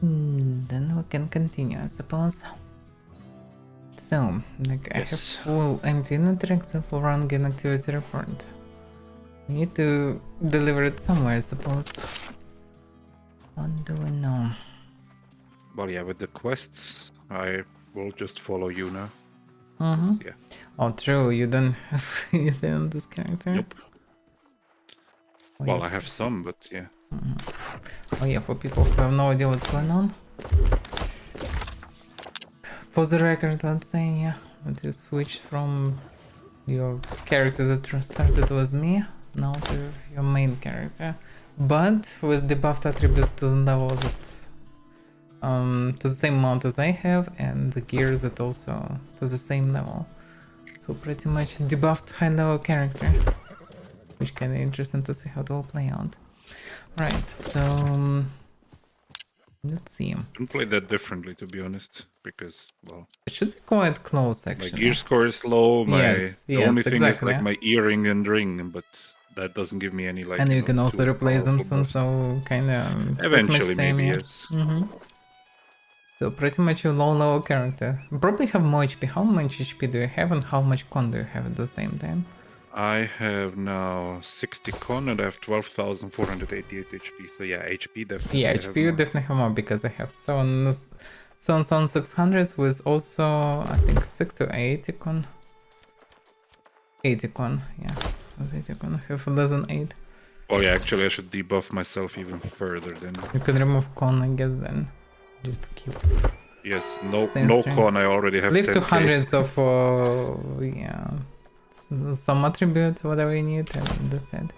Then we can continue, I suppose. So, like, I have Yes. full empty inventory, so for running activity report. We need to deliver it somewhere, I suppose. What do we know? Well, yeah, with the quests, I will just follow you now. Mm-hmm. Yeah. Oh, true, you don't have anything on this character? Nope. Oh, Well, yeah. I have some, but yeah. Oh yeah, for people who have no idea what's going on. For the record, let's say, yeah, that you switched from your character that started with me, now to your main character. But with debuffed attributes to the level that to the same amount as I have, and the gears that also to the same level. So pretty much debuffed high level character, which kinda interesting to see how it will play out. Right, so let's see. Don't play that differently, to be honest, because, well, It should be quite close my actually. gear score is low. The Yes, only thing is exactly. like my earring and ring, but that doesn't give me any, like, And you can also too replace them powerful soon, buffs. so kinda pretty much Eventually, same, maybe, yeah. yes. So pretty much a low level character. You probably have more HP. How much HP do you have and how much con do you have at the same time? I have now 60 con and I have 12,488 HP. So yeah, HP definitely. Yeah, I HP have you more. definitely have more because I have 600s with also I think 6 to 80 con. 80 con, yeah. With 80 con, I have less than 8. Oh yeah, actually I should debuff myself even further then. You can remove con, I guess, then. Just keep Yes, no same no string. con, I already have Leave 10k. 200s of yeah, some attribute, whatever you need, and that's it.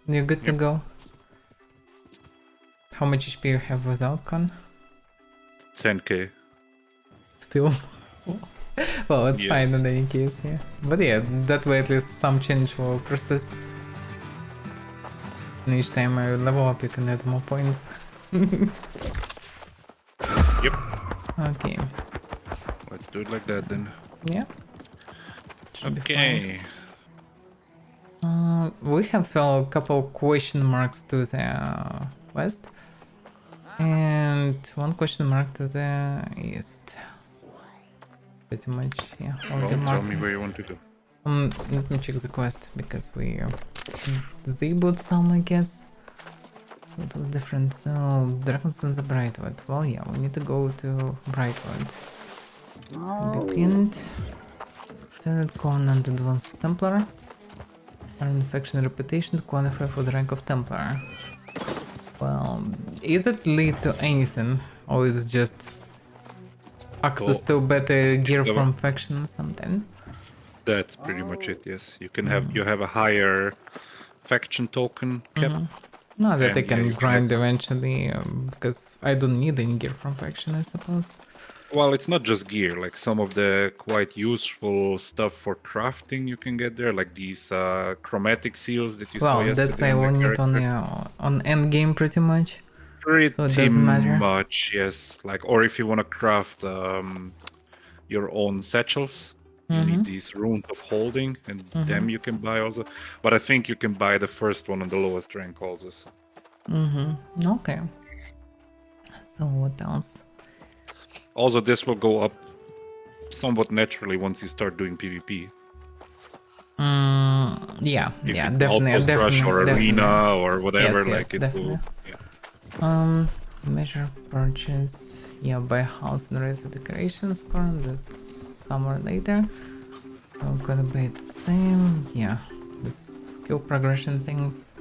You're good to Yep. go. How much HP you have without con? 10k. Still. Well, it's fine Yes. in any case, yeah. But yeah, that way at least some change will persist. And each time I level up, you can add more points. Yep. Okay. Let's do it like that then. Yeah. Should be fine. Okay. We have a couple question marks to the west. And one question mark to the east. Pretty much, yeah. Well, tell me where you want to go. Let me check the quest because we disabled some, I guess. So it was different. So Dragons in the Brightwood. Well, yeah, we need to go to Brightwood. Be pinned. Lieutenant Covenant Advanced Templar. Earn faction reputation to qualify for the rank of Templar. Well, is it lead to anything, or is it just access to better gear from faction or something? That's pretty much it, yes. You can have a higher faction token cap. No, that I And, yeah, can you can grind access- eventually, because I don't need any gear from faction, I suppose. Well, it's not just gear, like some of the quite useful stuff for crafting you can get there, like these chromatic seals that you saw Well, yesterday. that's I will need on end game pretty much. So it doesn't matter. Much, yes. Like, or if you want to craft your own satchels, you need these runes of holding, and them you can buy also. But I think you can buy the first one on the lowest rank also. So. Okay. So what else? Also, this will go up somewhat naturally once you start doing PvP. Yeah, If yeah, it's definitely, Outpost definitely, Rush or definitely. Arena or whatever, Yes, like it definitely. will. Yeah. Measure purchase. Yeah, buy house and raise the decorations score. That's somewhere later. I'm gonna be the same. Yeah, the skill progression things.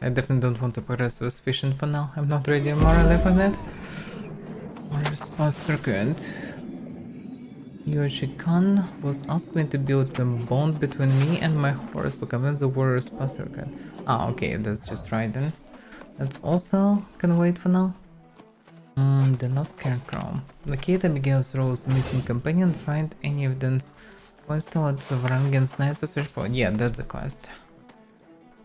I definitely don't want to progress with fishing for now. I'm not ready morally for that. Or response circuit. Yoshi Khan was asked me to build a bond between me and my horse, because the warrior response circuit. Ah, okay, that's just right then. That's also can wait for now. The lost scarecrow. Locate Abigail's Rose missing companion. Find any evidence points towards Varangian's Knights to search for. Yeah, that's the quest.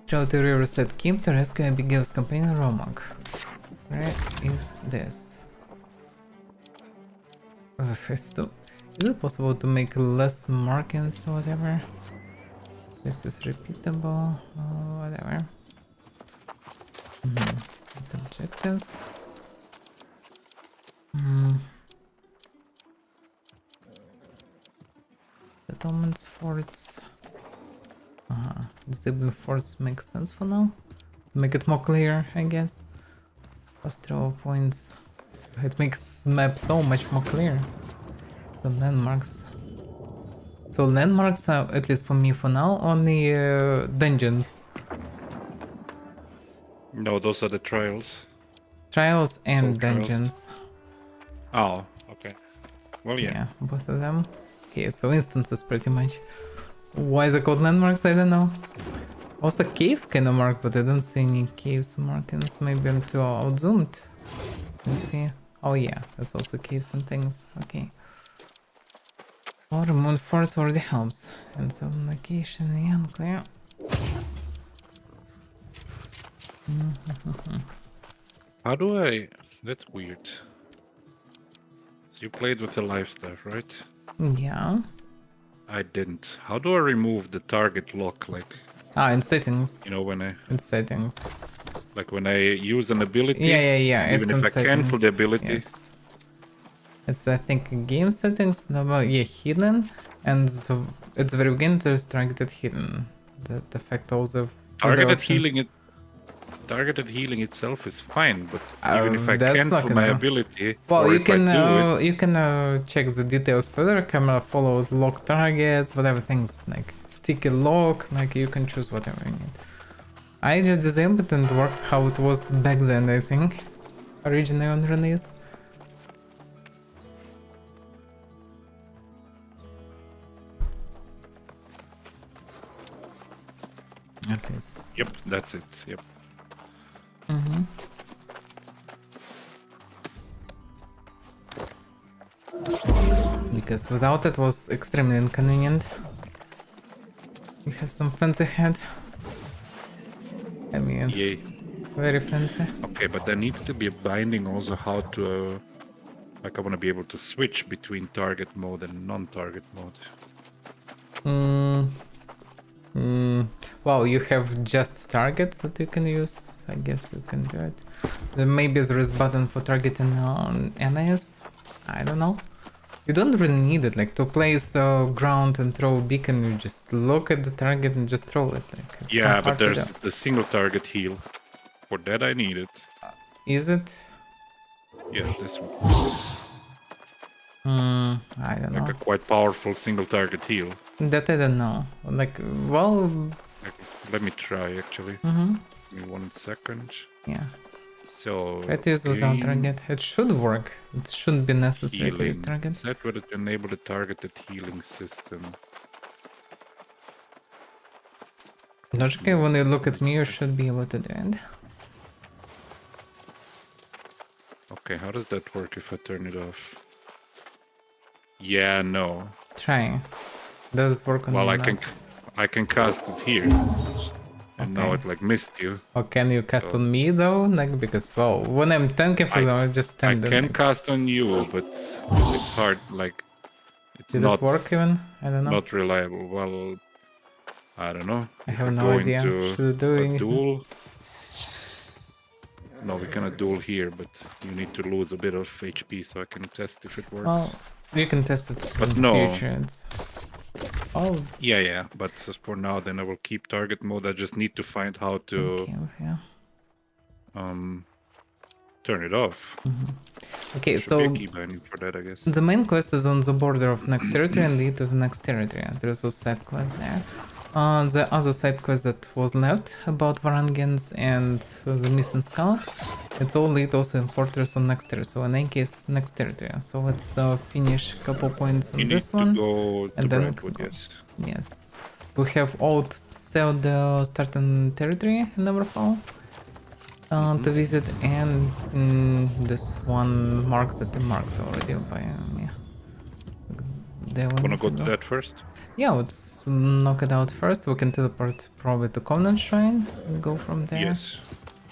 Travel to Riverside Keep to rescue Abigail's companion Romag. Where is this? Is it possible to make less markings or whatever? This is repeatable or whatever. Object. objectives. Settlements, forts. Disable forts makes sense for now. Make it more clear, I guess. Pastoral points. It makes map so much more clear. The landmarks. So landmarks are, at least for me for now, only dungeons. No, those are the trials. Trials and Trials. dungeons. Oh, okay. Well, yeah. Yeah, both of them. Okay, so instances pretty much. Why is it called landmarks? I don't know. Also caves kind of marked, but I don't see any caves markings. Maybe I'm too outzoomed. Let's see. Oh yeah, that's also caves and things. Okay. Oh, remote forts already helps. And some location, yeah, clear. How do I... That's weird. So you played with the life staff, right? Yeah. I didn't. How do I remove the target lock? Like, In settings. you know, when I... In settings. Like when I use an ability? Yeah. Even if I cancel the ability? Yes. It's, I think, game settings. No, well, yeah, hidden. And so at the very beginning there's targeted hidden. That affect all the Targeted healing itself is fine, but even if I cancel my ability, well, or you if can I do you can check the details further. Camera follows lock targets, whatever things like sticky lock. Like you can choose whatever you need. I just disabled it and worked how it was back then. I think originally on release. At least. Yep, that's it. Yep. Because without it was extremely inconvenient. You have some fancy head. I mean, Yay. very fancy. Okay, but there needs to be a binding also how to... like I want to be able to switch between target mode and non-target mode. Well, you have just targets that you can use. I guess you can do it. Then maybe there is button for targeting enemies. I don't know. You don't really need it. Like to place ground and throw a beacon, you just look at the target and just throw it. Like, Yeah, but there's the single target heal. For that I need it. Is it? Yes, this one. I don't know. Like a quite powerful single target heal. That I don't know. Like, well... Like, let me try actually. Give me 1 second. Yeah. So... Try to use without target. It should work. It shouldn't be necessary to use target. Set whether to enable the targeted healing system. Logically, when you look at me, you should be able to do it. Okay, how does that work if I turn it off? Yeah, no. Try. Does it work on well, you? I can cast it here. And now it like missed you. Or can you cast on me though? Like because well, when I'm tanking for them, I just stand there. I can cast on you, but it's hard. Like it's Did not. It work even? I don't know. Not reliable. Well, I don't know. I have no idea. Should I do anything? Duel. No, we cannot duel here, but you need to lose a bit of HP so I can test if it works. Well, you can test it but in no. the future. It's... Oh. Yeah. But for now, then I will keep target mode. I just need to find how to turn it off. Okay, Should so be a key binding for that, I guess. the main quest is on the border of next territory and lead to the next territory. There's also side quest there. The other side quest that was left about Varangians and the missing scout, it's all lead also in fortress on next territory. So in any case, next territory. So let's finish a couple points on this one. Go and to then Brightwood, yes. We have all pseudo starting territory in our file to visit, and this one marks that I marked already by Wanna go to that first? Yeah, let's knock it out first. We can teleport probably to Covenant Shrine and go from there. Yes.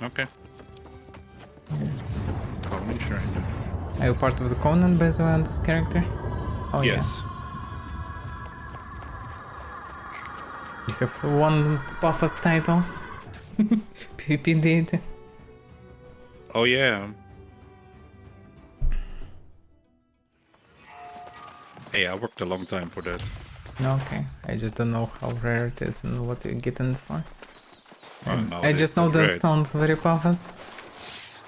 Okay. Covenant Shrine. Are you part of the Covenant, by the way, on this character? Oh, yes. Yeah. You have one Buffas title. PvP deity. Oh yeah. Hey, I worked a long time for that. Okay, I just don't know how rare it is and what you get in it for. And I Nowadays just know they're that red. sounds very powerful.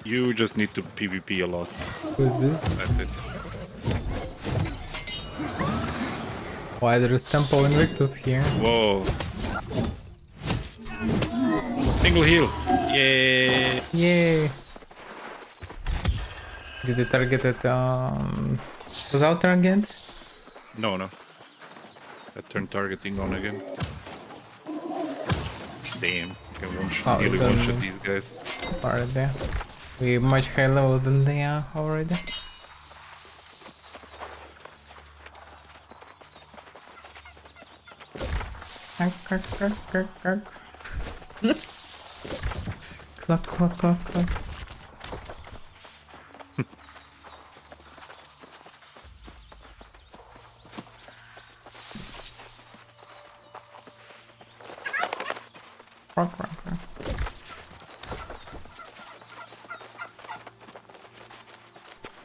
You just need to PvP a lot. With this, That's it. why there is Temple Invictus here? Whoa. Single heal. Yay. Yay! Did you target it without target? No, no. I turned targeting on again. Damn. Can really one shot these guys. Alright there. We're much higher level than they are already. Cluck, cluck, cluck, cluck. Rock, rock, rock.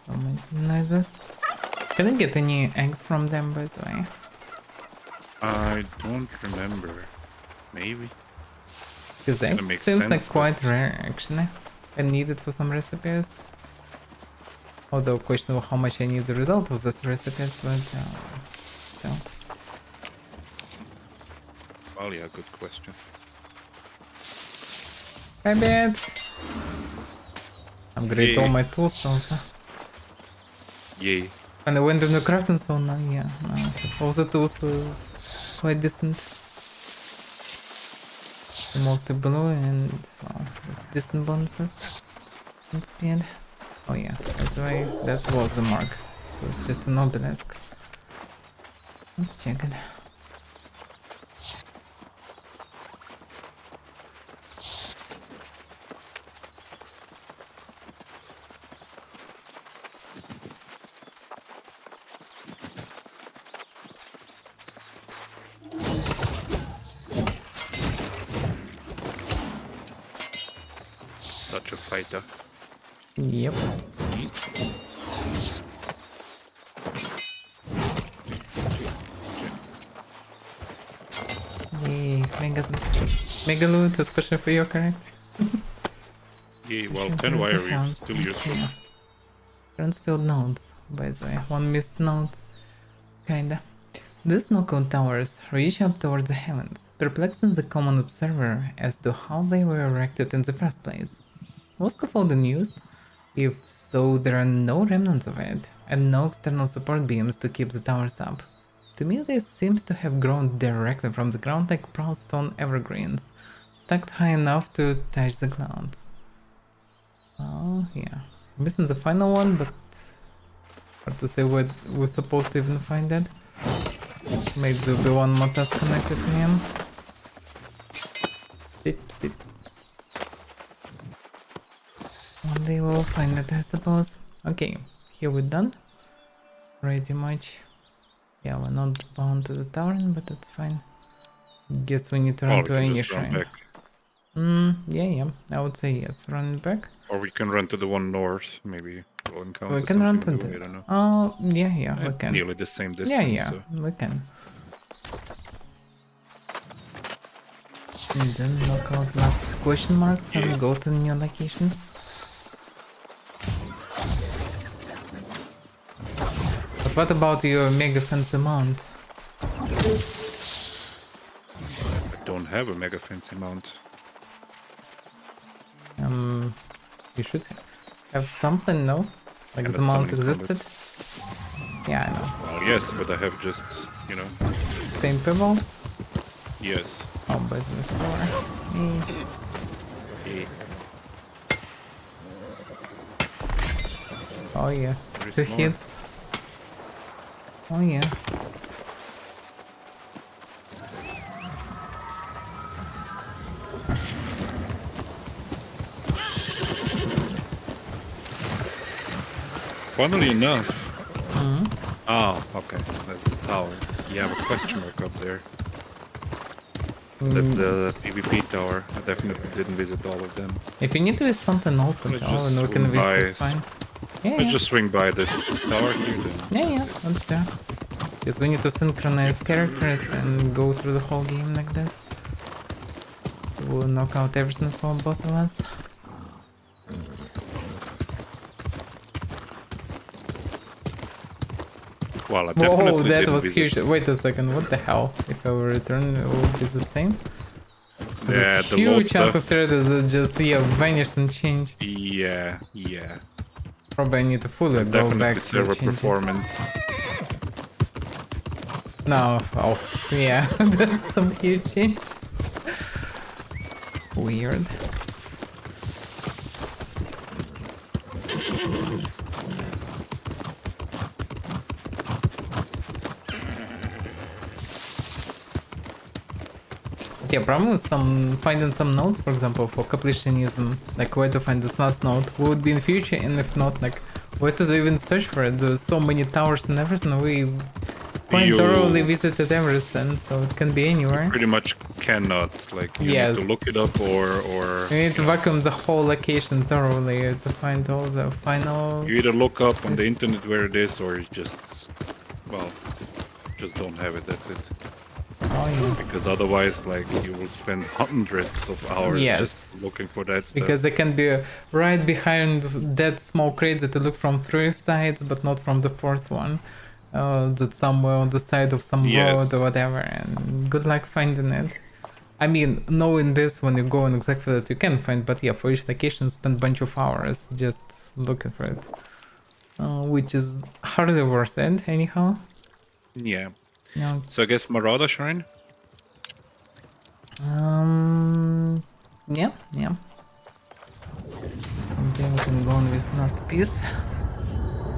So many noises. Can I get any eggs from them, by the way? I don't remember. Maybe. Because eggs makes seems sense, like quite but- rare, actually. I need it for some recipes. Although questionable how much I need the result of this recipes, but still. Well, yeah, good question. Rabbit! Upgrade all Yay. my tools also. Yay. And I went into crafting, so now, yeah, now all the tools are quite decent. Mostly blue and, well, it's decent bonuses. And speed. Oh yeah, that's why that was the mark. So it's just an obelisk. Let's check it. Such a fighter. Yep. Yay, mega loot, especially for your character. Yay, well, 10 wire is still useful. Transfield nodes, by the way. One missed node. Kinda. These knockout towers reach up towards the heavens, perplexing the common observer as to how they were erected in the first place. Was scaffolding used? If so, there are no remnants of it, and no external support beams to keep the towers up. To me, this seems to have grown directly from the ground like proud stone evergreens, stacked high enough to touch the clouds. Oh, yeah. Missing the final one, but hard to say what we're supposed to even find that. Maybe there'll be one more task connected to him. One day we'll find it, I suppose. Okay, here we're done. Pretty much. Yeah, we're not bound to the tavern, but that's fine. Guess we need to run to any shrine. Yeah, I would say yes. Run back. Or we can run to the one north, maybe. We'll encounter We can run to something new, I that. don't know. Oh, yeah, we can. Nearly the same distance. Yeah, So. we can. And then knock out last question marks and go to new location. But what about your mega fancy mount? I don't have a mega fancy mount. You should have something, no? Like And the that's mounts summoning existed? Yeah, I know. Well, yes, but I have just, you know. Same pebbles? Yes. Oh, but the sword. Okay. Oh yeah, There is 2 more. hits. Oh yeah. Funnily enough. Oh, okay. That's the tower. You have a question mark up there. That's the PvP tower. I definitely didn't visit all of them. If you need to visit something also, Let's tell, just and we can swing visit, by. it's fine. Yeah, Let's yeah. just swing by this tower here then. Yeah, let's do. Because we need to synchronize characters and go through the whole game like this. So we'll knock out everything for both of us. Well, I Whoa, definitely that didn't was visit. huge. Wait a second, what the hell? If I will return, it will be the same? Yeah, This the load huge chunk stuff. of traders that just vanished and changed. Yeah. Probably I need to fully That's go definitely back to server change it. performance. No, oh yeah, that's some huge change. Weird. Yeah, problem with finding some nodes, for example, for completionism, like where to find this last node, would be in future, and if not, like where to even search for it. There's so many towers and everything. We quite thoroughly visited everything, so it can be anywhere. Pretty much cannot. Like you need to look it up or you need to vacuum the whole location thoroughly to find all the final. You either look up on the internet where it is, or you just don't have it. That's it. Oh yeah. Because otherwise, like you will spend hundreds of hours just looking for that stuff. Because they can be right behind that small crate that you look from 3 sides, but not from the 4th one. That's somewhere on the side of some road or whatever, and good luck finding it. I mean, knowing this when you go on exactly that you can find, but yeah, for each location spend a bunch of hours just looking for it. Which is hardly worth it, anyhow. Yeah. No. So I guess Marauder Shrine? Yeah. And then we can go on with the last piece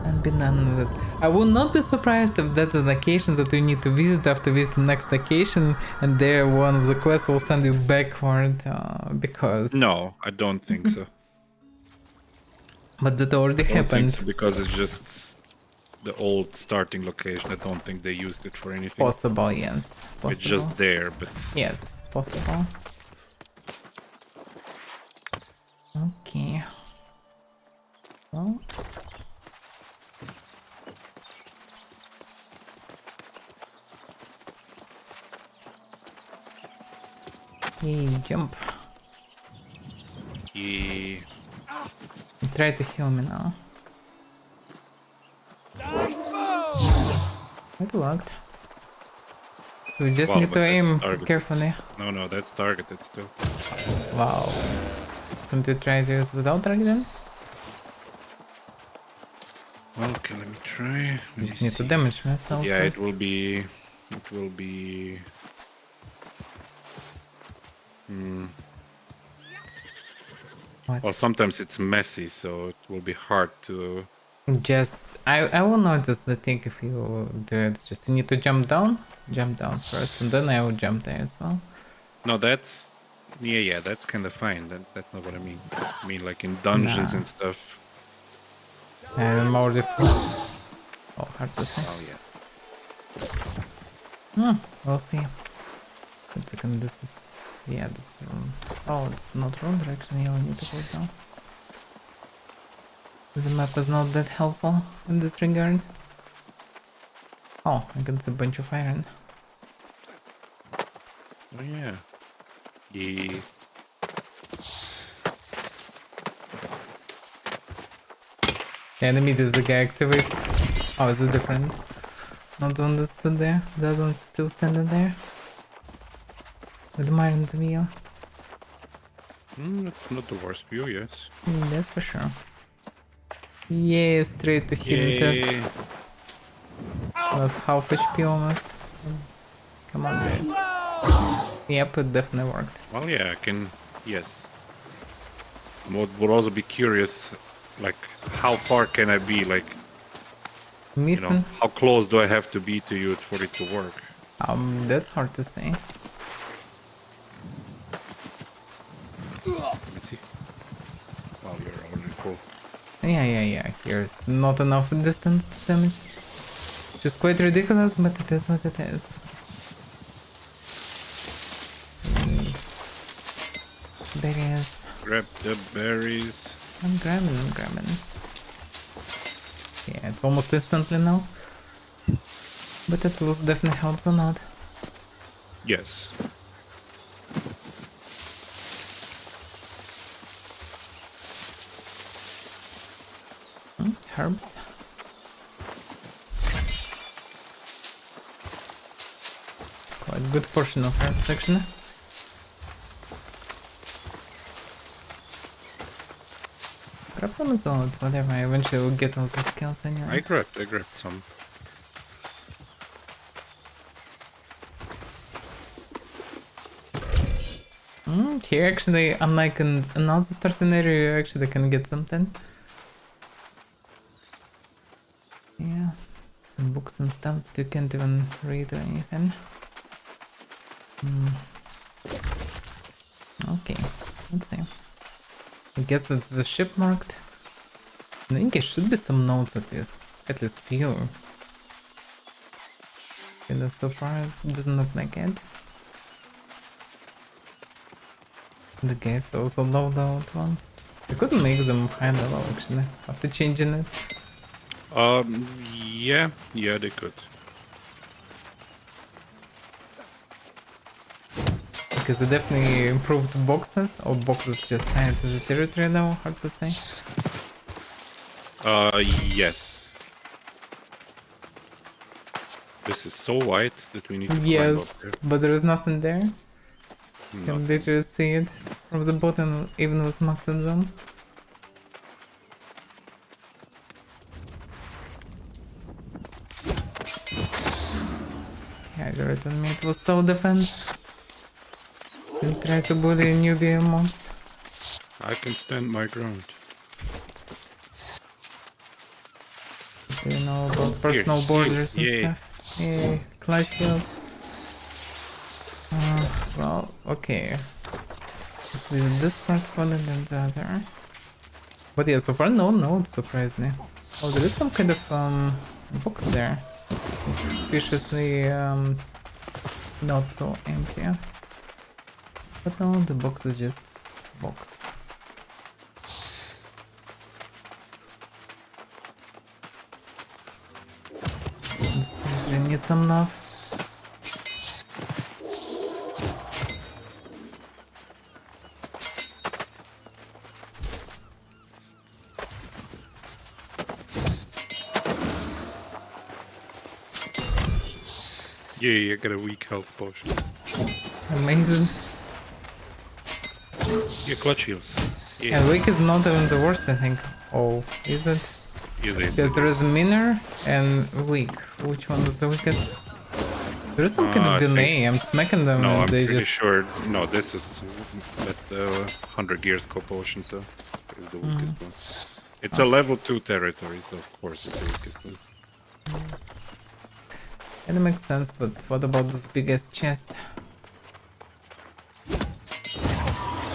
and be done with it. I will not be surprised if that's the location that we need to visit after visit the next location, and there one of the quests will send you backward, because... No, I don't think so. But that already happened. So because it's just the old starting location. I don't think they used it for anything. Possible, yes. Possible. It's just there, but... Yes, possible. Okay. Well... Yay, jump. Yeah. Try to heal me now. It worked. So we just need to aim carefully. No, that's targeted still. Wow. Can't you try to use without targeting? Okay, let me try. I just need to damage myself. Yeah, first. it will be... What? Well, sometimes it's messy, so it will be hard to... Just... I will notice the thing if you do it. Just you need to jump down first, and then I will jump there as well. No, that's... Yeah, that's kind of fine. That's not what I mean. I mean, like in dungeons and stuff. I'm already full. Oh, hard to say. Oh, yeah. We'll see. Wait a second, this is... Yeah, this room. Oh, it's not wrong direction. Yeah, we need to go down. The map is not that helpful in this regard. Oh, I can see a bunch of iron. Oh, yeah. Yeah. The enemy does the guy activate. Oh, is it different? Not the one that stood there. The other one's still standing there. With the iron view. That's not the worst view, yes. That's for sure. Yeah, straight to healing test. Lost half HP almost. Come on, dude. Yep, it definitely worked. Well, yeah, I can... Yes. Would also be curious, like, how far can I be, like... Missing? You know, how close do I have to be to you for it to work? That's hard to say. Let me see. Well, you're already cool. Yeah. Here's not enough distance to damage. Which is quite ridiculous, but it is what it is. Grab the berries. I'm grabbing. Yeah, it's almost instantly now. But it will definitely helps a lot. Yes. Herbs. Quite good portion of herbs actually. Grab some as well, it's whatever, I eventually will get all the skills anyway. I grabbed some. Here actually, unlike in another starting area, you actually can get something. Yeah, some books and stuff that you can't even read or anything. Okay, let's see. I guess it's the ship marked. I think there should be some notes at least few. And so far, it doesn't look like it. The guys also low out ones. I couldn't make them high level actually after changing it. Yeah, they could. Because they definitely improved boxes, or boxes just added to the territory now, hard to say. Yes. This is so white that we need to climb up Yes, there. but there is nothing there. You can Nothing. literally see it from the bottom, even with max and zone. Yeah, I got it on me. It was so defense. And try to bully newbie mobs. I can stand my ground. Do you know about personal borders and Yay. stuff? Yay, clutch heals. Well, okay. Let's do this part for them and the other. But yeah, so far no note surprised me. Oh, there is some kind of box there. It's suspiciously not so empty. But no, the box is just box. This territory needs some love. Yay, I got a weak health potion. Amazing. Yeah, clutch heals. Yeah. And weak is not even the worst, I think. Oh, is it? Is it? Because there is minor and weak. Which one is the weakest? There is some kind of I think- delay. I'm smacking them No, and I'm they pretty just... sure. No, that's the 100 gears co-potion, so it's the weakest one. It's a level 2 territory, so of course it's the weakest one. It makes sense, but what about this biggest chest?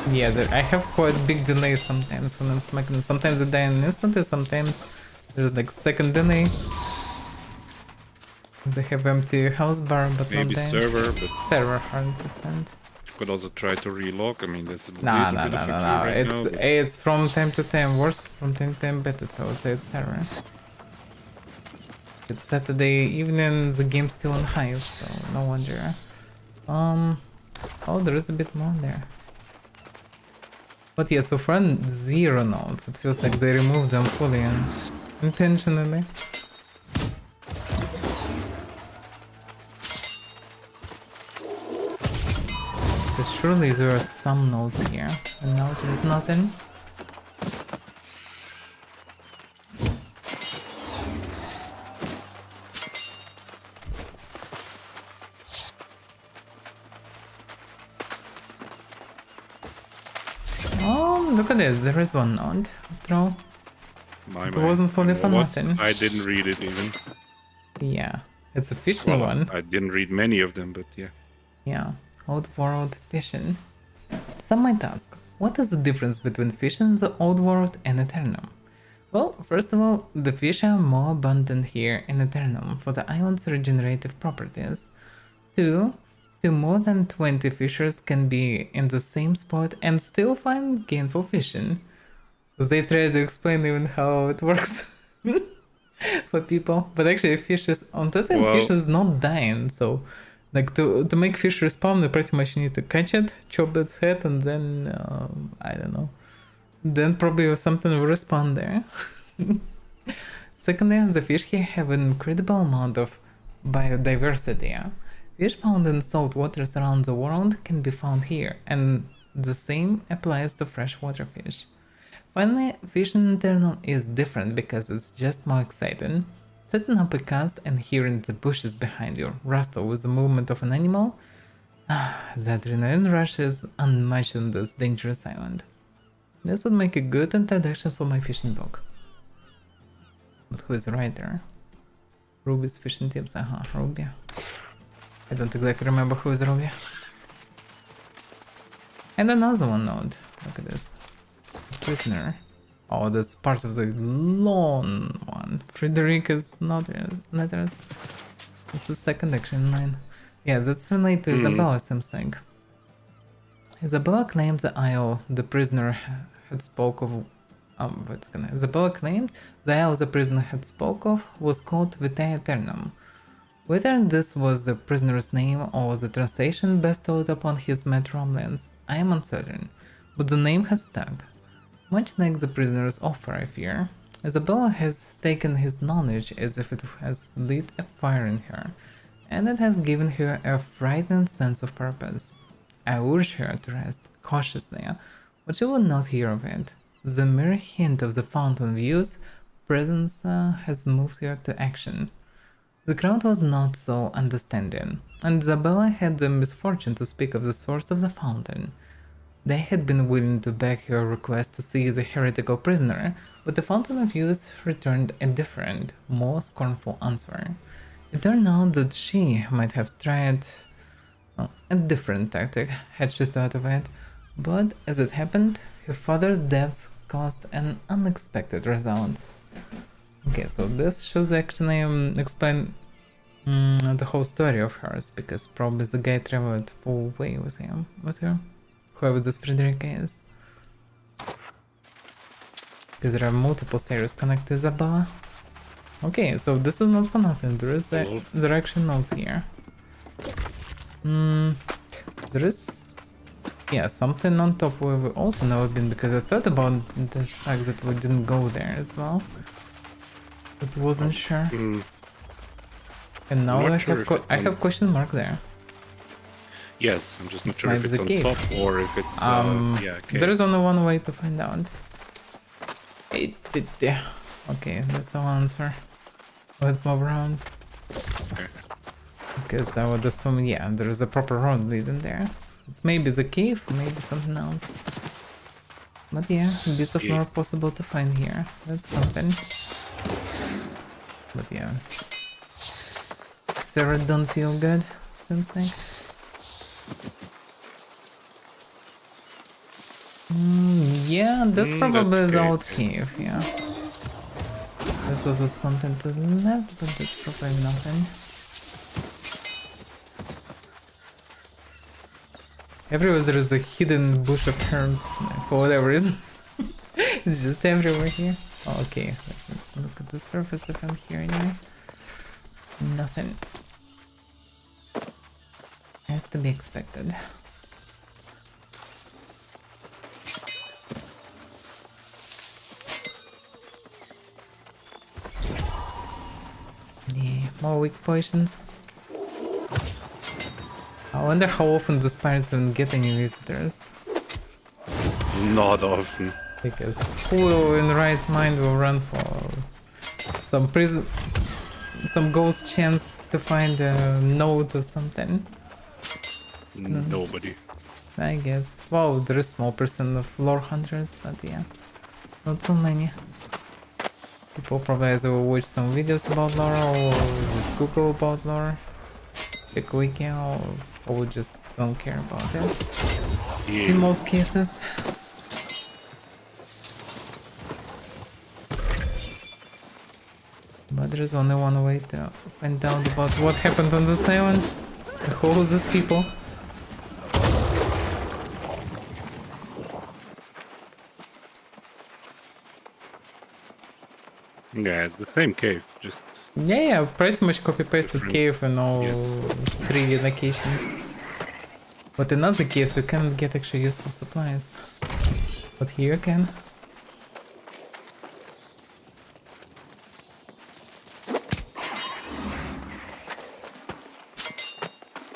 Yeah, I have quite big delay sometimes when I'm smacking them. Sometimes they die instantly, sometimes there's like second delay. They have empty house bar, but Maybe not dying. server, but Server, 100%. you could also try to relog. I mean, there's a No. little bit of a queue right It's now, but- it's from time to time worse, from time to time better. So I would say it's server. It's Saturday evening, the game's still on Hive, so no wonder. Oh, there is a bit more there. But yeah, so far 0 nodes. It feels like they removed them fully and intentionally. Because surely there are some nodes here, and now there's nothing. Oh, look at this, there is one node, after all. My, It wasn't fully for What? nothing. I didn't read it even. Yeah, it's a fishing Well, one. I didn't read many of them, but yeah. Yeah, old world fishing. Some might ask, what is the difference between fishing in the old world and Aeternum? Well, first of all, the fish are more abundant here in Aeternum for the island's regenerative properties. 2, to more than 20 fishers can be in the same spot and still find gainful fishing. So they try to explain even how it works for people. But actually fish is on that end, fish is not dying, so like to make fish respawn you pretty much need to catch it, chop its head, and then I don't know. Then probably something will respawn there. Secondly, the fish here have an incredible amount of biodiversity. Fish found in salt waters around the world can be found here, and the same applies to freshwater fish. Finally, fishing in Aeternum is different because it's just more exciting. Setting up a cast and hearing the bushes behind you rustle with the movement of an animal, the adrenaline rush is unmatched on this dangerous island. This would make a good introduction for my fishing book. But who is the writer? Ruby's fishing tips, Ruby. I don't exactly remember who is Ruby. And another one note, look at this. Prisoner. Oh, that's part of the long one. Frederica's letters. It's the second action line. Yeah, that's related to Isabella, seems like. Isabella claimed the isle the prisoner had spoke of. Isabella claimed the isle the prisoner had spoke of was called Aeternum. Whether this was the prisoner's name or the translation bestowed upon his mad ramblings, I am uncertain, but the name has stuck. Much like the prisoner's offer, I fear, Isabella has taken his knowledge as if it has lit a fire in her, and it has given her a frightened sense of purpose. I urge her to rest cautiously, but she will not hear of it. The mere hint of the fountain view's presence has moved her to action. The crowd was not so understanding, and Isabella had the misfortune to speak of the source of the fountain. They had been willing to back her request to see the heretical prisoner, but the Fountain of Youth returned a different, more scornful answer. It turned out that she might have tried a different tactic had she thought of it, but as it happened, her father's death caused an unexpected result. Okay, so this should actually explain the whole story of hers, because probably the guy traveled full way with her. Whoever this Frederica is. Because there are multiple series connected to Isabella. Okay, so this is not for nothing. There is there are actually notes here. There is something on top where we also never been, because I thought about the fact that we didn't go there as well, but wasn't sure. And now I have question mark there. Yes, I'm just not sure if it's on top or if it's okay. There is only one way to find out. Okay, that's our answer. Let's move around. Okay. Because I would assume, there is a proper road leading there. It's maybe the cave, maybe something else. But bits of lore possible to find here. That's something. But Sarah don't feel good, seems like. That's probably the old cave, There's also something to the left, but that's probably nothing. Everywhere there is a hidden bush of herbs, for whatever reason. It's just everywhere here. Oh, okay, look at the surface if I'm here anyway. Nothing. Has to be expected. More weak potions. I wonder how often the spirits even get any visitors. Not often. Because who in the right mind will run for some ghost chance to find a note or something? Nobody. I guess. Wow, there is small percent of lore hunters, but not so many. People probably either will watch some videos about lore or just Google about lore, check wiki, or just don't care about it. In most cases. But there is only one way to find out about what happened on this island. Who's these people? Yeah, it's the same cave, just Yeah, pretty much copy-pasted different. cave in all Yes. 3 locations. But in other caves you can't get actually useful supplies. But here you can.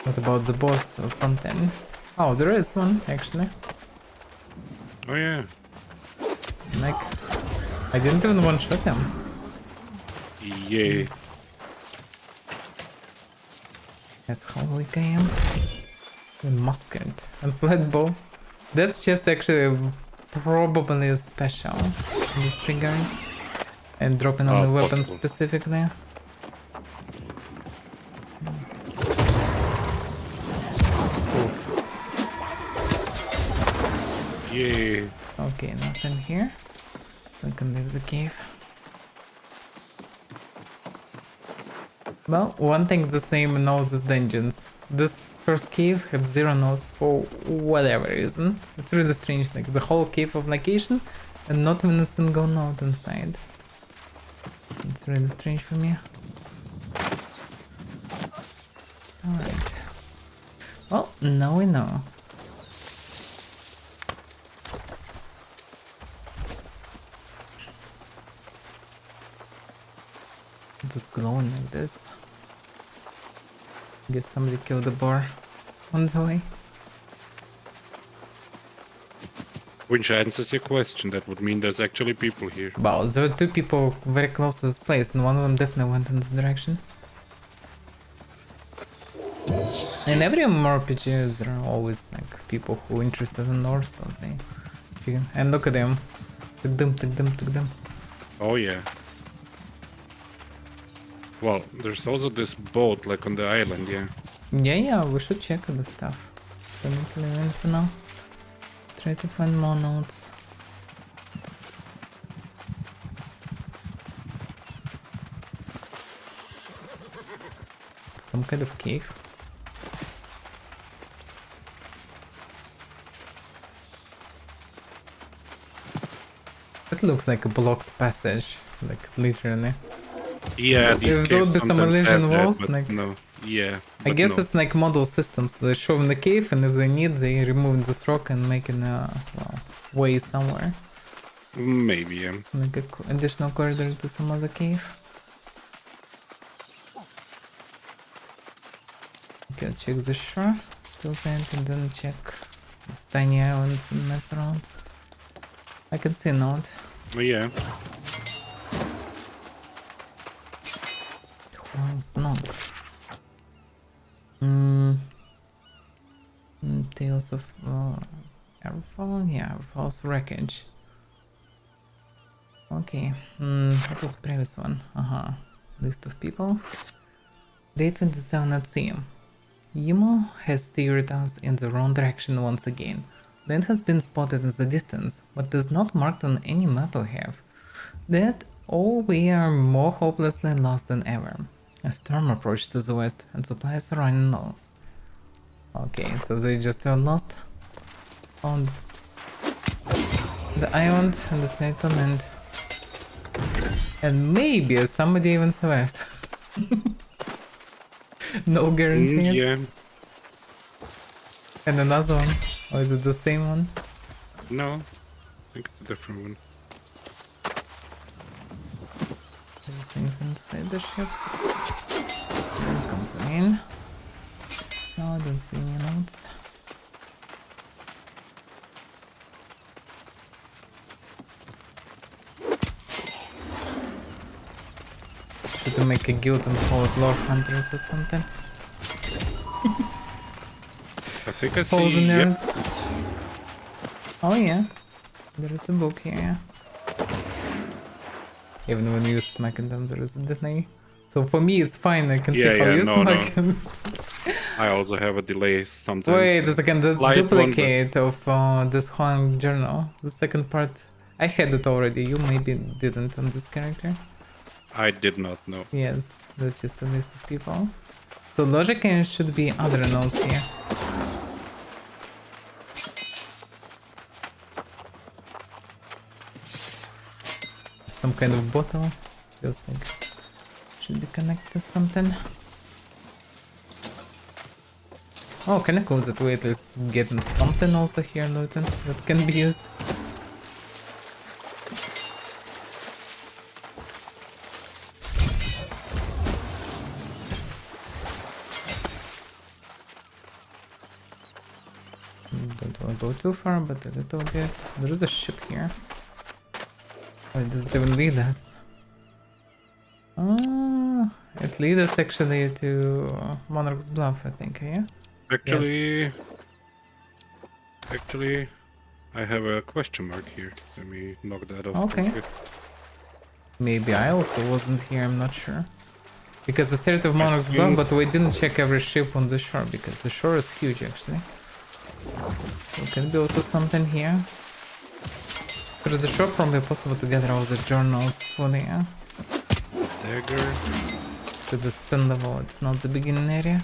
What about the boss or something? Oh, there is one actually. Oh yeah. Smack. I didn't even one-shot him. Yeah. That's how weak I am. The musket and flat bow. That's just actually probably a special in this regard. And dropping on the weapon Possible. specifically. Oof. Yeah. Okay, nothing here. We can leave the cave. Well, one thing the same in all these dungeons. This first cave have 0 nodes for whatever reason. It's really strange, like the whole cave of location and not even a single node inside. It's really strange for me. Alright. Well, now we know. It's glowing like this. Guess somebody killed the boar on the way. Which answers your question. That would mean there's actually people here. Wow, there were 2 people very close to this place, and one of them definitely went in this direction. In every mmorpg, there are always like people who are interested in North, so they. And look at them. Took them. Oh yeah. Well, there's also this boat like on the island, yeah. Yeah, we should check this stuff. Don't need to leave in for now. Let's try to find more notes. Some kind of cave. It looks like a blocked passage, like literally. Yeah, these If there would caves be some sometimes illusion have that, walls, but like no. Yeah. I but guess no. it's like model systems. They show in the cave, and if they need, they remove this rock and make a way somewhere, Maybe, yeah. like a additional corridor to some other cave. Okay, I'll check the shore till the end, and then check these tiny islands and mess around. I can see a note. Oh yeah. Where's note? Tales of Airfall? Yeah, Airfall's wreckage. Okay. What was previous one? List of people. Day 27 at sea. Yimo has steered us in the wrong direction once again. Land has been spotted in the distance, but is not marked on any map we have. That or we are more hopelessly lost than ever. A storm approached to the west, and supplies are running low. Okay, so they just got lost on the island and the settlement. And maybe somebody even survived. No guarantee. Yeah. And another one. Or is it the same one? No. I think it's a different one. Everything inside the ship. Don't complain. No, I don't see any notes. Should we make a guild and call it Lore Hunters or something? I think I Fools see. and Yep. nerds. Oh yeah, there is a book here. Even when you smack them, there is a delay. So for me, it's fine. I can see how you smack them. I also have a delay sometimes. Wait a second, that's Light one, duplicate of this Huang journal. The second part, I had it already. You maybe didn't on this character. I did not know. Yes, that's just a list of people. So logically should be other nodes here. Some kind of bottle. Feels like should be connected to something. Oh, can I close it? Wait, at least getting something also here, Luton, that can be used. Don't want to go too far, but a little bit. There is a ship here. Where does it even lead us? Oh, it leads us actually to Monarch's Bluff, I think, yeah? Actually, I have a question mark here. Let me knock that off. Okay. Maybe I also wasn't here, I'm not sure. Because I started with Monarch's Bluff, but we didn't check every ship on the shore, because the shore is huge actually. So can be also something here. Through the shore probably possible to gather all the journals fully, yeah? Dagger. To the stand level, it's not the beginning area.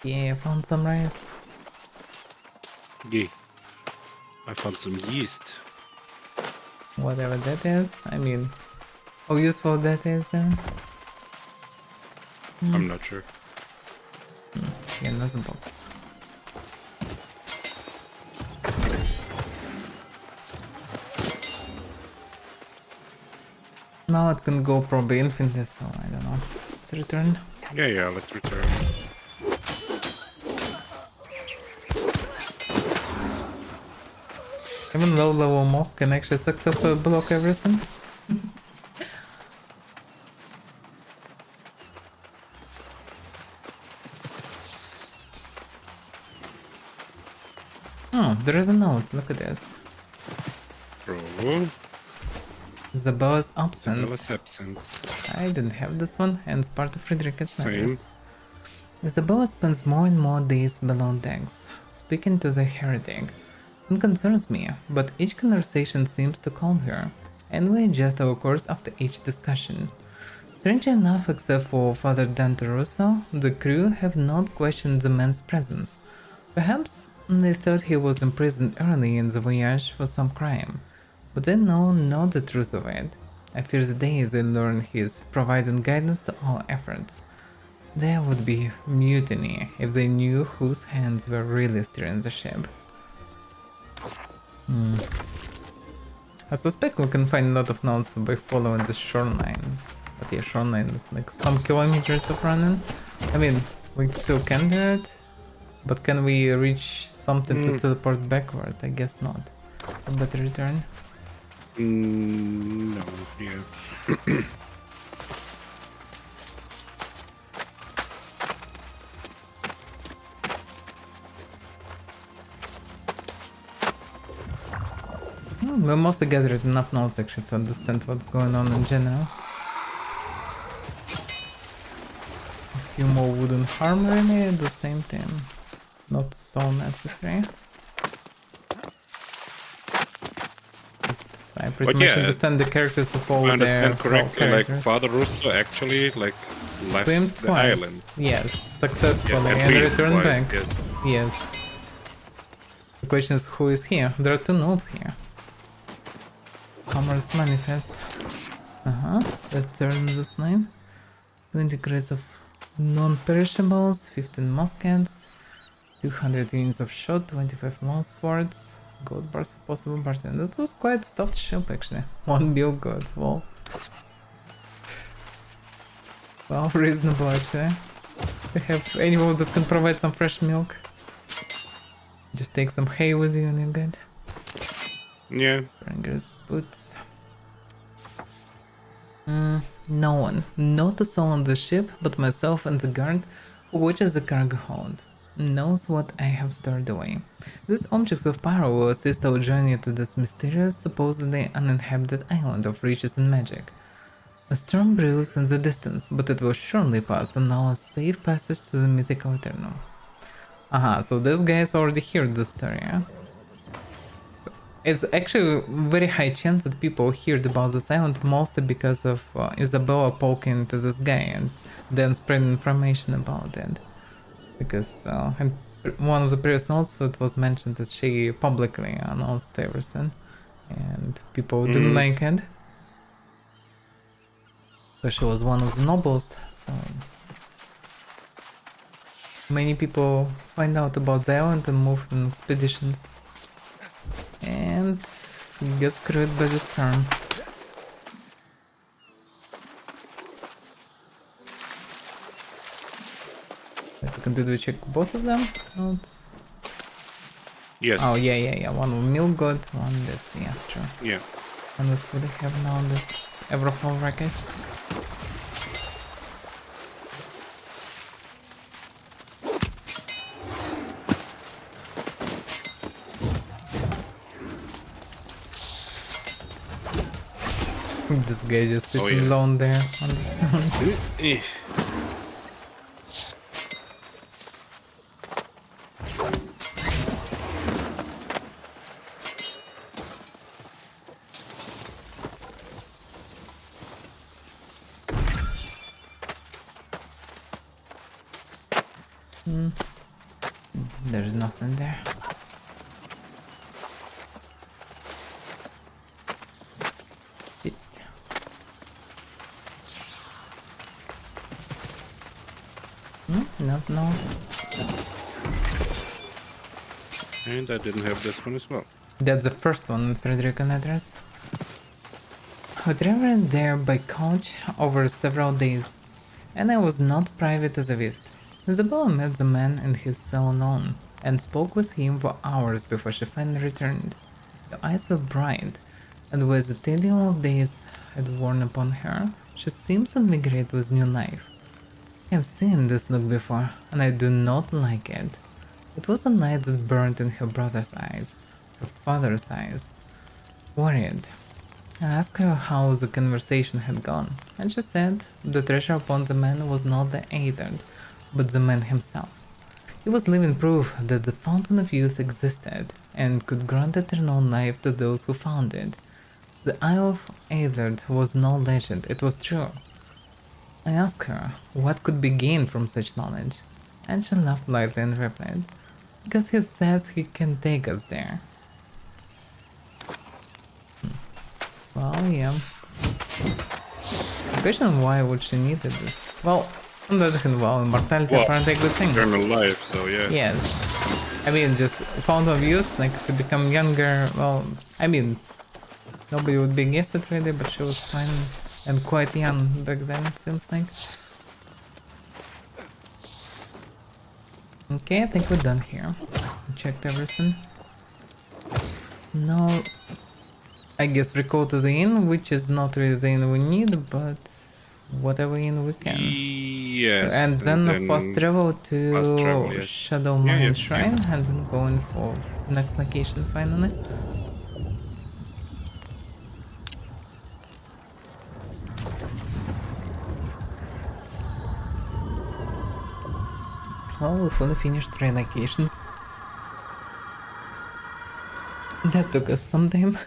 Yeah, I found some rice. Yeah. I found some yeast. Whatever that is. I mean, how useful that is then. I'm not sure. Yeah, another box. Now it can go probably infinite, so I don't know. Let's return. Yeah, let's return. Even low level mob can actually successfully block everything. Oh, there is a note. Look at this. Bro. Zabella's absence. Zabella's absence. I didn't have this one, and it's part of Frederica's Same. letters. Isabella spends more and more days below decks, speaking to the heretic. It concerns me, but each conversation seems to calm her, and we adjust our course after each discussion. Strangely enough, except for Father Dantarusso, the crew have not questioned the man's presence. Perhaps they thought he was imprisoned early in the voyage for some crime, but they know not the truth of it. I fear the day they learn he is providing guidance to all efforts. There would be mutiny if they knew whose hands were really steering the ship. I suspect we can find a lot of notes by following the shoreline. But yeah, shoreline is like some kilometers of running. I mean, we still can do it, but can we reach something to teleport backward? I guess not. So better return. No, yeah. We must have gathered enough notes actually to understand what's going on in general. A few more wouldn't harm really at the same time. Not so necessary. I pretty much understand the characters of all their correctly, characters. like Father Russo actually left Swim the twice. island. Yes, successfully, Yeah, and returned back. Yes. Yes. The question is who is here? There are two notes here. Commerce Manifest. Return this name. 20 crates of non-perishables, 15 muskets, 200 units of shot, 25 long swords, gold bars for possible bartering. That was quite stuffed ship actually. One bill gold. Well, reasonable actually. We have animals that can provide some fresh milk. Just take some hay with you and you're good. Yeah. Bringer's boots. No one. Not a soul on the ship, but myself and the guard who watches the cargo hold. knows what I have stored away. These objects of power will assist our journey to this mysterious, supposedly uninhabited island of riches and magic. A storm brews in the distance, but it will surely pass and allow a safe passage to the mythical Aeternum. Aha, so this guy has already heard the story, huh? It's actually very high chance that people heard about this island mostly because of Isabella poking to this guy and then spreading information about it. Because in one of the previous notes it was mentioned that she publicly announced everything and people didn't like it. So she was one of the nobles, so many people find out about the island and move on expeditions. And get screwed by the storm. Did we check both of them? Notes? Yes. Oh, yeah. One with milk good, one this, yeah, true. Yeah. And what do they have now this Everfall wreckage? This guy just sitting alone there on the stone. There's nothing there. Nothing else. And I didn't have this one as well. That's the first one, Frederick and address. I traveled there by coach over several days, and I was not privy to the visit. Isabella met the man in his cell alone, and spoke with him for hours before she finally returned. Her eyes were bright, and with the tedium of days had worn upon her, she seemed invigorated with new life. I have seen this look before, and I do not like it. It was a light that burned in her brother's eyes, her father's eyes. Worried. I asked her how the conversation had gone, and she said the treasure upon the man was not the Aether, but the man himself. He was living proof that the Fountain of Youth existed and could grant eternal life to those who found it. The Isle of Aether was no legend, it was true. I asked her what could be gained from such knowledge, and she laughed lightly and replied, because he says he can take us there. Well, yeah. The question why would she need this? Well, on the other hand, well, immortality apparently a good thing. Eternal life, so yeah. Yes. I mean, just fountain of youth, like to become younger, well, I mean, nobody would be guessed it really, but she was fine and quite young back then, it seems like. Okay, I think we're done here. We checked everything. Now, I guess recall to the inn, which is not really the inn we need, but whatever inn we can. Yes. And then fast travel to yes. Shadow Mine Shrine, and then going for next location finally. Well, we fully finished 3 locations. That took us some time.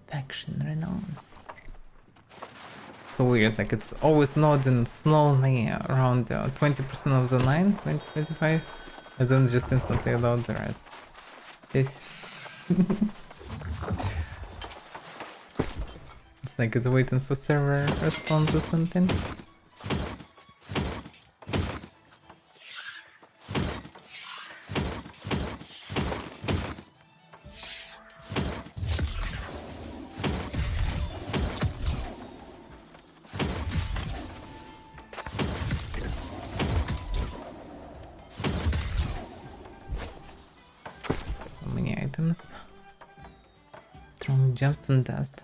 Faction renown. So weird, like it's always loading slowly around 20% of the line, 20-25, and then just instantly load the rest. It's like it's waiting for server response or something. So many items. Strong gemstone dust.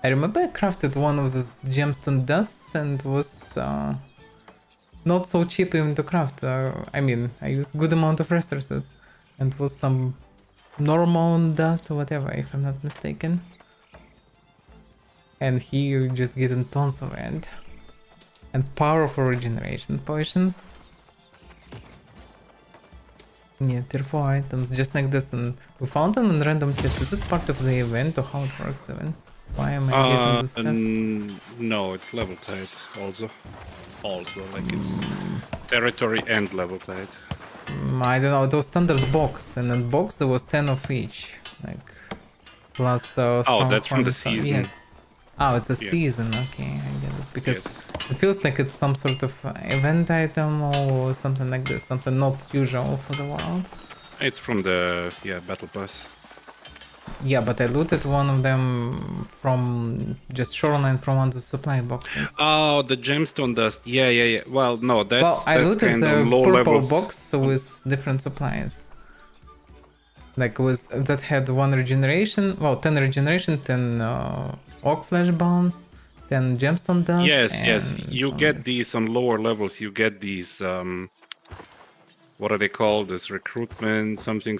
I remember I crafted one of those gemstone dusts and it was not so cheap even to craft. I mean, I used good amount of resources and it was some normal dust or whatever, if I'm not mistaken. And here you just getting tons of it. And powerful regeneration potions. Yeah, tier 4 items, just like this, and we found them in random chests. Is it part of the event or how it works even? Why am I getting this stuff? No, it's level tied also. Like it's territory and level tied. I don't know, it was standard box, and in box it was 10 of each. Like, plus strong that's from the stuff. season. Yes. Oh, it's a Yeah. season, okay, I get it. Because Yes. it feels like it's some sort of event item or something like this, something not usual for the world. It's from the battle pass. Yeah, but I looted one of them from just shoreline from one of the supply boxes. Oh, the gemstone dust. Yeah. Well, no, that's I looted kind the of low purple levels. box with different supplies. Like that had 1 regeneration, well, 10 regeneration, 10 orc flesh bombs, 10 gemstone dust. Yes. You get these on lower levels. You get these. What are they called? This recruitment something.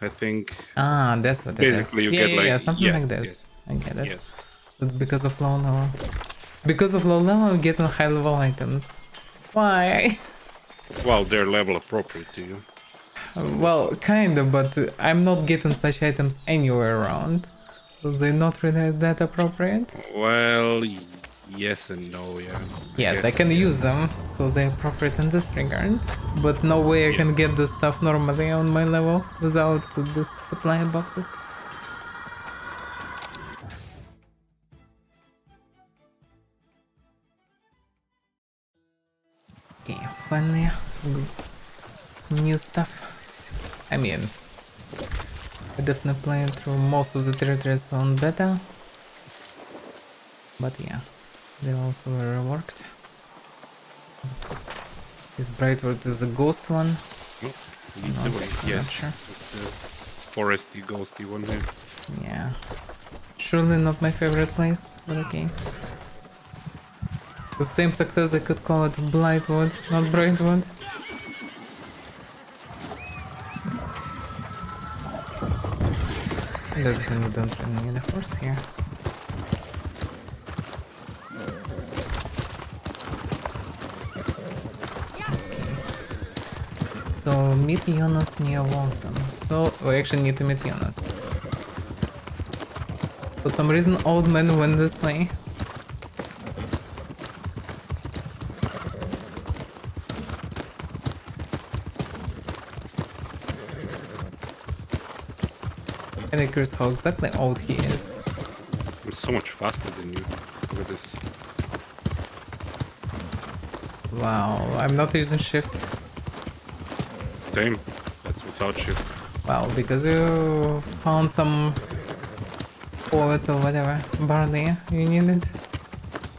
I think. Ah, that's what it is. Basically, you get like something like this. Yes. I get it. Yes. It's because of low level. Because of low level, I'm getting high level items. Why? Well, they're level appropriate to you. Well, kinda, but I'm not getting such items anywhere around. So they're not really that appropriate? Well, yes and no, yeah. Yes, I can use them, so they're appropriate in this regard. But no way I can get this stuff normally on my level without the supply boxes. Okay, finally, some new stuff. I mean, I definitely played through most of the territories on beta. But yeah, they also were reworked. This Brightwood is a ghost one. Oh, lead the way. I'm Yes. not sure. It's the foresty, ghosty one here. Yeah. Surely not my favorite place, but okay. The same success I could call it Blightwood, not Brightwood. Definitely don't really need a horse here. Okay. So meet Jonas near Walsum. So we actually need to meet Jonas. For some reason old man went this way. And I'm curious how exactly old he is. I'm so much faster than you. Look at this. Wow, I'm not using shift. Same. That's without shift. Wow, because you found some poet or whatever, barley you needed.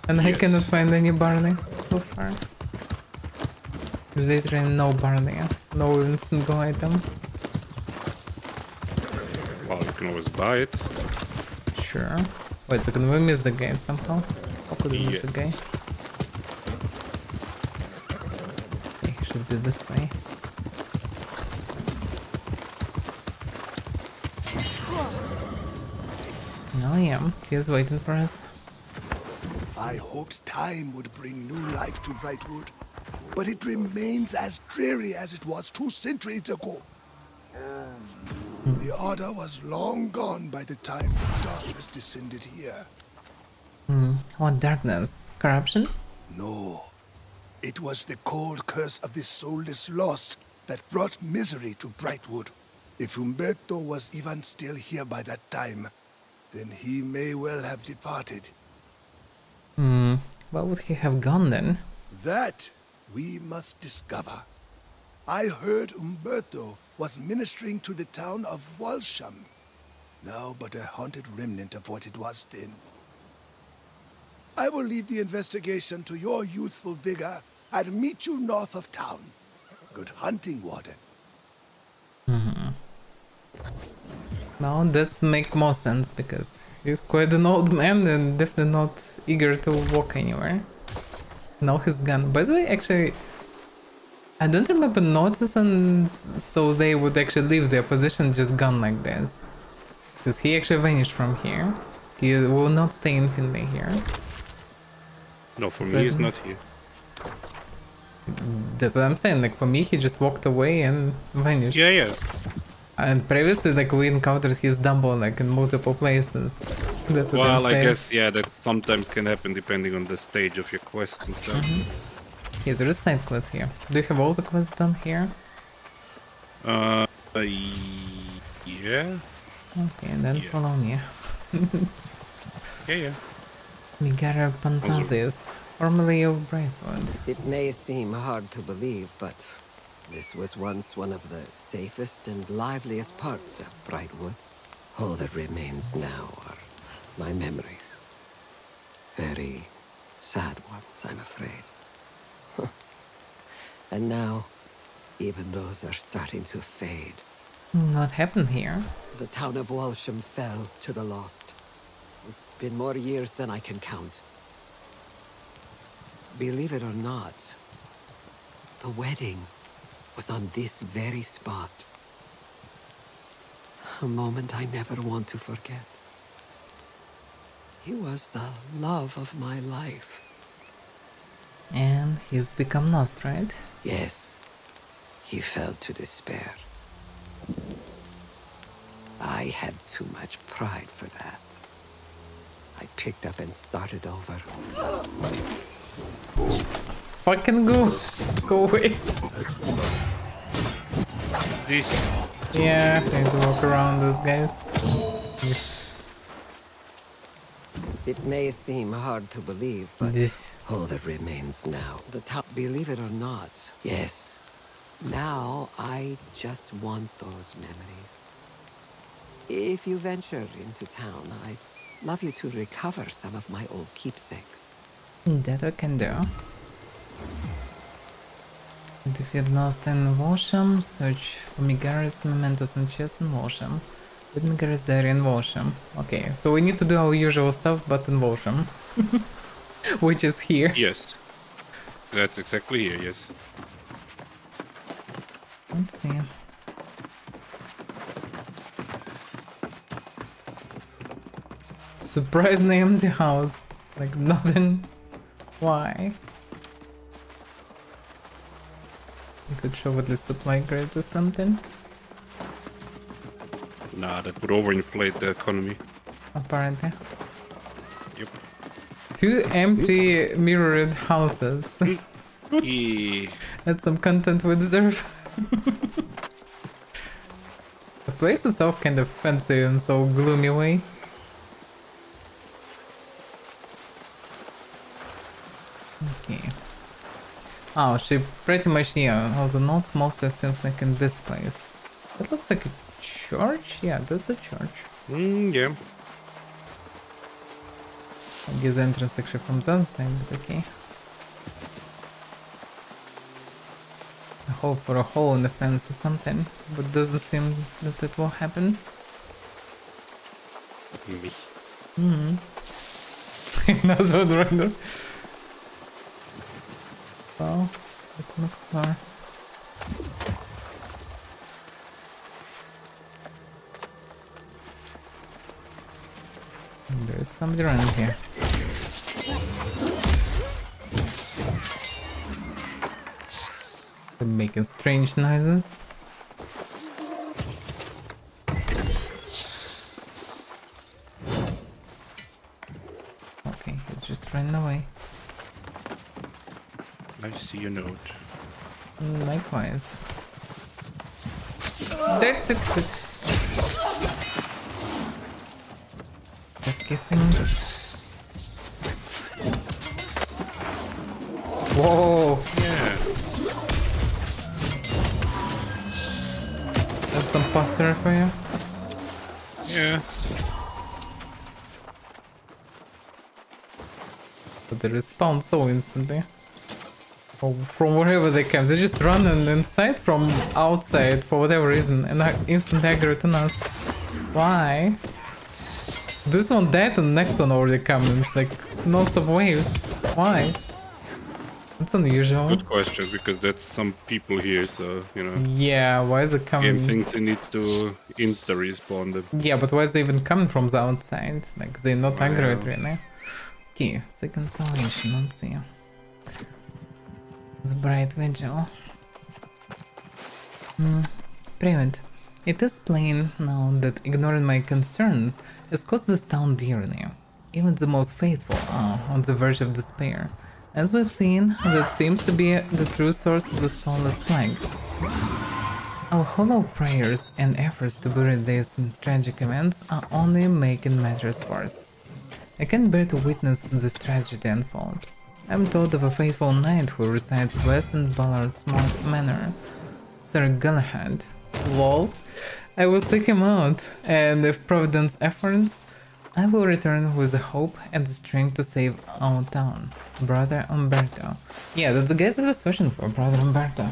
And I Yes. cannot find any barley so far. Literally no barley, no instant go item. Well, you can always buy it. Sure. Wait a second, we missed the guy somehow. How could we miss the guy? Yes. Okay, he should be this way. Oh yeah, he's waiting for us. I hoped time would bring new life to Brightwood, but it remains as dreary as it was 2 centuries ago. The Order was long gone by the time darkness descended here. What darkness? Corruption? No, it was the cold curse of the soulless lost that brought misery to Brightwood. If Umberto was even still here by that time, then he may well have departed. Where would he have gone then? That we must discover. I heard Umberto was ministering to the town of Walsham, now but a haunted remnant of what it was then. I will leave the investigation to your youthful vigor and meet you north of town. Good hunting, Warden. Now that's make more sense because he's quite an old man and definitely not eager to walk anywhere. Now he's gone. By the way, actually, I don't remember noticing so they would actually leave their position just gone like this. Because he actually vanished from here. He will not stay infinitely here. No, for me, he's not here. That's what I'm saying. Like for me, he just walked away and vanished. Yeah, yeah. And previously, like we encountered his double like in multiple places. That's what I'm Well, I saying. guess, yeah, that sometimes can happen depending on the stage of your quest and stuff. Yeah, there is side quest here. Do you have all the quests done here? Yeah. Okay, then Yeah. follow me. Yeah. Migara Pantasius, formerly of Brightwood. It may seem hard to believe, but this was once one of the safest and liveliest parts of Brightwood. All that remains now are my memories. Very sad ones, I'm afraid. And now, even those are starting to fade. What happened here? The town of Walsham fell to the lost. It's been more years than I can count. Believe it or not, the wedding was on this very spot. A moment I never want to forget. He was the love of my life. And he's become lost, right? Yes, he fell to despair. I had too much pride for that. I picked up and started over. Fucking go! Go away! This. Yeah, I need to walk around those guys. It may seem hard to believe, but This. all that remains now. The town, believe it or not, yes. Now I just want those memories. If you venture into town, I'd love you to recover some of my old keepsakes. That I can do. And if you're lost in Walsham, search for Migara's mementos and chest in Walsham. With Migara's diary in Walsham. Okay, so we need to do our usual stuff, but in Walsham. Which is here. Yes. That's exactly here, yes. Let's see. Surprisingly empty house. Like nothing. Why? You could show at least supply grade or something. Nah, that would overinflate the economy. Apparently. Yep. Two empty mirrored houses. Yeah. That's some content we deserve. The place itself kind of fancy in so gloomy way. Okay. Oh, she pretty much, yeah, all the notes mostly seems like in this place. That looks like a church? Yeah, that's a church. Yeah. I guess the entrance actually from that side, but okay. I hope for a hole in the fence or something, but doesn't seem that it will happen. Me. That's what right now. Well, let me explore. There's somebody around here. They're making strange noises. Okay, he's just running away. I see your note. Likewise. Risky things. Whoa! Yeah. That's some poster for you. Yeah. But they respawn so instantly. Oh, from wherever they came, they just run inside from outside for whatever reason and instant aggro to us. Why? This one died and the next one already coming. It's like non-stop waves. Why? It's unusual. Good question, because that's some people here, so, you know. Yeah, why is it Game coming? thinks it needs to insta-respawn them. Yeah, but why is it even coming from the outside? Like, they're not I aggro it know. really. Okay, second salvation, let's see. The bright vigil. Prevent. It is plain now that ignoring my concerns has cost this town dearly. Even the most faithful are on the verge of despair. As we've seen, that seems to be the true source of the soulless plague. Our hollow prayers and efforts to bury these tragic events are only making matters worse. I can't bear to witness this tragedy unfold. I'm told of a faithful knight who resides west in Ballard's Manor, Sir Galahad. Lol. I will seek him out, and if Providence efforts, I will return with the hope and the strength to save our town. Brother Umberto. Yeah, that's the guy that I was searching for, Brother Umberto.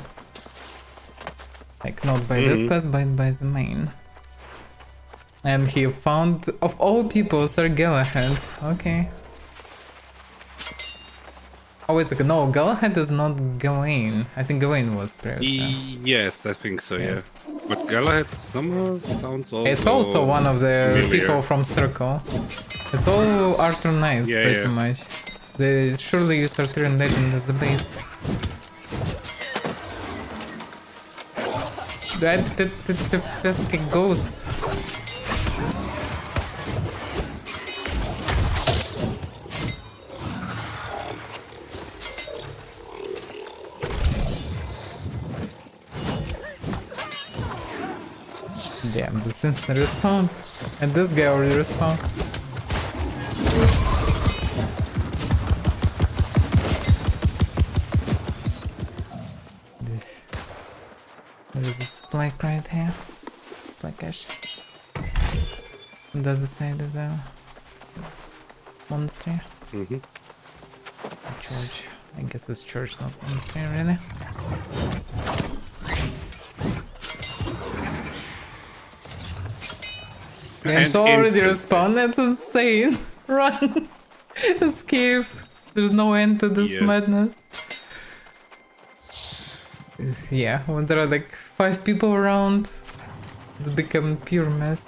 Like, not by this quest, but by the main. And he found, of all people, Sir Galahad. Okay. Oh, wait a second. No, Galahad is not Gawain. I think Gawain was previously. Yes, I think so, Yes. yeah. But Galahad somehow sounds also... It's also one of the familiar. people from Circle. It's all Arthur Knights, Yeah, pretty yeah. much. They surely used Arthurian legend as a base. The pesky ghost. Damn, this instant respawn. And this guy already respawned. There is a spike right here. Spike ash. That's the side of the monastery. Church. I guess it's church, not monastery, really. Game's already respawned, that's insane. Run! Escape! There's no end to this madness. Yeah, when there are like 5 people around, it's become pure mess.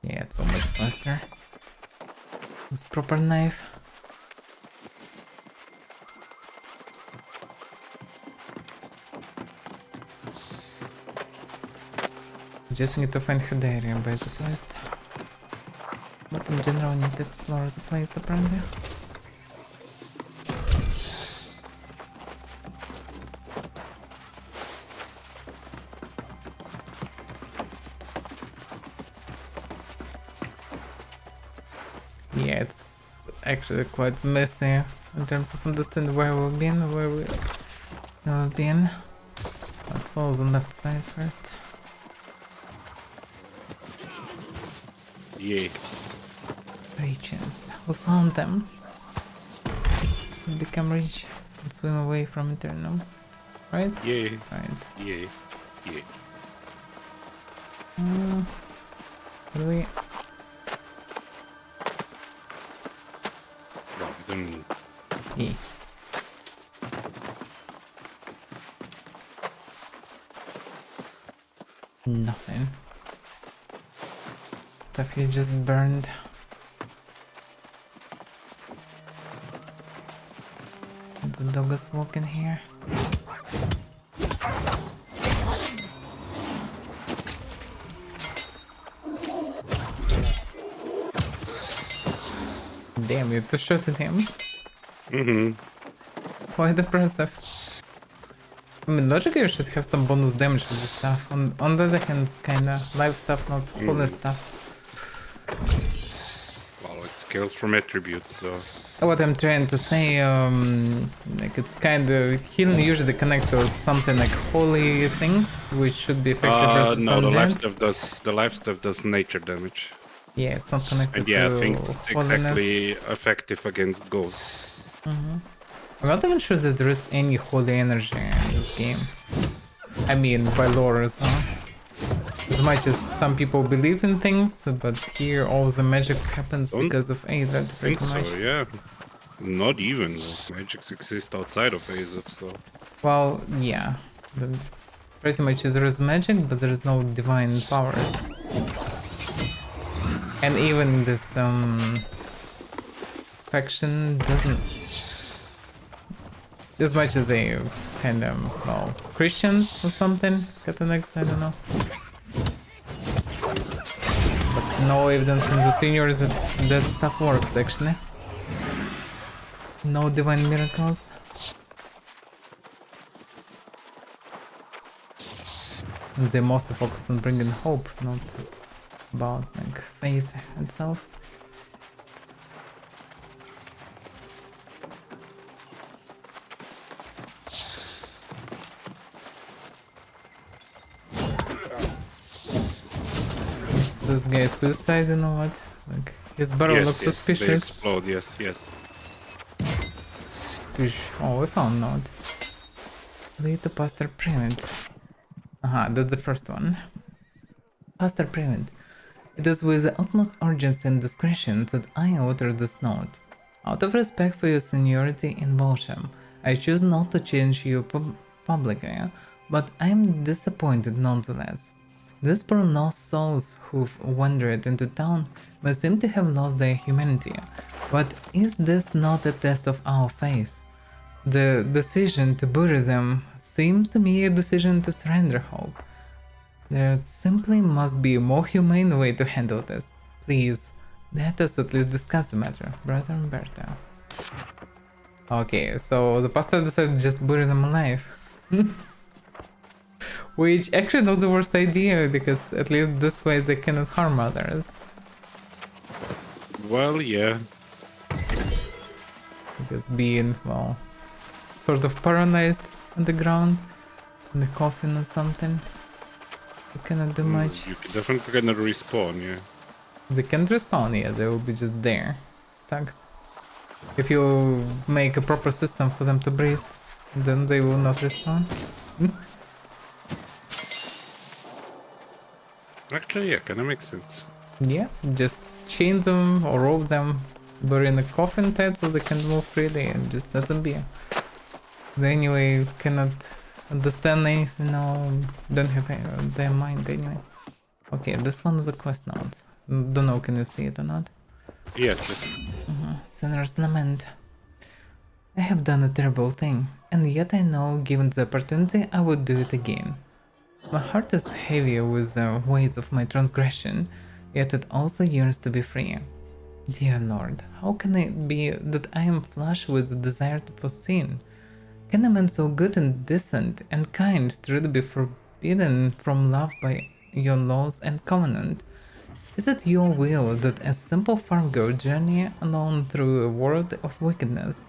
Yeah, it's so much faster. This proper knife. Just need to find Hydaria by the quest. But in general, I need to explore the place apparently. Yeah, it's actually quite messy in terms of understanding where we've been, where we've been. Let's follow the left side first. Yeah. Riches. We found them. We become rich and swim away from Aeternum. Right? Yeah. Right. Yeah. Yeah. What do we... Well, then... Yeah. Nothing. Stuff you just burned. The dog is walking here. Damn, you two-shot at him. Quite impressive. I mean, logically you should have some bonus damage with this stuff. On the other hand, it's kinda live stuff, not holy stuff. Well, it scales from attributes, so... What I'm trying to say, like it's kinda healing usually connects to something like holy things, which should be effective versus no, the life undead. stuff does nature damage. Yeah, it's not connected And yeah, to I think it's holiness. exactly effective against ghosts. I'm not even sure that there is any holy energy in this game. I mean, by lore, so. As much as some people believe in things, but here all the magic happens because of Aether, pretty think much. so, yeah. Not even. Magics exist outside of Aether, so... Well, yeah. Pretty much there is magic, but there is no divine powers. And even this faction doesn't... As much as they kind of, well, Christians or something, Catholics, I don't know. But no evidence in the seniors that that stuff works, actually. No divine miracles. They mostly focus on bringing hope, not about like faith itself. Is this guy suicide, you know what? Like his barrel looks They suspicious. explode, yes. Oh, we found note. Lead to Pastor Prevent. Aha, that's the first one. Pastor Prevent. It is with the utmost urgency and discretion that I utter this note. Out of respect for your seniority in Volsham, I choose not to change you publicly, but I am disappointed nonetheless. These poor lost souls who've wandered into town may seem to have lost their humanity, but is this not a test of our faith? The decision to bury them seems to me a decision to surrender hope. There simply must be a more humane way to handle this. Please, let us at least discuss the matter, Brother Umberto. Okay, so the pastor decided to just bury them alive. Which actually not the worst idea, because at least this way they cannot harm others. Well, yeah. Because being, well, sort of paralyzed on the ground, in the coffin or something, you cannot do much. You definitely cannot respawn, yeah. They can't respawn, yeah, they will be just there, stuck. If you make a proper system for them to breathe, then they will not respawn. Actually, yeah, kinda makes sense. Yeah, just chain them or rope them, bury in a coffin tight so they can move freely and just let them be. They anyway cannot understand anything, no, don't have their mind anyway. Okay, this one was a quest note. Don't know, can you see it or not? Yes. Sinner's Lament. I have done a terrible thing, and yet I know, given the opportunity, I would do it again. My heart is heavy with the weight of my transgression, yet it also yearns to be free. Dear Lord, how can it be that I am flushed with the desire for sin? Can a man so good and decent and kind truly be forbidden from love by your laws and covenant? Is it your will that a simple farmer journey alone through a world of wickedness?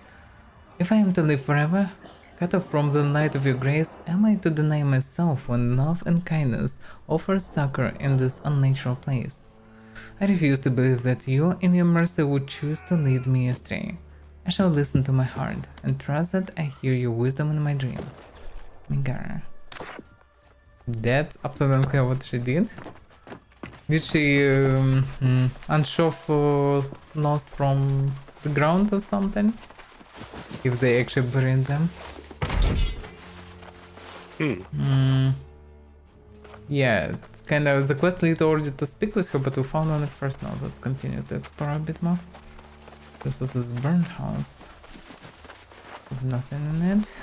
If I am to live forever, cut off from the light of your grace, am I to deny myself when love and kindness offer succor in this unnatural place? I refuse to believe that you, in your mercy, would choose to lead me astray. I shall listen to my heart and trust that I hear your wisdom in my dreams. Migara. That's absolutely unclear what she did. Did she unshove lost from the ground or something? If they actually buried them. Yeah, it's kind of the quest lead already to speak with her, but we found on the first note. Let's continue to explore a bit more. This was this burned house. With nothing in it.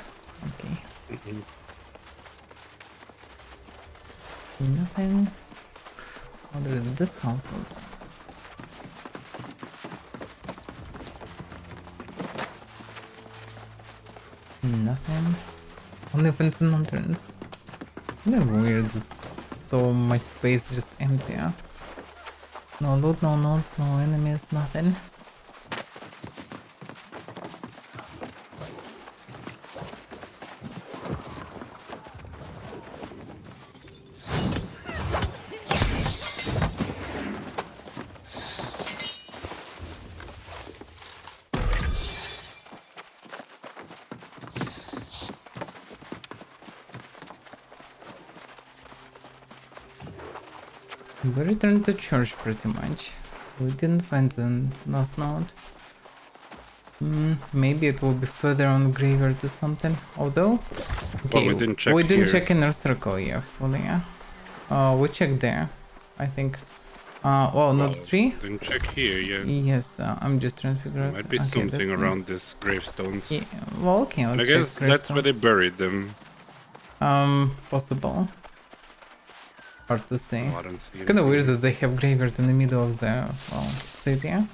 Okay. Nothing. Oh, there is this house also. Nothing. Only vents and lanterns. Kind of weird that so much space is just empty, huh? No loot, no notes, no enemies, nothing. We returned to church pretty much. We didn't find the last note. Maybe it will be further on the graveyard or something. Although, okay, Well, we didn't check we didn't here. check inner circle yet fully. Yeah. We checked there, I think. Well, not 3. Didn't check here, yeah. Yes, I'm just trying to figure out. Might be Okay, something that's fine. around these gravestones. Yeah, well, okay, let's I check guess that's where they gravestones. buried them. Possible. Hard to say. Oh, I don't see It's kind of weird anything. that they have graveyard in the middle of the, well, city. Yeah?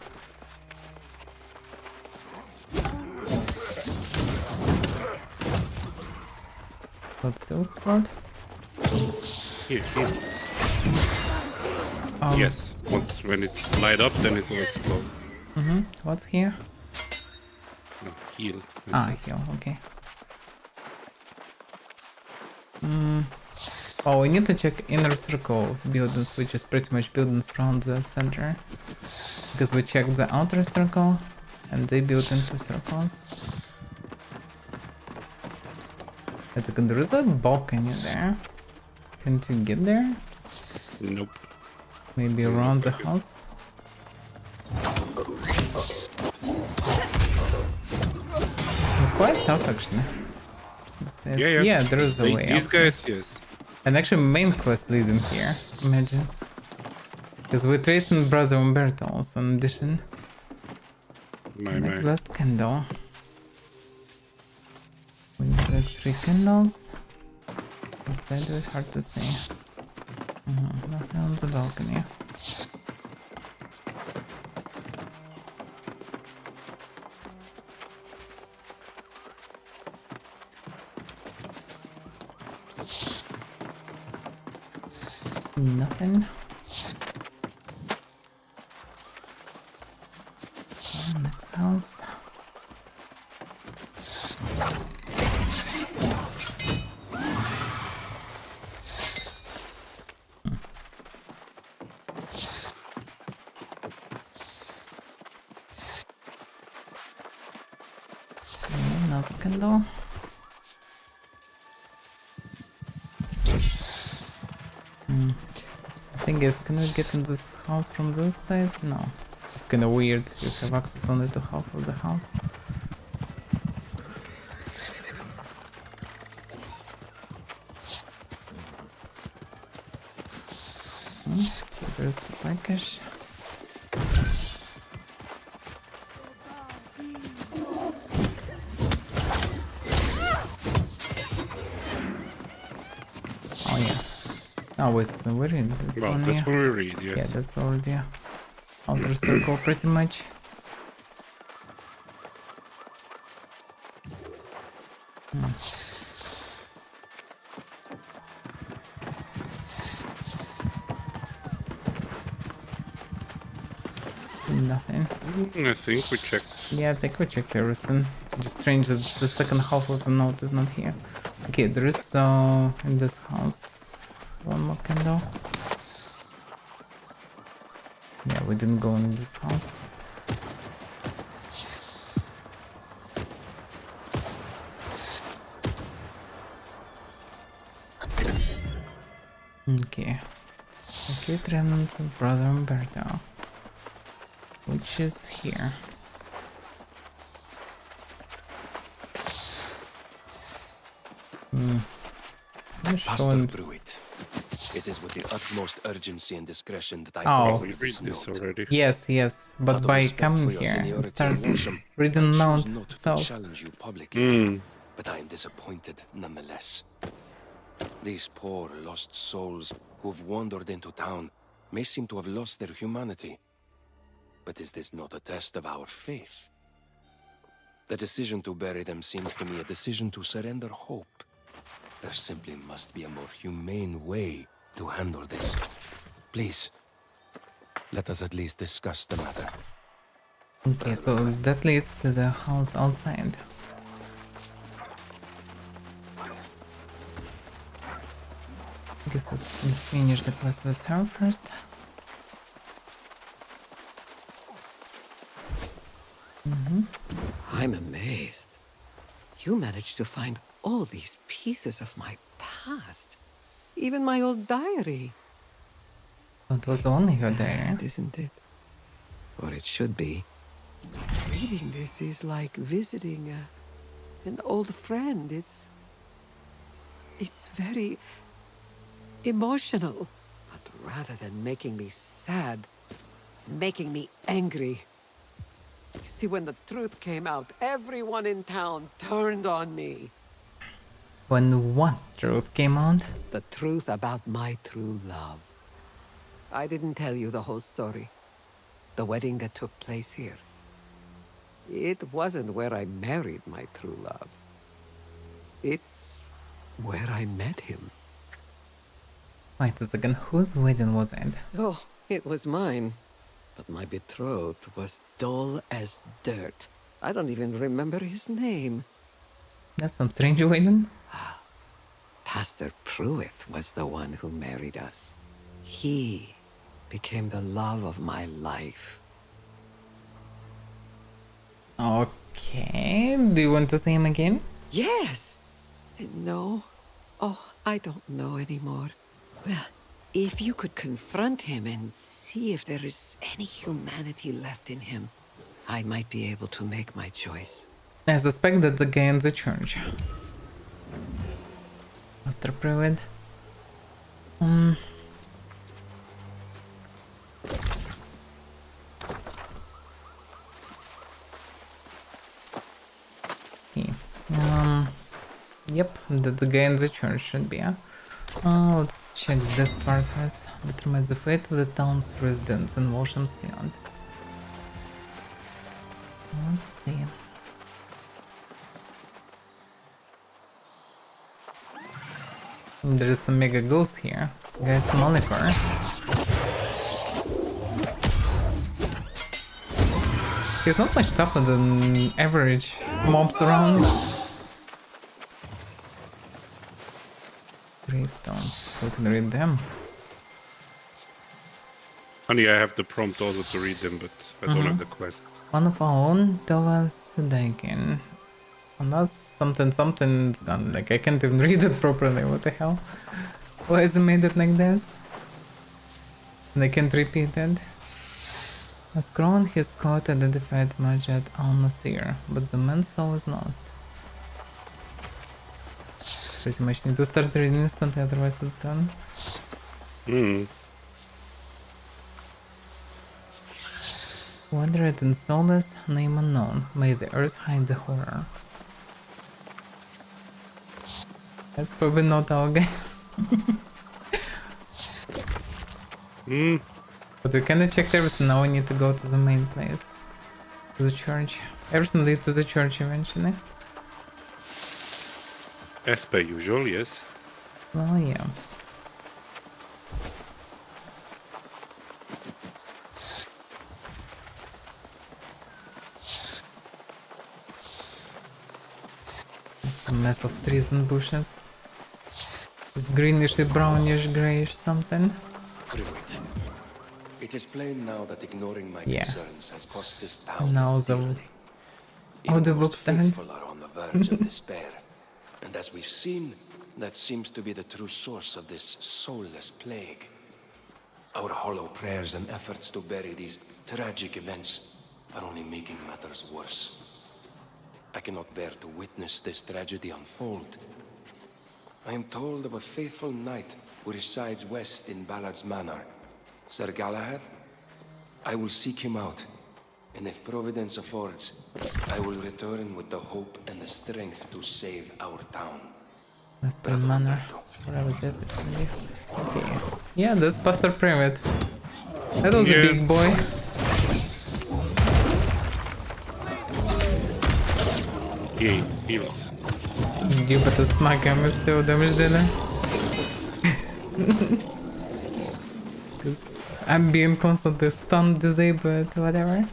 Let's still explode. Here. Um, Yes, when it's light up, then it will explode. What's here? No, heal. Heal, okay. Oh, we need to check inner circle of buildings, which is pretty much buildings around the center. Because we checked the outer circle, and they built into circles. Wait a second, there is a balcony there. Can't you get there? Nope. Maybe around the house? They're quite tough, actually. These guys. Yeah. Yeah, there is a way These up. guys, yes. And actually, main quest lead them here. Imagine. Because we're tracing Brother Umberto also in addition. My. Last candle. We need like 3 candles. Outside it's hard to see. Nothing on the balcony. Nothing. Next house. Another candle. The thing is, can we get in this house from this side? No. It's kinda weird. You have access only to half of the house. There's supply cache. Oh yeah. Oh wait, we're in this Well, one this here. one we read, yes. Yeah, that's already outer circle pretty much. Nothing. I think we checked. Yeah, I think we checked everything. Just strange that the second half of the note is not here. Okay, there is in this house one more candle. Yeah, we didn't go in this house. Okay. Acute remnants of Brother Umberto. Which is here. Pastor Bruit, it is with the utmost urgency and discretion that I Oh. We bring read this this note. already. Yes, but Out of by respect coming for your here and seniority start in Walsham, reading I mount choose not to itself. challenge you publicly, Hmm. but I am disappointed nonetheless. These poor lost souls who have wandered into town may seem to have lost their humanity. But is this not a test of our faith? The decision to bury them seems to me a decision to surrender hope. There simply must be a more humane way to handle this. Please, let us at least discuss the matter. Okay, so that leads to the house outside. Guess we can finish the quest with her first. I'm amazed. You managed to find all these pieces of my past. Even my old diary. It was only her there. Sad, isn't it? Or it should be. Reading this is like visiting an old friend. It's very emotional. But rather than making me sad, it's making me angry. You see, when the truth came out, everyone in town turned on me. When what truth came out? The truth about my true love. I didn't tell you the whole story. The wedding that took place here. It wasn't where I married my true love. It's where I met him. Wait a second, whose wedding was it? Oh, it was mine. But my betrothed was dull as dirt. I don't even remember his name. That's some strange wedding. Pastor Pruitt was the one who married us. He became the love of my life. Okay, do you want to see him again? Yes! No. Oh, I don't know anymore. Well, if you could confront him and see if there is any humanity left in him, I might be able to make my choice. I suspect that the guy in the church. Master Pruitt. Okay. Yep, that the guy in the church should be. Let's check this part first. Determines the fate of the town's residents in Walsham's Field. Let's see. There is a mega ghost here. Guys, Molitor. He's not much tougher than average mobs around. Gravestones, so we can read them. Honey, I have the prompt also to read them, but I don't have the quest. One of our own, Dova Sudakin. Unless something's gone. Like, I can't even read it properly. What the hell? Why is it made it like this? And I can't repeat it. As Crown, his court identified Majid al-Nasir, but the man's soul is lost. Pretty much need to start reading instantly, otherwise it's gone. Wandered in soulless, name unknown. May the earth hide the horror. That's probably not our guy. But we kinda checked everything, now we need to go to the main place. To the church. Everything leads to the church eventually. As per usual, yes. Well, yeah. It's a mess of trees and bushes. With greenish, brownish, grayish something. Pruitt. It is plain now that ignoring my Yeah. concerns has cost this town Now the dearly. Oh, Even the most book's done. faithful are on the verge of despair. And as we've seen, that seems to be the true source of this soulless plague. Our hollow prayers and efforts to bury these tragic events are only making matters worse. I cannot bear to witness this tragedy unfold. I am told of a faithful knight who resides west in Ballard's Manor. Sir Galahad? I will seek him out, and if Providence affords, I will return with the hope and the strength to save our town. Master Manor. Whatever that is gonna be. Okay. Yeah, that's Pastor Pruitt. That was a big boy. He heals. You better smack him with still damage dinner. Because I'm being constantly stunned, disabled, whatever.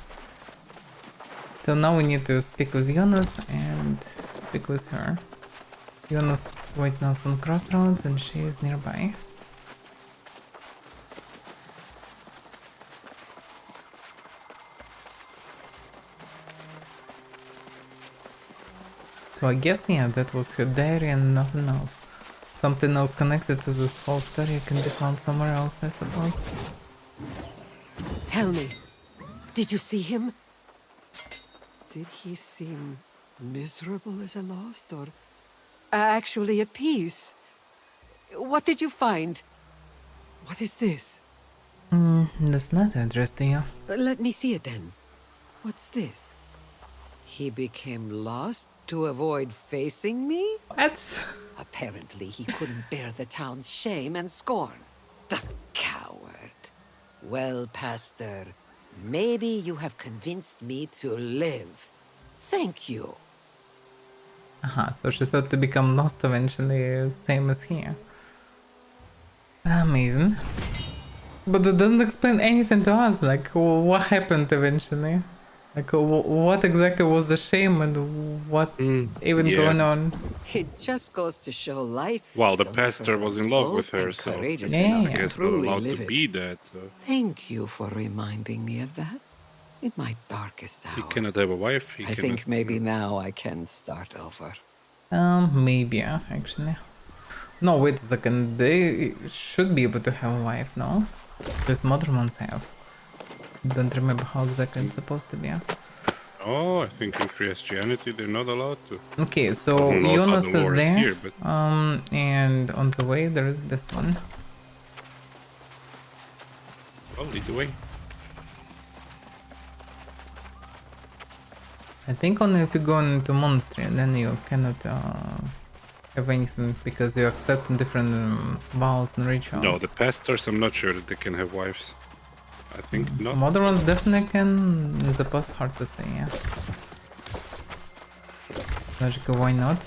So now we need to speak with Jonas and speak with her. Jonas right now is on crossroads and she is nearby. So I guess, yeah, that was her diary and nothing else. Something else connected to this whole story can be found somewhere else, I suppose. Tell me, did you see him? Did he seem miserable as a lost, or actually at peace? What did you find? What is this? That's not interesting, yeah. Let me see it then. What's this? He became lost to avoid facing me? What? Apparently he couldn't bear the town's shame and scorn. The coward. Well, Pastor, maybe you have convinced me to live. Thank you. So she thought to become lost eventually, same as here. Amazing. But it doesn't explain anything to us, like what happened eventually. Like what exactly was the shame and what even going on? It just goes to show life. Well, the is only for pastor was those in love with bold her, and so courageous Yeah, enough yeah. I to guess not truly allowed live to it. be that. So Thank you for reminding me of that. In my darkest he hour. cannot have a wife. He I cannot, think maybe now I can start over. Maybe, yeah, actually. No, wait a second, they should be able to have a wife, no? Because modern ones have. Don't remember how exactly it's supposed to be, yeah? Oh, I think in Christianity they're not allowed to. Okay, But so who knows how Jonas the is lore is there, here, but and on the way there is this one. well, lead the way. I think only if you go into monastery, then you cannot have anything because you accept different vows and rituals. No, the pastors, I'm not sure that they can have wives. I think not. Modern ones definitely can. In the past, hard to say, yeah. Logically, why not?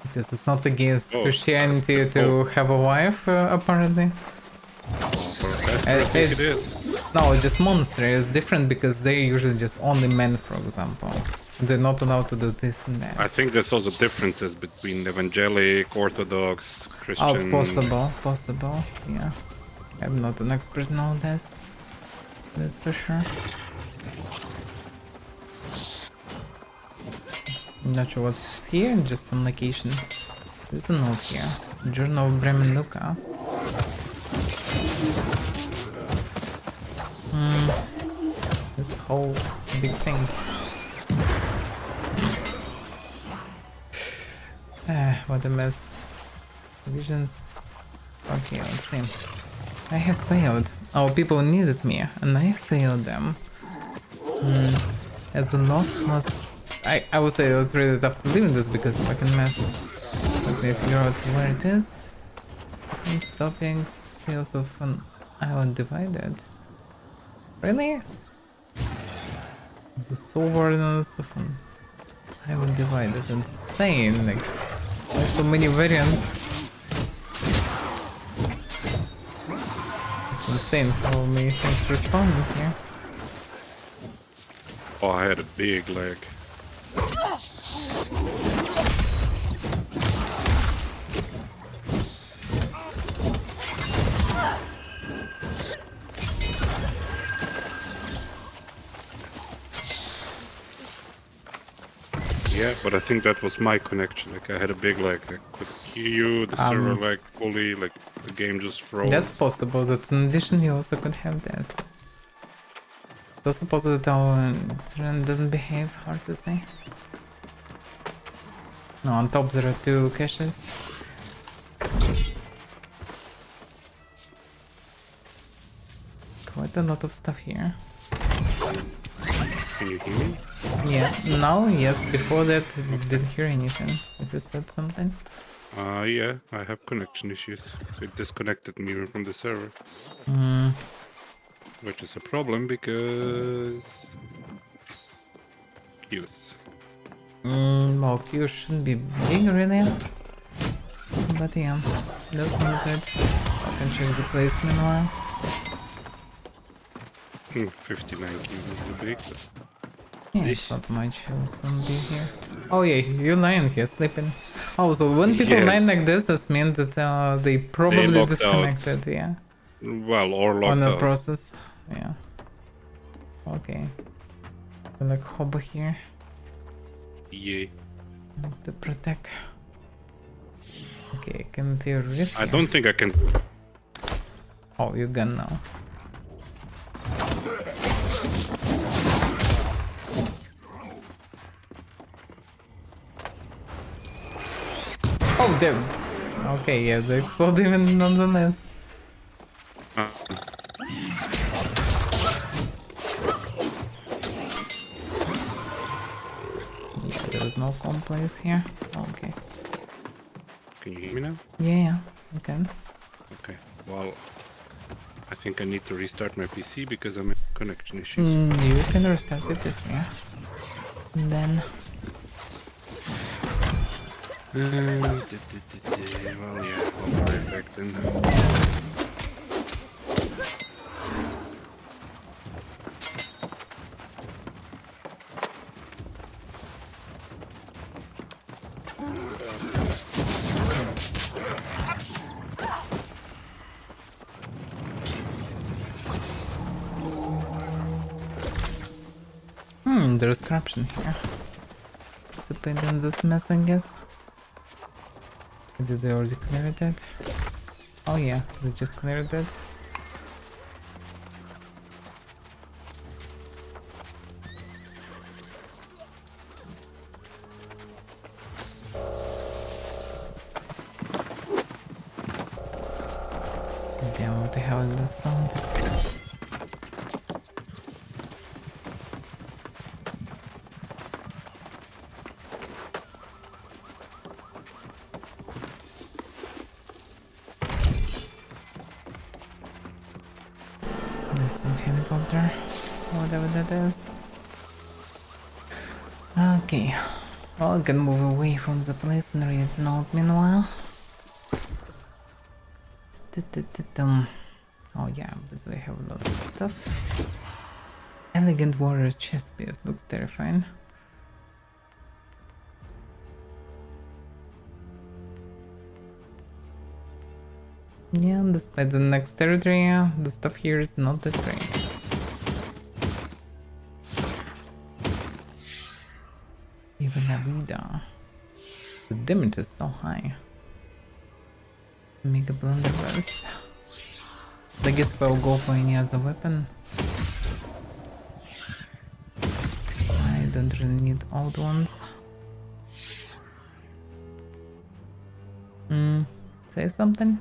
Because it's not against Oh, Christianity to have a wife, apparently. For a pastor, I think it is. No, just monastery is different because they're usually just only men, for example. They're not allowed to do this and that. I think there's also differences between evangelic, Orthodox, Christian. Oh, possible, yeah. I'm not an expert in all this. That's for sure. Not sure what's here, just some location. There's a note here. Journal of Bremen Luca. That's a whole big thing. What a mess. Visions. Okay, let's see. I have failed. Oh, people needed me, and I failed them. As a lost must... I would say it's really tough to live in this because fucking mess. Let me figure out where it is. Stoppings, Tales of an Island Divided. Really? The soul wardens of an Island Divided. Insane. Like, there's so many variants. It's insane how many things responding here. Oh, I had a big leg. Yeah, but I think that was my connection. Like I had a big lag. I could hear you, the server like fully, like the game just froze. That's possible. That in addition you also could have this. It's also possible that our trend doesn't behave. Hard to say. No, on top there are two caches. Quite a lot of stuff here. Can you hear me? Yeah, now yes, before that didn't hear anything. If you said something. Yeah, I have connection issues. It disconnected me from the server. Which is a problem because... queues. Well, queue shouldn't be big really. But yeah, that's not good. I can check the place meanwhile. 59 queues is big, but... Yeah, it's not much. You'll soon be here. Oh yeah, you're lying here, sleeping. Oh, so when people Yes. lie like this means that they probably locked disconnected, yeah. Well, or On locked the out. process, yeah. Okay. Like hobo here Yeah. to protect. Okay, can theoretically. I don't think I can... Oh, you're gone now. Oh, damn. Okay, yeah, they explode even nonetheless. Yeah, there is no complaints here. Okay. Can you hear me now? Yeah, okay. Okay. Well, I think I need to restart my PC because I'm having connection issues. You can restart your PC, yeah. And then... Well, yeah, I'll be right back then. There's corruption here. Participate in this mess, I guess. Did they already clear it? Oh yeah, they just cleared it. Damn, what the hell is this sound? That's some helicopter, whatever that is. Okay, well, I can move away from the place and read a note meanwhile. Oh yeah, because we have a lot of stuff. Elegant warrior's chest piece looks terrifying. Yeah, despite the next territory, the stuff here is not that great. Even Avaira. The damage is so high. Mega blunderbuss. I guess if I'll go for any other weapon, I don't really need old ones. Say something?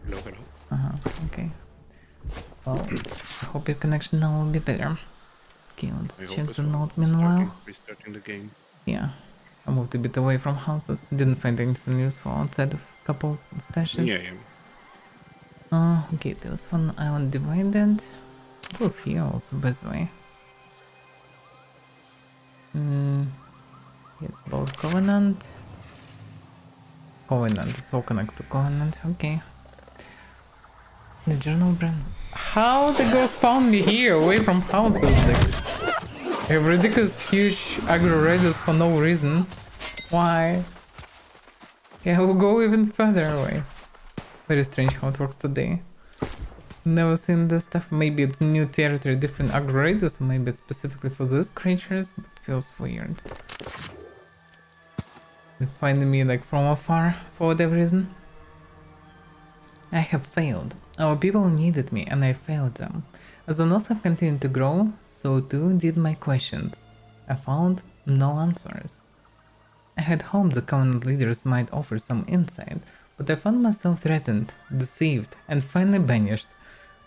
No, hello. Okay. Well, I hope your connection now will be better. Okay, let's I hope check as the well. note meanwhile. Restarting the game. Yeah, I moved a bit away from houses. Didn't find anything useful outside of a couple stashes. Yeah. Okay, there was one island divided. It was here also, by the way. It's both Covenant. It's all connected to Covenant, okay. The journal brand. How the ghost found me here, away from houses? Like, I have ridiculous huge aggro radius for no reason. Why? Yeah, I will go even further away. Very strange how it works today. Never seen this stuff. Maybe it's new territory, different aggro radius, or maybe it's specifically for these creatures, but it feels weird. They find me like from afar for whatever reason. I have failed. Our people needed me and I failed them. As the North have continued to grow, so too did my questions. I found no answers. I had hoped the Covenant leaders might offer some insight, but I found myself threatened, deceived, and finally banished.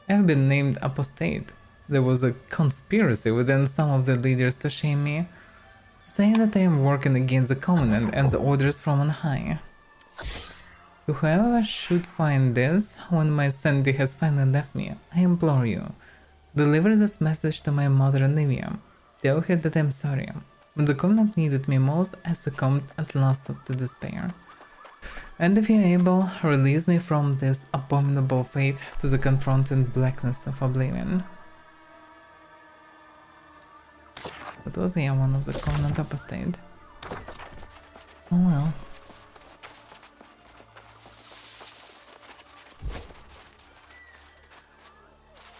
I have been named apostate. There was a conspiracy within some of the leaders to shame me, saying that I am working against the Covenant and the orders from on high. To whoever should find this when my sanity has finally left me, I implore you, deliver this message to my mother Nivea. Tell her that I'm sorry. When the Covenant needed me most, I succumbed at last to despair. And if you're able, release me from this abominable fate to the confronting blackness of oblivion. That was one of the Covenant apostate. Oh well.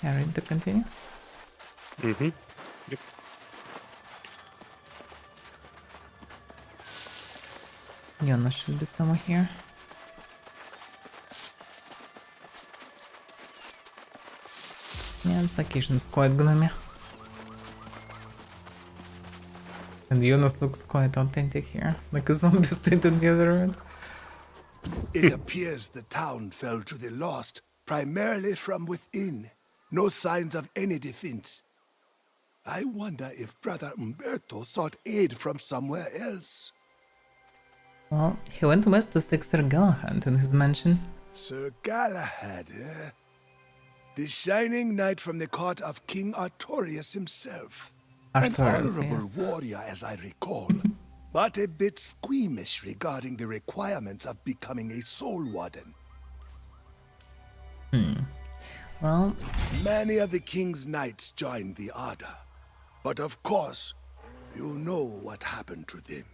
Yeah, ready to continue? Mm-hmm. Yep. Jonas should be somewhere here. Yeah, this location is quite gloomy. And Jonas looks quite authentic here, like a zombie stayed on the other end. It appears the town fell to the lost primarily from within. No signs of any defense. I wonder if Brother Umberto sought aid from somewhere else. Well, he went west to seek Sir Galahad in his mansion. Sir Galahad, eh? The shining knight from the court of King Artorias himself. An Artorias, honorable yes. warrior, as I recall, but a bit squeamish regarding the requirements of becoming a soul warden. Well, Many of the king's knights joined the Order, but of course, you know what happened to them.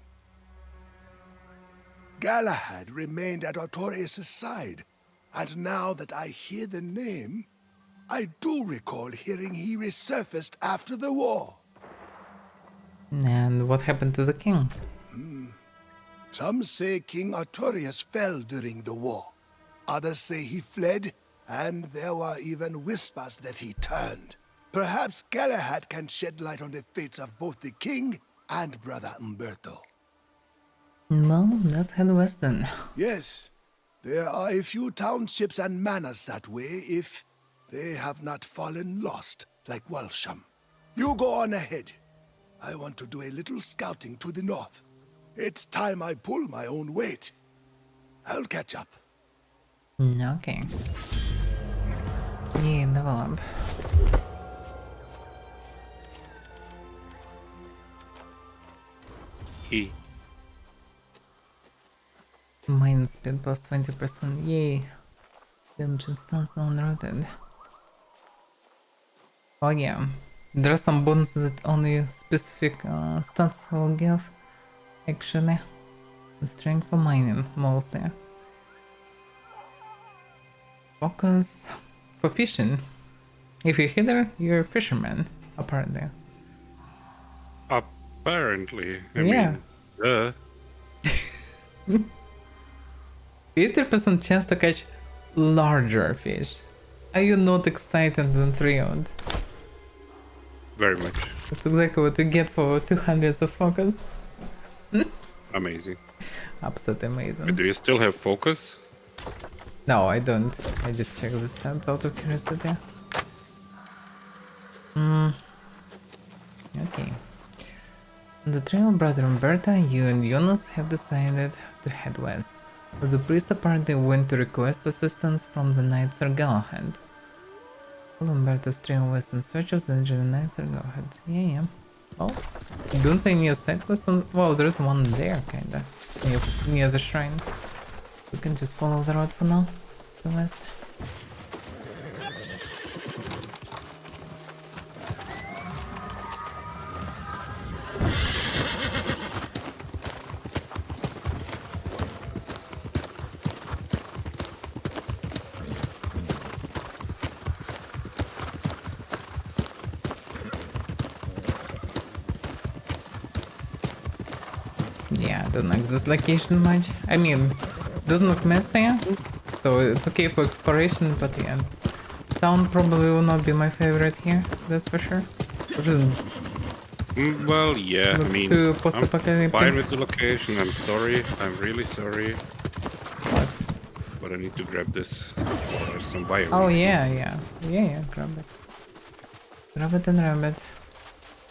Galahad remained at Artorias' side, and now that I hear the name, I do recall hearing he resurfaced after the war. and what happened to the king? Some say King Artorias fell during the war. Others say he fled, and there were even whispers that he turned. Perhaps Galahad can shed light on the fates of both the king and Brother Umberto. Well, let's head west then. Yes, there are a few townships and manors that way if they have not fallen lost, like Walsham. You go on ahead. I want to do a little scouting to the north. It's time I pull my own weight. I'll catch up. Okay. Yeah, develop. He. Mine speed plus 20%, yay. Damage stance unrouted. Oh yeah, there are some bonuses that only specific stats will give. Actually, the strength for mining mostly. Focus for fishing. If you're hither, you're a fisherman, apparently. Apparently. I Yeah. mean, 50% chance to catch larger fish. Are you not excited and thrilled? very much. That's exactly what you get for 200 of focus. Amazing. Absolutely amazing. Do you still have focus? No, I don't. I just check the stats out of curiosity. Okay. On the trail of Brother Umberto, you and Jonas have decided to head west. But the priest apparently went to request assistance from the knight Sir Galahad. Follow Umberto's trail west in search of the injured knight Sir Galahad. Yeah. Oh, don't say near side quest on... Well, there's one there, kinda. Near the shrine. We can just follow the road for now. To west. Yeah, I don't like this location much. I mean, it doesn't look messy, so it's okay for exploration, but yeah. Town probably will not be my favorite here, that's for sure. It doesn't Well, yeah, I looks mean, too I'm fine post-apocalyptic. with the location. I'm sorry. I'm really sorry. But... But I need to grab this. There's some bio. Oh yeah, grab it. Grab it and grab it.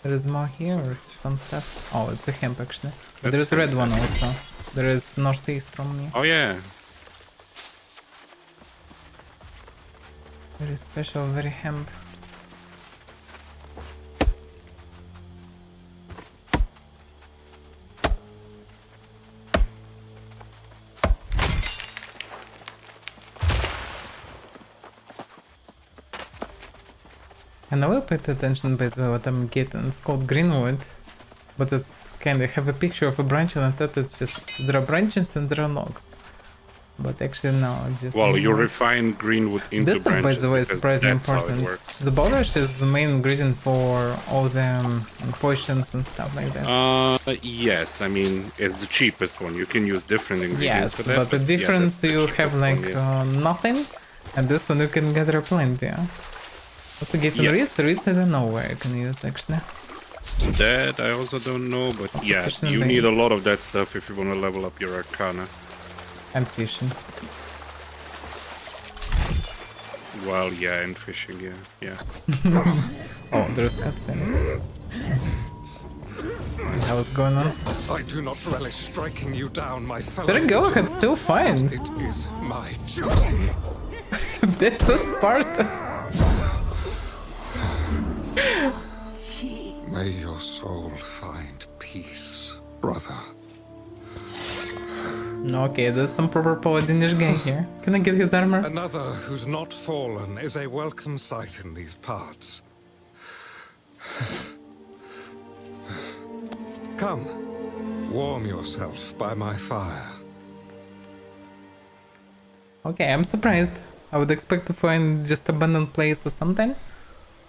There is more here or some stuff. Oh, it's a hemp actually. But there is a red one also. There is northeast from me. Oh yeah. Very special, very hemp. And I will pay attention by the way what I'm getting. It's called greenwood. But it's kind of have a picture of a branch and I thought it's just there are branches and there are logs. But actually no, it's just... Well, you greenwood. refine greenwood into This stuff, by branches the way, is because surprisingly that's how it important. works. The polish is the main ingredient for all the potions and stuff like that. Yes, I mean, it's the cheapest one. You can use different ingredients Yes, for that. but the yeah, difference that's the you cheapest have like one, yeah. nothing, and this one you can gather plenty. Yeah? Also get on Yeah. reads. Reads I don't know where I can use actually. That I also don't know, but Also yeah, fish and you need bait. a lot of that stuff if you want to level up your Arcana. And fishing. Well, yeah, and fishing, yeah. Oh, there's cutscene. That was going on. I do not relish striking you down, my fellow. There you go, vigil. it's still fine. It is my duty. That's a Sparta. May your soul find peace, brother. Okay, that's some proper paladinish guy here. Can I get his armor? Another who's not fallen is a welcome sight in these parts. Come, warm yourself by my fire. Okay, I'm surprised. I would expect to find just abandoned place or something.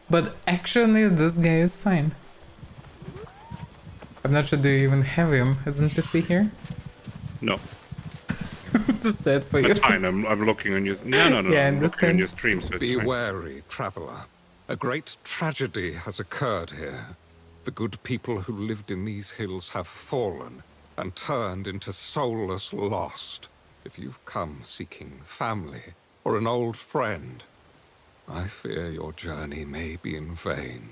But actually, this guy is fine. I'm not sure do you even have him as an NPC here? No, That's sad for you. that's fine. I'm looking on your. No. Yeah, I I'm looking on understand. your stream, so it's Be fine. wary, traveler. A great tragedy has occurred here. The good people who lived in these hills have fallen and turned into soulless lost. If you've come seeking family or an old friend, I fear your journey may be in vain.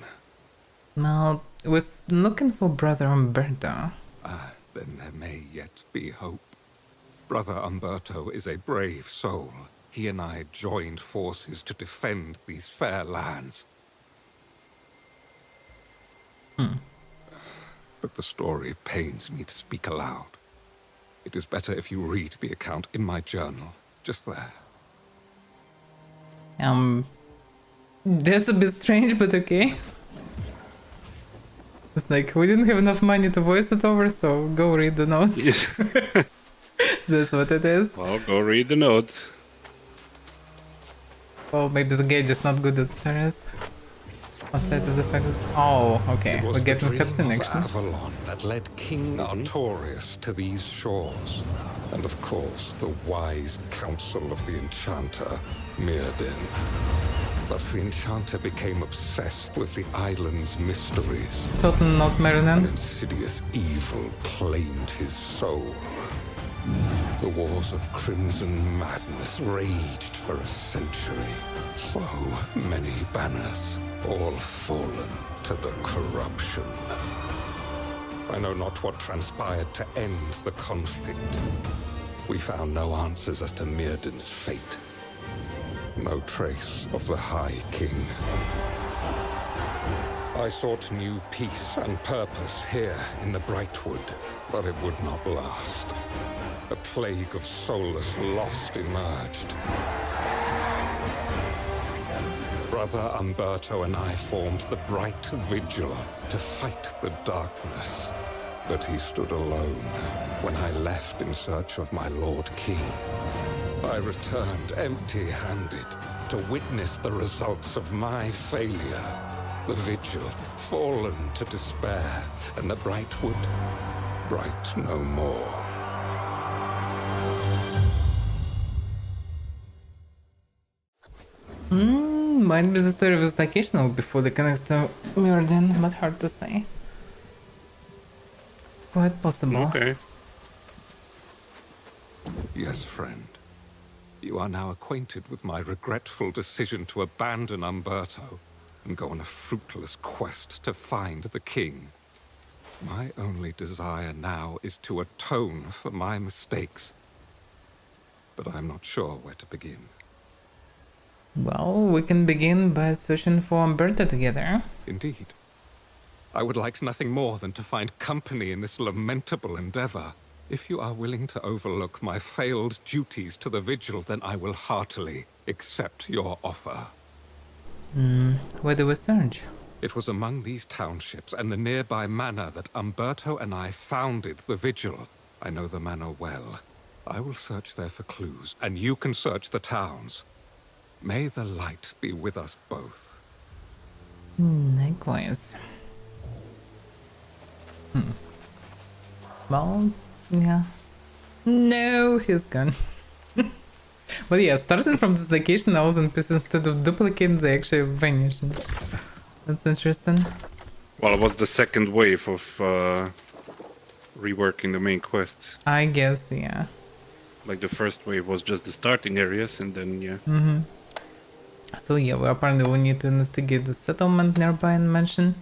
Now, I was looking for Brother Umberto. Then there may yet be hope. Brother Umberto is a brave soul. He and I joined forces to defend these fair lands. But the story pains me to speak aloud. It is better if you read the account in my journal, just there. That's a bit strange, but okay. It's like, we didn't have enough money to voice it over, so go read the note. That's what it is. Well, go read the note. Well, maybe the guy just not good at stories. Outside of the fact that... Oh, okay. It was We're the getting dream cutscene of actually. Avalon that led King Artorius to these shores. And of course, the wise counsel of the enchanter, Mirrodin. But the enchanter became obsessed with the island's mysteries. Total not An Merlin. insidious evil claimed his soul. The wars of crimson madness raged for a century. So many banners, all fallen to the corruption. I know not what transpired to end the conflict. We found no answers as to Mirrodin's fate. No trace of the High King. I sought new peace and purpose here in the Brightwood, but it would not last. A plague of soulless lost emerged. Brother Umberto and I formed the Bright Vigil to fight the darkness. But he stood alone when I left in search of my Lord King. I returned empty-handed to witness the results of my failure. The Vigil fallen to despair, and the Brightwood bright no more. Might be the story of his location before they connect to Mirrodin, but hard to say. Quite possible. Okay. Yes, friend. You are now acquainted with my regretful decision to abandon Umberto and go on a fruitless quest to find the king. My only desire now is to atone for my mistakes. But I'm not sure where to begin. Well, we can begin by searching for Umberto together. Indeed. I would like nothing more than to find company in this lamentable endeavor. If you are willing to overlook my failed duties to the Vigil, then I will heartily accept your offer. Where do we search? It was among these townships and the nearby manor that Umberto and I founded the Vigil. I know the manor well. I will search there for clues, and you can search the towns. May the light be with us both. Likewise. Well, yeah. No, he's gone. But yeah, starting from this location, all the NPCs instead of duplicating, they actually vanish. That's interesting. Well, it was the second wave of reworking the main quest. I guess, yeah. Like the first wave was just the starting areas, and then yeah. So yeah, we apparently will need to investigate the settlement nearby and mansion,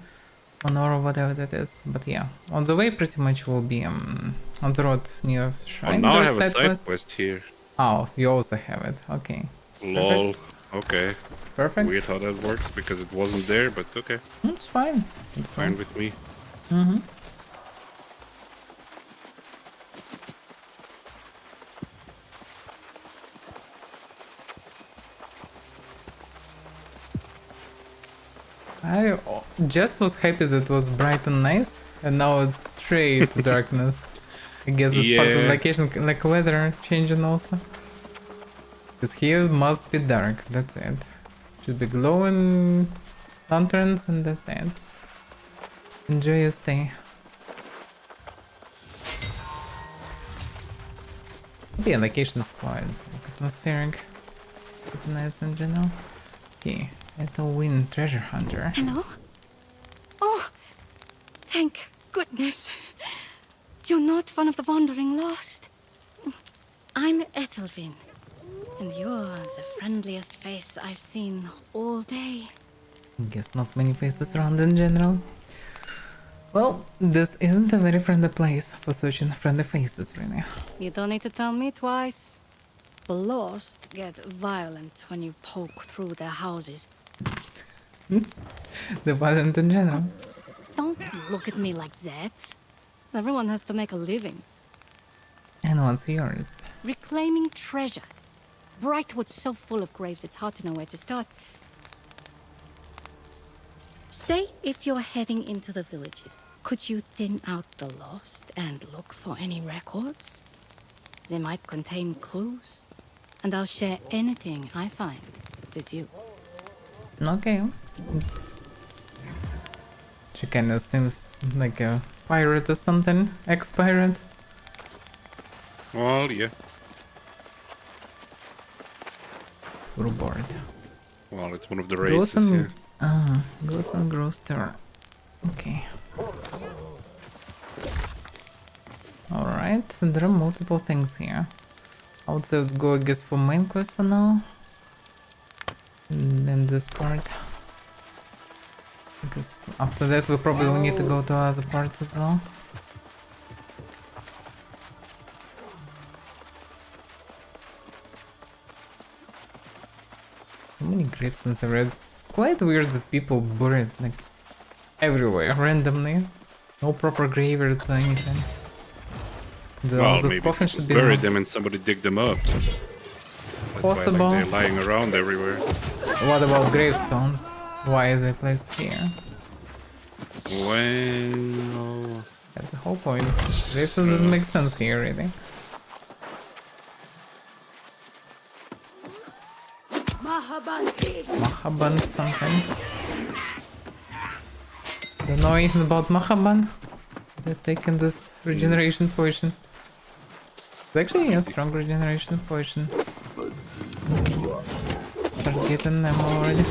or whatever that is. But yeah, on the way pretty much will be on the road near Oh, shrine. now I There's have a side quest here. Oh, you also have it. Okay. Lol. Okay. Perfect. Weird how that works because it wasn't there, but okay. It's fine. It's Fine with me. I just was happy that it was bright and nice, and now it's straight to darkness. I guess it's part of the Yeah. location, like weather changing also. Because here it must be dark, that's it. Should be glowing lanterns and that's it. Enjoy your stay. But yeah, location is quite like, atmospheric. Pretty nice in general. Okay, it'll win treasure hunter. Hello? Oh, thank goodness. You're not one of the wandering lost. I'm Ethelvin, and you're the friendliest face I've seen all day. Guess not many faces around in general. Well, this isn't a very friendly place for searching friendly faces, really. You don't need to tell me twice. The lost get violent when you poke through their houses. The violent in general. Don't look at me like that. Everyone has to make a living. And what's yours? Reclaiming treasure. Brightwood's so full of graves it's hard to know where to start. Say if you're heading into the villages, could you thin out the lost and look for any records? They might contain clues, and I'll share anything I find with you. Okay. She kinda seems like a pirate or something. Ex-pirate. Well, yeah. Reward. Well, it's one of the races. Yeah. Ghost and Groster. Okay. Alright, there are multiple things here. I would say let's go, I guess, for main quest for now. And then this part. Because after that we probably will need to go to other parts as well. So many graves in the red. It's quite weird that people bury it like everywhere, randomly. No proper graveyards or anything. Well, Those maybe coffins people should be buried them and somebody dig them up. That's possible. why, like, they're lying around everywhere. What about gravestones? Why is they placed here? Well, That's the whole point. Gravestones doesn't make sense here, really. Mahaban something. Don't know anything about Mahaban. They're taking this regeneration potion. It's actually a strong regeneration potion. Start getting them already.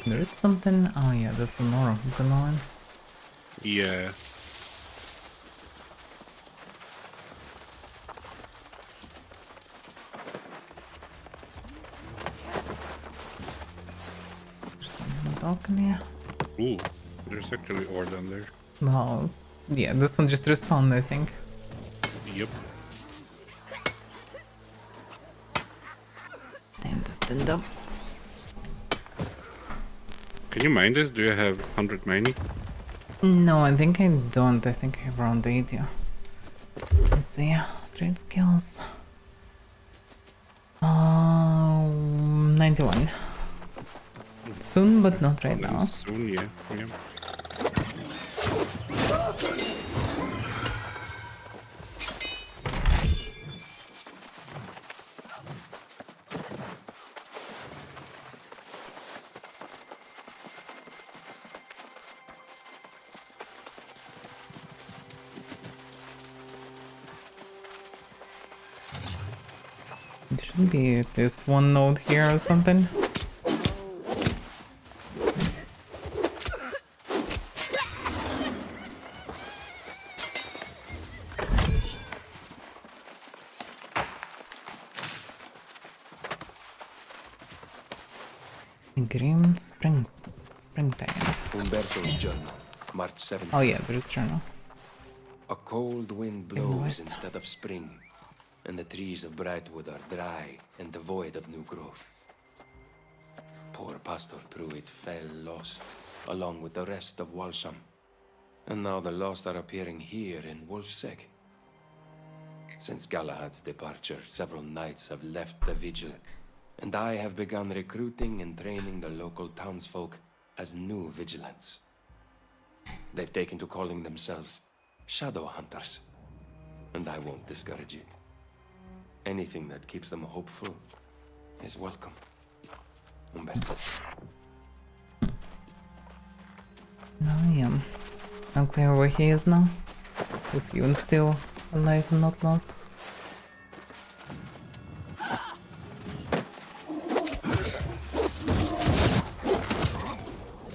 There is something. Oh yeah, that's an aura going on. yeah. Balcony. Ooh, there's actually ore down there. Well, yeah, this one just respawned, I think. Yep. Time to stand up. Can you mine this? Do you have 100 mining? No, I think I don't. I think I have around 80. Let's see. Trade skills. 91. Soon, but not right now. Soon, yeah. Yeah. There should be at least one note here or something. Grim springtime. Umberto's journal, March 17th. Oh yeah, there's journal. A cold wind blows instead of spring, and the trees of Brightwood are dry and devoid of new growth. Poor Pastor Pruitt fell lost, along with the rest of Walsham. And now the lost are appearing here in Wolfseg. Since Galahad's departure, several knights have left the vigil, and I have begun recruiting and training the local townsfolk as new vigilants. They've taken to calling themselves shadow hunters, and I won't discourage it. Anything that keeps them hopeful is welcome. Umberto. Oh yeah. Unclear where he is now. Is he even still alive and not lost?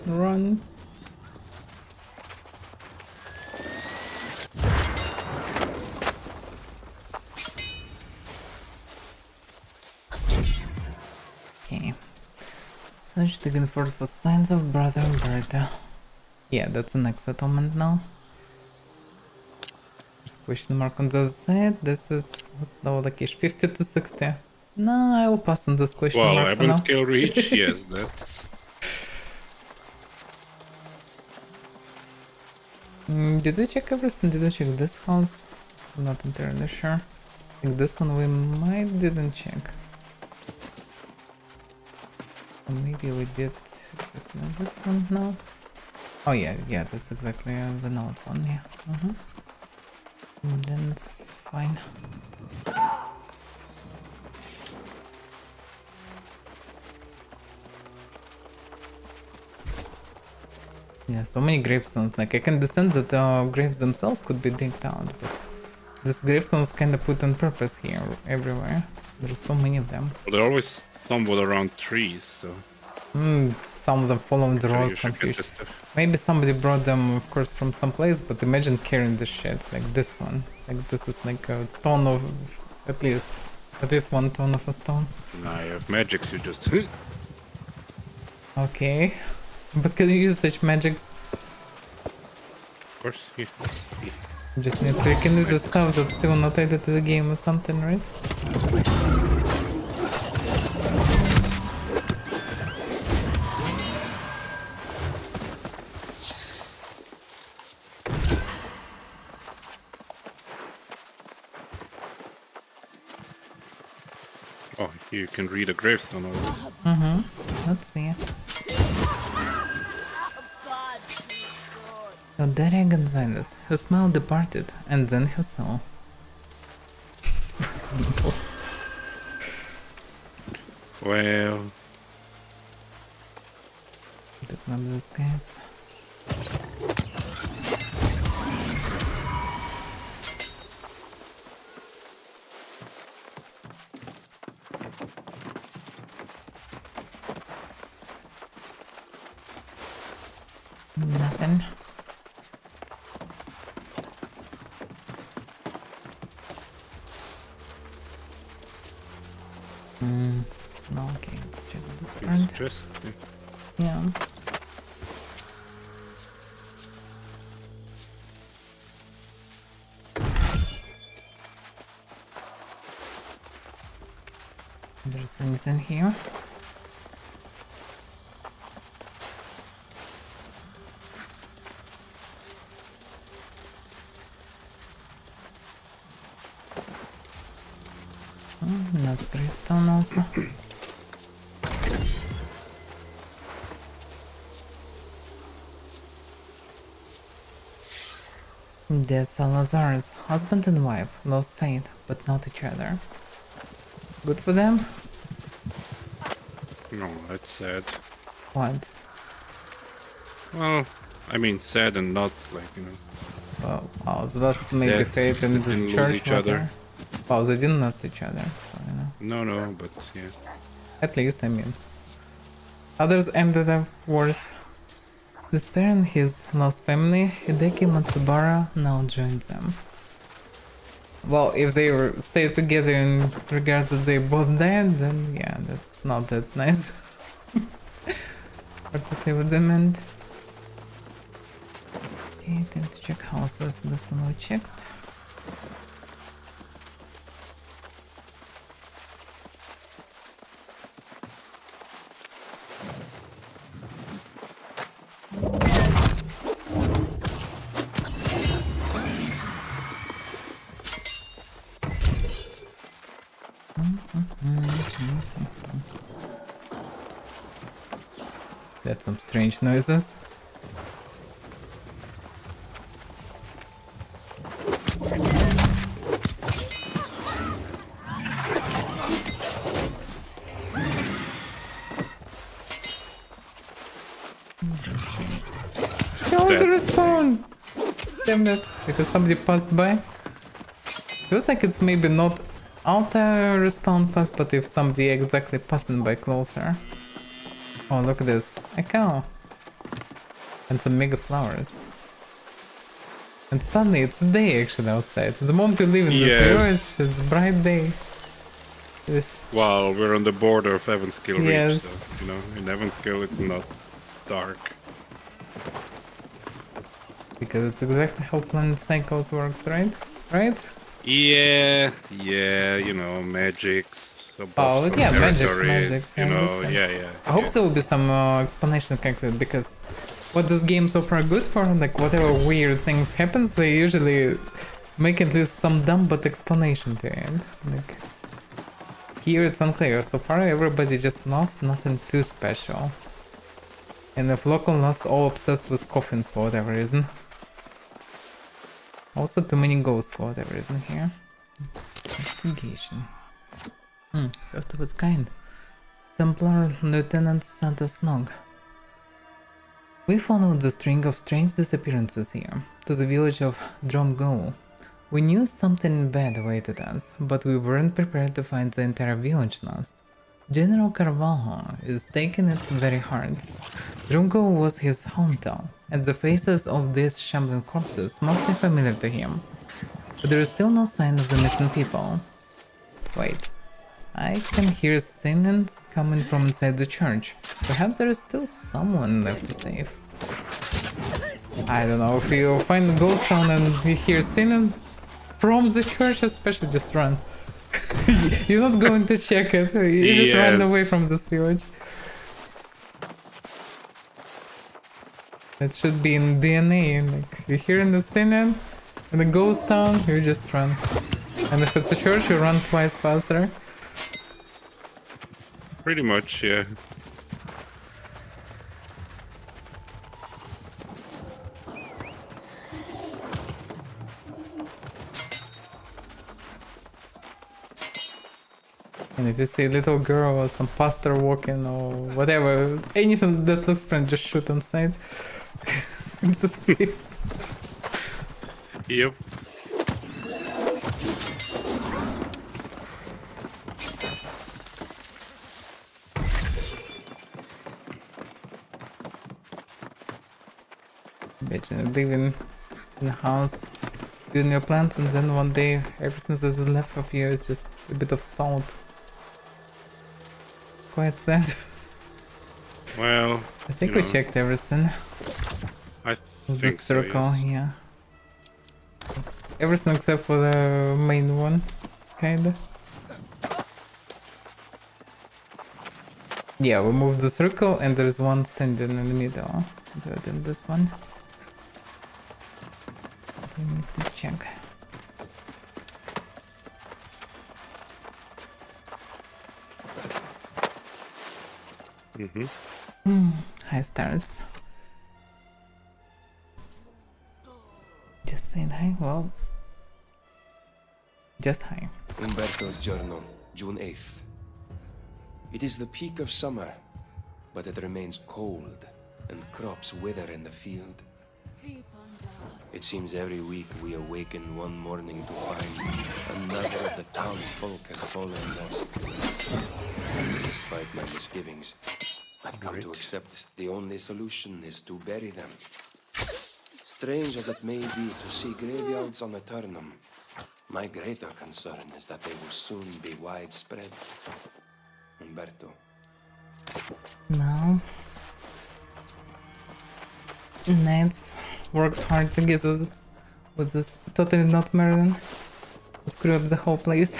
Run. Okay. Search the Gunford for signs of Brother Umberto. Yeah, that's the next settlement now. There's question mark on the side. This is what level the cache? 50 to 60. No, I will pass on this question Well, mark for weapon now. skill reach, yes, that's... Did we check everything? Did we check this house? I'm not entirely sure. I think this one we might didn't check. Or maybe we did this one now. Oh yeah, that's exactly the note one, yeah. Then it's fine. Yeah, so many gravestones. Like I can understand that graves themselves could be digged out, but these gravestones kind of put on purpose here, everywhere. There's so many of them. Well, they always stumble around trees, so... Some of them follow the roads, some huge. Maybe somebody brought them, of course, from some place, but imagine carrying this shit, like this one. Like this is like a ton of, at least 1 ton of a stone. Nah, you have magics, you just... Okay. But can you use such magics? Of course, yeah. Just need to can use the stuff that's still not added to the game or something, right? Oh, you can read a gravestone already. Let's see. So Daria Gonzalez, her smile departed, and then her soul. Reasonable. Well... Don't know these guys. Nothing. No, okay, let's check this part. It's just... Yeah. There's anything here? Nice gravestone also. The Salazars, husband and wife, lost faith, but not each other. Good for them? No, that's sad. What? Well, I mean sad and not like, you know... Well, oh, so that's maybe Dead fate in this and lose church each other. matter. Oh, they didn't lost each other, so you know. No, but yeah. At least, I mean. Others ended up worse. Despairing his lost family, Hideki Matsubara now joins them. Well, if they stay together in regards that they both died, then yeah, that's not that nice. Hard to say what they meant. Okay, time to check houses. This one we checked. That's some strange noises. Don't respawn! Damn it, because somebody passed by. Feels like it's maybe not auto respawn fast, but if somebody exactly passing by closer. Oh, look at this. A cow. And some mega flowers. And suddenly it's day actually outside. The moment you live in this village, it's bright day. Well, we're on the border of Evanskill Yes. Reach, so, you know, in Evanskill it's not dark. Because it's exactly how planet cycles works, right? Right? Yeah, you know, magics. Above some magics, you I know, understand. yeah. I hope there will be some explanation calculated, because what this game so far good for, like whatever weird things happens, they usually make at least some dumb but explanation to it. Like here it's unclear. So far everybody just lost, nothing too special. And if local lost all obsessed with coffins for whatever reason. Also too many ghosts for whatever reason here. Investigation. First of its kind. Templar Lieutenant Santos Nog. We followed the string of strange disappearances here, to the village of Dromgo. We knew something bad awaited us, but we weren't prepared to find the entire village lost. General Carvalho is taking it very hard. Dromgo was his hometown, and the faces of these shambling corpses must be familiar to him. But there is still no sign of the missing people. Wait. I can hear singing coming from inside the church. Perhaps there is still someone left to save. I don't know, if you find a ghost town and you hear singing from the church, especially, just run. You're not going to check it, you just run away from this village. It should be in DNA, like you hear in the singing in a ghost town, you just run. And if it's a church, you run twice faster. Pretty much, yeah. And if you see a little girl or some pastor walking or whatever, anything that looks friendly, just shoot inside. It's a space. Yep. Imagine living in a house, building your plant, and then one day everything that is left of you is just a bit of salt. Quite sad. Well, I think we checked everything. I With think the circle, so, yes. yeah. Everything except for the main one, kinda. Yeah, we moved the circle and there's one standing in the middle. Other than this one. We need to check. Hi, stars. Just saying hi, well. Just hi. Umberto's journal, June 8th. It is the peak of summer, but it remains cold, and crops wither in the field. It seems every week we awaken one morning to find another of the townsfolk has fallen lost. Despite my misgivings, I've come to accept the only solution is to bury them. Strange as it may be to see graveyards on Aeternum, my greater concern is that they will soon be widespread. Umberto. No. Nance works hard to get us with this totally not Merlin. Screw up the whole place.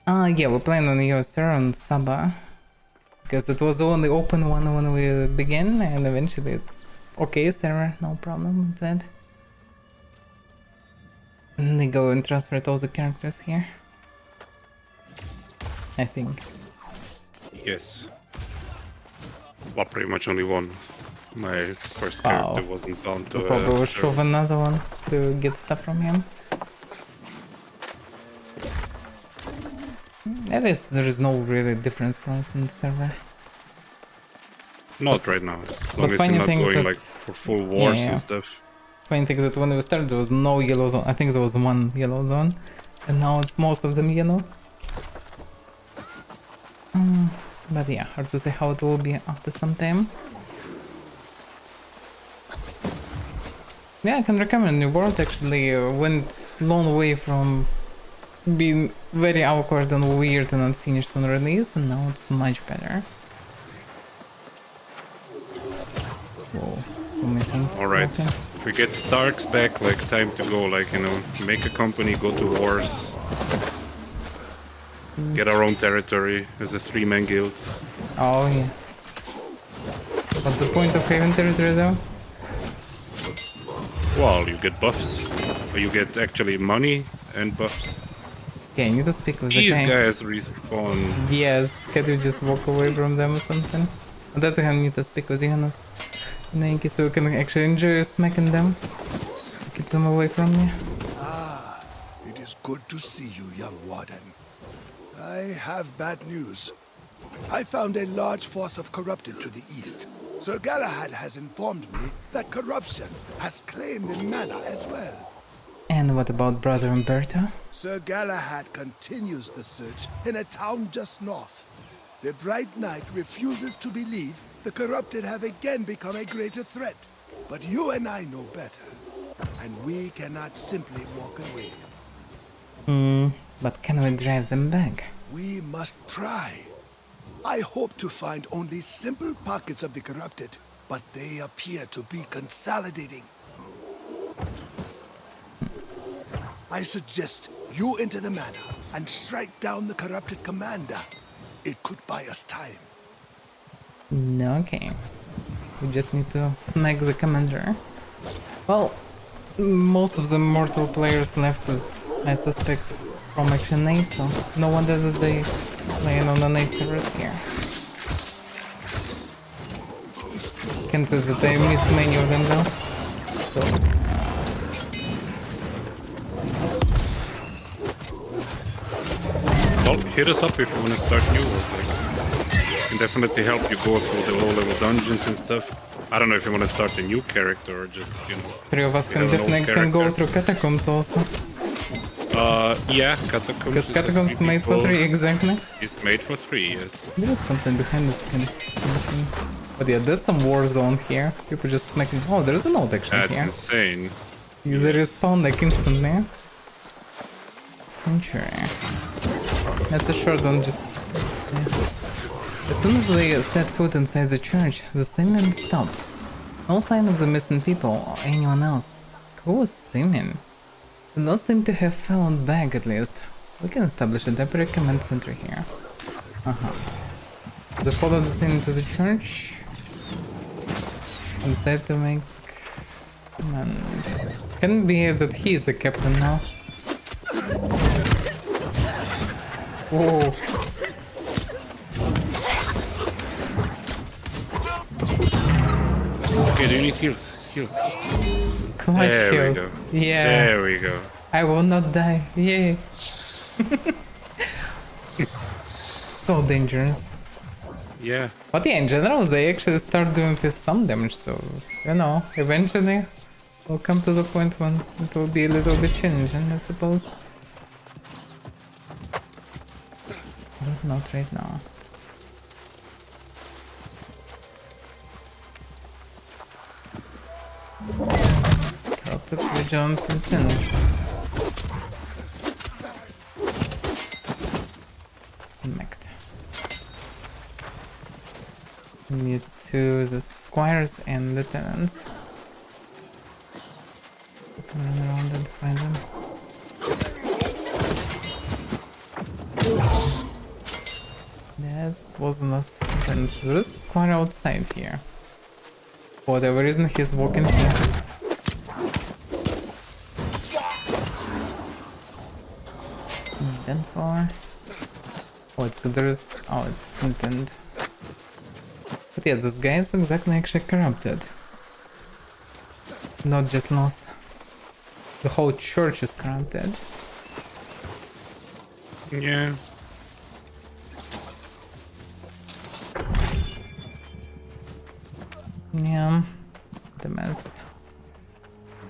Yeah, we're playing on Yoser on Saba. Because it was the only open one when we began, and eventually it's okay server, no problem with that. And they go and transfer all the characters here. I think. Yes. Well, pretty much only one. My first character wasn't bound to. We'll probably shove another one to get stuff from him. At least there is no really difference for us in the server. Not right now. As long as you're not going like for full wars and stuff. Funny thing is that when we started there was no yellow zone. I think there was one yellow zone. And now it's most of them yellow. But yeah, hard to say how it will be after some time. Yeah, I can recommend New World actually went long way from being very awkward and weird and unfinished on release, and now it's much better. Whoa, so many things. Alright, if we get Starks back, like time to go, like, you know, make a company, go to wars. Get our own territory as a 3-man guild. Oh yeah. What's the point of having territory though? Well, you get buffs. Or you get actually money and buffs. Yeah, you need to speak with These the guy. guys respawn. Yes, can't you just walk away from them or something? On that hand, you need to speak with Jonas. Naked, so we can actually enjoy smacking them. Keep them away from me. Ah, it is good to see you, young warden. I have bad news. I found a large force of corrupted to the east. Sir Galahad has informed me that corruption has claimed the manor as well. And what about Brother Umberto? Sir Galahad continues the search in a town just north. The Bright Knight refuses to believe the corrupted have again become a greater threat. But you and I know better, and we cannot simply walk away. But can we drive them back? We must try. I hope to find only simple pockets of the corrupted, but they appear to be consolidating. I suggest you enter the manor and strike down the corrupted commander. It could buy us time. Okay. We just need to smack the commander. Well, most of the mortal players left us, I suspect, from Action A, so no wonder that they playing on the nice servers here. Can't say that I miss many of them though. So Well, hit us up if you want to start new world. Like, can definitely help you go through the low-level dungeons and stuff. I don't know if you want to start a new character or just, you know... three of us can definitely go through catacombs also. Yeah, catacombs. Because catacombs made for 3, exactly. It's made for 3, yes. There is something behind this kind of thing. But yeah, that's some war zone here. People just smacking. Oh, there's a note actually That's here. insane. They respawn like instantly. Century. That's a short one, just... Yeah. As soon as we set foot inside the church, the singing stopped. No sign of the missing people or anyone else. Who was singing? Did not seem to have fallen back at least. We can establish a temporary command center here. They followed the singing to the church. And decided to make... command. Can it be that he is the captain now? Whoa. Okay, do you need heals? Heal. Clutch There we heals. go. Yeah. There we go. I will not die. Yay. So dangerous. Yeah. But yeah, in general, they actually start doing this some damage, so, you know, eventually we'll come to the point when it will be a little bit challenging, I suppose. But not right now. Corrupted Vigilant Intent. Smacked. Need to the squires and lieutenants. We can run around and find them. That was not intent. There is a squire outside here. For whatever reason, he's walking here. Then for. Oh, it's good. There's. Oh, it's intent. But yeah, this guy is exactly actually corrupted. Not just lost. The whole church is corrupted. Yeah. Yeah. The mess.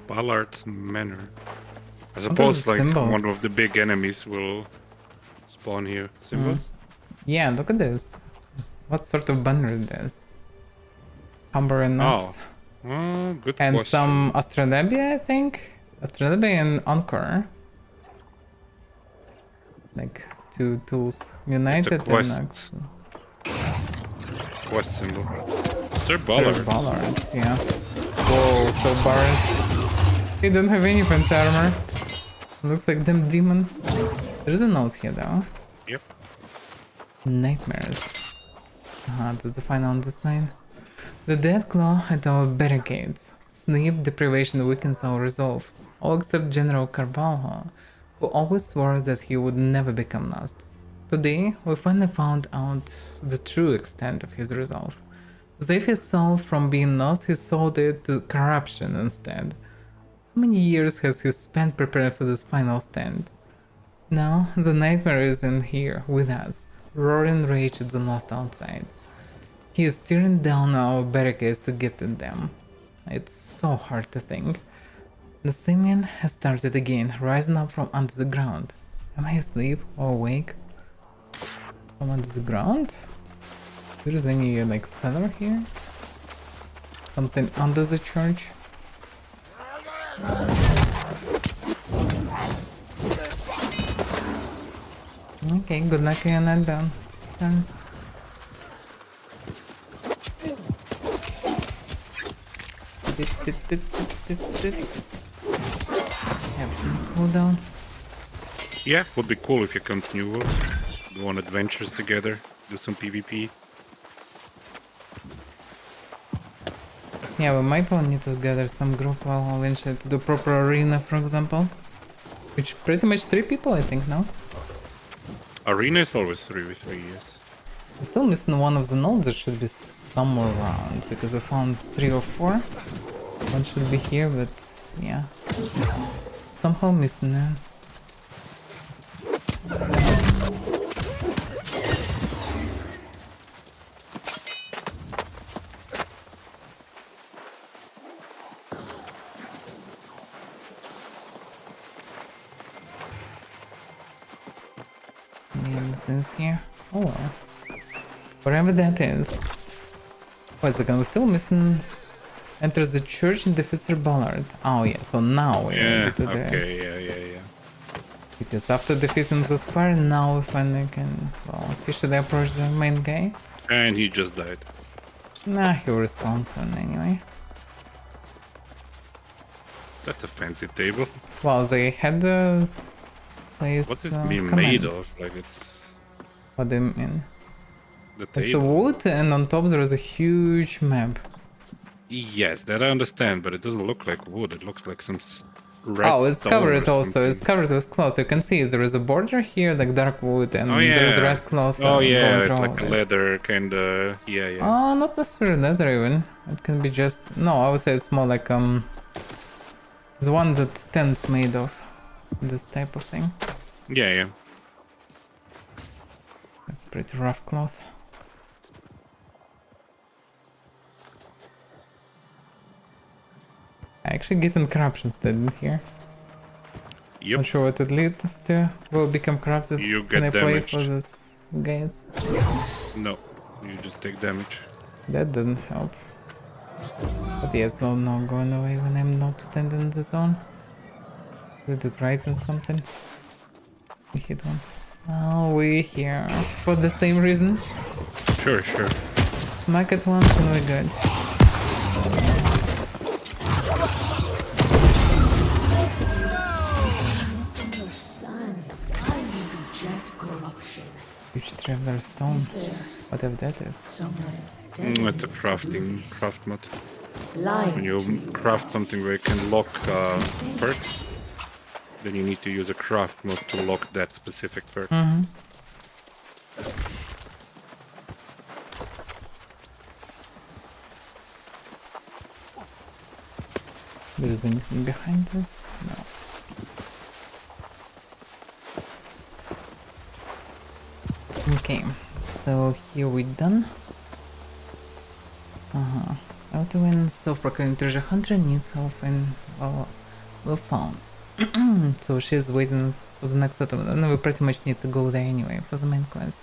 Ballard Manor. I are suppose the like symbols? one of the big enemies will spawn here. Symbols? Yeah, look at this. What sort of banner is this? Humber and Knox. Oh, good And question. some Astronebia, I think? Astronebia and Encore. Like two tools united quest. and Knox. Quest symbol. Sir Sir Ballard. Ballard, yeah. Whoa, Sir Ballard. He don't have any fancy armor. Looks like them demon. There's a note here though. Yep. Nightmares. That's the final on this line. The dead claw at our barricades. Sleep deprivation weakens our resolve. All except General Carvalho, who always swore that he would never become lost. Today, we finally found out the true extent of his resolve. To save his soul from being lost, he sold it to corruption instead. How many years has he spent preparing for this final stand? Now, the nightmare is in here, with us, roaring rage at the lost outside. He is tearing down our barricades to get at them. It's so hard to think. The singing has started again, rising up from under the ground. Am I asleep or awake? From under the ground? There is any like cellar here? Something under the church? Okay, good luck on that down. Thanks. Have some cooldown. Yeah, would be cool if you come to New World. Go on adventures together, do some PvP. Yeah, we might all need to gather some group while eventually to do proper arena, for example. Which pretty much 3 people, I think, now. Arena is always 3v3, yes. We're still missing one of the nodes that should be somewhere around, because we found 3 or 4. One should be here, but yeah. Somehow missing them. Things here. Oh well. Whatever that is. Wait a second, we're still missing. Enters the church and defeats Sir Ballard. Oh yeah, so now we Yeah, need to do it. okay, yeah. Because after defeating the square, now we finally can, well, officially approach the main guy. And he just died. Nah, he'll respawn soon anyway. That's a fancy table. Well, they had the place. What's it being command. made of? Like it's What do you mean? the table. It's a wood, and on top there is a huge map. Yes, that I understand, but it doesn't look like wood. It looks like some red Oh, it's stone covered or also. It's something. covered with cloth. You can see there is a border here, like dark wood, and Oh yeah. there's red cloth. Oh yeah, going it's through like all a of it. leather kind of. Yeah. Not necessarily leather even. It can be just no. I would say it's more like the one that tents made of. This type of thing. Yeah. Pretty rough cloth. actually getting corruption studied here. Yep. Not sure what it leads to. Will become corrupted You when I get play damaged. for this guys. No, you just take damage. That doesn't help. But yes, no going away when I'm not standing in the zone. Did it right and something? We hit once. Oh, we're here for the same reason. Sure. Smack it once and we're good. Huge traveler stone. Whatever that is. It's a craft mod. When you craft something where you can lock perks, then you need to use a craft mod to lock that specific perk. There is anything behind us? No. Okay, so here we done. Auto-win, self-proclaimed treasure hunter needs help and well found. So she's waiting for the next settlement, and we pretty much need to go there anyway for the main quest.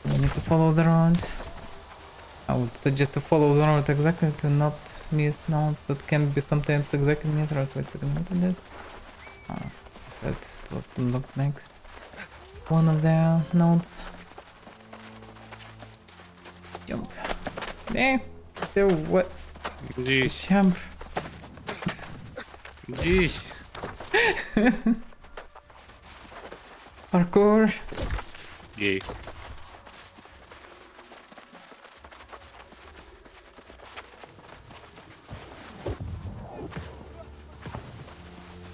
We need to follow the road. I would suggest to follow the road exactly to not miss notes that can be sometimes exactly near the road. Wait a second, what is this? That was looked like one of their notes. Jump. There. There, what? This. Jump. This. Parkour. Yay.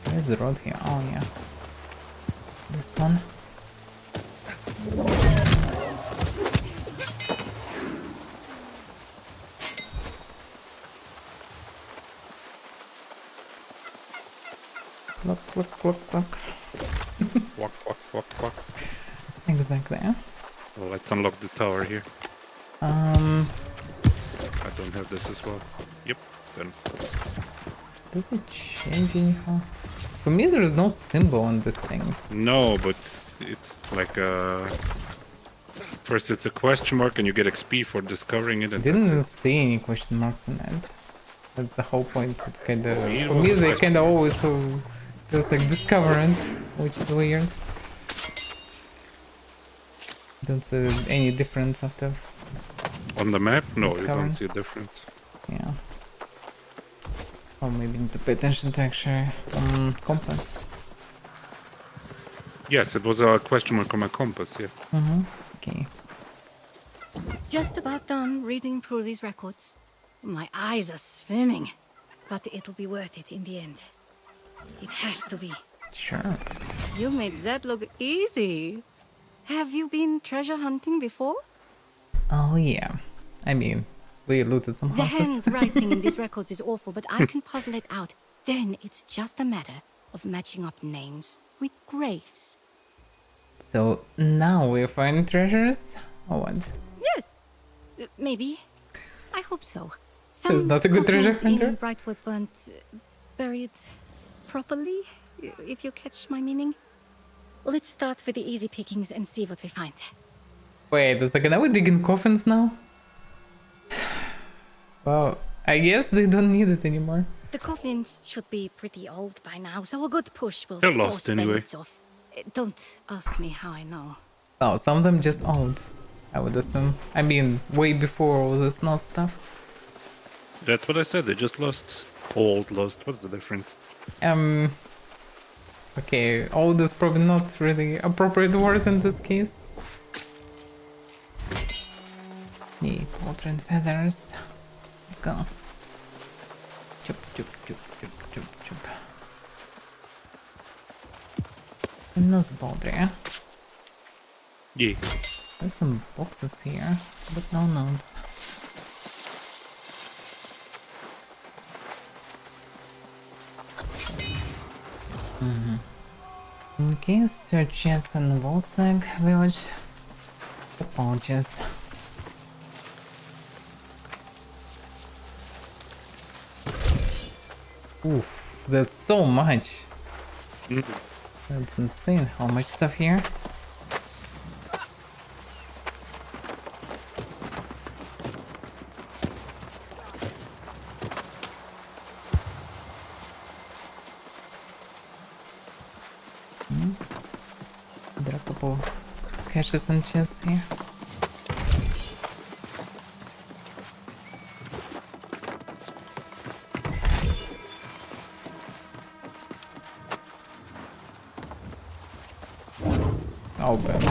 Where's the road here? Oh yeah. This one. Look. Walk. Exactly. Well, let's unlock the tower here. I don't have this as well. Yep, then. Does it change anyhow? 'Cause for me there is no symbol on these things. No, but it's like first it's a question mark and you get XP for discovering it. And Didn't that's it. see any question marks in that. That's the whole point. It's kinda Yeah, for well, me they question kinda always just like discovering, which is weird. Don't see any difference after On the map? No, you discovering. don't see a difference. Yeah. Or maybe need to pay attention to actually compass. Yes, it was a question mark on my compass, yes. Okay. Just about done reading through these records. My eyes are swimming, but it'll be worth it in the end. It has to be. Sure. You made that look easy. Have you been treasure hunting before? Oh yeah. I mean, we looted some The houses. handwriting in these records is awful, but I can puzzle it out. Then it's just a matter of matching up names with graves. So now we find treasures? Or what? Yes, maybe. I hope so. She's not a good treasure coffins hunter? in Brightwood weren't buried properly, if you catch my meaning. Let's start with the easy pickings and see what we find. Wait a second, are we digging coffins now? Well, I guess they don't need it anymore. The coffins should be pretty old by now, so a good push will They're force lost the anyway. lids off. Don't ask me how I know. Oh, some of them just old, I would assume. I mean, way before all this no stuff. That's what I said, they just lost. Old lost, what's the difference? Okay, old is probably not really appropriate word in this case. Yeah, water and feathers. Let's go. Chup. And those boulder. Yeah. There's some boxes here, but no notes. Okay, searches in Volstag village. Apologies. Oof, that's so much. Mhm. That's insane. How much stuff here? There are a couple caches and chests here. Oh, bad.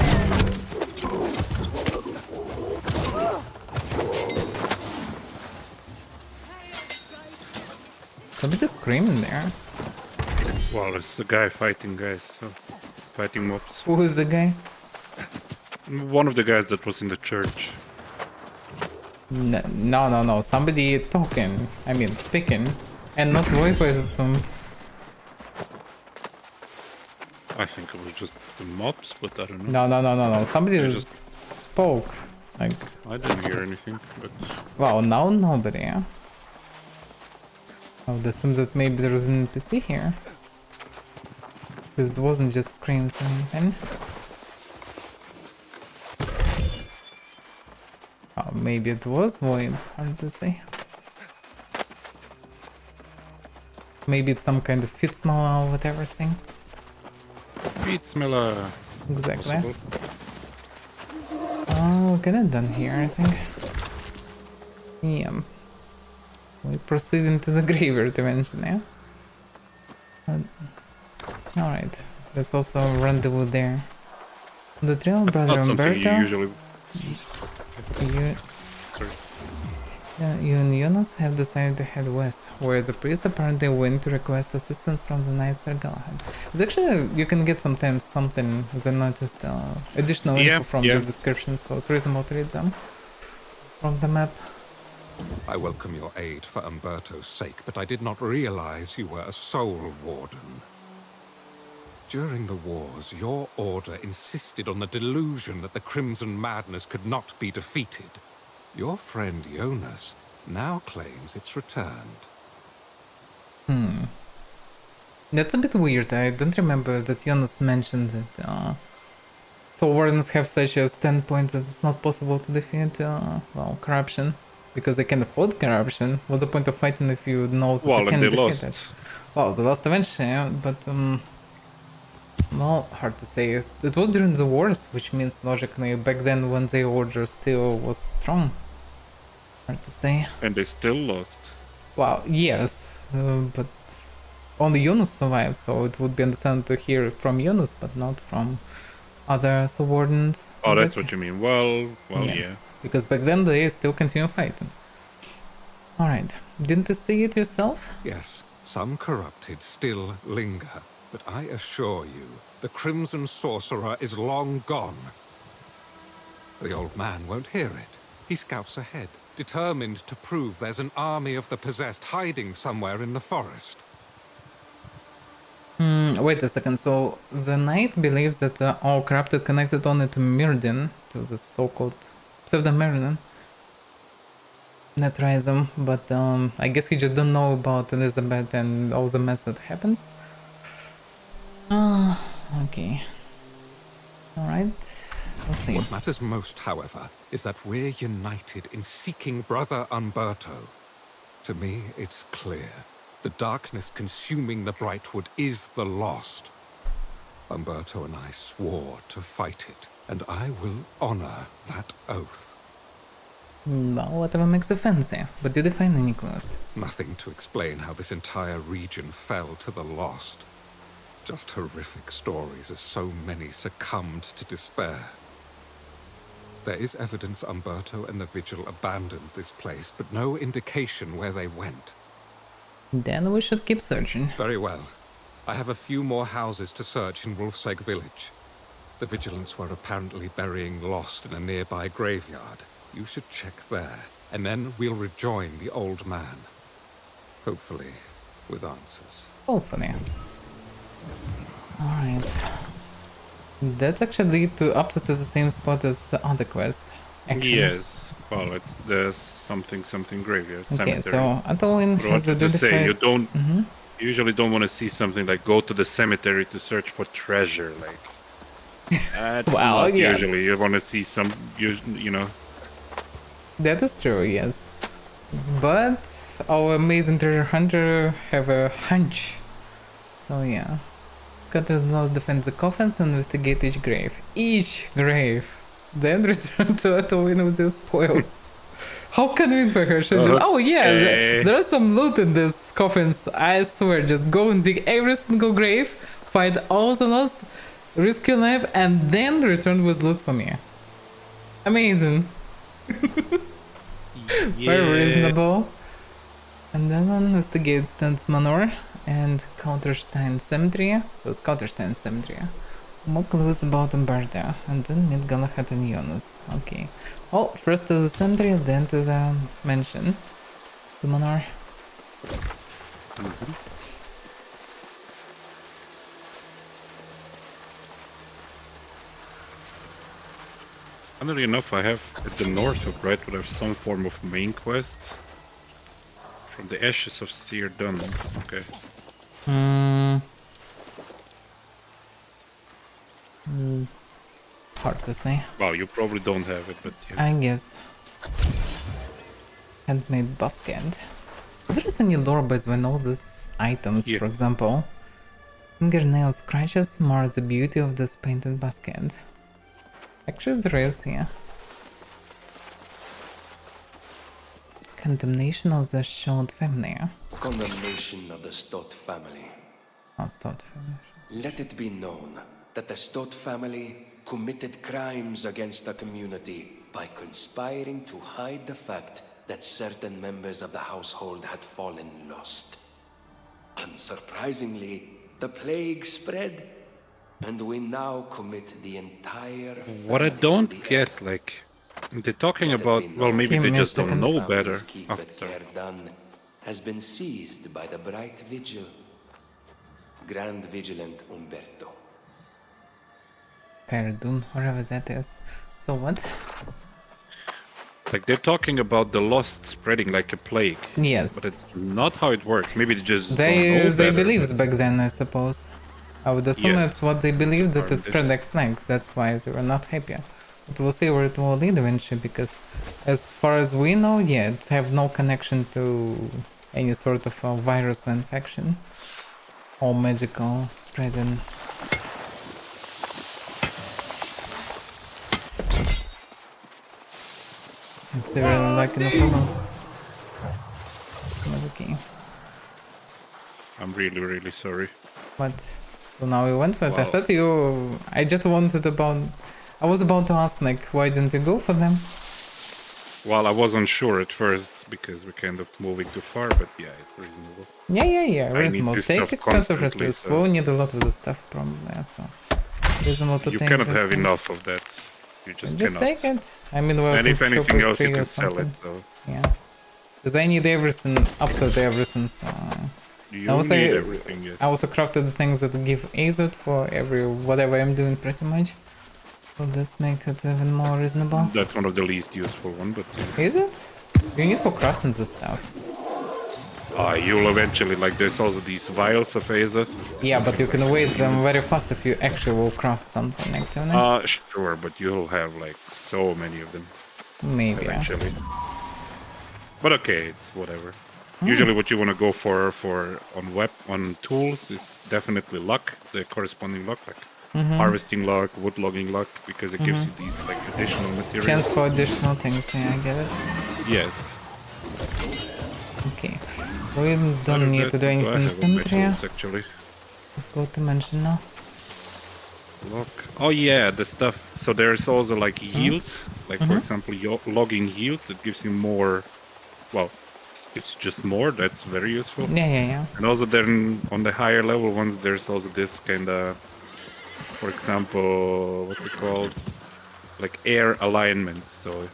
Somebody screaming there. Well, it's the guy fighting guys, so fighting mobs. Who is the guy? One of the guys that was in the church. No. Somebody talking. I mean, speaking. And not voices. I think it was just the mobs, but I don't know. No. Somebody They just spoke. Like, I didn't hear anything, but well, now nobody. Yeah? I would assume that maybe there was an NPC here. Because it wasn't just screams or anything. Oh, maybe it was void, hard to say. Maybe it's some kind of Fitzma or whatever thing. Fitzmiller. Exactly. Possible. Oh, get it done here, I think. Yeah. We proceed into the graveyard eventually, yeah? Alright. There's also a rendezvous there. The trail, brother Not something Umberto. you usually. You, Sorry. you and Jonas have decided to head west, where the priest apparently went to request assistance from the Knights of Galahad. It's actually, you can get sometimes something, as I noticed, additional info from yeah. this description, so it's reasonable to read them from the map. I welcome your aid for Umberto's sake, but I did not realize you were a soul warden. During the wars, your order insisted on the delusion that the Crimson Madness could not be defeated. Your friend Jonas now claims it's returned. That's a bit weird. I don't remember that Jonas mentioned that soul wardens have such a standpoint that it's not possible to defeat, well, corruption. Because they can afford corruption. What's the point of fighting if you know that you can't defeat lost. it? Well, they lost eventually, yeah, but well, hard to say. It was during the wars, which means logically back then when the order still was strong. Hard to say. And they still lost. Well, yes, but only Jonas survived, so it would be understandable to hear from Jonas, but not from other subordinates. Oh, that's what you mean. Well, Yes, yeah. because back then they still continue fighting. Alright, didn't you see it yourself? Yes, some corrupted still linger, but I assure you, the Crimson Sorcerer is long gone. The old man won't hear it. He scouts ahead, determined to prove there's an army of the possessed hiding somewhere in the forest. Wait a second, so the knight believes that all corrupted connected only to Mirrodin, to the so-called pseudo-Mirrodin Netriism, but I guess he just don't know about Elizabeth and all the mess that happens. Okay. Alright, we'll see. What matters most, however, is that we're united in seeking Brother Umberto. To me, it's clear. The darkness consuming the Brightwood is the lost. Umberto and I swore to fight it, and I will honor that oath. Well, whatever makes you fancy, but did you find any clues? Nothing to explain how this entire region fell to the lost. Just horrific stories as so many succumbed to despair. There is evidence Umberto and the Vigil abandoned this place, but no indication where they went. Then we should keep searching. Very well. I have a few more houses to search in Wolfsegg village. The Vigilants were apparently burying Lost in a nearby graveyard. You should check there, and then we'll rejoin the old man. Hopefully, with answers. Hopefully. Alright. That's actually up to the same spot as the other quest. Actually. Yes. Well, there's something graveyard. Okay, Cemetery. so Atolin But I has wanted to say, identified... you don't. You usually don't want to see something like go to the cemetery to search for treasure, like. Well, not yes. usually. You want to see some, you know. That is true, yes. But our amazing treasure hunter have a hunch. So yeah. Scatters knows defend the coffins and investigate each grave. Each grave. Then return to Ethelwyn with the spoils. How convenient for her. She just, oh yeah, there are some loot in these coffins. I swear, just go and dig every single grave, find all the lost, risk your life, and then return with loot for me. Amazing. Very reasonable. And then investigate Stan's Manor and Counterstein Cemetery. So it's Counterstein Cemetery. More clues about Umberto, and then meet Galahad and Jonas. Okay. Well, first to the cemetery, then to the mansion. The Manor. Funnily enough, I have at the north of Brightwood, I have some form of main quest. From the ashes of Seer Dun. Okay. Hard to say. Well, you probably don't have it, but yeah. I guess. Handmade basket. There is any lore base when all these items, for example. Fingernail scratches mar the beauty of this painted basket. Actually, there is, yeah. Condemnation of the Stott family. Condemnation of the Stott family. Oh, Stott family. Let it be known that the Stott family committed crimes against the community by conspiring to hide the fact that certain members of the household had fallen lost. Unsurprisingly, the plague spread, and we now commit the entire What I don't get, like, they're talking about, well, maybe they just don't know better. Oh, sorry. Has been seized by the Bright Vigil. Grand Vigilant Umberto. Caradun, whatever that is. So what? Like, they're talking about the lost spreading like a plague. Yes. But it's not how it works. Maybe they just They don't know better. believed back then, I suppose. I would assume it's what they believed, that it spread like plague. That's why they were not happy. But we'll see where it will lead eventually, because as far as we know, yeah, it have no connection to any sort of virus or infection. All magical spreading. If they really like no problems. But okay. I'm really, really sorry. But so now we went for it. I Wow. thought you. I just wanted about. I was about to ask, like, why didn't you go for them? Well, I wasn't sure at first because we're kind of moving too far, but yeah, it's reasonable. Yeah. I need Reasonable. this Take stuff expensive constantly, resources. so- We'll need a lot of the stuff probably. So reasonable to You take. cannot these have things. enough of that. You just Just cannot. take it. I mean, we'll And if shop anything for else, you free or can sell it. something. So Yeah. Because I need everything, absolutely everything. So you also, need everything. Yes. I also crafted things that give Azot for every whatever I'm doing pretty much. So let's make it even more reasonable. That's one of the least useful one, but Is it? You need for crafting the stuff. you'll eventually, like, there's also these vials of Azoth. Yeah, but you can waste them very fast if you actually will craft something actually. Sure, but you'll have like so many of them Maybe. eventually. But okay, it's whatever. Usually, what you want to go for on tools is definitely luck, the corresponding luck, like harvesting luck, wood logging luck, because it gives you these like additional materials. Chance for additional things, yeah, I get it. Yes. Okay. We don't need to do anything in cemetery. Actually. Let's go to mansion now. Lock. Oh yeah, the stuff. So there's also like yields, like for example, logging yield that gives you more. Well, it's just more. That's very useful. Yeah. And also then on the higher level ones, there's also this kind of, for example, what's it called? Like air alignment. So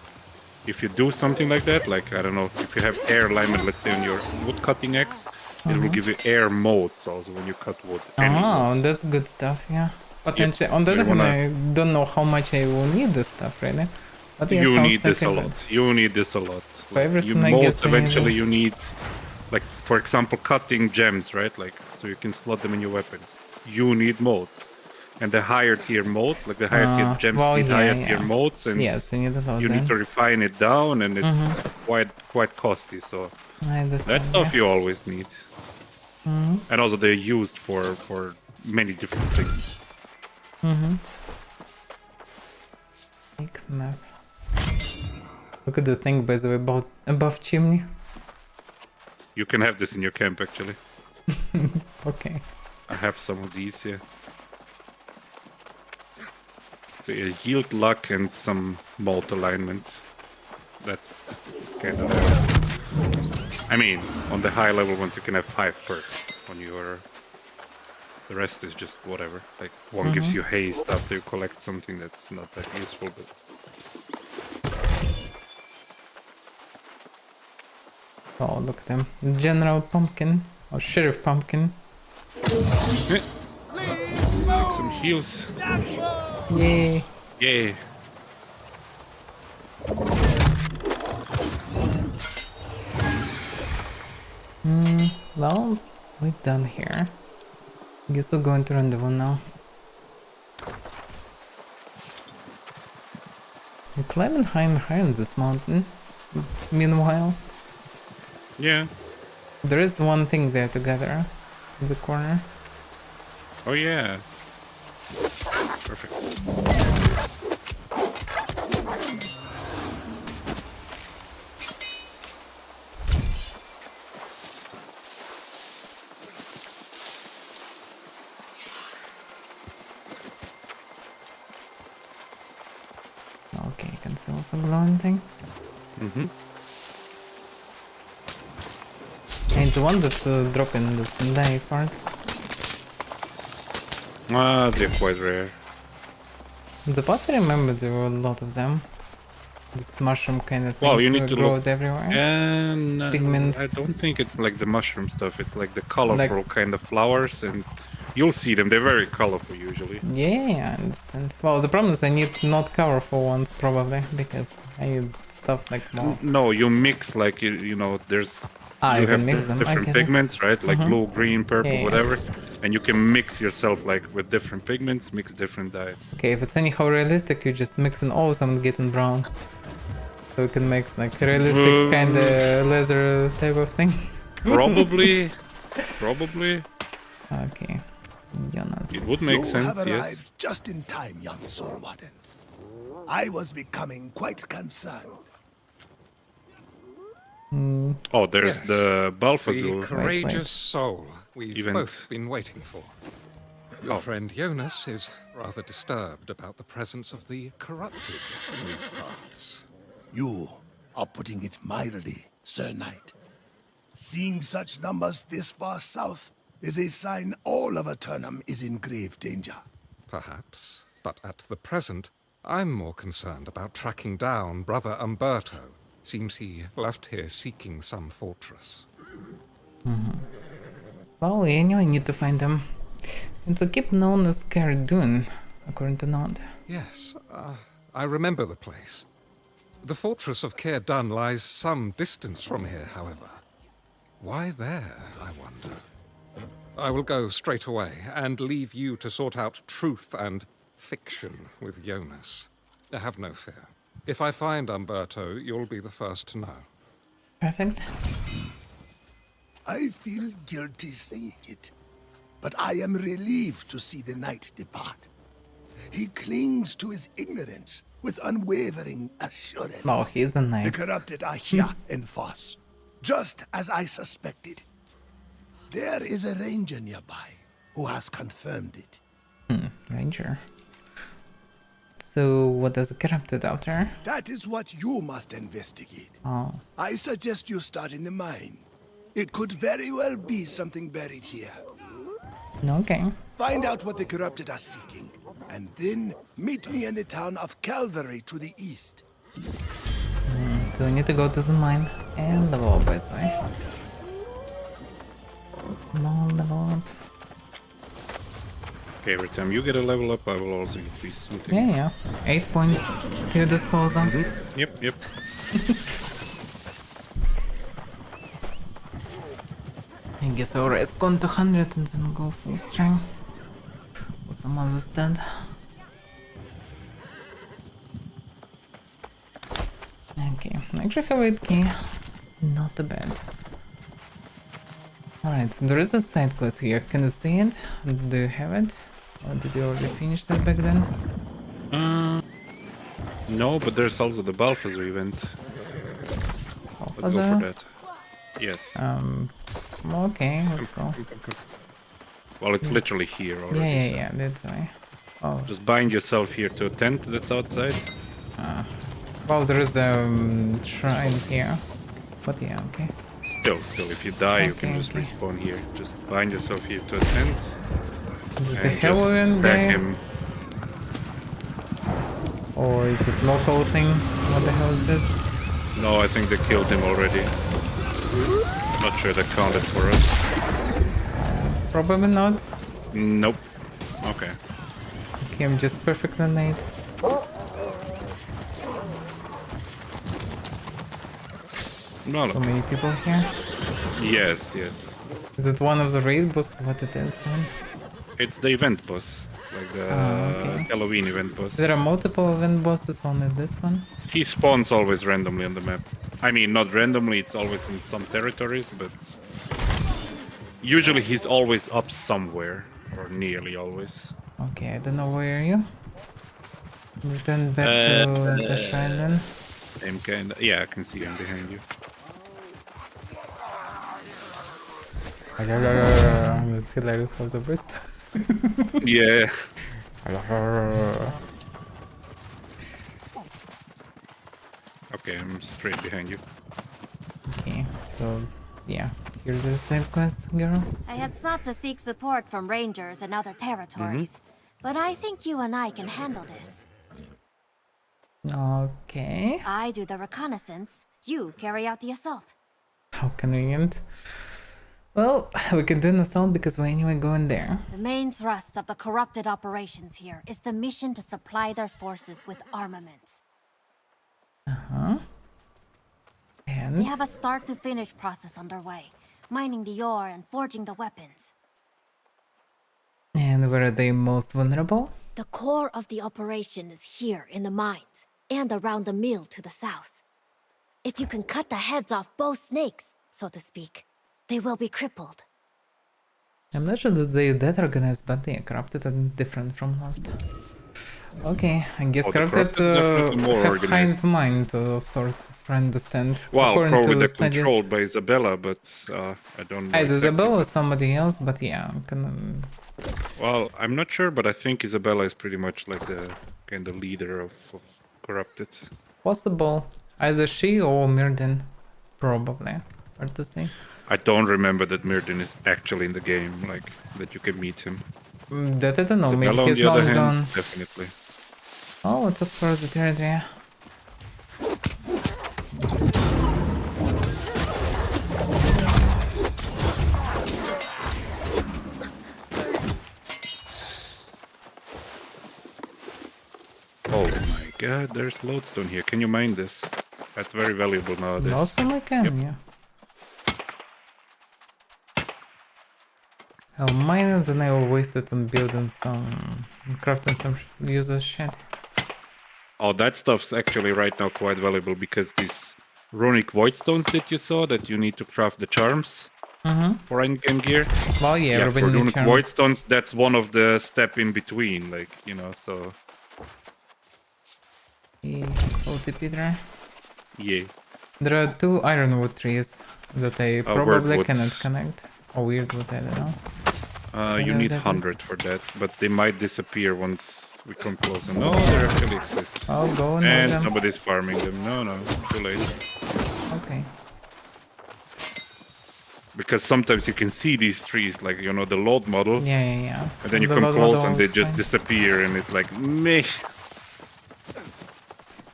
if you do something like that, like I don't know, if you have air alignment, let's say on your wood cutting axe, it will give you air modes also when you cut wood. Oh, that's good stuff, yeah. Potentially. On the So other you hand, I don't know how much I will need this stuff, really. But yeah, You sounds need this a like lot. You need this a lot. For everything, I guess I need eventually this. you need like for example, cutting gems, right? Like so you can slot them in your weapons. You need modes, and the higher tier modes, like the higher tier gems, well, need yeah, higher yeah. tier modes, and Yes, you need a lot you need then. to refine it down, and it's quite costly. So I understand. that stuff you always need, Mm-hmm. and also they're used for many different things. Mm-hmm. Big map. Look at the thing, by the way, about above chimney. You can have this in your camp actually. Okay. I have some of these here. So you yield luck and some malt alignments. That's kind of. I mean, on the high level ones you can have 5 perks on your. The rest is just whatever. Like one gives you haste after you collect something that's not that useful, but. Oh, look at them. General Pumpkin. Or Sheriff Pumpkin. Take some heals. Yay. Yay. Well, we're done here. Guess we'll go into rendezvous now. We're climbing higher and higher on this mountain. Meanwhile, Yeah. there is one thing there together in the corner. Oh yeah. Perfect. Okay, you can see also glowing thing. Mm-hmm. And it's the one that's dropping the Sendai parts. Ah, they're quite rare. In the past I remember there were a lot of them. This mushroom kind of thing. Well, you need to grow look. everywhere. And Pigments. I don't think it's like the mushroom stuff. It's like the colorful kind of flowers, and you'll see them. They're very colorful usually. Yeah, I understand. Well, the problem is I need not colorful ones probably because I need stuff like more. No, you mix like you know. There's You you can have mix them. I different get it. pigments, right? Like blue, green, purple, Yeah. whatever, and you can mix yourself like with different pigments, mix different dyes. Okay, if it's anyhow realistic, you just mix in all of them and get in brown. So you can make like realistic kind of leather type of thing. Probably. Okay, Jonas. It would make You sense, have yes. arrived just in time, young Soul Warden. I was becoming quite concerned. Oh, there's Yes. the The Balfazul. courageous soul we've Event. both been waiting for. Your Oh. friend Jonas is rather disturbed about the presence of the corrupted in these parts. You are putting it mildly, Sir Knight. Seeing such numbers this far south is a sign all of Aeternum is in grave danger. Perhaps, but at the present, I'm more concerned about tracking down Brother Umberto. Seems he left here seeking some fortress. Well, we anyway need to find them. It's a keep known as Caradun, according to Nod. Yes, I remember the place. The fortress of Caer Dun lies some distance from here, however. Why there, I wonder? I will go straight away and leave you to sort out truth and fiction with Jonas. Have no fear. If I find Umberto, you'll be the first to know. Perfect. I feel guilty saying it, but I am relieved to see the knight depart. He clings to his ignorance with unwavering assurance. Oh, he's a The knight. corrupted are here in Foss, just as I suspected. There is a ranger nearby who has confirmed it. Ranger. So, what does a corrupted after? That is what you must investigate. Oh, I suggest you start in the mine. It could very well be something buried here. okay. Find out what the corrupted are seeking, and then meet me in the town of Calvary to the east. So we need to go to the mine and level up this way. Level up. Okay, every time you get a level up, I will also increase something. Yeah. 8 points to your disposal. Yep. I guess I'll rest con to 100 and then go full strength. Or some other stand. Okay, I actually have 8 key. Not too bad. Alright, there is a side quest here. Can you see it? Do you have it? Or did you already finish that back then? No, but there's also the Balthazar event. Let's go for that. Yes. Okay, let's go. Well, it's literally here already. Yeah, that's why. Oh. Just bind yourself here to a tent that's outside. Well, there is a shrine here. But yeah, okay. Still, if you die, you can just respawn here. Just bind yourself here to a tent. Is the Halloween drag guy? him. Or is it local thing? What the hell is this? No, I think they killed him already. Not sure that counted for us. Probably not. Nope. Okay. Okay, I'm just perfectly made. No, So many people here. Yes. Is it one of the raid boss? What it is then? It's the event boss. Like the Halloween event boss. There are multiple event bosses, only this one? He spawns always randomly on the map. I mean, not randomly, it's always in some territories, but... Usually he's always up somewhere. Or nearly always. Okay, I don't know where are you? Return back to the shrine then? Same kind. Yeah, I can see him behind you. That's hilarious how the burst. Yeah. Okay, I'm straight behind you. Okay, so yeah, here's the side quest, girl. I had sought to seek support from rangers in other territories, but I think you and I can handle this. Okay. I do the reconnaissance, you carry out the assault. How convenient. Well, we can do an assault because we're anyway going there. The main thrust of the corrupted operations here is the mission to supply their forces with armaments. And They have a start-to-finish process underway, mining the ore and forging the weapons. And where are they most vulnerable? The core of the operation is here in the mines, and around the mill to the south. If you can cut the heads off both snakes, so to speak, they will be crippled. I'm not sure that they're that organized, but they are corrupted and different from last. Okay, I guess corrupted have hive mind of sorts, as I understand. Well, According probably to they're studies. controlled by Isabella, but I don't know. Either exactly. Isabella or somebody else, but yeah, Well, I'm not sure, but I think Isabella is pretty much like the kind of leader of corrupted. possible. Either she or Mirden, probably. Hard to say. I don't remember that Mirden is actually in the game, like that you can meet him. That I don't know. Isabella, Maybe on he's the other long hand, gone. definitely. Oh, let's explore the territory. Oh my god, there's lodestone here. Can you mine this? That's very valuable nowadays. Awesome, I can, Yep. yeah. I'll mine it and I will waste it on building some, crafting some user shit. Oh, that stuff's actually right now quite valuable because these runic void stones that you saw that you need to craft the charms for endgame gear. Well, yeah, For everybody runic needs void charms. stones, that's one of the step in between, like, you know, so Salty Peter. yeah. There are 2 ironwood trees that I Weirdwood. probably cannot connect. Or weirdwood, I don't know. You know need that 100 for that, but they might disappear once we come closer. No, they actually exist. I'll go and And them. somebody's farming them. No, too late. Okay. Because sometimes you can see these trees, like, you know, the load model. Yeah. And then you The come load close model and they is just fine. disappear and it's like, meh.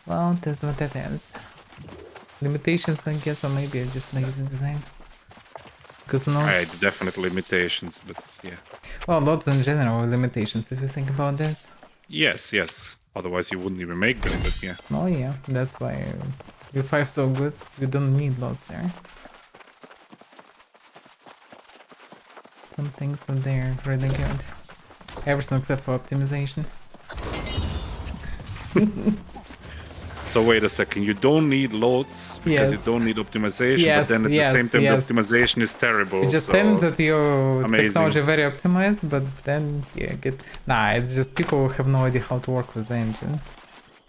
Well, that's what that is. Limitations, I guess, or maybe I just lazy design. Because no. Right, definitely limitations, but yeah. Well, lots in general are limitations if you think about this. Yes. Otherwise you wouldn't even make them, but yeah. Oh yeah, that's why V5 so good. You don't need lots there. Some things in there really good. Everything except for optimization. So wait a second, you don't need loads because you Yes. don't need optimization, Yes, but then at yes, the same time yes. the optimization is terrible. It just so tends that your amazing. technology very optimized, but then nah, it's just people have no idea how to work with the engine.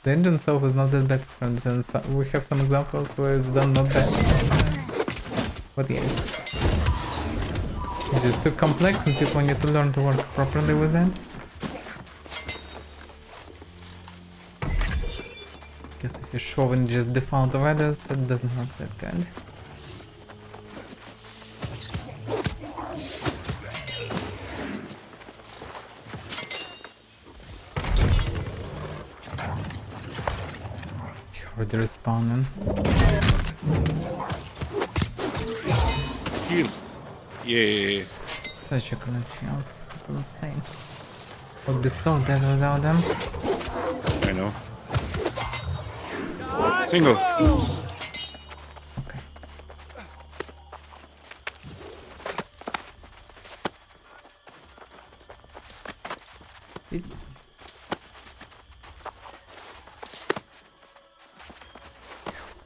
The engine itself is not that bad, for instance. We have some examples where it's done not bad. But yeah. It's just too complex and people need to learn to work properly with it. Because if you're showing just default weathers, it doesn't look that good. Heard the respawning. Heals. Yeah. Such a good feels. It's insane. Would be so dead without them. I know. Single. Okay.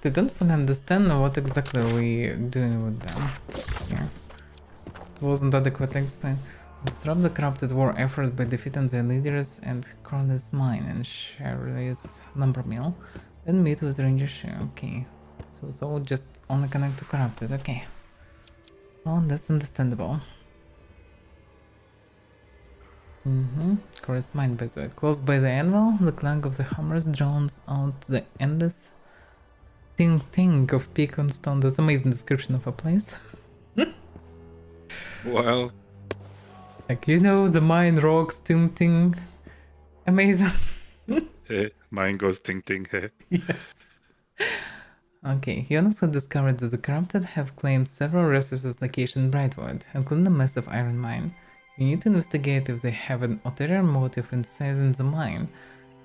They don't fully understand what exactly we're doing with them here. It wasn't adequately explained. Disrupt the corrupted war effort by defeating their leaders and Corley's mine and Sherry's lumber mill. Then meet with Ranger Share. Okay. So it's all just only connected to corrupted. Okay. Well, that's understandable. Correct mine, by the way. Close by the anvil, the clank of the hammers drowns out the endless ting of peak on stone. That's amazing description of a place. Well, Like, you know, the mine rocks, ting. Amazing. mine goes ting. Yes. Okay, Jonas had discovered that the corrupted have claimed several resources located in Brightwood, including a massive iron mine. You need to investigate if they have an ulterior motive in seizing the mine,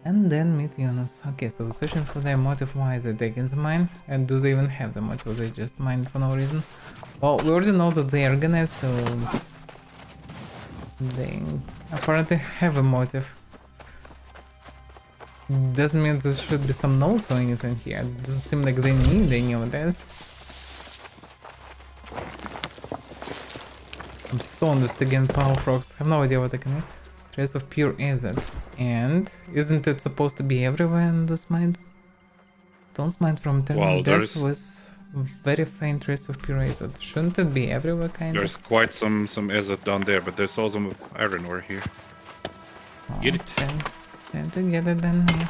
and then meet Jonas. Okay, so searching for their motive, why is they taking the mine, and do they even have the motive, or they just mine for no reason? Well, we already know that they are organized, so they apparently have a motive. Doesn't mean there should be some notes or anything here. It doesn't seem like they need any of this. I'm so investigating power frogs. I have no idea what I can do. Trace of pure acid. And isn't it supposed to be everywhere in those mines? Stones mined from Aeternum depths with very faint trace of pure acid. Shouldn't it be everywhere, kind of? There's quite some acid down there, but there's also iron ore here. Get it? Time to get it then. Yeah.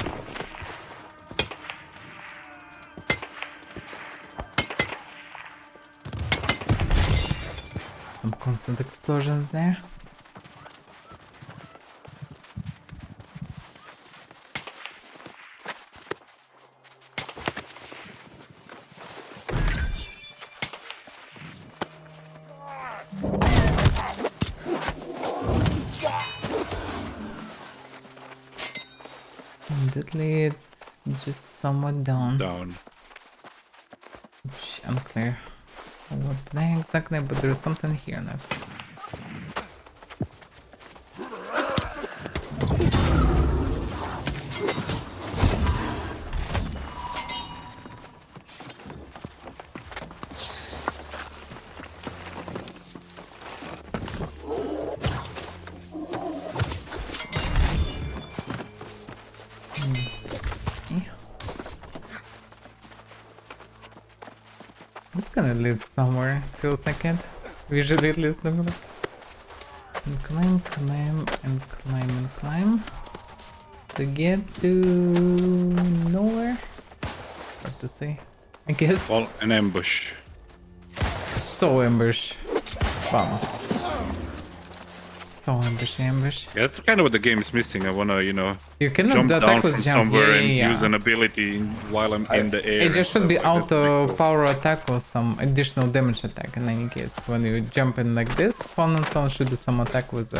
Some constant explosions there. Deadly, it's just somewhat down. Which unclear what they exactly, but there's something here now. It's gonna lead somewhere, it feels like it. Visually at least. And climb. To get to nowhere? Hard to say. I guess. Well, an ambush. So ambush. Wow. So ambush. Yeah, that's kind of what the game is missing. I wanna, you cannot jump attack down with from jump. somewhere Yeah, and yeah. use an ability while I'm in the air. It just should and be stuff like that. auto power attack or some additional damage attack in any case. When you jump in like this, opponent sound should do some attack with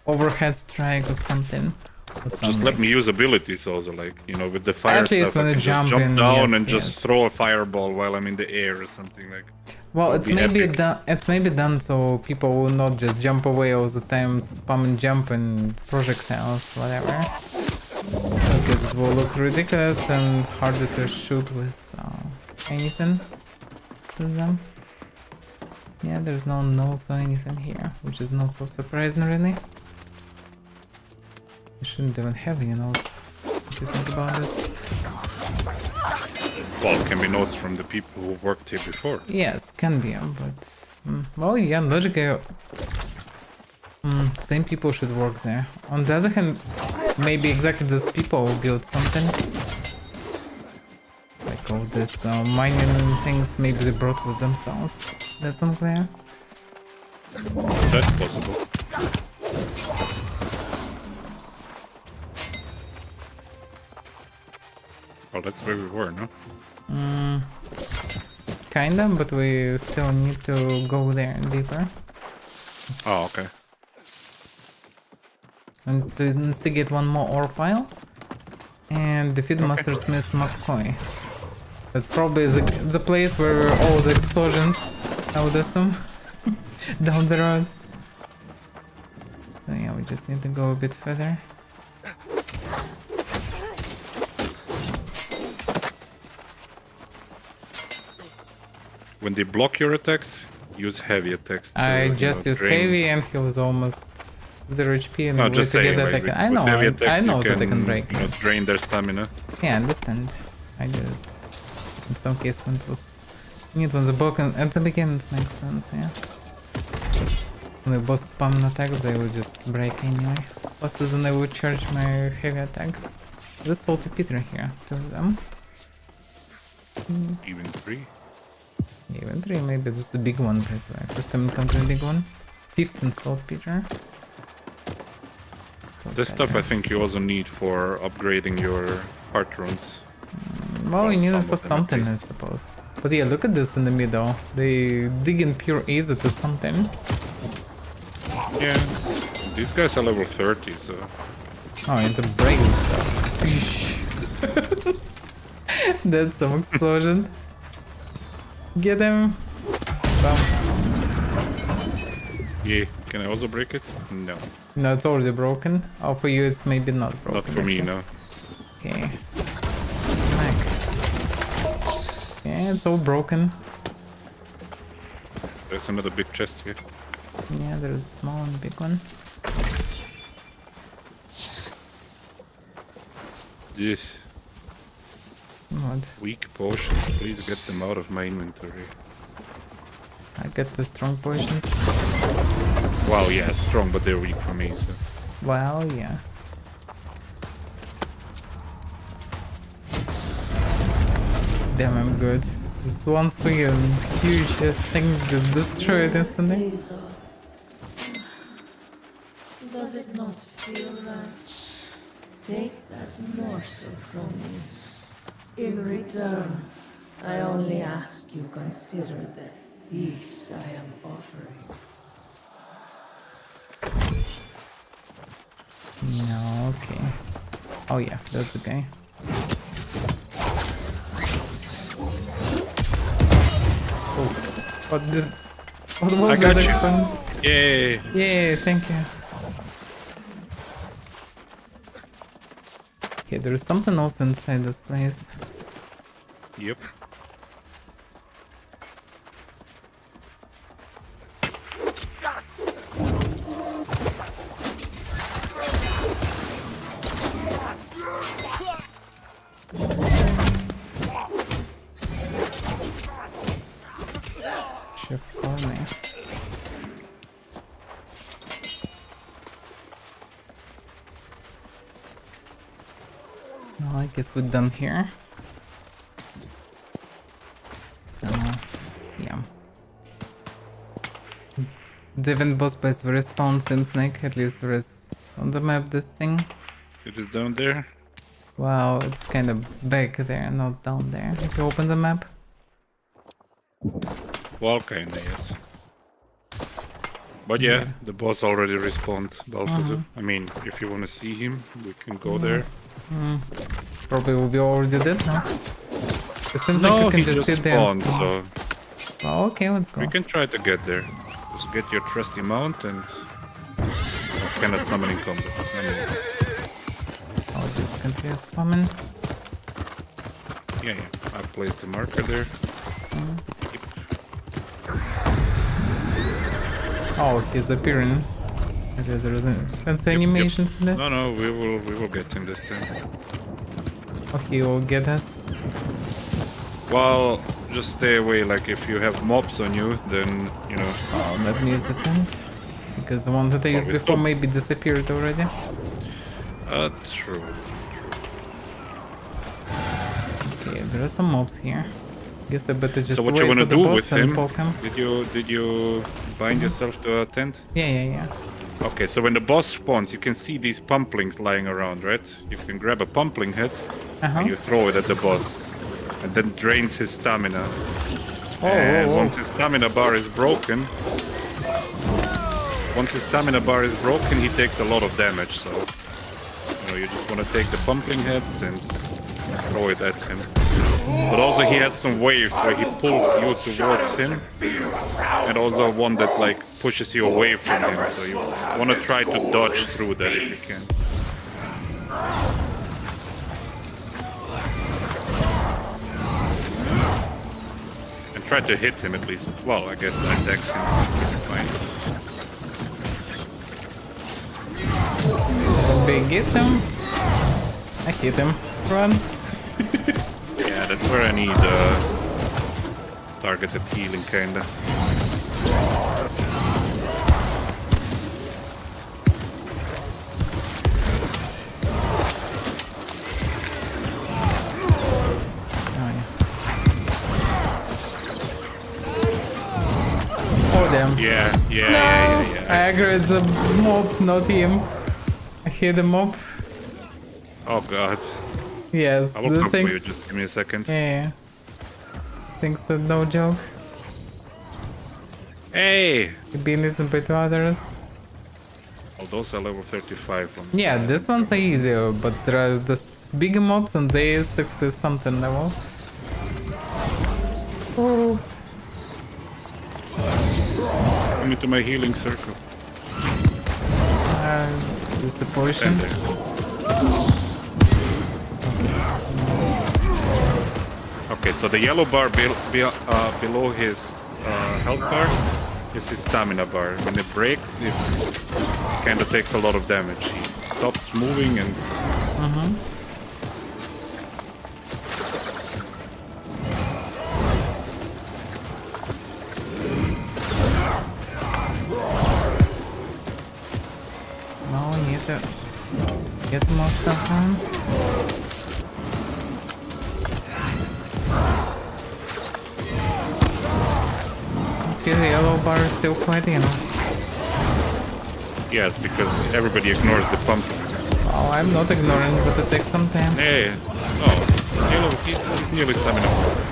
overhead strike or something. Just let me use abilities also, like, you know, with the fire At least stuff, when I you can just jump jump in, down yes, and just yes. throw a fireball while I'm in the air or something like. Well, That would it's be maybe epic. done. It's maybe done so people will not just jump away all the time, spam and jump and projectiles, whatever. Because it will look ridiculous and harder to shoot with anything to them. Yeah, there's no notes or anything here, which is not so surprising really. You shouldn't even have any notes if you think about this. Well, it can be notes from the people who worked here before. Yes, can be, but well, yeah, logically, same people should work there. On the other hand, maybe exactly these people built something. Like all this mining things, maybe they brought with themselves. That's unclear. That's possible. Well, that's where we were, no? Kinda, but we still need to go there deeper. Oh, okay. And to instigate one more ore pile. And defeat Master Smith McCoy. That probably is the place where all the explosions, I would assume, down the road. So yeah, we just need to go a bit further. When they block your attacks, use heavy attacks. I To, just used drain. heavy and he was almost 0 HP and No, we just to get saying, that like, I can. with I know, heavy I attacks, know you that I can break. You know, drain their stamina. Yeah, I understand. I did it in some case when it was neat when the broken at the beginning it makes sense, yeah. When the boss spam an attack they will just break anyway. Faster than I would charge my heavy attack. There's salty Peter here, two of them. Even 3. Even 3, maybe this is a big one, that's why first time encountering a big one. 15 salt Peter. This stuff I think you also need for upgrading your heart runes. Well, you need it some for of them at something, I least. suppose. But yeah, look at this in the middle. They dig in pure easy to something. Yeah, these guys are level 30, so Oh, I need to break this stuff. That's some explosion. Get him! Bam. yeah. Can I also break it? No, No, it's already broken. Oh, for you it's maybe not broken. not for me. actually. No. Okay. Smack. Yeah, it's all broken. There's another big chest here. Yeah, there's a small and big one. This What? weak potions. Please get them out of my inventory. I got 2 strong potions. Wow, yeah, strong, but they're weak for me. So Well, yeah. Damn, I'm good. Just one swing and huge ass thing just destroyed instantly. Does it not feel right? Take that morsel from me. In return, I only ask you consider the feast I am offering. No, okay. Oh yeah, that's the guy. Oh, what was I got that you. expand? yay! Yeah, thank you. Okay, there's something else inside this place. Yep. Chef Corney. Well, I guess we're done here. So, yeah. The event boss by the respawn seems like at least there is on the map this thing. It is down there. Wow, it's kind of back there, not down there. If you open the map. Well, kinda, yes. But yeah, the boss already respawned, Balthazar. I mean, if you want to see him, we can go there. It's probably will be already dead now. It seems like you can he just sit there and spawned, spawn. so Oh, okay, let's go. we can try to get there. Just get your trusty mount and cannot summon in combat. I'll just continue spamming. Yeah, I placed the marker there. Yep. Oh, he's appearing. Okay, there is a fancy animation for that. No, we will get him this time. Oh, he will get us. Well, just stay away. Like if you have mobs on you, then you know. Oh, let me use the tent. Because the one that I used before maybe disappeared already. True. Okay, there are some mobs here. Guess I better just So what wait you want for to the do boss with and him? poke him. Did you bind yourself to a tent? Yeah. Okay, so when the boss spawns, you can see these pumplings lying around, right? You can grab a pumpling head and you throw it at the boss, and then drains his stamina. Once his stamina bar is broken, he takes a lot of damage. So you know you just want to take the pumpling heads and throw it at him. But also he has some waves where he pulls you towards him, and also one that like pushes you away from him. So you want to try to dodge through that if you can. And try to hit him at least. Well, I guess I attack him. Fine. Biggest him. I hit him. Run. Yeah, that's where I need targeted healing, kinda. Oh damn. Yeah. I aggroed the mob, not him. I hit the mob. Oh god. Yes, I will the come things... for you, just give me a second. Yeah. Things are no joke. Hey! You've been eaten by two others. All those are level 35. Yeah, this one's easier, but there are this bigger mobs and they are 60 something level. Oh. Come into my healing circle. Use the potion. Okay, so the yellow bar below his health bar is his stamina bar. When it breaks, it kind of takes a lot of damage. He stops moving and... Now we need to get more stuff on. Okay, the yellow bar is still quite, you know. Yes, because everybody ignores the pump. Oh, I'm not ignoring, but it takes some time. Hey, oh, yellow, he's nearly stamina.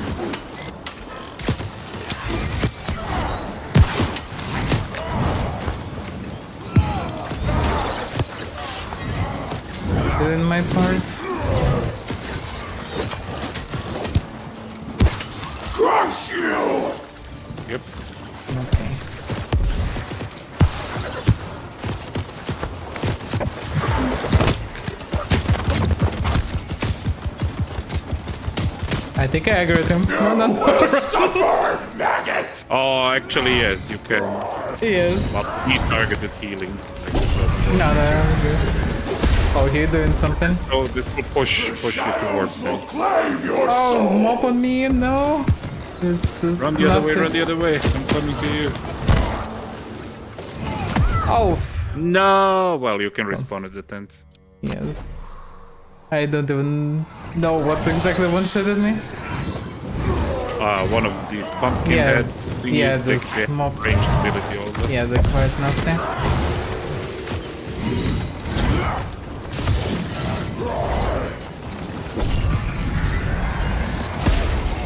Doing my part. Crush you! Yep. Okay. I think I aggroed him. No. Suffer, maggot! Oh, actually, yes, you can. Yes. But he targeted healing. No, good. Oh, he's doing something. So this will push you towards him. Claim your Oh, soul! mop on me, no. This is Run the other way, nasty. run the other way. I'm coming to you. Oh. No! Well, you can respawn at the tent. Yes. I don't even know what exactly one-shotted me. One of these pumpkin Yeah, heads. yeah, They this have mobs. range ability also. Yeah, they're quite nasty.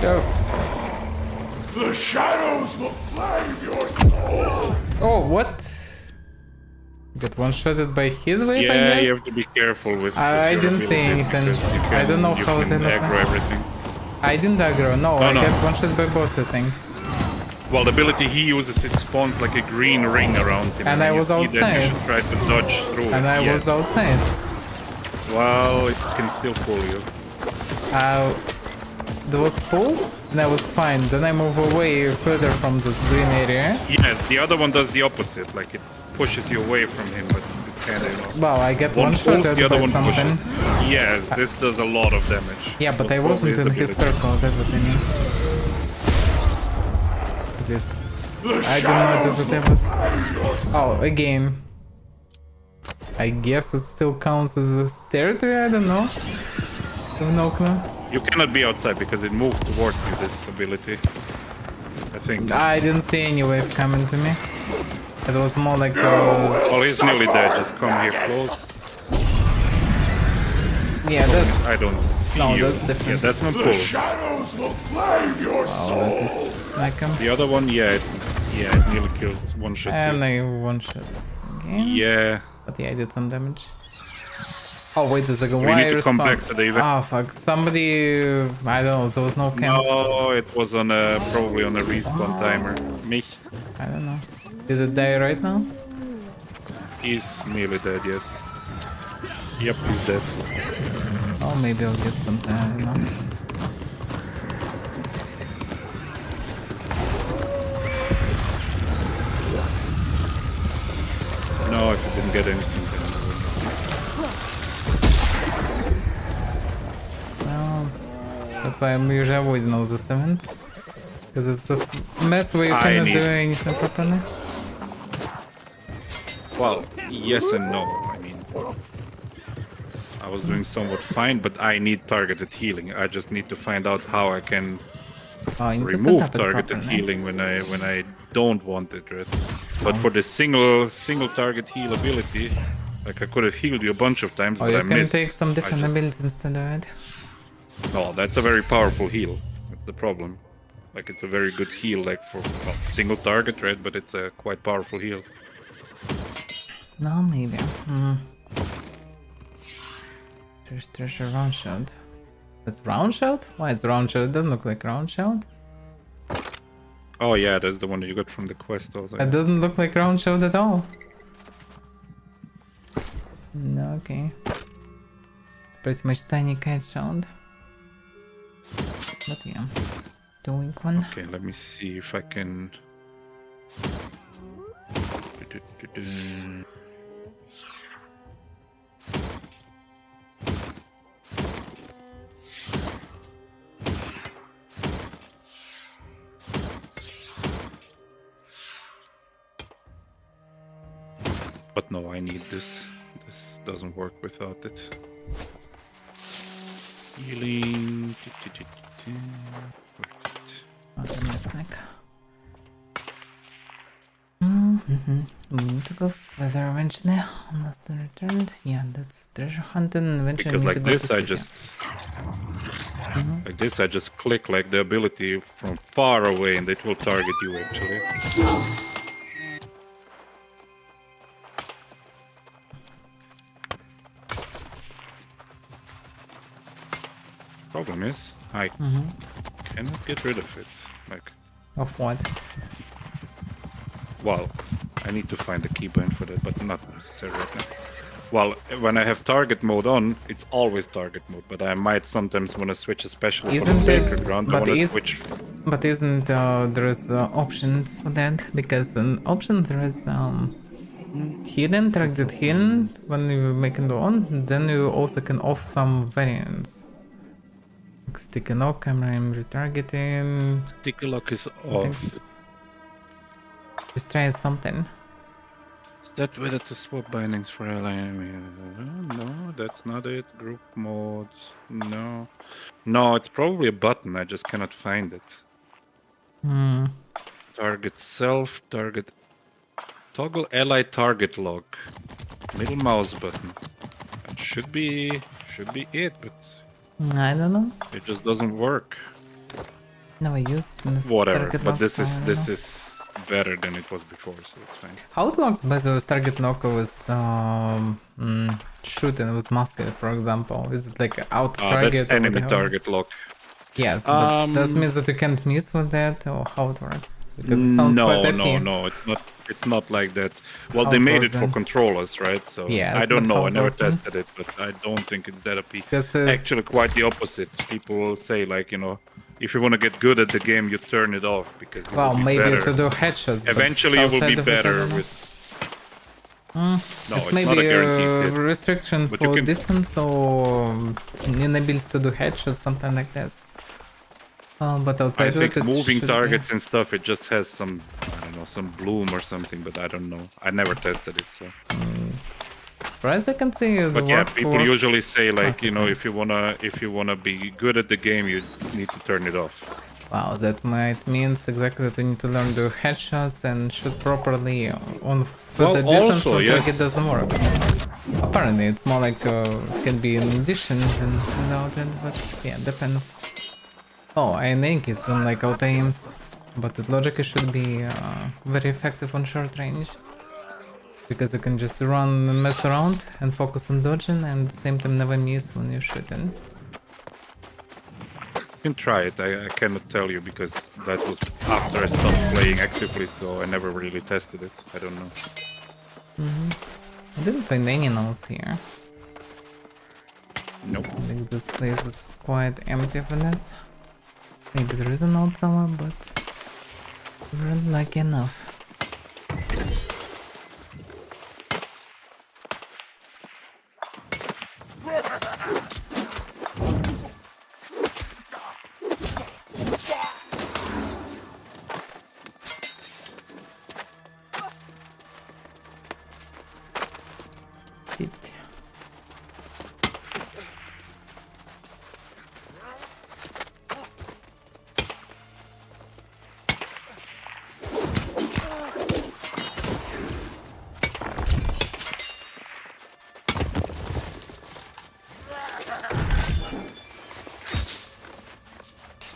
Go. The shadows will flame your soul! Oh, what? got one-shotted by his wave, I Yeah, guess? you have to be careful with I your didn't say abilities anything. because you I don't know you how can they look aggro like. everything. I didn't aggro, no, No, I no. got one-shot by boss, I think. Well, the ability he uses, it spawns like a green ring around him. And when I you was see that, you outside. should try to dodge through it. And I Yes. was outside. Well, it can still pull you. There was pull, and I was fine. Then I move away further from this green area. Yes, the other one does the opposite. Like it pushes you away from him, but it kind of, Well, I get one one-shot pulls, the other by one something. pushes. Yes, this does a lot of damage. Yeah, but Was I wasn't probably in his ability. circle, that's what I mean. I didn't notice that I was... Oh, again. I guess it still counts as a territory, I don't know. I have no clue. You cannot be outside because it moves towards you, this ability. I think. I didn't see any wave coming to me. It was more like Well, he's nearly dead. Just come here close. yeah, that's... I don't see No, you. that's different. Yeah, that's my pull. Wow, that is smack him. The other one, yeah, it nearly kills. It's one shot. And I one-shot again. Yeah. But yeah, I did some damage. Oh, wait a second, We why need to come respawn? back to the event. Oh, fuck, somebody... I don't know, there was no camp. No, it was on a probably on a respawn timer. Mich, I don't know. Did it die right now? he's nearly dead. Yes. Yep, he's dead. Oh, maybe I'll get some time, I don't know. No, if you didn't get anything, then No. That's why I'm usually avoiding all the events. Because it's a mess where you cannot do anything properly. well, yes and no. I mean, I was doing somewhat fine, but I need targeted healing. I just need to find out how I can Oh, you need to set remove up it targeted properly. healing when I don't want it, right? But for the single target heal ability, like I could have healed you a bunch of times, Oh, but you I can missed. take some different I just, abilities instead of it. no, that's a very powerful heal. That's the problem. Like it's a very good heal, like for well, single target, right? But it's a quite powerful heal. No, maybe. There's a round shot. It's round shot? Why it's round shot? It doesn't look like round shot. Oh yeah, that's the one that you got from the quest also. It doesn't look like round shot at all. No, okay. It's pretty much tiny kite sound. But yeah, doing one. Okay, let me see if I can. But no, I need this. This doesn't work without it. Healing. Where is it? Oh, mistake. We need to go further eventually. Almost returned. Yeah, that's treasure hunting. And eventually Because we need like to go this, to I city. just like this, I just click like the ability from far away, and it will target you actually. Problem is, I cannot get rid of it. Like, Of what? well, I need to find the keybind for that, but not necessary right now. Well, when I have target mode on, it's always target mode, but I might sometimes want to switch, especially for the Isn't it- sacred ground. I but want to is- switch. But isn't there's options for that? Because in options there is hidden, targeted hidden when you make it on. Then you also can off some variants. Like sticky lock, camera and retargeting. Sticky lock is think off. Just try something. Is that whether to swap bindings for ally? No, that's not it. Group mode. No. No, it's probably a button. I just cannot find it. Target self, target. Toggle ally target lock. Middle mouse button. That should be it, but I don't know. it just doesn't work. No, I use this Whatever. target But lock, this so I is don't this know. is better than it was before, so it's fine. How it works by the way, with target knock with shooting with musket, for example? Is it like auto target? That's enemy target lock. Yes, but does it mean that you can't miss with that, or how it works? Because it sounds quite OP. No, it's not. It's not like that. Well, How they it made works it for then? controllers, right? So Yes, I don't but how know. I it never works then? tested it, but I don't think it's that OP. Because Actually, quite the opposite. People will say like, you know, if you want to get good at the game, you turn it off because you well, will be maybe better. to do headshots. but Eventually, you will outside be of it, I better don't know. with. No, It's it's maybe not a guaranteed a hit. restriction But you for can- distance or inability to do headshots, something like this. But I outside of think it, moving should targets and stuff, it just has some, I don't know, some bloom or something, but I don't know. I never tested it, so. As far as I can see, the But yeah, work people works usually say like, you know, classically. if you wanna be good at the game, you need to turn it off. Wow, that might means exactly that you need to learn to do headshots and shoot properly on Well, the distance also, when yes. target doesn't work. Apparently, it's more like it can be in addition than without it, but yeah, depends. Oh, I think it's done like auto aims, but it logically should be very effective on short range. Because you can just run and mess around and focus on dodging and at the same time never miss when you're shooting. You can try it. I cannot tell you because that was after I stopped playing actively, so I never really tested it. I don't know. I didn't find any notes here. Nope. I think this place is quite empty for this. Maybe there is a note somewhere, but we weren't lucky enough.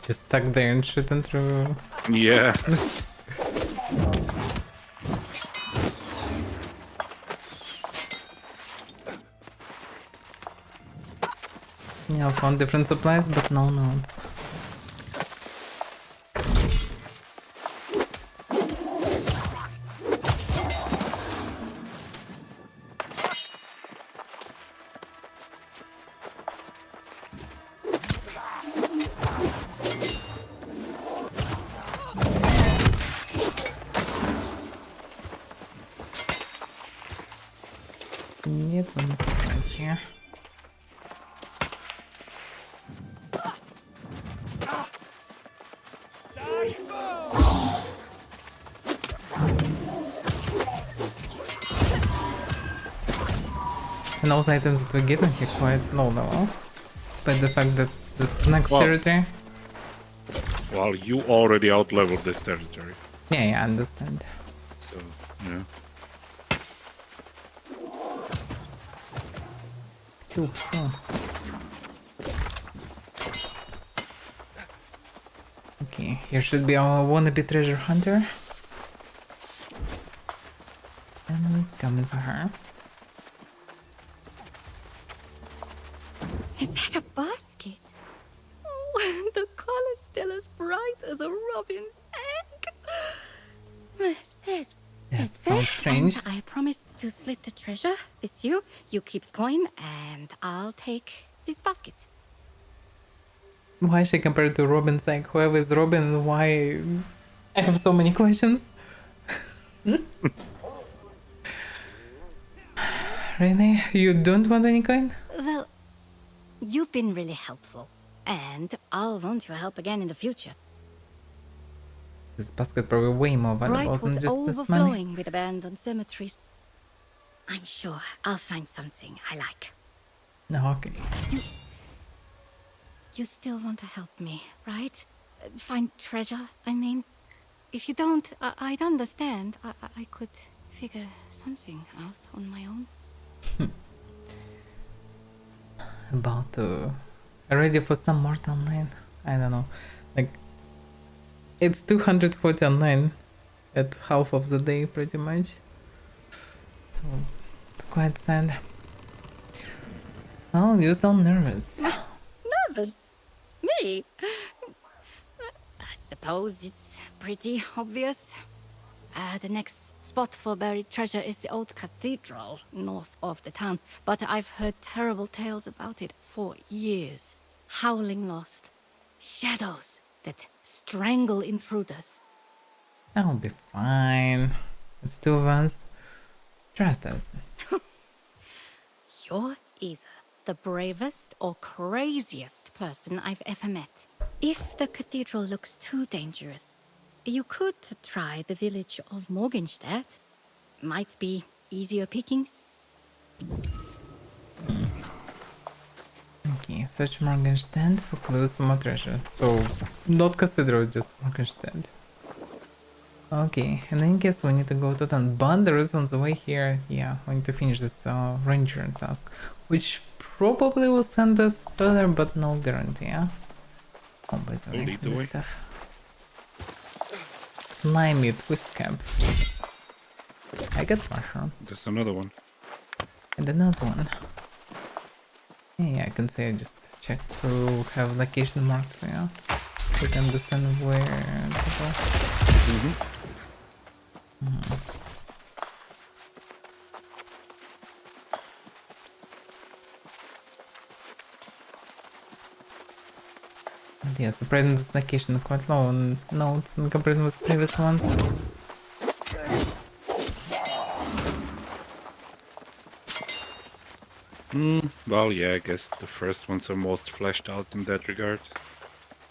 Just stuck there and shooting through. Yeah. Yeah, found different supplies, but no notes. Need some supplies here. And those items that we're getting here quite low level. Despite the fact that this is next territory. Well, you already outleveled this territory. Yeah, I understand. So, yeah. Too soon. Okay, here should be our wannabe treasure hunter. And we're coming for her. Is that a basket? Oh, the color's still as bright as a robin's egg. There's That sounds strange. And I promised to split the treasure with you. You keep the coin, and I'll take this basket. Why is she compared to Robin's egg? Whoever is Robin, why? I have so many questions. Really? You don't want any coin? Well, you've been really helpful, and I'll want your help again in the future. This basket probably way more valuable than Brightwood's just this money. overflowing with abandoned cemeteries. I'm sure I'll find something I like. No, okay. You still want to help me, right? Find treasure, I mean. If you don't, I'd understand. I could figure something out on my own. About to... Ready for some more online? I don't know. Like... It's 240 online. at half of the day pretty much. So it's quite sad. Oh, you sound nervous. Nervous? Me? I suppose it's pretty obvious. The next spot for buried treasure is the old cathedral north of the town, but I've heard terrible tales about it for years. Howling lost. Shadows that strangle intruders. I'll be fine. It's two of us. Trust us. You're either the bravest or craziest person I've ever met. If the cathedral looks too dangerous, you could try the village of Morgenstedt. Might be easier pickings. Okay, search Morgenstedt for clues for more treasure. So, not cathedral, just Morgenstedt. Okay, and I guess we need to go to town, but there is on the way here, yeah, we need to finish this ranger task, which probably will send us further, but no guarantee, yeah? Oh, by the way, this stuff. Slimy twist cap. I got mushroom. Just another one. And another one. Yeah, I can say I just checked to have location marked, yeah? So to understand where to go. Yeah, surprisingly this location is quite low on notes in comparison with previous ones. Well, yeah, I guess the first ones are most fleshed out in that regard.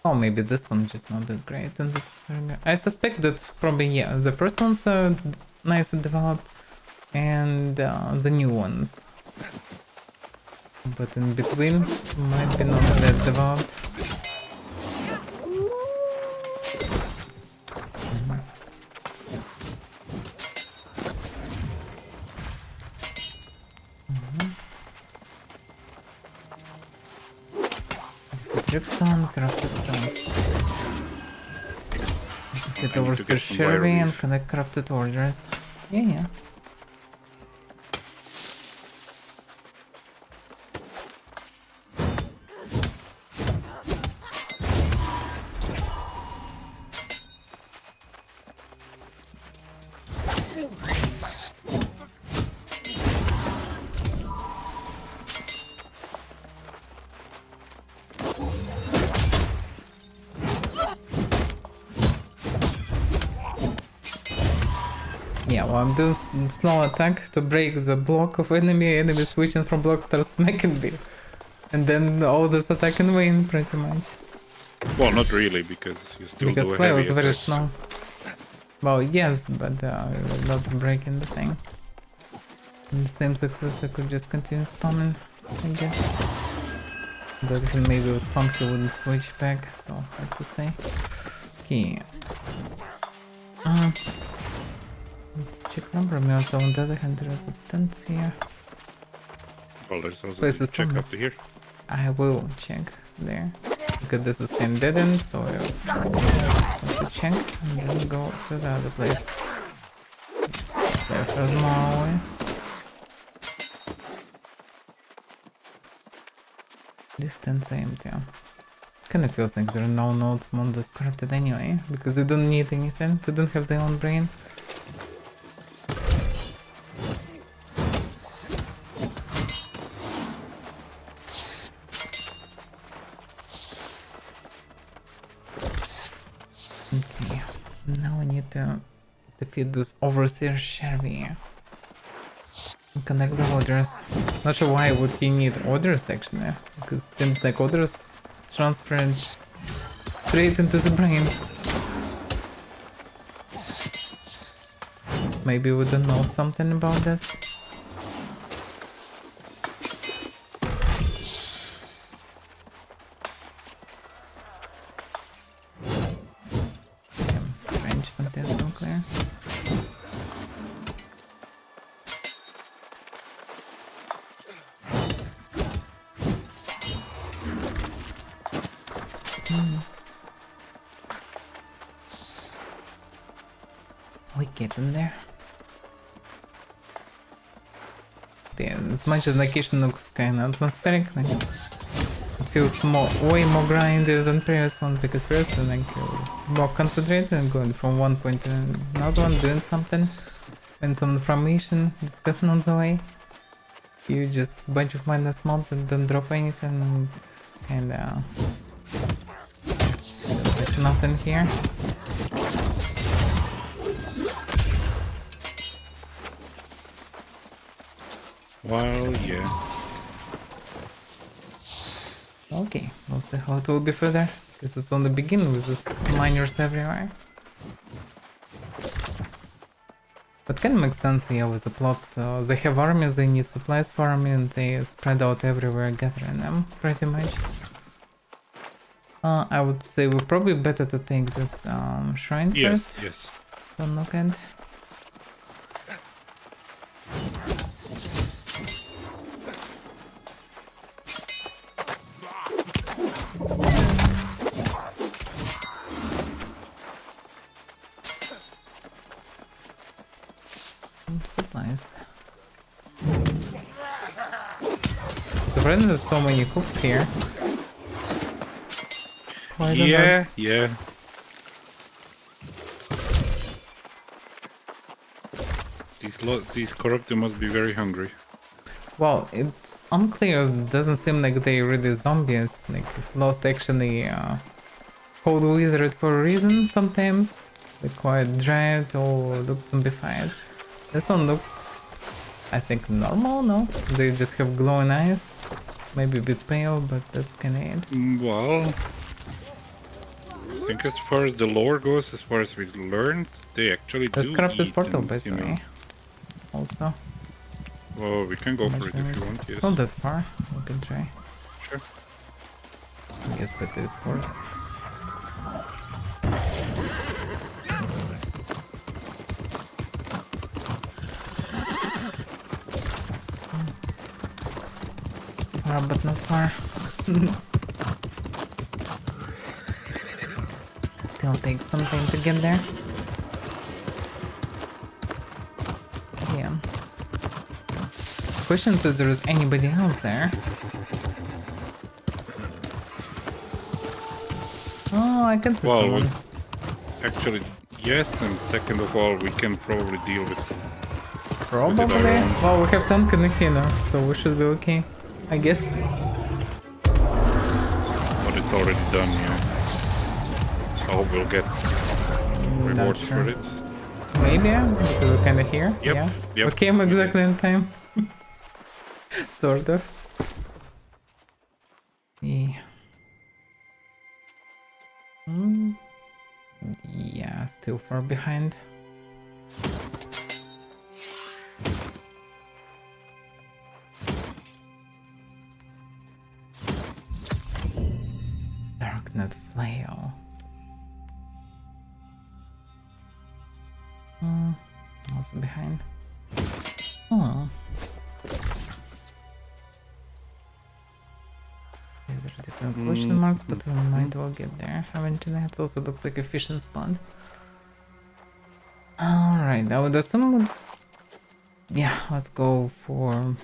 Oh, maybe this one's just not that great in this regard. I suspect that probably, yeah, the first ones are nicely developed and the new ones. But in between, might be not that developed. Gypsum, crafted tools. Get over to Sherry and connect crafted orders. Yeah. Yeah, well, I'm doing slow attack to break the block of enemy switching from block starts smacking me. And then all this attack in vain, pretty much. Well, not really, because you still because do a play heavy was very attack. slow. Well, yes, but not breaking the thing. And the same success, I could just continue spamming, I guess. But if maybe with spam he wouldn't switch back, so hard to say. Okay. Check number of meals, on the other hand there is resistance here. Well, there's also Place the is check on up this. here. I will check there. Because this is kind of dead end, so I have to check and then go to the other place. There for a small way. Distance empty. Kinda feels like there are no nodes Mondas crafted anyway, because they don't need anything, they don't have their own brain. Okay, now we need to defeat this overseer Sherry. Connect the orders. Not sure why would he need orders actually, because it seems like orders transferred straight into the brain. Maybe we don't know something about this. Range something so clear. Oh get in there. Damn, as much as location looks kinda atmospheric, like, it feels way more grindy than previous one, because previous one, like, you're more concentrated and going from one point to another one, doing something, and some information discussing on the way. You just a bunch of mindless mobs and don't drop anything, and it's kinda... There's nothing here. Well, yeah. Okay, we'll see how it will be further, because it's on the beginning with this miners everywhere. But can make sense here with the plot. They have armies, they need supplies for army, and they spread out everywhere, gathering them, pretty much. I would say we're probably better to take this shrine first. Yes. Don't look at. Supplies. Surprising there's so many hooks here. Why don't I- Yeah. These corrupted must be very hungry. Well, it's unclear. It doesn't seem like they really zombies. Like if Lost actually called wizard for a reason sometimes. They quite giant or look zombified. This one looks, I think, normal, no? They just have glowing eyes. Maybe a bit pale, but that's kinda it. Well, I think as far as the lore goes, as far as we learned, they actually There's do corrupted eat portal, and, by the way. Also. Oh, we can go for it if you want, yes. It's not that far. We can try. Sure. I guess better is horse. Far, but not far. Still takes some time to get there. Yeah. Question is if there is anybody else there. Oh, I can see someone. Actually, yes, and second of all, we can probably deal with Probably. Well, we have tank in the here, so we should be okay, I guess. But it's already done, yeah. I hope we'll get rewards for it. Maybe, yeah, because we're kinda here. Yep, Yeah. yep. We came exactly in time. Sort of. Yeah. Yeah, still far behind. Darknet flail. Also behind. Oh. Yeah, there are different question marks, but we might well get there eventually. It also looks like a fishing spot. Alright, I would assume it's... Yeah, let's go for...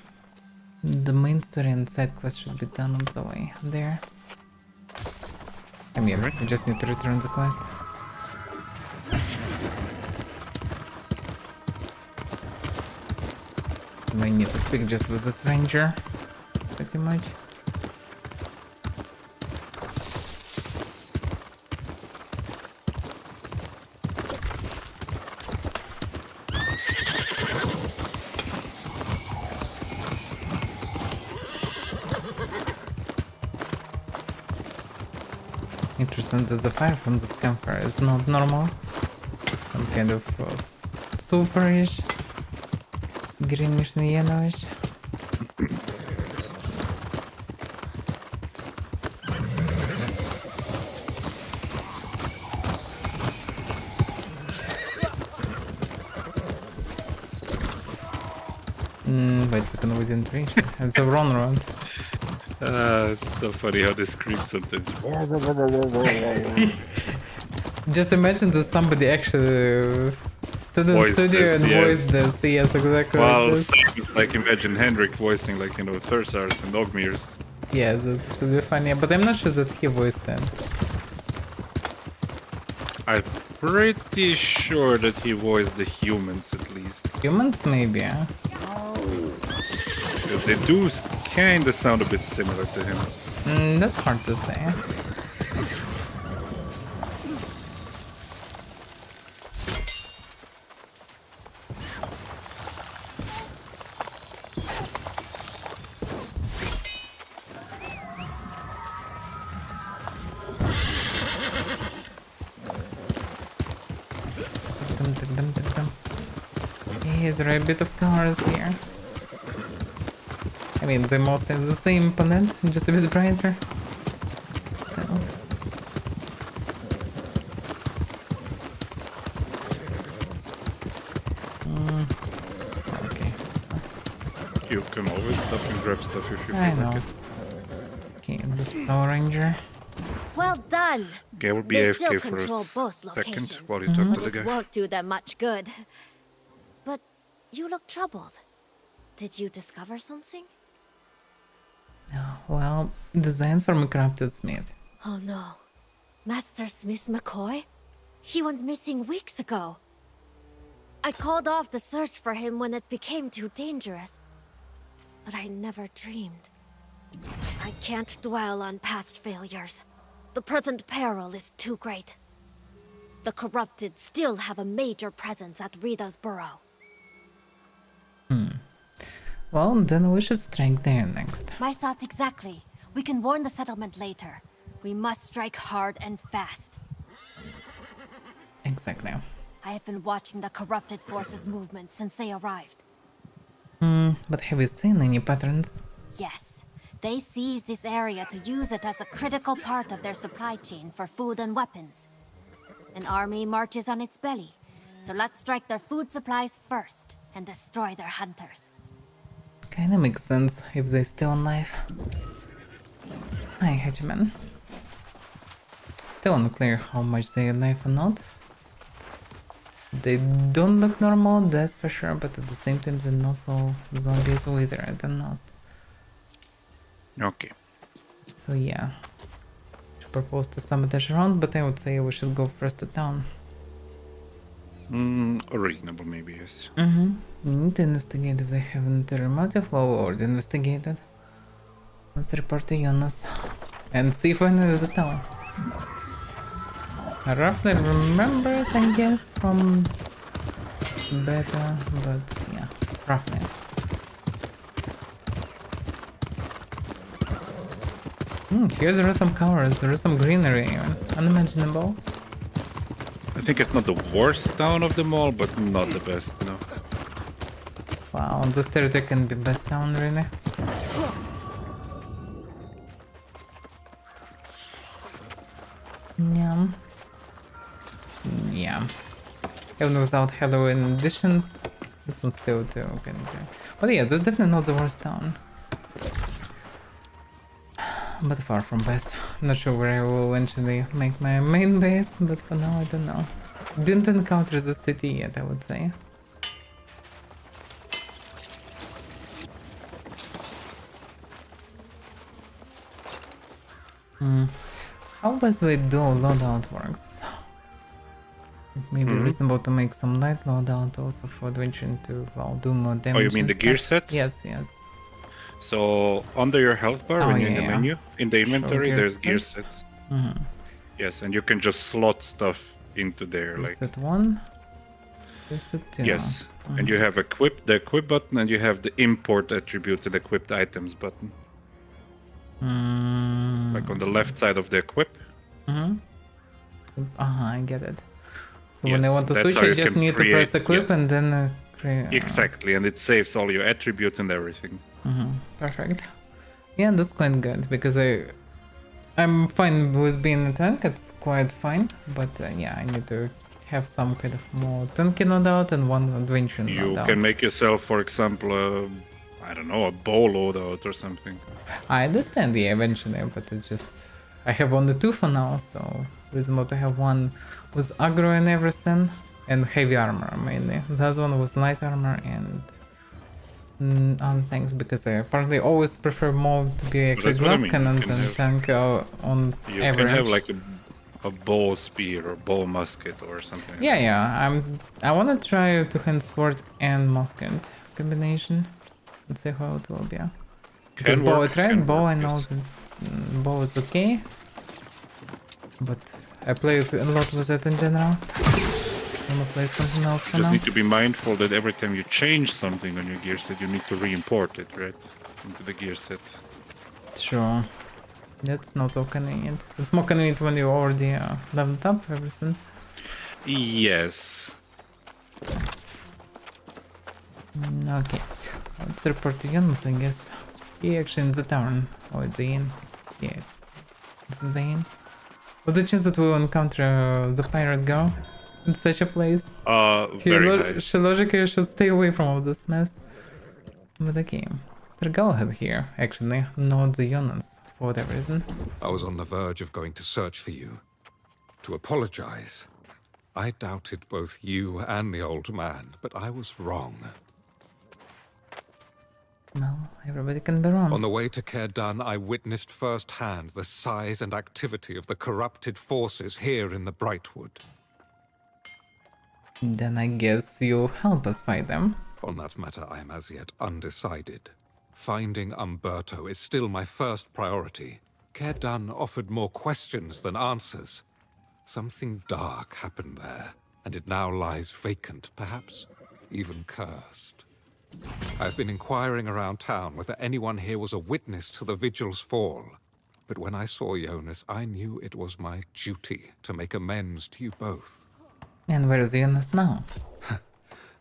The main story and side quest should be done on the way there. I mean, we just need to return the quest. We need to speak just with this ranger, pretty much. Interesting that the fire from this campfire is not normal. Some kind of sulfurish, greenish and yellowish. Wait a second, we didn't reach it. It's a run round. It's so funny how they scream sometimes. Just imagine that somebody actually stood in Voice studio this, and yes. voiced this. Yes, exactly like Well, this. same, like imagine Henrik voicing like, you know, Thursars and Ogmirs. Yeah, that should be funny. But I'm not sure that he voiced them. I'm pretty sure that he voiced the humans at least. Humans, maybe, huh? Because they do kinda sound a bit similar to him. That's hard to say. Yeah, there are a bit of colors here. I mean, they mostly have the same palette, just a bit brighter. Still. Okay. You can always stop and grab stuff if you feel I like know. it. Okay, the Soul Ranger. Well done. Okay, I will be They still AFK for control a both second locations, while you talk but to the it guy. won't do them much good. But you look troubled. Did you discover something? Well, designs from a corrupted smith. Oh no. Master Smith McCoy? He went missing weeks ago. I called off the search for him when it became too dangerous. But I never dreamed. I can't dwell on past failures. The present peril is too great. The corrupted still have a major presence at Rita's burrow. Well, then we should strike there next. My thoughts exactly. We can warn the settlement later. We must strike hard and fast. Exactly. I have been watching the corrupted forces' movement since they arrived. But have you seen any patterns? Yes, they seized this area to use it as a critical part of their supply chain for food and weapons. An army marches on its belly, so let's strike their food supplies first and destroy their hunters. Kinda makes sense if they're still alive. Hi, Hedgeman. Still unclear how much they're alive or not. They don't look normal, that's for sure, but at the same time they're not so zombies withered and lost. Okay. So yeah. Should propose to sabotage around, but I would say we should go first to town. Reasonable maybe, yes. We need to investigate if they have an ulterior motive. Well, we already investigated. Let's report to Jonas and see if we know the town. I roughly remember it, I guess, from beta, but yeah, roughly. Here there are some colors, there is some greenery even. Unimaginable. I think it's not the worst town of them all, but not the best, no. Wow, this territory can be best town, really. Yeah. Yeah. Even without Halloween additions, this one's still too kind of. But yeah, that's definitely not the worst town. But far from best. Not sure where I will eventually make my main base, but for now I don't know. Didn't encounter the city yet, I would say. How best we do loadout works? It may be reasonable to make some light loadout also for adventuring to, well, do more damage. Oh, you mean and the gear stuff. sets? Yes, yes. So under your health bar, Oh, when you're in yeah, the yeah. menu, in the inventory, gear there's gear sets. sets. Yes, and you can just slot stuff into there, like Set 1. Set 2. yes. And you have the equip button, and you have the import attributes and equipped items button, like on the left side of the equip. I get it. So when I Yes, want to that's switch, how I you just can need to press create- equip yes. and then create. Exactly, and it saves all your attributes and everything. Perfect. Yeah, that's quite good because I'm fine with being a tank. It's quite fine, but yeah, I need to have some kind of more tanky loadout and one adventure You loadout. can make yourself, for example, I don't know, a bow loadout or something. I understand, yeah, eventually, but it's just I have only 2 for now, so reasonable to have one with aggro and everything, and heavy armor mainly. The other one was light armor and other things, because I apparently always prefer more to be actually that's what I glass mean, you cannons can and have- tank on You average. can have like a bow spear or bow musket or something. like Yeah, I wanna try two-hand sword and musket combination. Let's see how it will be. that. Because Can bow, I work, tried can bow, work, I know yes. that bow is okay. But I play a lot with it in general. Wanna play something else for Just now? need to be mindful that every time you change something on your gear set, you need to re-import it, right? Into the gear set. Sure. That's not so convenient. It's more convenient when you already leveled up everything. Yes. Okay. Let's report to Jonas, I guess. He actually in the town. Or the inn. Yeah. It's the inn. What's the chance that we'll encounter the pirate girl in such a place? Very high. She logically should stay away from all this mess. But okay. There's a girl head here, actually, not the Jonas, for whatever reason. I was on the verge of going to search for you. To apologize. I doubted both you and the old man, but I was wrong. No, everybody can be wrong. On the way to Caerdan, I witnessed firsthand the size and activity of the corrupted forces here in the Brightwood. Then I guess you'll help us fight them. On that matter, I am as yet undecided. Finding Umberto is still my first priority. Caerdan offered more questions than answers. Something dark happened there, and it now lies vacant, perhaps even cursed. I've been inquiring around town whether anyone here was a witness to the Vigil's fall. But when I saw Jonas, I knew it was my duty to make amends to you both. And where is Jonas now?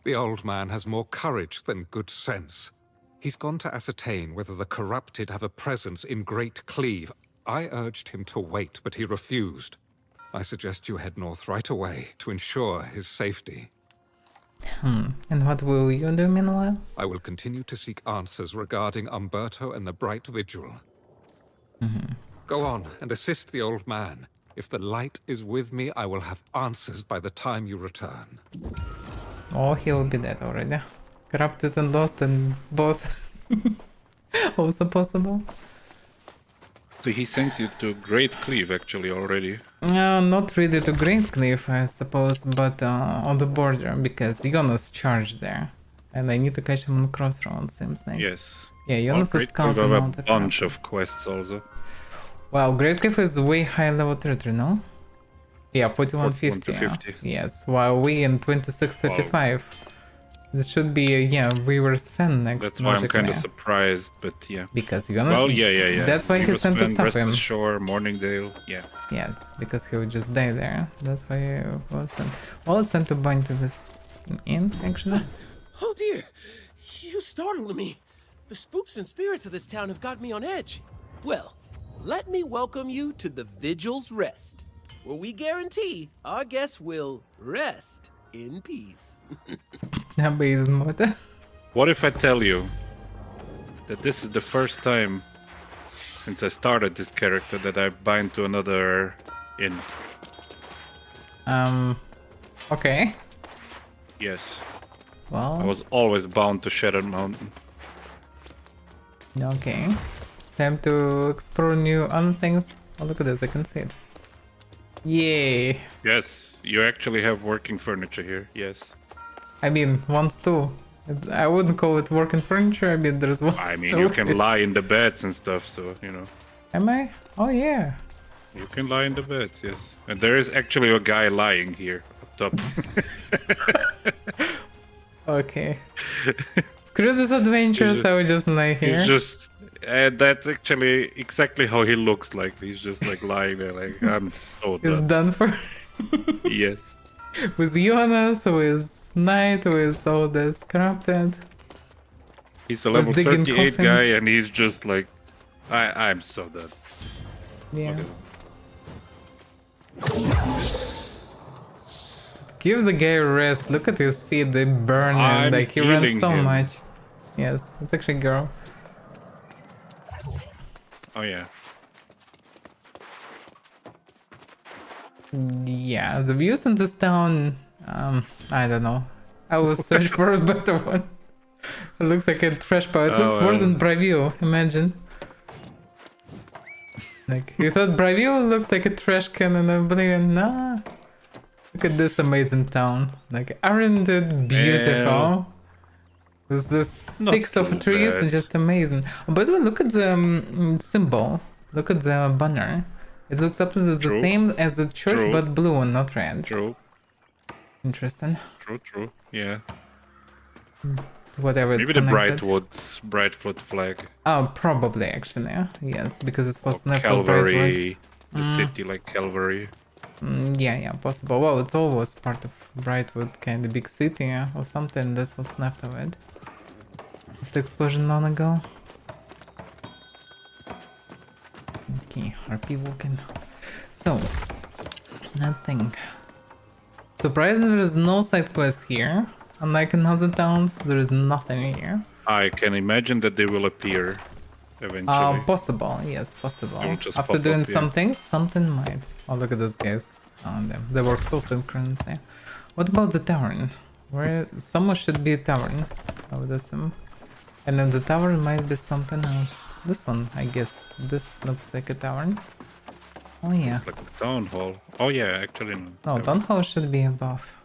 The old man has more courage than good sense. He's gone to ascertain whether the corrupted have a presence in Great Cleave. I urged him to wait, but he refused. I suggest you head north right away to ensure his safety. And what will you do meanwhile? I will continue to seek answers regarding Umberto and the Bright Vigil. Go on and assist the old man. If the light is with me, I will have answers by the time you return. Oh, he will be dead already. Corrupted and lost and both. Also possible. So he sends you to Great Cleave actually already. Not really to Great Cliff, I suppose, but on the border, because Jonas charged there. And I need to catch him on Crossroads, seems like. Yes. Yeah, Well, Jonas is Great Cleave scouting have out a the bunch corrupted. of quests also. Well, Great Cliff is way high level territory, no? Yeah, 4150. 4150. Yes, while we in 2635. This should be, Weaver's Fen next. That's why I'm kind of logically. surprised, but yeah. Because Jonas. Well, yeah. That's why he Weaver's sent to Fen, stop Restless him. Shore, Morningdale, yeah. Yes, because he would just die there. That's why he was sent. Well, it's time to bind to this inn, actually. Oh dear! You startled me! The spooks and spirits of this town have got me on edge. Well, let me welcome you to the Vigil's Rest, where we guarantee our guests will rest in peace. Amazing mode. What if I tell you that this is the first time since I started this character that I bind to another inn? Okay. Yes. I Well, was always bound to Shattered Mountain. okay. Time to explore new other things. Oh, look at this, I can see it. Yay! Yes, you actually have working furniture here, yes. I mean, one stool. I wouldn't call it working furniture, I mean, there's one I mean, stool. you can lie in the beds and stuff, so, you know. Am I? Oh, yeah. You can lie in the beds, yes. And there is actually a guy lying here up top. Okay. Screw this adventures, I would just lie here. He's just... that's actually exactly how he looks like. He's just like lying there like, I'm so He's done. done for. Yes. With Jonas, with Knight, with all this corrupted. He's a Was level digging 38 guy coffins. and he's just like, I'm so done. Yeah. Okay. Just give the guy a rest. Look at his feet, they burn and I'm like he runs healing so him. much. Yes, it's actually a girl. Oh yeah. Yeah, the views in this town I don't know. I will search for a better one. It looks like a trash pile. It looks worse than Bravio, imagine. Like, you thought Bravio looks like a trash can and oblivion? Nah. Look at this amazing town. Like, aren't it beautiful? There's the sticks of trees, just amazing. Oh, by the way, look at the symbol. Look at the banner. It looks absolutely the same as the church, but blue and not red. True. Interesting. True. Yeah. Whatever it's Maybe the connected. Brightwood flag. Oh, probably actually. Yes, because it was left Calvary, the city like Calvary. Yeah, possible. Well, it's always part of Brightwood, kind of big city or something. That's what's left of it. Of the explosion long ago. Okay, RP walking. So, nothing. Surprisingly, there is no side quest here. Unlike in other towns, there is nothing here. I can imagine that they will appear eventually. Possible, yes, possible. After doing some things, something might. Oh, look at those guys. Oh, they work so synchronously. What about the tavern? Where somewhere should be a tavern, I would assume. And then the tavern might be something else. This one, I guess. This looks like a tavern. Oh yeah. It's like the town hall. Oh yeah, actually no. No, town hall should be above.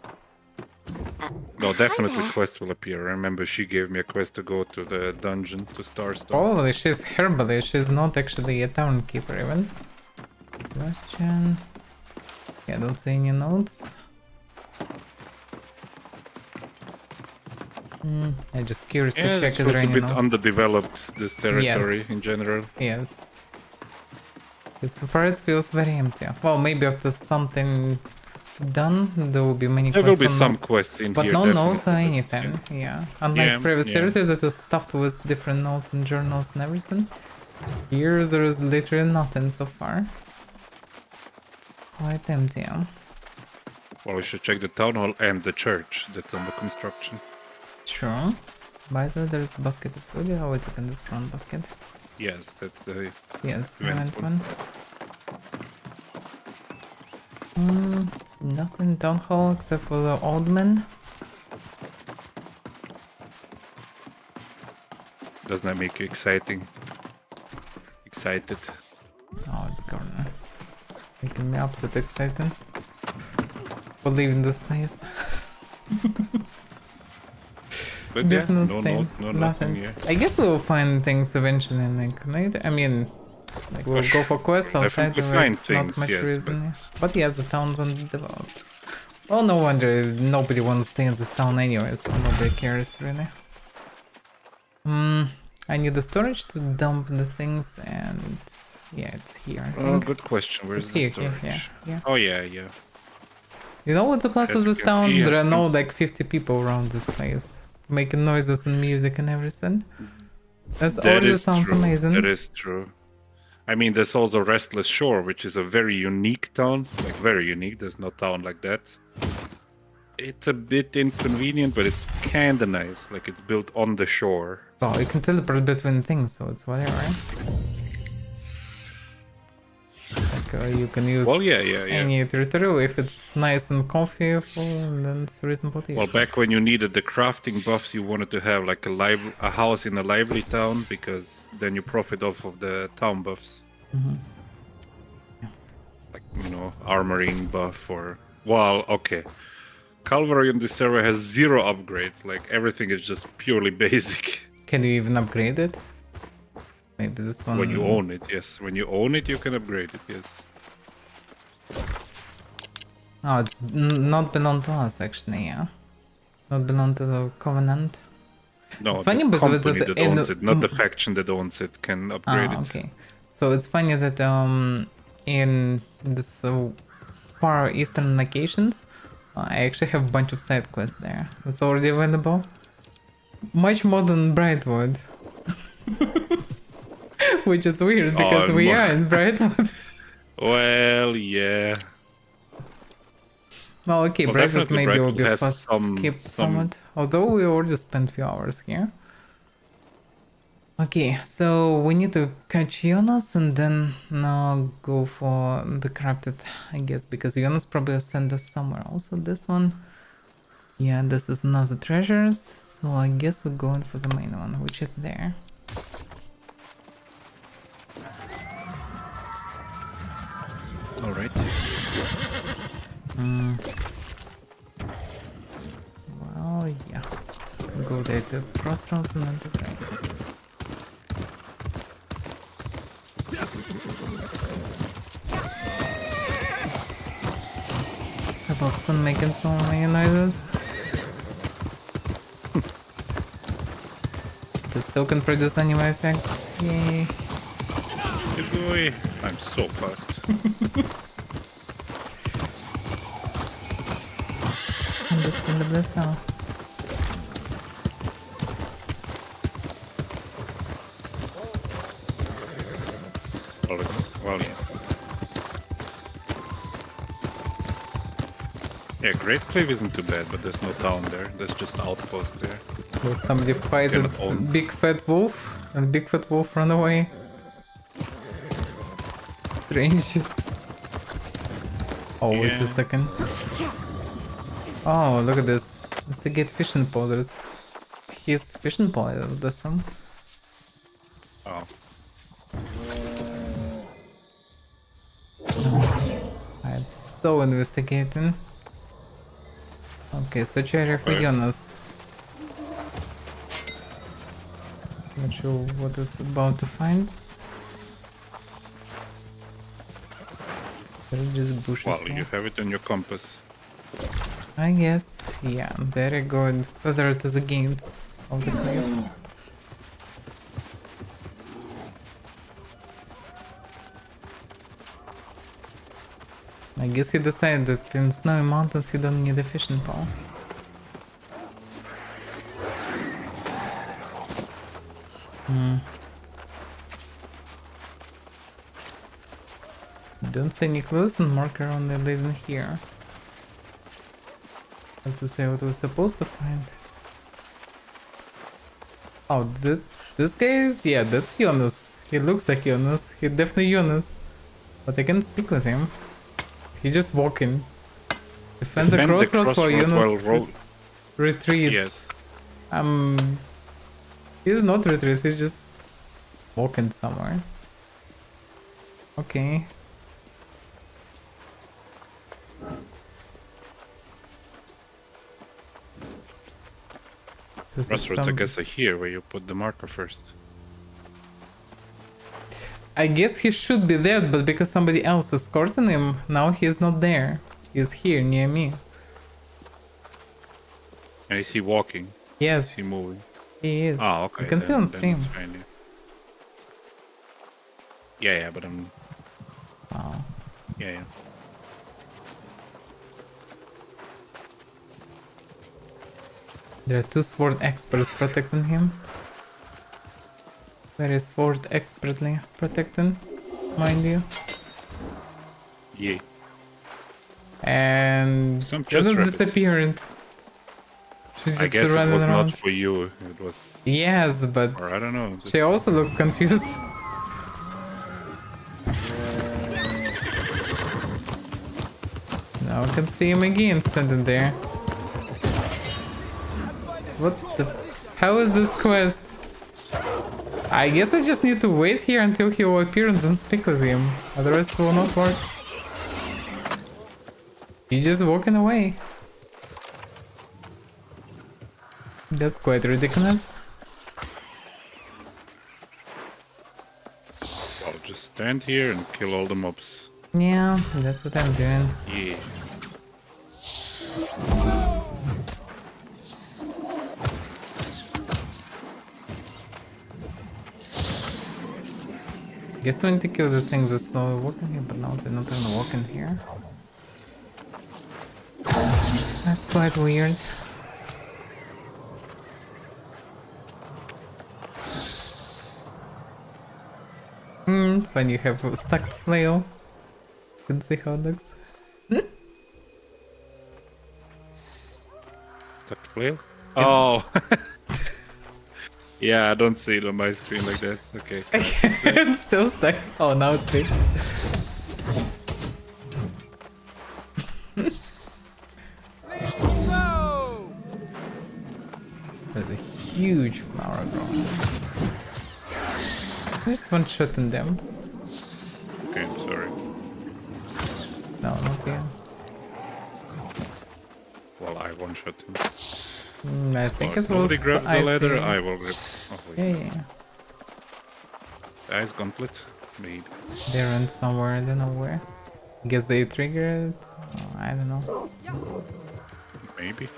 No, definitely quest will appear. I remember she gave me a quest to go to the dungeon to Starstone. Probably she's herbalist. She's not actually a town keeper even. Question. Yeah, don't see any notes. I'm just curious to check if there are any it's a bit notes. underdeveloped, this territory in general. Yes. So far it feels very empty. Well, maybe after something done, there will be many quests. There will be some quests in but here. But no notes or anything, yeah. Unlike previous territories that was stuffed with different notes and journals and everything. Here there is literally nothing so far. Quite empty, yeah. Well, we should check the town hall and the church that's under construction. Sure. By the way, there's a basket of food. Oh, wait a second, this round basket. Yes, that's the event one. Nothing town hall except for the old man. Doesn't that make you excited? Oh, it's gonna making me upset excited. For leaving this place. But Definitely nothing. Yeah. I guess we'll find things eventually in Night. I mean, like we'll go for quests outside of it. Not much reason. But yeah, the town's undeveloped. Well, no wonder nobody wants to stay in this town anyway, so nobody cares really. I need the storage to dump the things, and yeah, it's here. I think. Oh, good question. Where's the storage? Yeah. Oh yeah. You know what's the plus of this town? There are no like 50 people around this place, making noises and music and everything. That already sounds amazing. That is true. I mean, there's also Restless Shore, which is a very unique town. Like, very unique. There's no town like that. It's a bit inconvenient, but it's kinda nice. Like, it's built on the shore. Oh, you can teleport between things, so it's whatever, right? Like, you can use any territory if it's nice and comfy, then it's reasonable to use. Well, back when you needed the crafting buffs, you wanted to have like a house in a lively town, because then you profit off of the town buffs. Like, you know, armoring buff or... Well, okay. Calvary on this server has 0 upgrades, like everything is just purely basic. Can you even upgrade it? Maybe this one... When you own it, yes. When you own it, you can upgrade it, yes. Oh, it's not belong to us, actually, yeah. Not belong to the Covenant. No, it's funny the company that owns it, not the faction that owns it, can upgrade it. Okay. So it's funny that in this far eastern locations, I actually have a bunch of side quests there. That's already available. Much more than Brightwood. Which is weird, because we are in Brightwood. Well, yeah. Well, okay, Brightwood maybe will be fast skipped somewhat. Although we already spent a few hours here. Okay, so we need to catch Jonas and then go for the corrupted, I guess, because Jonas probably sent us somewhere. Also, this one, Yeah, this is another treasures, so I guess we're going for the main one, which is there. Alright. Well, yeah. Go there to crossroads and then to the right. Purple spoon making so many noises. It still can produce anime effects. Yay. Good boy. I'm so fast. Understandably so. Well, yeah. Yeah, Great Cleave isn't too bad, but there's no town there. There's just outpost there. Will somebody fight Can a own- big fat wolf? And big fat wolf run away? Strange. Oh, wait a Yeah. second. Oh, look at this. Investigate fishing powders. His fishing powder, that's some. Oh. I'm so investigating. Okay, search area for Okay. Jonas. Not sure what is about to find. There are just bushes Well, here. you have it on your compass. I guess, yeah, there you go, and further to the gates of the cliff. I guess he decided that in snowy mountains he don't need a fishing pole. Don't see any clues and marker on the list in here. Have to say what we're supposed to find. Oh, this guy? Yeah, that's Jonas. He looks like Jonas. He definitely Jonas. But I can speak with him. He just walking. Defend the crossroads while Jonas retreats. Yes. He's not retreats, he's just walking somewhere. Okay. Is it Crossroads, I some- guess, are here where you put the marker first. I guess he should be there, but because somebody else is escorting him, now he's not there. He's here near me. And is he walking? Yes, Is he moving? he is. Oh, okay. You can see then- on then stream. it's fine, yeah. Yeah, but I'm... Wow. Yeah. There are two sword experts protecting him. Very sword expertly protecting, mind you. Yeah. And Some chest Jonas rabbits. disappeared. She's I just guess it running was around. not for you. It was... Yes, but Or I don't know. she also looks confused. Now I can see him again standing there. What the... How is this quest? I guess I just need to wait here until he will appear and then speak with him. Otherwise it will not work. He's just walking away. That's quite ridiculous. I'll just stand here and kill all the mobs. Yeah, that's what I'm doing. Yeah. Guess we need to kill the things that slowly walking here, but now they're not gonna walk in here. That's quite weird. When you have a stacked flail. You can see how it looks. Tucked flail? Oh! Yeah, I don't see it on my screen like that. Okay. It's still stuck. Oh, now it's fixed. huge flower growing. Just one shot in them. Okay, I'm sorry. No, not you. Well, I one shot him. I think If it was nobody grabs the icy. ladder, I will grab. Oh, wait. Yeah. Ice gauntlet? Maybe. They ran somewhere, I don't know where. Guess they triggered. Oh, I don't know. Maybe.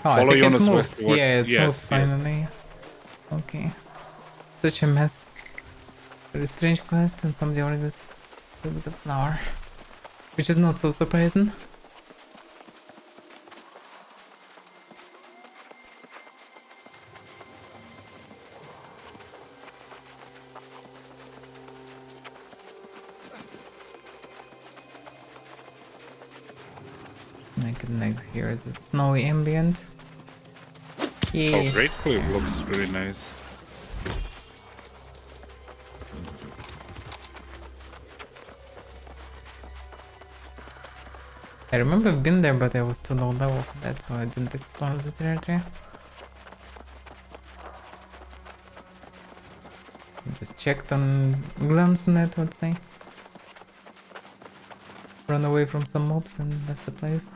Oh, I Follow think it Jonas moved. westwards. Yeah, it's Yes, moved yes. finally. Okay. Such a mess. Very strange quest, and somebody already took the flower. Which is not so surprising. Next here is a snowy ambient. Yeah. Oh, Great Cliff looks really nice. I remember I've been there, but I was too low level for that, so I didn't explore the territory. Just checked on glance on it, let's say. Run away from some mobs and left the place.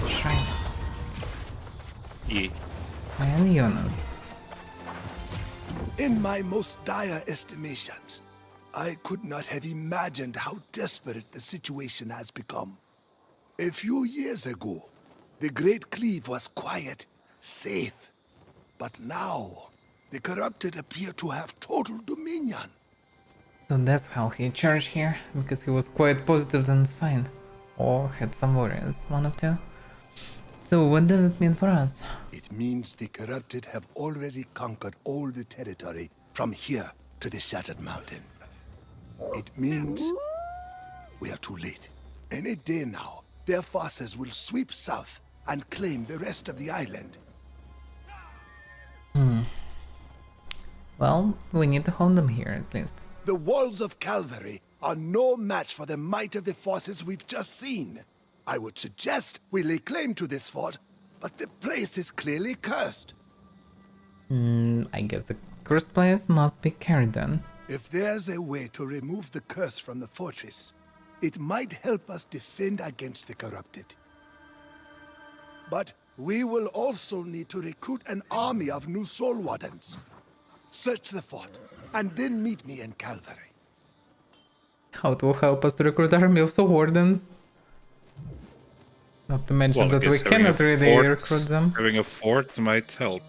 Shrine. Yeah. And Jonas. In my most dire estimations, I could not have imagined how desperate the situation has become. A few years ago, the Great Cleave was quiet, safe. But now, the corrupted appear to have total dominion. So that's how he charged here, because he was quite positive that it's fine. Or had some worries, one of two. So what does it mean for us? It means the corrupted have already conquered all the territory from here to the Shattered Mountain. It means we are too late. Any day now, their forces will sweep south and claim the rest of the island. Well, we need to hold them here at least. The walls of Calvary are no match for the might of the forces we've just seen. I would suggest we lay claim to this fort, but the place is clearly cursed. I guess the cursed place must be carried on. If there's a way to remove the curse from the fortress, it might help us defend against the corrupted. But we will also need to recruit an army of new soul wardens. Search the fort, and then meet me in Calvary. How it will help us to recruit army of soul wardens. Not to mention Well, I that we guess having cannot a really fort- recruit them. Having a fort might help.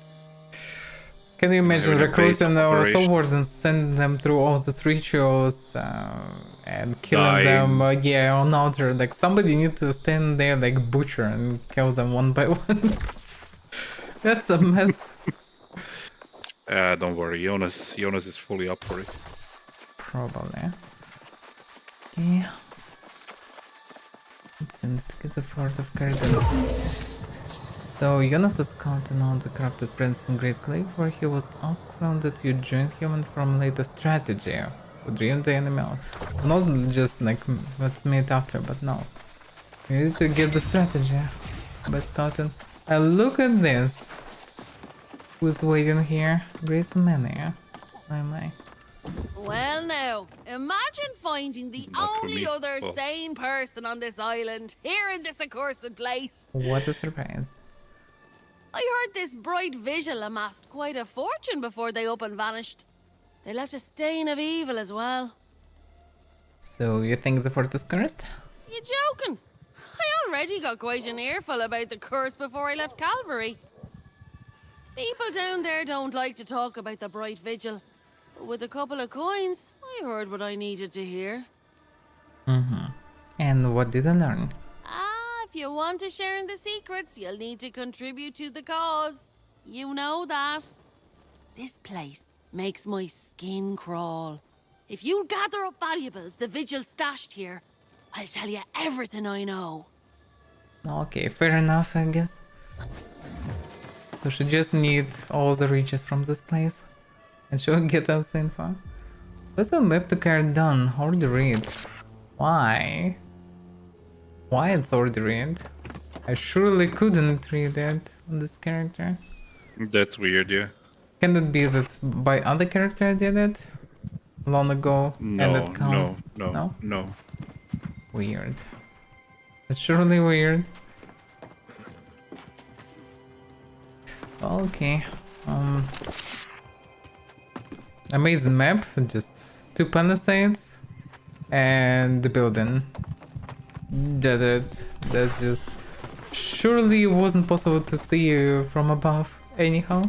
Can you imagine having a base recruiting of our soul operations. wardens, send them through all these rituals, and killing Dying. them, on altar? Like, somebody need to stand there like butcher and kill them one by one. That's a mess. Don't worry, Jonas is fully up for it. Probably. Okay. It seems to get the fort of Carrigan. So Jonas is scouting out the corrupted prince in Great Cliff, where he was asked that you join him and from latest strategy. Would dream the enemy out. Not just like let's meet after, but no. You need to get the strategy by scouting. Look at this. Who's waiting here? Grace Mania. My. Well now, imagine finding the Not for only me. other Oh. sane person on this island, here in this accursed place. What a surprise. I heard this bright vigil amassed quite a fortune before they up and vanished. They left a stain of evil as well. So you think the fort is cursed? You joking? I already got quite an earful about the curse before I left Calvary. People down there don't like to talk about the bright vigil. But with a couple of coins, I heard what I needed to hear. And what did I learn? If you want to share in the secrets, you'll need to contribute to the cause. You know that. This place makes my skin crawl. If you'll gather up valuables the vigil stashed here, I'll tell you everything I know. Okay, fair enough, I guess. So she just needs all the riches from this place. And she'll get us info. What's a map to carry done? Already read. Why? Why it's already read? I surely couldn't read it on this character. That's weird, yeah. Can it be that by other character I did it long ago and No, it counts? no. Weird. It's surely weird. Okay. Amazing map, just 2 palisades and the building. That's it. That's just surely it wasn't possible to see from above anyhow.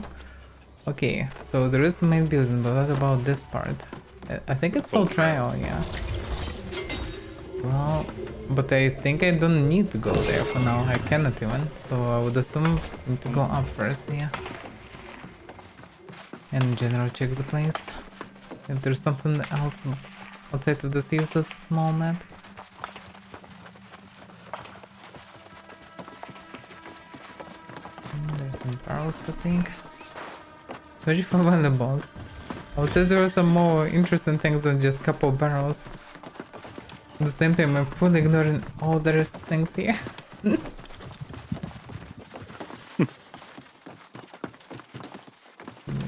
Okay, so there is main building, but what about this part? I think it's all trial, yeah. Well, but I think I don't need to go there for now. I cannot even, so I would assume I need to go up first, yeah. And in general check the place. If there's something else outside of this useless small map. There's some barrels to think. Searching for valuables. I would say there are some more interesting things than just couple barrels. At the same time, I'm fully ignoring all the rest of things here.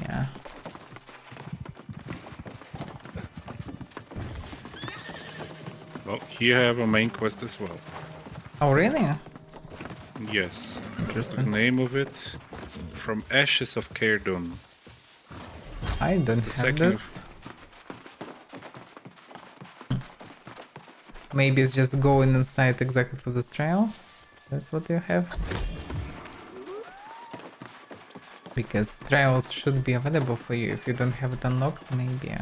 Yeah. Well, here I have a main quest as well. Oh, really? Yes. Interesting. The name of it, From Ashes of Caerdun. I don't The have second this. Maybe it's just going inside exactly for this trial. That's what you have. Because trials should be available for you if you don't have it unlocked. Maybe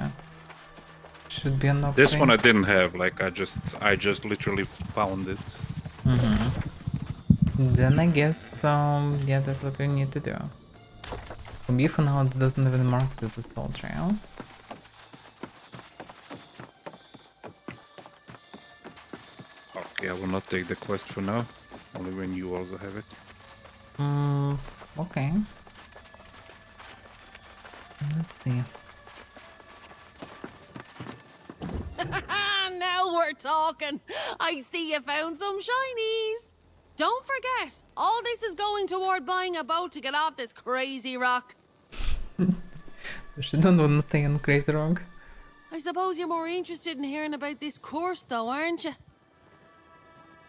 should be unlocked. This one I didn't have. Like I just literally found it. Then I guess yeah, that's what we need to do. For me, for now, it doesn't even mark it as a soul trial. Okay, I will not take the quest for now. Only when you also have it. Okay. Let's see. Now we're talking. I see you found some shinies. Don't forget, all this is going toward buying a boat to get off this crazy rock. So she don't want to stay on Crazy Rock. I suppose you're more interested in hearing about this course, though, aren't you?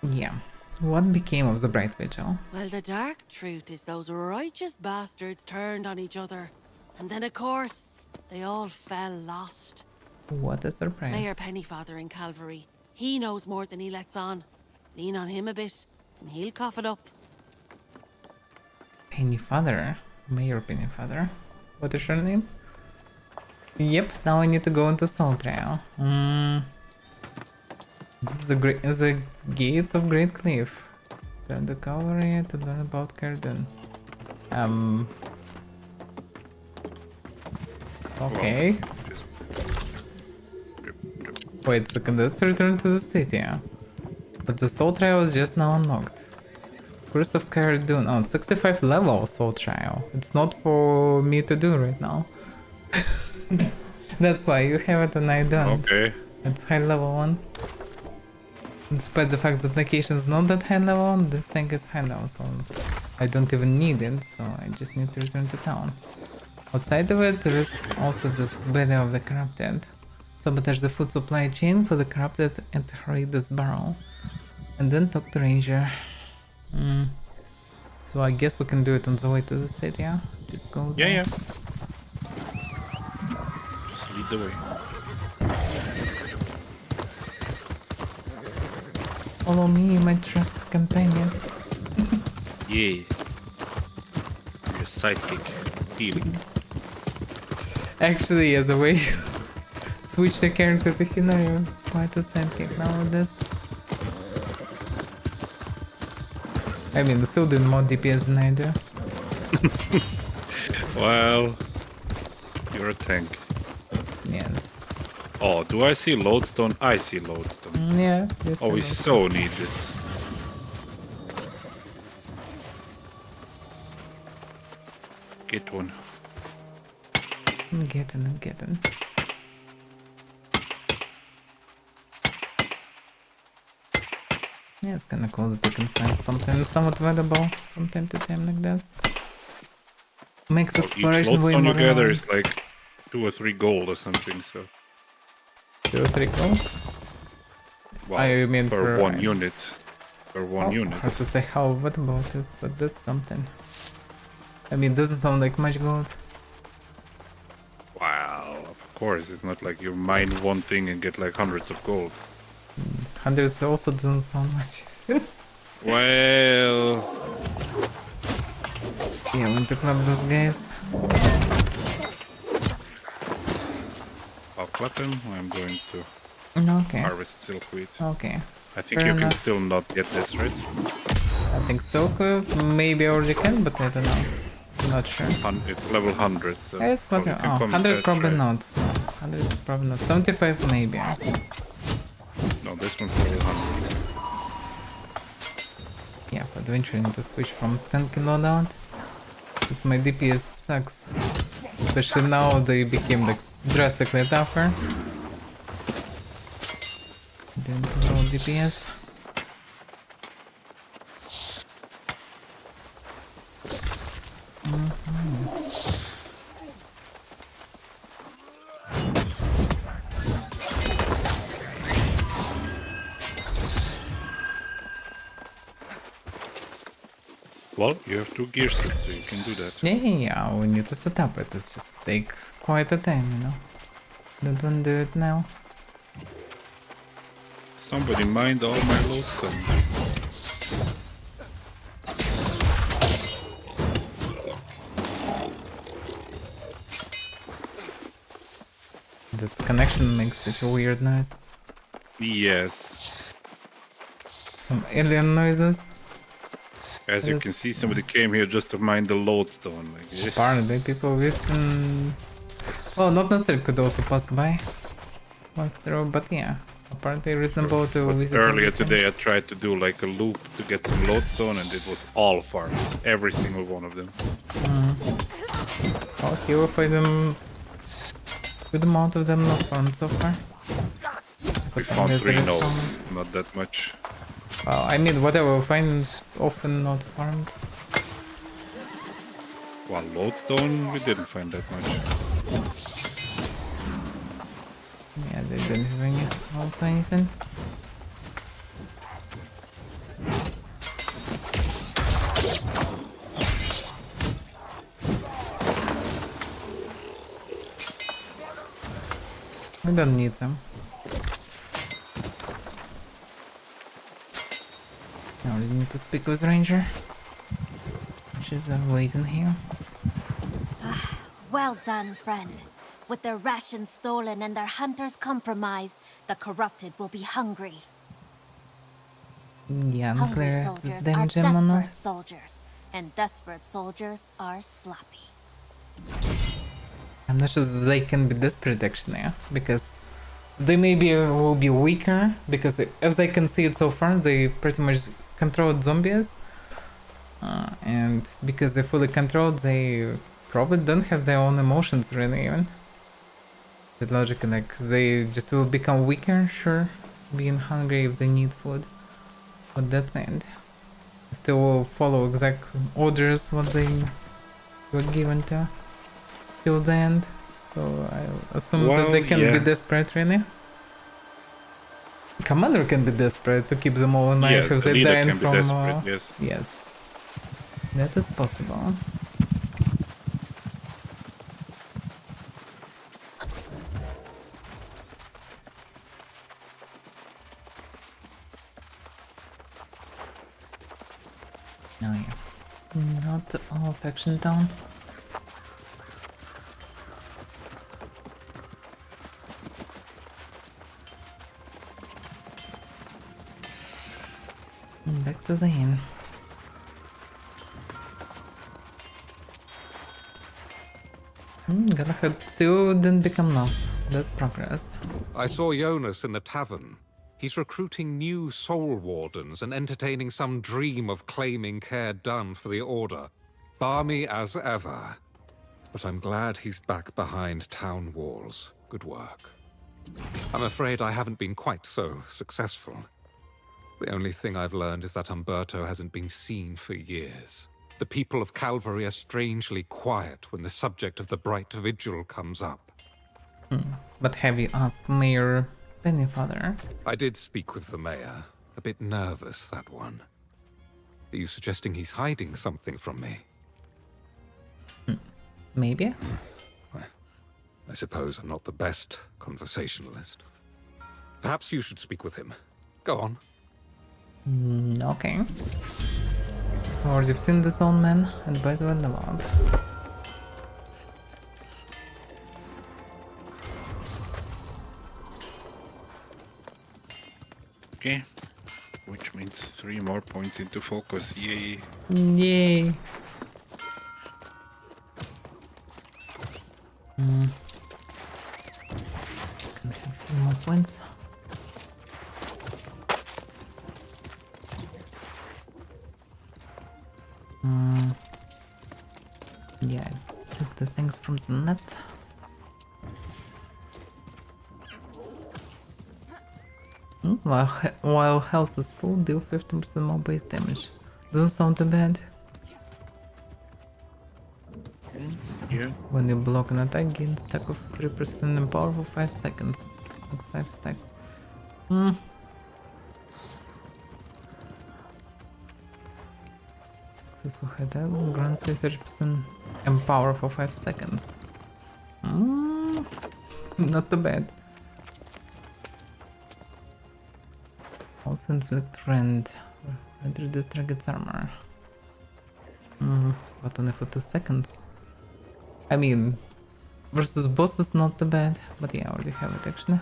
Yeah. What became of the Bright Vigil? Well, the dark truth is those righteous bastards turned on each other. And then, of course, they all fell lost. What a surprise. Mayor Pennyfather in Calvary. He knows more than he lets on. Lean on him a bit, and he'll cough it up. Pennyfather? Mayor Pennyfather? What is her name? Yep, now I need to go into Soul Trail. This is the gates of Great Cliff. Then the cavalry to learn about Caerdun. Okay. Wait a second, let's return to the city. But the Soul Trial is just now unlocked. Curse of Caerdun. Oh, 65 level Soul Trial. It's not for me to do right now. That's why you have it and I don't. Okay. It's high level one. Despite the fact that location is not that high level, this thing is high level, so I don't even need it, so I just need to return to town. Outside of it, there is also this Belly of the Corrupted. Sabotage the food supply chain for the Corrupted and raid this barrel. And then talk to Ranger. So I guess we can do it on the way to the city, yeah? Just go there. Yeah. Just lead the way. Follow me, my trusted companion. Yeah. Your sidekick. Healing. Actually, as a way to switch the character to healer, you're quite a sidekick now with this. I mean, still doing more DPS than I do. Well, you're a tank. Yes. Oh, do I see lodestone? I see lodestone. Yeah. Yes, Oh, we so need this. Get one. I'm getting. Yeah, it's kinda cool that you can find something somewhat valuable from time to time like this. Makes Each exploration way lodestone more you gather rewarding. is like 2 or 3 gold or something, so... 2 or 3 gold? Wow, You mean per one item. unit. Per one unit. Hard to say how valuable it is, but that's something. I mean, it doesn't sound like much gold. Wow, of course, it's not like you mine one thing and get like hundreds of gold. Hundreds also doesn't sound much. Well... Yeah, I want to club those guys. I'll clap him, I'm going to Okay. harvest silkweed. Okay. I think Fair you can enough. still not get this, right? I think so. Maybe I already can, but I don't know. I'm not sure. It's level 100, so... It's what? you can come 100 test, probably right? not. No, 100 is probably not. 75 maybe. No, this one's level 100. Yeah, but eventually I need to switch from 10 loadout. Because my DPS sucks. Especially now they became like drastically tougher. Didn't know DPS. Well, you have 2 gear sets, so you can do that. Yeah, we need to set up it. It just takes quite a time, you know. Don't want to do it now. Somebody mined all my lodestone. This connection makes such a weird noise. Yes. Some alien noises. As you can see, somebody came here just to mine the lodestone. Like, Apparently, people within... Well, not necessarily could also pass by. Pass through, but yeah. Apparently reasonable to but visit. earlier today I tried to do like a loop to get some lodestone and it was all farmed. Every single one of them. Well, here we find them... Good amount of them not farmed so far. We found 3 nodes, not that much. Well, I mean, whatever we find is often not farmed. Well, lodestone, we didn't find that much. Yeah, they didn't have any also anything. We don't need them. Now we need to speak with Ranger. She's waiting here. Well done, friend. With their rations stolen and their hunters compromised, the corrupted will be hungry. Yeah, Hungry unclear soldiers if are it's damage or not. desperate soldiers, and desperate soldiers are sloppy. I'm not sure they can be desperate actually, yeah? Because they maybe will be weaker, because as I can see it so far, they pretty much controlled zombies. And because they're fully controlled, they probably don't have their own emotions really even. With logic, like, they just will become weaker, sure, being hungry if they need food. But that's it. Still will follow exact orders what they were given to till the end. So I assume that they can be desperate really. Commander can be desperate to keep them all alive Yes, if the they leader die can be from desperate, yes. Yes. That is possible. Oh yeah. Not all faction town. Back to the inn. Galahad still didn't become lost. That's progress. I saw Jonas in the tavern. He's recruiting new soul wardens and entertaining some dream of claiming care done for the Order. Balmy as ever. but I'm glad he's back behind town walls. Good work. I'm afraid I haven't been quite so successful. The only thing I've learned is that Umberto hasn't been seen for years. The people of Calvary are strangely quiet when the subject of the Bright Vigil comes up. But have you asked Mayor Pennyfather? I did speak with the mayor. A bit nervous, that one. Are you suggesting he's hiding something from me? Maybe? I suppose I'm not the best conversationalist. Perhaps you should speak with him. Go on. Okay. Or you've seen the Zone Man and Boys with the Mob. Okay. Which means 3 more points into focus. Yay. Yay. Can have a few more points. Yeah, I took the things from the net. While health is full, deal 15% more base damage. Doesn't sound too bad. Yeah. When you block an attack, gain stack of 3% in power for 5 seconds. That's 5 stacks. Successful attack grants you 30% in power for 5 seconds. Not too bad. Also inflict rend. And reduce target's armor. But only for 2 seconds. I mean, versus boss is not too bad, but yeah, I already have it actually.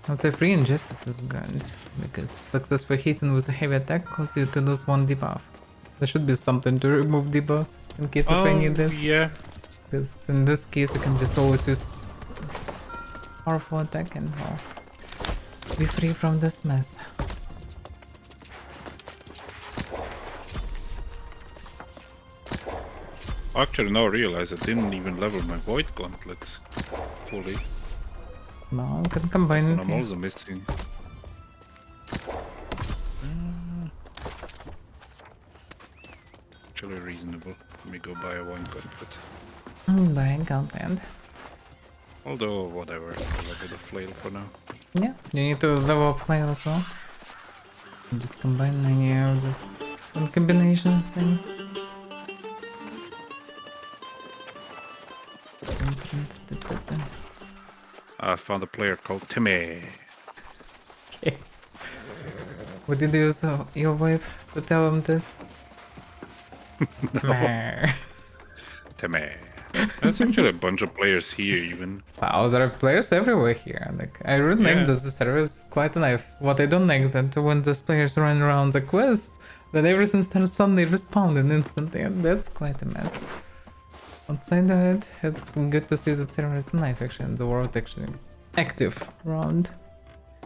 I would say free injustice is good, because successful hitting with a heavy attack causes you to lose 1 debuff. There should be something to remove debuffs in case if I need this. Yeah. Because in this case I can just always use powerful attack and well, be free from this mess. Actually, now I realize I didn't even level my Void Gauntlet fully. No, I can combine And it. I'm also missing. Actually reasonable. Let me go buy a Void Gauntlet. Buy a gauntlet. Although, whatever. I'll go to Flail for now. Yeah, you need to level up flail as well. Just combine any of this combination things. I found a player called Timmy. Okay. What did you use your wife to tell him this? Timmy. There's actually a bunch of players here even. Wow, there are players everywhere here. Like, I really like this service quite enough. What I don't like is that when these players run around the quest, then everything starts suddenly respawning instantly, and that's quite a mess. Outside of it, it's good to see the server is alive actually, and the world actually active around.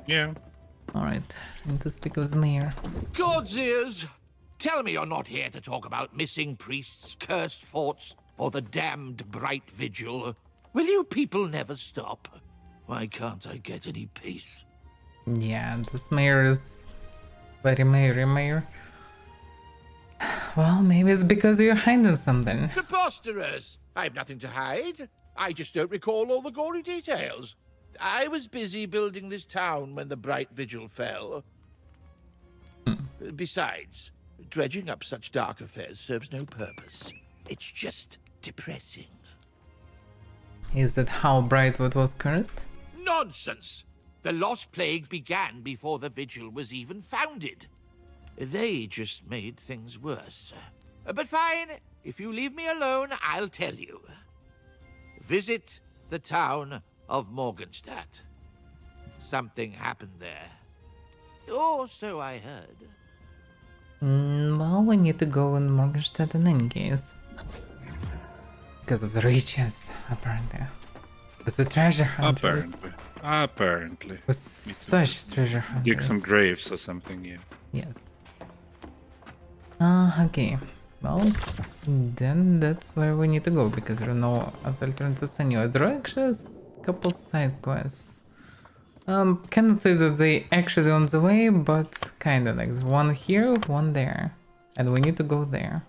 Yeah. Alright, I need to speak with Mayor. God's ears! Tell me you're not here to talk about missing priests, cursed forts, or the damned Bright Vigil. Will you people never stop? Why can't I get any peace? Yeah, this mayor is very mayor. Well, maybe it's because you're hiding something. Preposterous! I've nothing to hide. I just don't recall all the gory details. I was busy building this town when the Bright Vigil fell. Besides, dredging up such dark affairs serves no purpose. It's just depressing. Is that how Brightwood was cursed? Nonsense! The Lost Plague began before the Vigil was even founded. They just made things worse. But fine, if you leave me alone, I'll tell you. Visit the town of Morgenstadt. Something happened there. Or so I heard. Well, we need to go in Morgenstadt in any case. Because of the riches, apparently. Because we're treasure hunters. Apparently. We're such treasure hunters. Dig some graves or something, yeah. Yes. Okay. Well, then that's where we need to go, because there are no other alternatives anyway. There are actually a couple side quests. Cannot say that they actually on the way, but kinda like one here, one there. And we need to go there.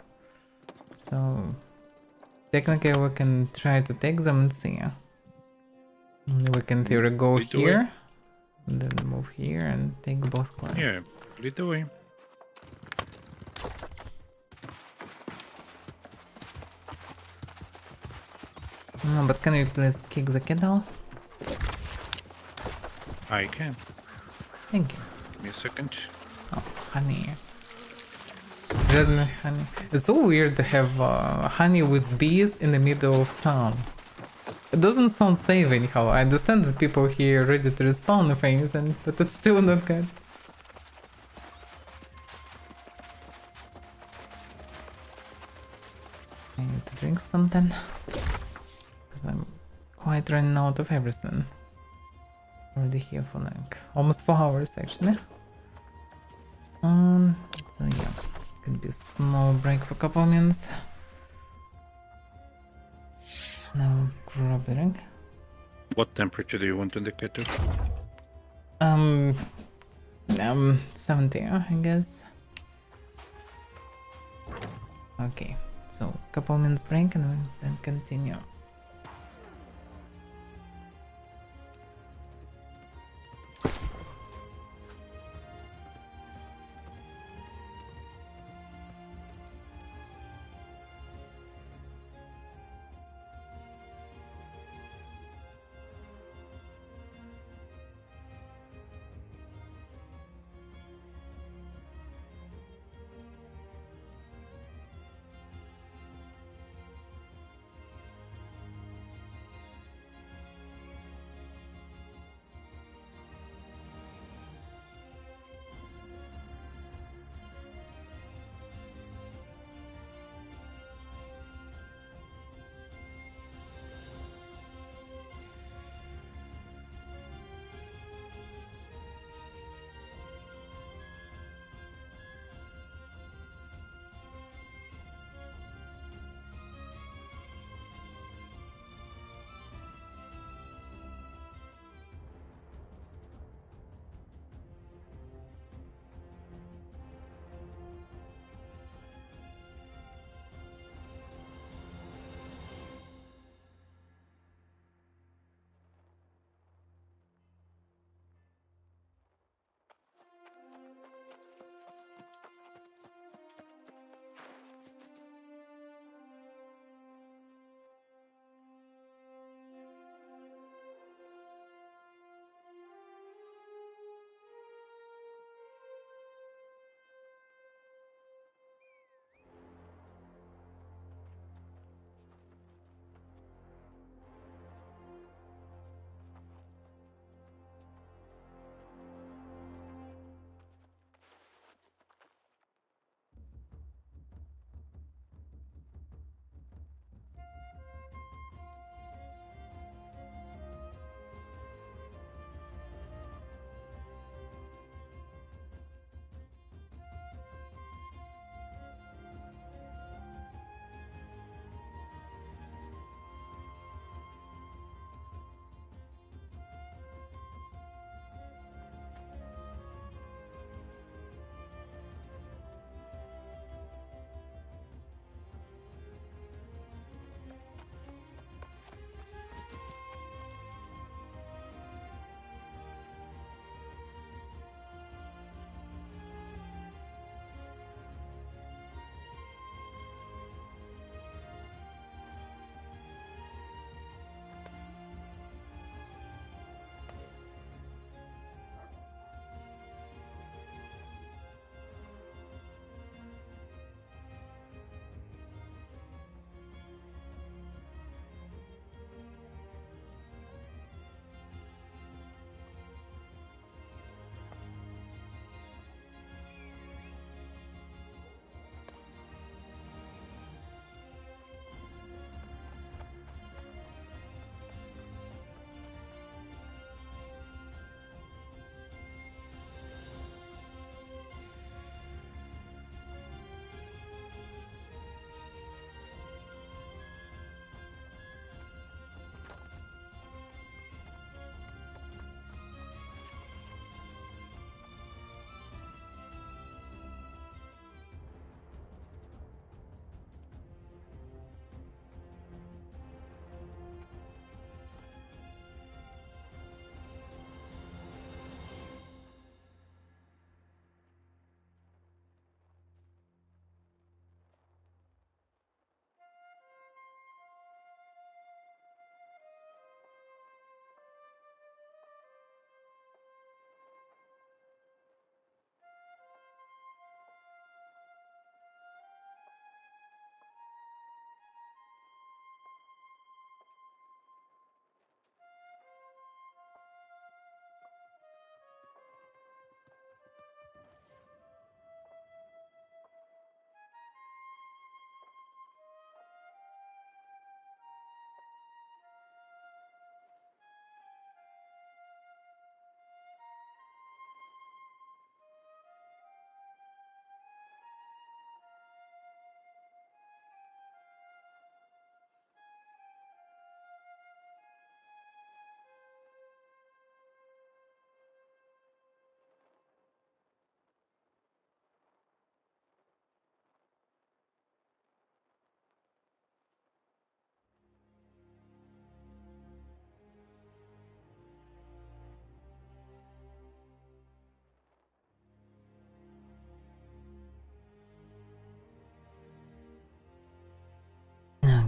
So technically we can try to take them and see. We can theory go Lead the way. here, and then move here and take both quests. Yeah, lead the way. No, but can we please kick the kettle? I can. Thank you. Give me a second. Oh, honey. Red honey. It's so weird to have honey with bees in the middle of town. It doesn't sound safe anyhow. I understand that people here are ready to respawn if anything, but it's still not good. I need to drink something, because I'm quite running out of everything. Already here for like almost 4 hours actually. So yeah, could be a small break for a couple of minutes. Now grabbing. What temperature do you want in the kettle? 70, I guess. Okay, so a couple minutes break and then continue.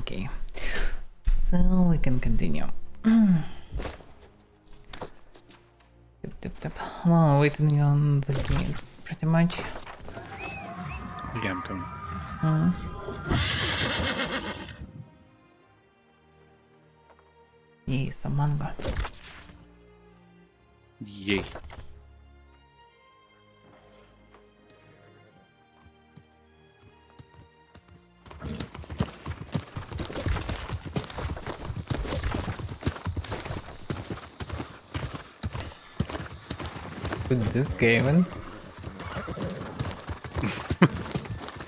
Okay, so we can continue. Tip. Well, waiting you on the gates, pretty much. Yeah, I'm coming. Yay, some mango. Yay. With this game,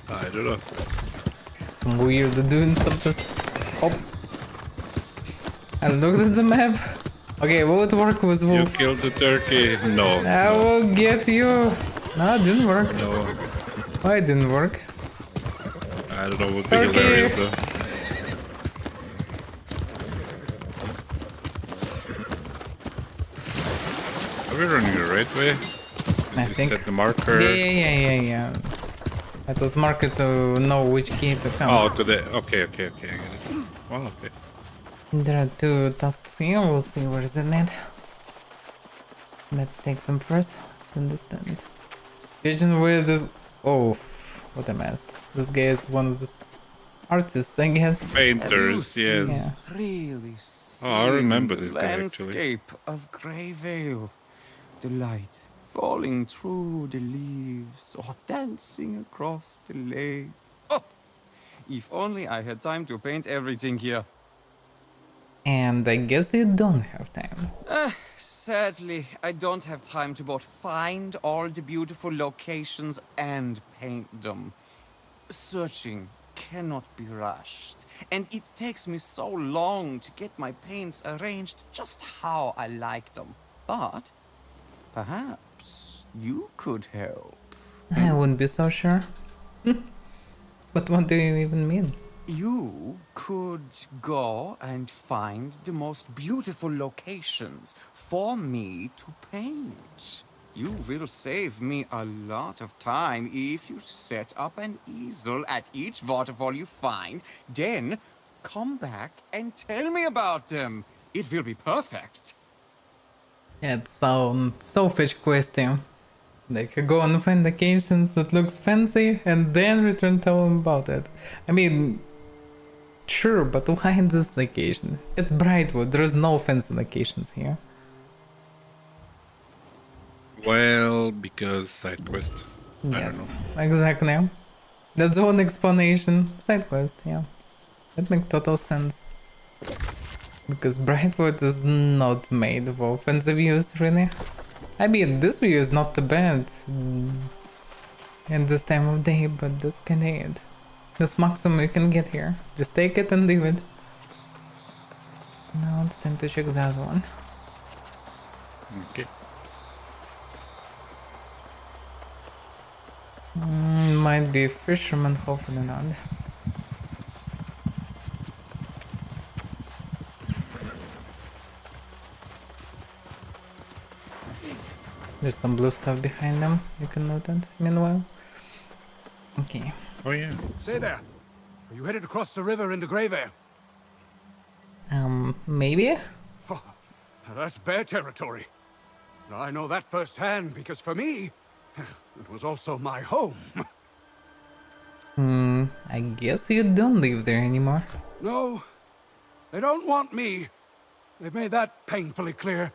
I don't know. some weird doing something. Oh, I looked at the map. Okay, what would work with You wolf? killed the turkey. No. I will get you. No, it didn't work. No. Why it didn't work? I don't know what big Turkey. hilarious though. Are we running the right way? I You think. set the marker. Yeah. It was marked to know which key to come. Oh, to the. Okay, I get it. Well, okay. There are 2 tasks here, we'll see where is the net. Let's take them first to understand. Vision with this. Oh, what a mess. This guy is one of the artists, I guess. Painters, yes. Yeah. Really Oh, I remember the this guy actually. landscape of Grey Vale. The light falling through the leaves or dancing across the lake. Oh, if only I had time to paint everything here. And I guess you don't have time. Sadly, I don't have time to both find all the beautiful locations and paint them. Searching cannot be rushed, and it takes me so long to get my paints arranged just how I like them. But perhaps you could help. I wouldn't be so sure. But what do you even mean? You could go and find the most beautiful locations for me to paint. You will save me a lot of time if you set up an easel at each waterfall you find, then come back and tell me about them. It will be perfect. Yeah, it sounds so fetch questing. Like, go and find locations that looks fancy and then return tell them about it. I mean, sure, but why in this location? It's Brightwood, there's no fancy locations here. Well, because side quest. Yes, exactly. That's the one explanation. Side quest, yeah. That makes total sense. Because Brightwood is not made for fancy views, really. I mean, this view is not too bad in this time of day, but that's kinda it. That's maximum you can get here. Just take it and leave it. Now it's time to check the other one. Okay. Might be fisherman, hopefully not. There's some blue stuff behind them, you can note that meanwhile. Okay. Oh yeah. Say there, are you headed across the river into Greyvale? Maybe? Oh, that's bear territory. I know that firsthand because for me, it was also my home. I guess you don't live there anymore. No, they don't want me. They've made that painfully clear.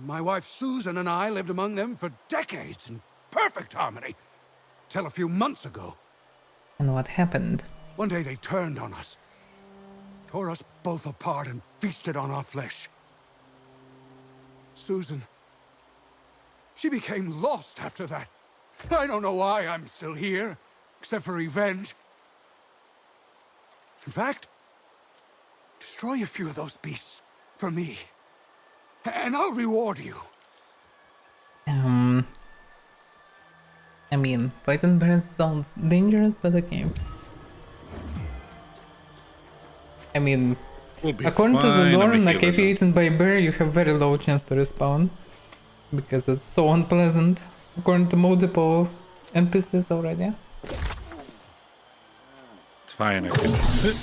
My wife Susan and I lived among them for decades in perfect harmony. Till a few months ago. And what happened? One day they turned on us. Tore us both apart and feasted on our flesh. Susan, she became lost after that. I don't know why I'm still here, except for revenge. In fact, destroy a few of those beasts for me, and I'll reward you. I mean, fighting bears sounds dangerous, but okay. I mean, according to the lore, like if you're eaten by a bear, you have very low chance to respawn. Because it's so unpleasant, according to multiple NPCs already. fine, I guess.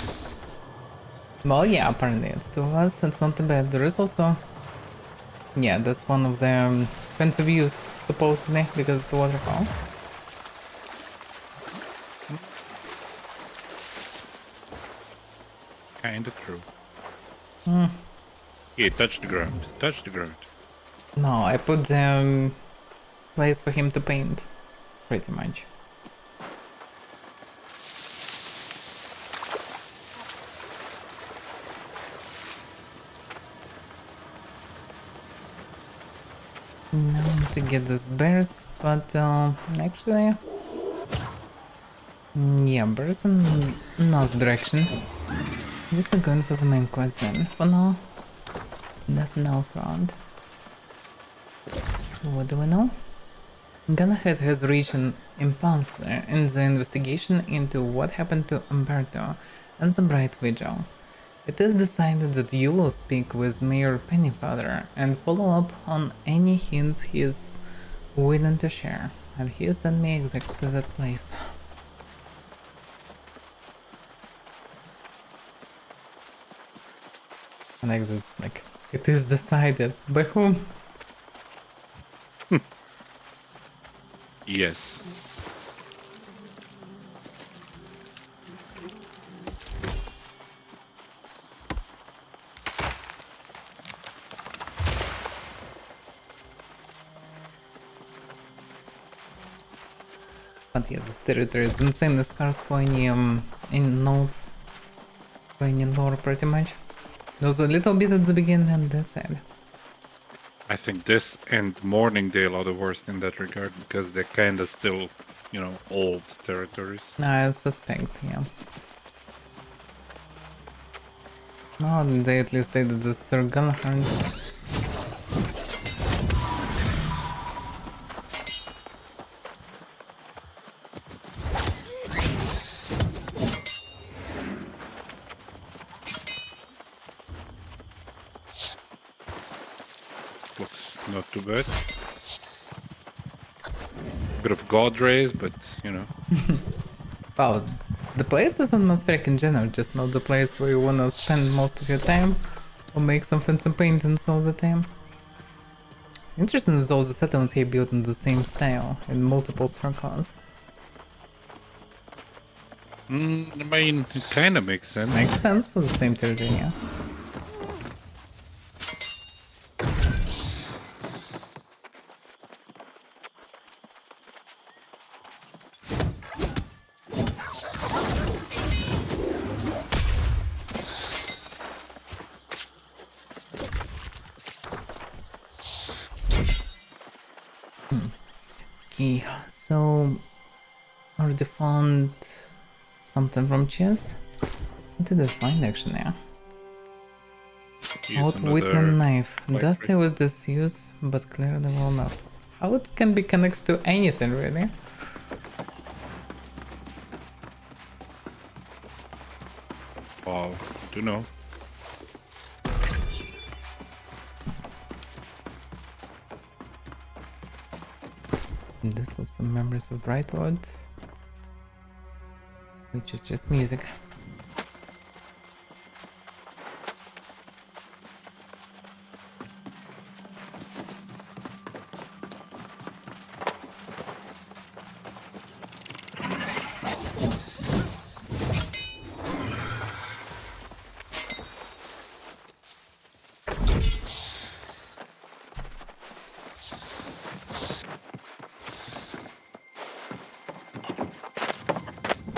Well, yeah, apparently it's 2 of us, it's not too bad. There is also... Yeah, that's one of the fancy views, supposedly, because it's a waterfall. Kinda true. Hmm. Yeah, touch the ground. Touch the ground. No, I put the place for him to paint, pretty much. Now to get these bears, but actually... yeah, bears in north direction. I guess we're going for the main quest then, for now. Nothing else around. So what do we know? Galahad has reached an impasse in the investigation into what happened to Umberto and the Bright Vigil. It is decided that you will speak with Mayor Pennyfather and follow up on any hints he is willing to share, and he sent me exactly to that place. Like this, like, it is decided. By whom? Yes. But yeah, this territory is insane. The scars for any in notes, for any lore, pretty much. There's a little bit at the beginning, and that's it. I think this and Morningdale are the worst in that regard because they're kind of still, you know, old territories. I suspect, yeah. Oh, they at least did the Sir Galahad. Looks not too bad. Bit of god rays, but you know. Wow, the place is atmospheric in general, just not the place where you wanna spend most of your time or make some fancy paintings all the time. Interesting is all the settlements he built in the same style, in multiple circles. I mean, it kind of makes sense. Makes sense for the same territory, yeah. Okay, so already found something from chest. What did I find actually? Outwitting knife. Dusty with this use, but clearly well not. How it can be connected to anything really? Wow, don't know. This is some members of Brightwood, which is just music.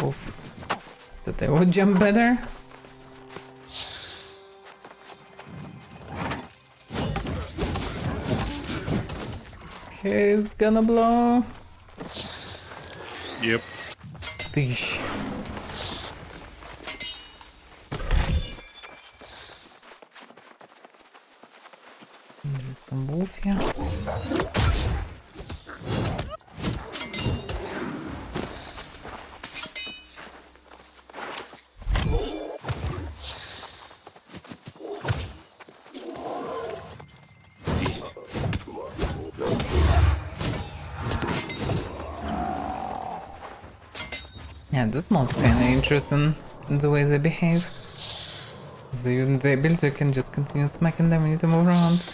Oof. Thought I would jump better. Okay, it's gonna blow. Yep. Fish. There's some wolf here. Yeah, this mob's kinda interesting. the way they behave. If they use the ability, you can just continue smacking them. You need to move around.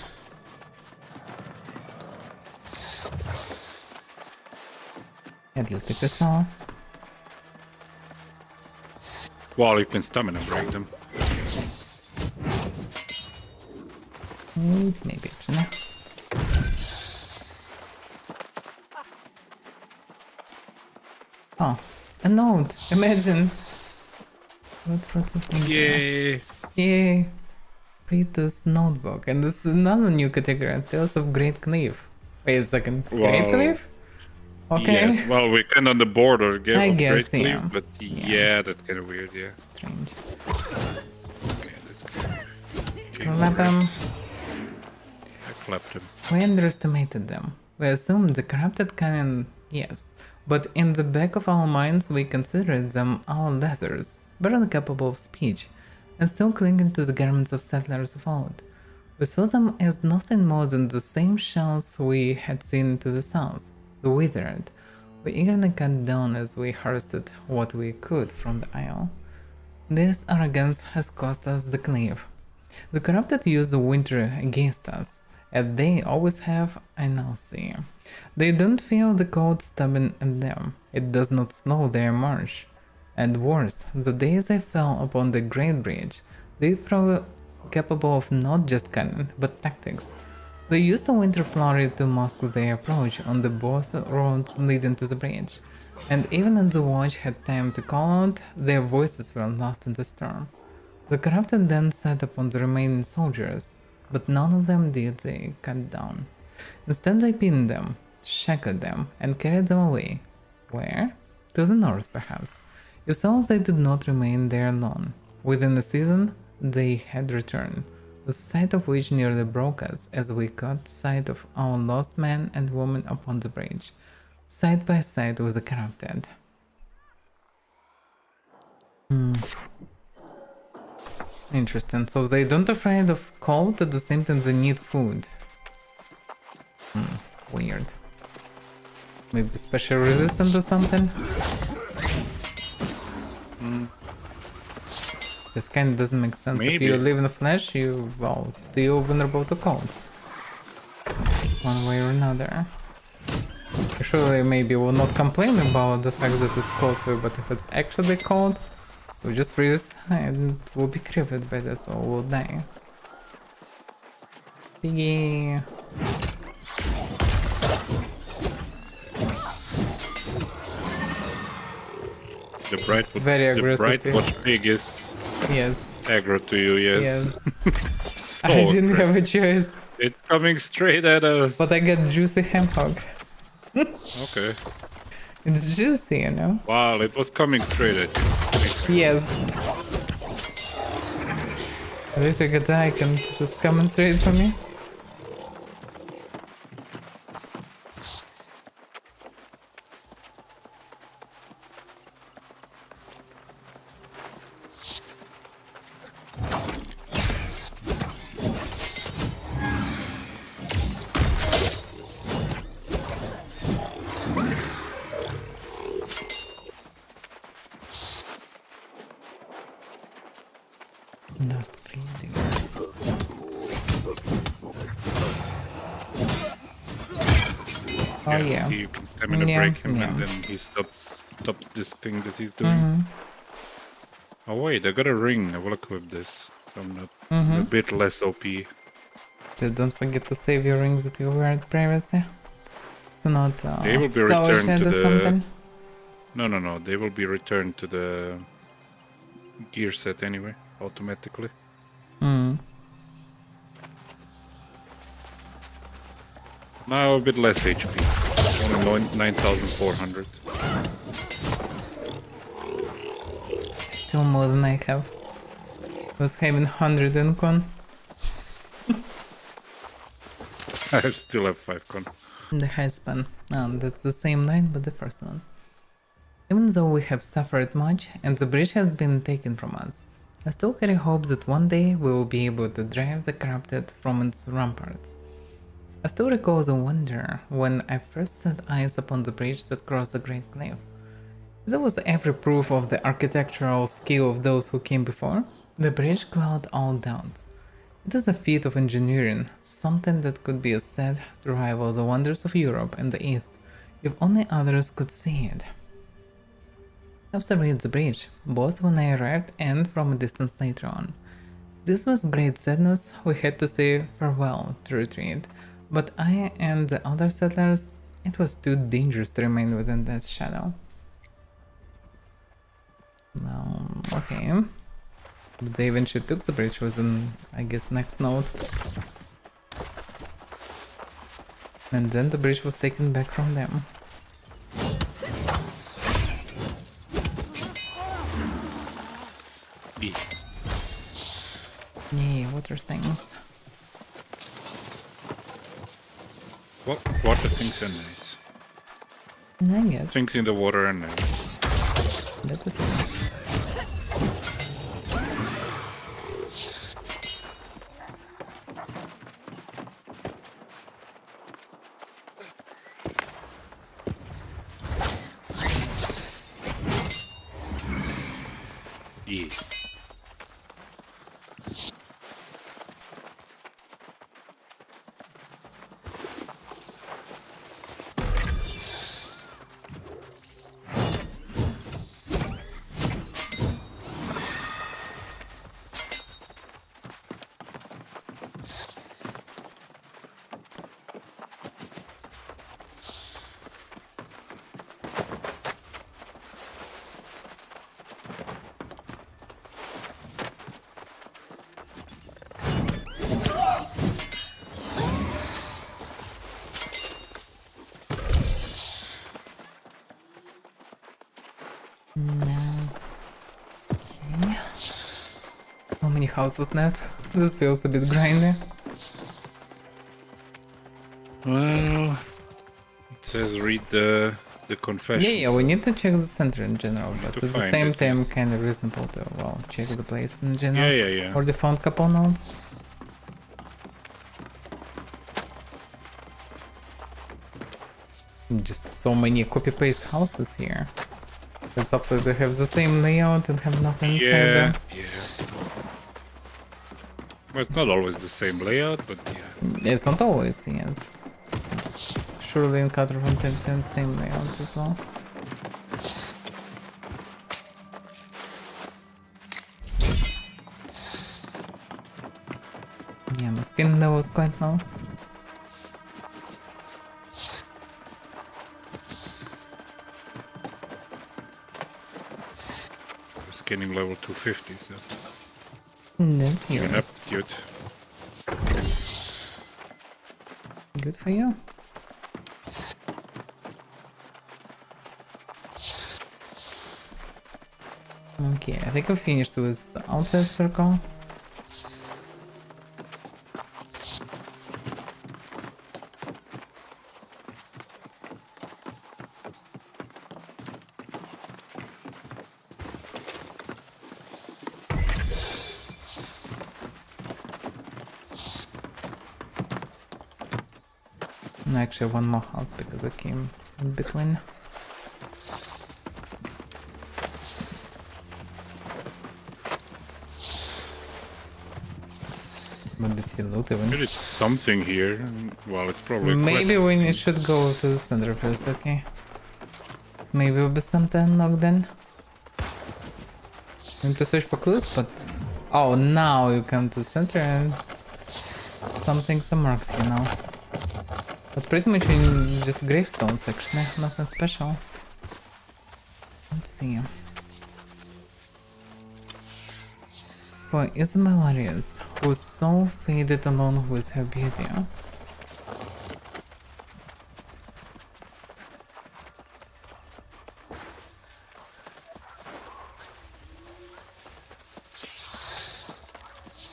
At least if you saw. Well, you can stamina break them. Maybe actually. Oh, a note! Imagine! What wrote something? Yay! Yay! Rita's notebook. And this is another new category. Tales of Great Cleave. Wait a second. Great Wow. Cleave? Okay. Yes, well, we kind of on the border of I Great guess, Cleave, yeah. but yeah, that's kind of weird, yeah. Strange. Okay, that's kind of... Clap him. I clapped him. We underestimated them. We assumed the corrupted canon, yes. But in the back of our minds, we considered them our lessers, barely capable of speech, and still clinging to the garments of settlers of old. We saw them as nothing more than the same shells we had seen to the south, the withered. We eagerly cut down as we harvested what we could from the isle. This arrogance has cost us the cleave. The corrupted use the winter against us, as they always have, I now see. They don't feel the cold stabbing at them. It does not slow their march. And worse, the day they fell upon the Great Bridge, they proved capable of not just cannon, but tactics. They used the winter flurry to mask their approach on the both roads leading to the bridge, and even as the watch had time to call out, their voices were lost in the storm. The corrupted then set upon the remaining soldiers, but none of them did they cut down. Instead they pinned them, shackled them, and carried them away. Where? To the north, perhaps. If so, they did not remain there long. Within a season, they had returned, the sight of which nearly broke us as we caught sight of our lost man and woman upon the bridge, side by side with the corrupted. Interesting. So they don't afraid of cold, at the same time they need food. Weird. Maybe special resistant or something? This kind of doesn't make sense. Maybe. If you live in the flesh, you, well, still vulnerable to cold. One way or another. Surely maybe we'll not complain about the fact that it's cold for you, but if it's actually cold, we'll just freeze and we'll be crippled by this or we'll die. Piggy. The bright watch pig is aggro to you, yes. So I didn't have a choice. It's coming straight at us. But I got juicy ham hock. Okay. It's juicy, you know? Wow, it was coming straight at you. Yes. At least we got the icon that's coming straight for me. Oh yeah. See, you can stamina break him and then he stops this thing that he's doing. Oh wait, I got a ring. I will equip this. So I'm not a bit less OP. Just don't forget to save your rings that you wear previously. Do not they will be returned to the... something. No. They will be returned to the gear set anyway, automatically. Now a bit less HP. Only 9,400. Still more than I have. I was having 100 in con. I still have 5 con. The high span. That's the same line, but the first one. Even though we have suffered much and the bridge has been taken from us, I still carry hopes that one day we will be able to drive the corrupted from its ramparts. I still recall the wonder when I first set eyes upon the bridge that crossed the Great Cliff. There was every proof of the architectural skill of those who came before. The bridge cloud all doubts. It is a feat of engineering, something that could be said to rival the wonders of Europe and the East, if only others could see it. I observed the bridge, both when I arrived and from a distance later on. This was great sadness. We had to say farewell to retreat, but I and the other settlers, it was too dangerous to remain within that shadow. Okay. They eventually took the bridge, was in, I guess, next note. And then the bridge was taken back from them. Yeah, water things. What water things are nice. I guess. Things in the water are nice. That is nice. Yeah. Okay. How many houses left? This feels a bit grindy. Well, it says read the confession. Yeah, we need to check the center in general, but to at the find same it, time yes. kind of reasonable to, well, check the place in general. Yeah. Already found couple notes. Just so many copy-paste houses here. It's up to they have the same layout and have nothing inside them. Yeah. Well, it's not always the same layout, but yeah. It's not always, yes. Surely encounter from time to time same layout as well. Yeah, my skin level is quite low. Scanning level 250, so. That's Yep, yours. good. Good for you. Okay, I think I finished with outside circle. Actually, one more house because I came in between. But did he loot even? There is something here. Well, it's probably a Maybe quest. we should go to the center first, okay? So maybe we'll be something unlocked then. We need to search for clues, but... Oh, now you come to the center and... Something's marked here now. But pretty much in just gravestones actually, nothing special. Let's see. For Ismailarius, whose soul faded along with her beauty.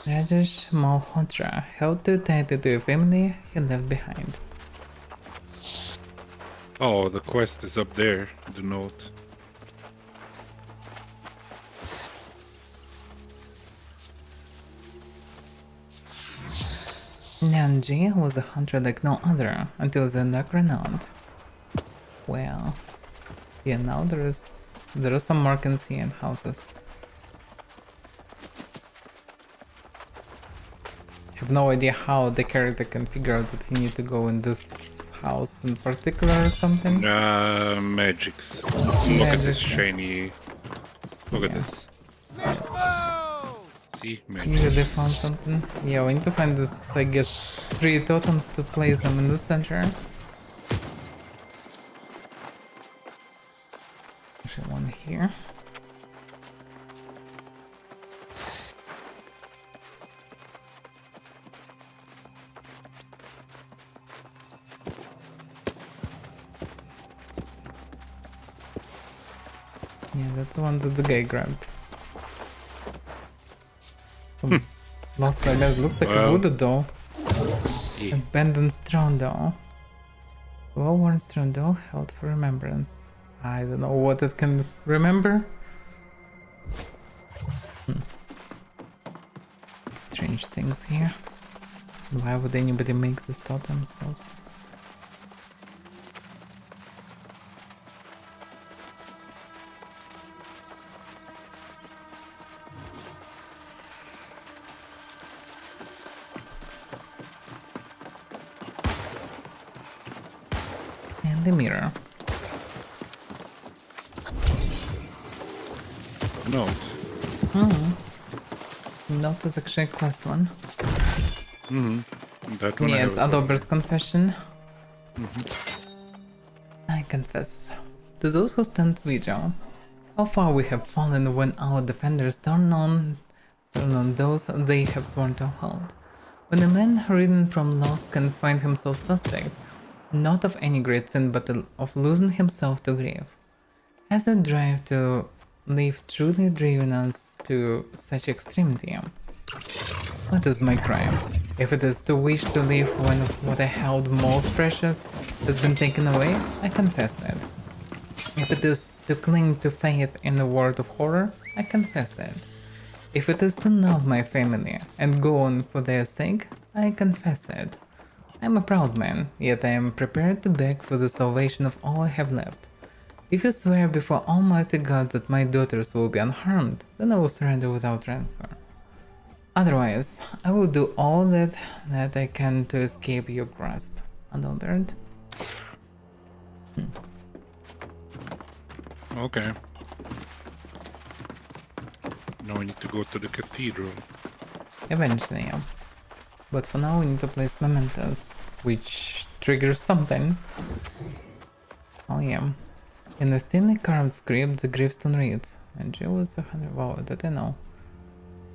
Rajesh Malhotra held too tightly to a family he left behind. Oh, the quest is up there, the note. Nyanji was a hunter like no other until the dark renowned. Well, yeah, now there is There are some markings here and houses. I have no idea how the character can figure out that he need to go in this house in particular or something. Magics. Look at this shiny. Look at this. Yes. See, Maybe they found something. Yeah, we need to find this, I guess, 3 totems to place them in the center. Actually, one here. Yeah, that's the one that the guy grabbed. Some lost by that looks like a voodoo doll. Yeah. Abandoned stone doll. Well-worn stone doll held for remembrance. I don't know what it can remember. Strange things here. Why would anybody make this totems also? And the mirror. No. Note is actually a quest one. That one. Yeah, it's Adober's confession. Mm-hmm. I confess. To those who stand vigil, how far we have fallen when our defenders turn on those they have sworn to hold. When a man ridden from loss can find himself suspect, not of any great sin but of losing himself to grief, has a drive to live truly driven us to such extremity? What is my crime? If it is to wish to live when what I held most precious has been taken away, I confess it. If it is to cling to faith in the world of horror, I confess it. If it is to love my family and go on for their sake, I confess it. I am a proud man, yet I am prepared to beg for the salvation of all I have left. If you swear before Almighty God that my daughters will be unharmed, then I will surrender without rancor. Otherwise, I will do all that I can to escape your grasp. Adalbert. Okay. Now we need to go to the cathedral. Eventually, yeah. But for now we need to place mementos, which triggers something. Oh yeah. In a thinly carved script, the gravestone reads, and G was a hunter. Wow, that I know.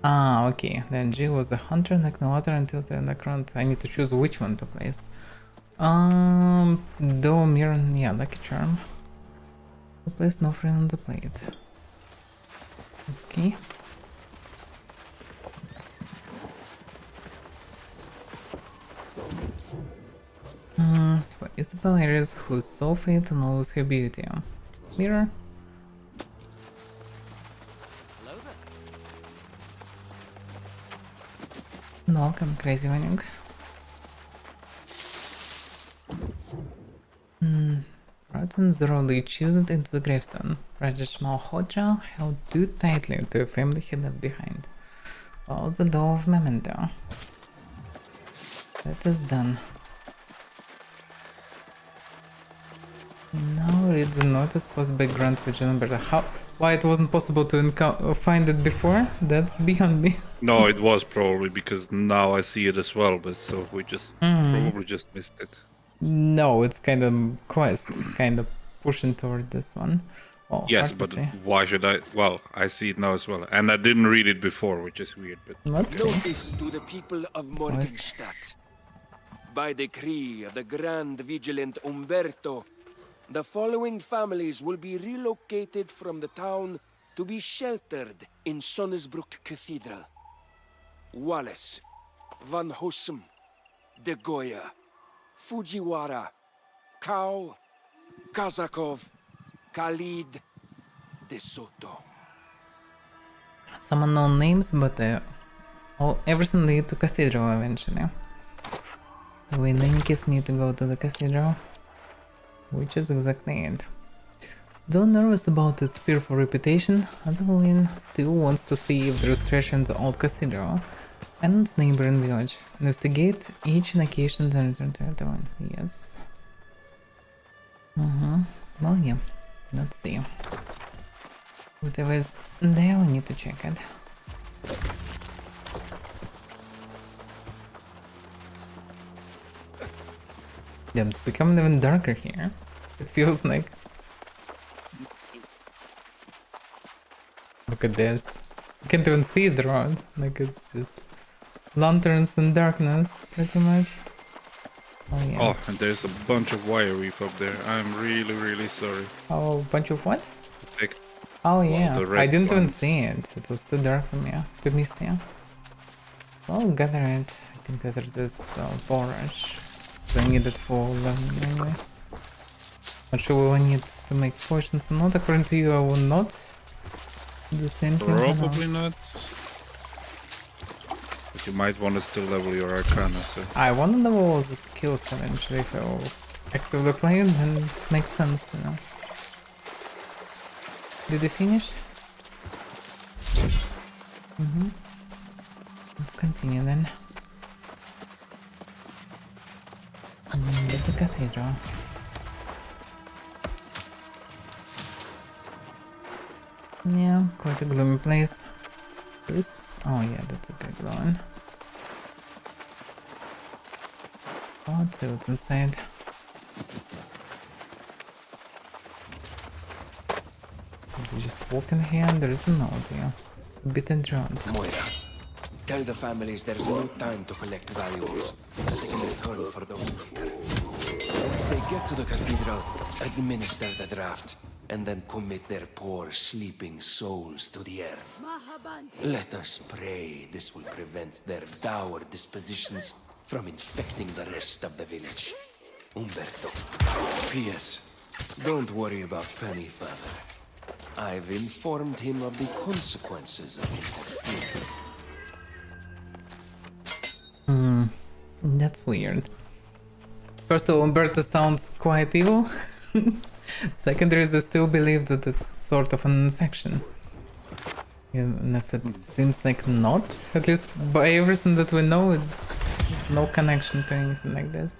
Ah, okay. Then G was a hunter like no other until the necron. I need to choose which one to place. Though mirror, yeah, lucky charm. To place no friend on the plate. Okay. For Isabel Aries, whose soul fate knows her beauty. Mirror. Welcome, crazy Vanuk. Rotten thoroughly chiseled into the gravestone. Rajesh Malhotra held too tightly to a family he left behind. Follow the law of memento. That is done. Now read the notice posted by Grant Virgin Alberta. Why it wasn't possible to find it before? That's beyond me. No, it was probably because now I see it as well, but so we just probably just missed it. No, it's kind of quest, kind of pushing toward this one. Well, yes, but why should I? Well, I see it now as well, and I didn't read it before, which is weird. But notice to the people of Morgenstadt. By decree of the Grand Vigilant Umberto, the following families will be relocated from the town to be sheltered in Sonnesbrook Cathedral. Wallace, Van Hussum, De Goya, Fujiwara, Kao, Kazakov, Khalid, De Soto. Some unknown names, but everything leads to Cathedral eventually. So we in any case need to go to the Cathedral. Which is exactly it. Though nervous about its fearful reputation, Adeline still wants to see if there's treasure in the old cathedral and its neighboring village. Investigate each location and return to Adeline. Yes. Well, yeah. Let's see. Whatever is there, we need to check it. Damn, it's becoming even darker here. It feels like. Look at this. You can't even see the road. Like it's just lanterns and darkness, pretty much. Oh yeah. Oh, and there's a bunch of wire reef up there. I'm really sorry. Oh, bunch of what? Take Oh yeah. the red I didn't even ones. see it. It was too dark for me. Too misty. Well, gather it. I can gather this forage. I need it for learning anyway. Not sure what I need to make potions or not. According to you, I will not. The same thing. Probably not. But you might want to still level your Arcana, so. I want to level all the skills eventually if I will actively play it, then it makes sense, you know. Did you finish? Let's continue then. With the cathedral. Yeah, quite a gloomy place. This, oh yeah, that's a big one. Oh, let's see what's inside. You just walk in here and there is a note here. A bit enthroned. Moira, tell the families there's no time to collect valuables. They can return for those quicker. Once they get to the cathedral, administer the draft, and then commit their poor sleeping souls to the earth. Let us pray this will prevent their dour dispositions from infecting the rest of the village. Umberto. P.S. Don't worry about Penny, Father. I've informed him of the consequences of interfering. That's weird. First of all, Umberto sounds quite evil. Secondary is I still believe that it's sort of an infection. Even if it seems like not, at least by everything that we know, it's no connection to anything like this.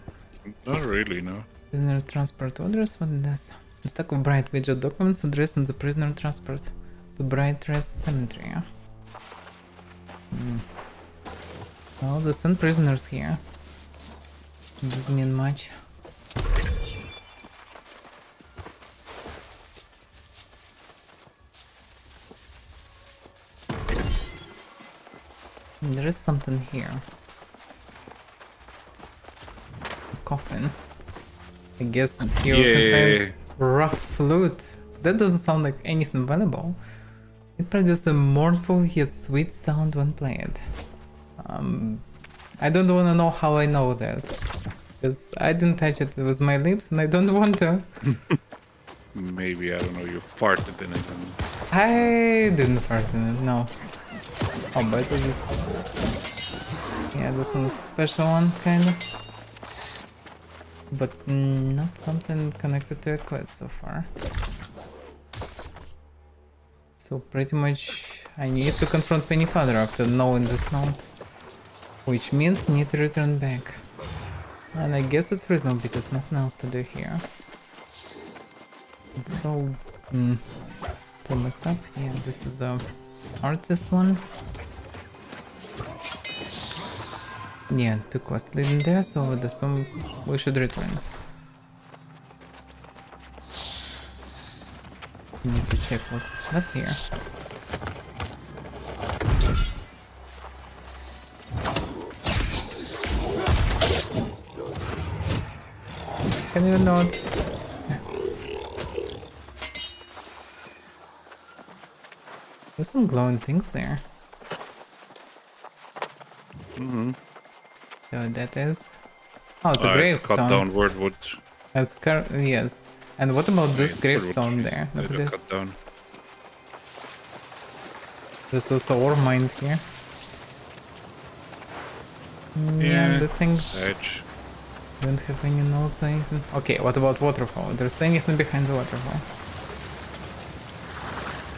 Not really, no. Prisoner transport orders, what is this? A stack of Bright Widget documents addressed the prisoner transport to Bright Rest Cemetery. Well, they sent prisoners here. Doesn't mean much. There is something here. A coffin. I guess here we can find rough flute. That doesn't sound like anything valuable. It produces a mournful yet sweet sound when played. I don't want to know how I know this. Because I didn't touch it with my lips and I don't want to. Maybe, I don't know, you farted in it. I didn't fart in it, no. Oh, but it is... Yeah, this one's a special one, kind of. But not something connected to a quest so far. So pretty much I need to confront Penny Father after knowing this note. Which means need to return back. And I guess it's reasonable because nothing else to do here. It's so... too messed up. Yeah, this is a artist one. Yeah, two quests leading there, so I would assume we should return. Need to check what's left here. Can you not? There's some glowing things there. So that is... Oh, it's a gravestone. Cut down wood. That's yes. And what about this gravestone there? Look at this. Cut down. There's also ore mined here. Yeah, the thing... Edge. Don't have any notes or anything. Okay, what about waterfall? There's anything behind the waterfall?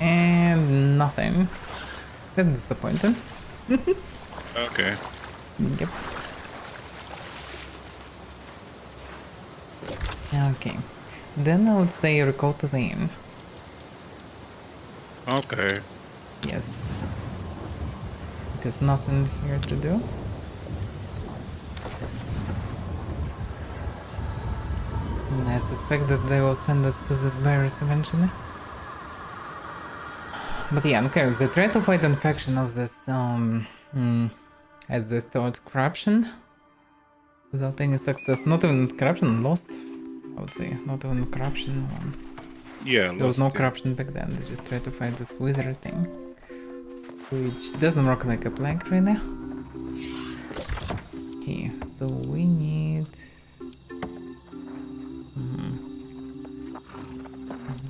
And nothing. That's disappointing. Okay. Yep. Okay. Then I would say recall to the inn. Okay. Yes. Because nothing here to do. And I suspect that they will send us to this barriers eventually. But yeah, okay, they try to fight infection of this, as they thought, corruption. Without any success. Not even corruption, lost, I would say. Not even corruption one. Yeah, There was no lost, yeah. corruption back then, they just tried to fight this wizard thing. Which doesn't work like a plank really. Okay, so we need...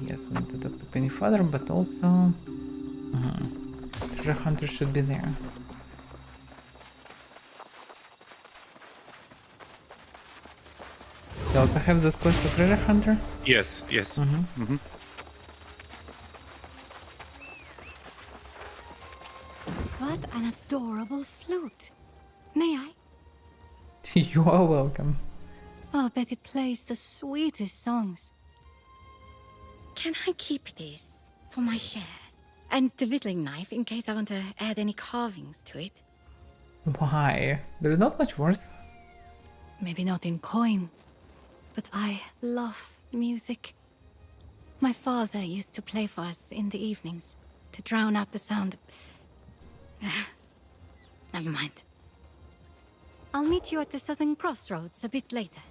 Yes, we need to talk to Penny Father, but also... Treasure Hunter should be there. You also have this quest for Treasure Hunter? Yes, yes. What an adorable flute. May I? You are welcome. I'll bet it plays the sweetest songs. Can I keep this for my share? And the whittling knife in case I want to add any carvings to it? Why? There's not much worse. Maybe not in coin, but I love music. My father used to play for us in the evenings to drown out the sound of... Never mind. I'll meet you at the southern crossroads a bit later.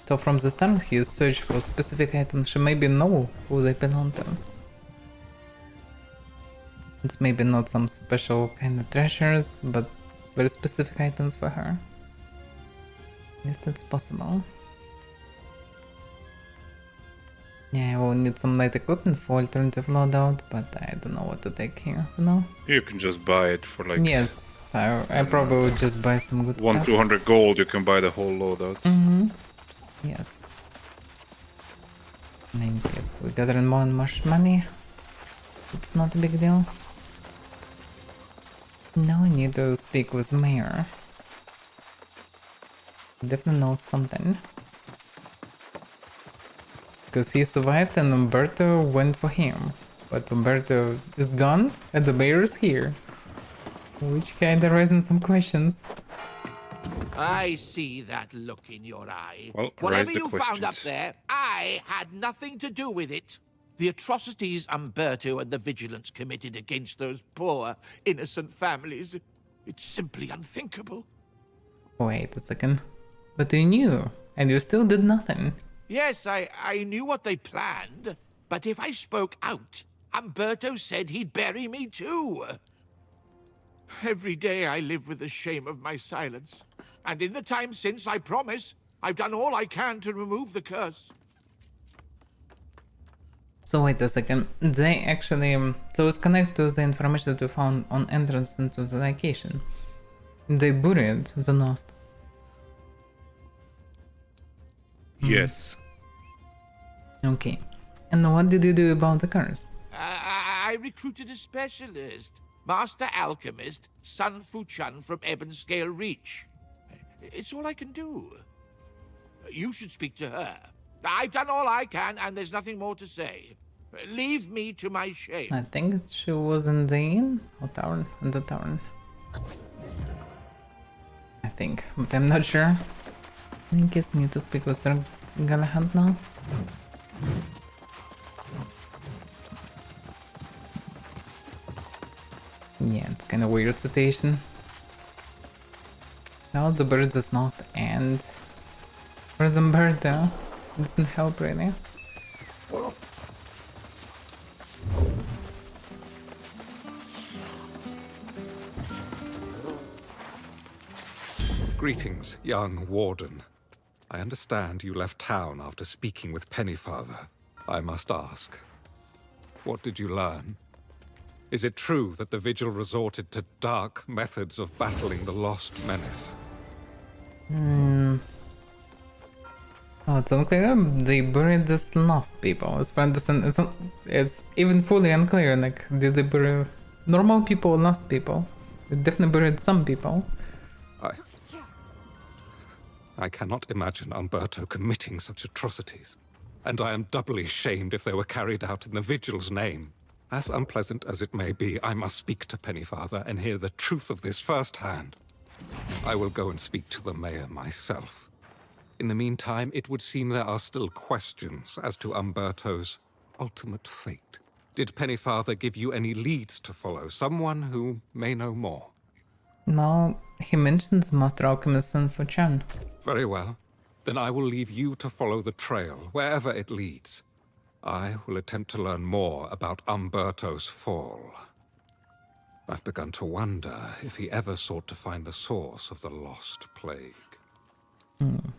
So from the start he searched for specific items she maybe know who they belong to. It's maybe not some special kind of treasures, but very specific items for her. Yes, that's possible. Yeah, I will need some light equipment for alternative loadout, but I don't know what to take here for now. You can just buy it for like... Yes, I probably would just buy some good stuff. 200 gold, you can buy the whole loadout. Yes. In case we gathering more and more money, it's not a big deal. Now I need to speak with Mayor. He definitely knows something. Because he survived and Umberto went for him. But Umberto is gone and the mayor is here. Which kinda raises some questions. I see that look in your eye. Well, whatever raise the you found up questions. there, I had nothing to do with it. The atrocities Umberto and the Vigilance committed against those poor, innocent families, it's simply unthinkable. Wait a second. But you knew, and you still did nothing. Yes, I knew what they planned, but if I spoke out, Umberto said he'd bury me too. Every day I live with the shame of my silence, and in the time since, I promise, I've done all I can to remove the curse. So wait a second, they actually, so it's connected to the information that we found on entrance into the location. They buried the Nost. Yes. Okay. And what did you do about the curse? I recruited a specialist, Master Alchemist Sun Fuchan from Ebonscale Reach. It's all I can do. You should speak to her. I've done all I can, and there's nothing more to say. Leave me to my shame. I think she was in the inn or tavern, in the tavern. I think, but I'm not sure. I guess I need to speak with Sir Galahad now. Yeah, it's kind of weird situation. Now the bird is lost and where's Umberto? It doesn't help really. Greetings, young warden. I understand you left town after speaking with Pennyfather. I must ask, what did you learn? Is it true that the Vigil resorted to dark methods of battling the Lost Menace? Oh, it's unclear. They buried this lost people. As far as I understand, it's even fully unclear. Like, did they bury normal people or lost people? They definitely buried some people. I cannot imagine Umberto committing such atrocities, and I am doubly shamed if they were carried out in the Vigil's name. As unpleasant as it may be, I must speak to Pennyfather and hear the truth of this firsthand. I will go and speak to the mayor myself. In the meantime, it would seem there are still questions as to Umberto's ultimate fate. Did Pennyfather give you any leads to follow? Someone who may know more? No, he mentions Master Alchemist Sun Fu Chan. Very well. Then I will leave you to follow the trail, wherever it leads. I will attempt to learn more about Umberto's fall. I've begun to wonder if he ever sought to find the source of the lost plague. You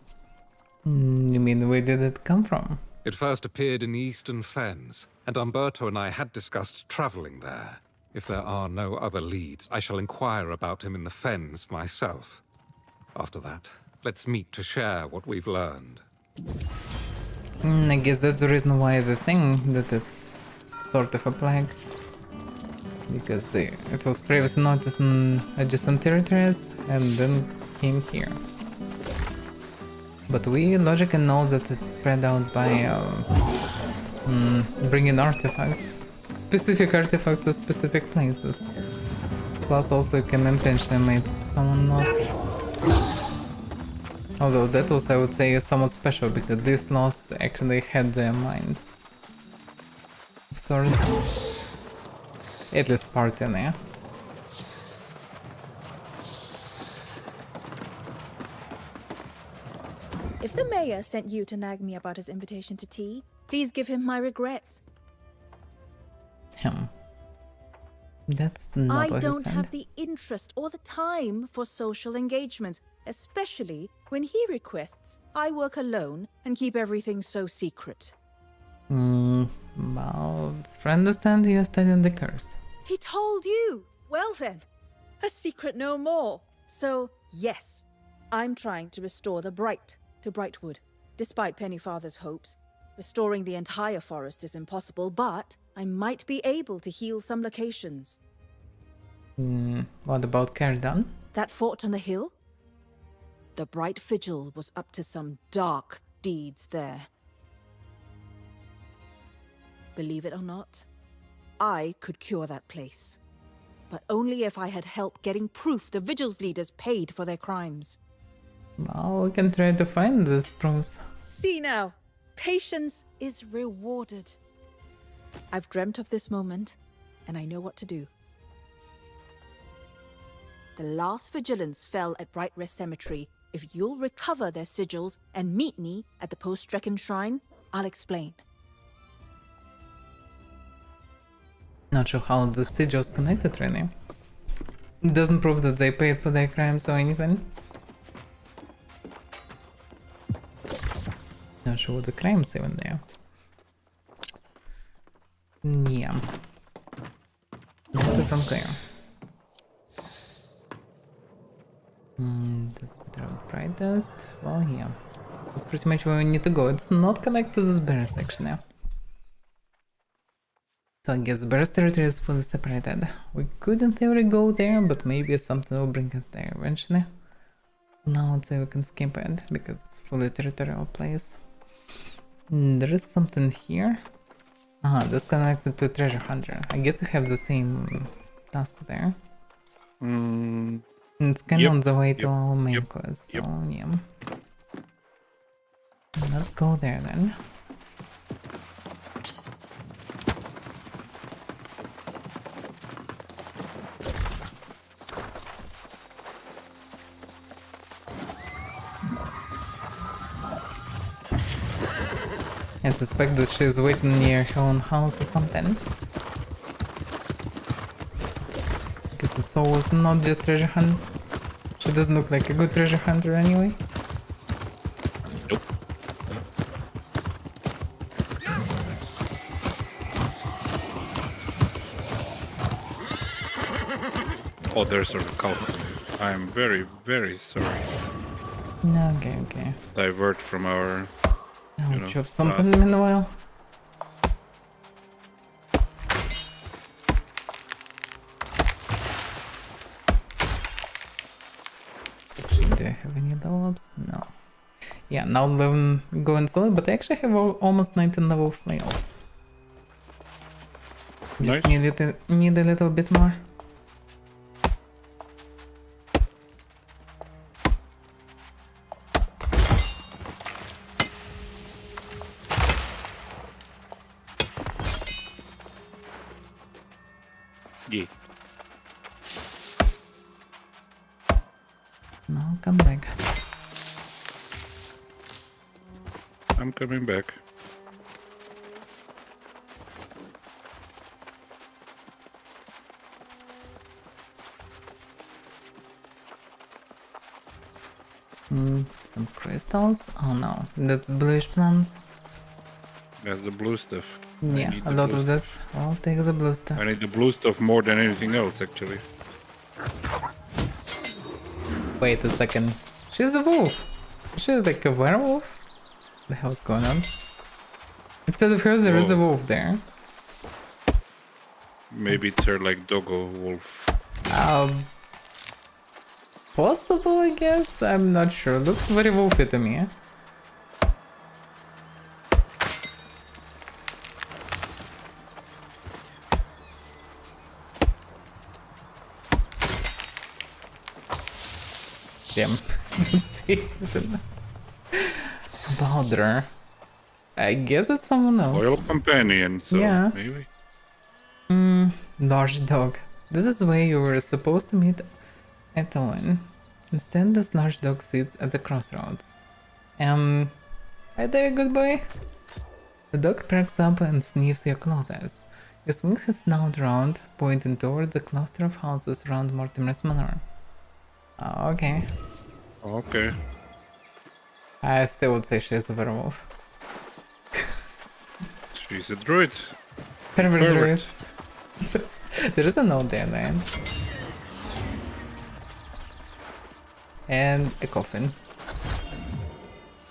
mean, where did it come from? It first appeared in the Eastern Fens, and Umberto and I had discussed traveling there. If there are no other leads, I shall inquire about him in the Fens myself. After that, let's meet to share what we've learned. I guess that's the reason why the thing that it's sort of a plague. Because it was previously noticed in adjacent territories and then came here. But we logically know that it's spread out by bringing artifacts. Specific artifacts to specific places. Plus also you can intentionally make someone lost. Although that was, I would say, somewhat special because this lost actually had their mind. Of sorts. At least part in there. If the mayor sent you to nag me about his invitation to tea, please give him my regrets. That's not I what he don't said. have the interest or the time for social engagements, especially when he requests I work alone and keep everything so secret. Well, it's for understand you're studying the curse. He told you! Well then, a secret no more. So, yes, I'm trying to restore the Bright to Brightwood. Despite Pennyfather's hopes, restoring the entire forest is impossible, but I might be able to heal some locations. What about Cardan? That fort on the hill? The Bright Vigil was up to some dark deeds there. Believe it or not, I could cure that place. But only if I had help getting proof the Vigil's leaders paid for their crimes. Well, we can try to find this proofs. See now, patience is rewarded. I've dreamt of this moment, and I know what to do. The last vigilance fell at Bright Rest Cemetery. If you'll recover their sigils and meet me at the post-Strecken Shrine, I'll explain. Not sure how the sigils connected really. It doesn't prove that they paid for their crimes or anything. Not sure what the crimes even there. Yeah. That is unclear. That's better of Bright Dust. Well, yeah. That's pretty much where we need to go. It's not connected to this bear section now. So I guess Bear's territory is fully separated. We could in theory go there, but maybe something will bring us there eventually. Now I'd say we can skip it, because it's fully territorial place. There is something here. That's connected to Treasure Hunter. I guess we have the same task there. It's kind of on the way to our main quest, so yeah. Let's go there then. I suspect that she's waiting near her own house or something. Because it's always not just treasure hunt. She doesn't look like a good treasure hunter anyway. Nope. Oh, there's a cow. I'm very, very sorry. Okay. Divert from our I'll chop something meanwhile. Do I have any level ups? No. Yeah, now 11 going slowly, but I actually have almost 19 level flail. Just need a little bit more. Yeah. No, come back. I'm coming back. Some crystals? Oh no, that's bluish plants. That's the blue stuff. Yeah, a lot of this. I'll take the blue stuff. I need the blue stuff more than anything else, actually. Wait a second. She's a wolf. She's like a werewolf? What the hell's going on? Instead of her, there is a wolf there. Maybe it's her like doggo wolf. Possible, I guess. I'm not sure. Looks very wolfy to me. Damn. Don't say it. Baldur. I guess it's someone else. Loyal companion, so yeah. Maybe. Large dog. This is where you were supposed to meet Aeternum. Instead, this large dog sits at the crossroads. Hi there, good boy. The dog perks up and sniffs your clothes. He swings his snout around, pointing toward the cluster of houses around Mortimer's manor. Oh, okay. Okay. I still would say she's a werewolf. She's a druid. Pervert druid. There is a note there, man. And a coffin.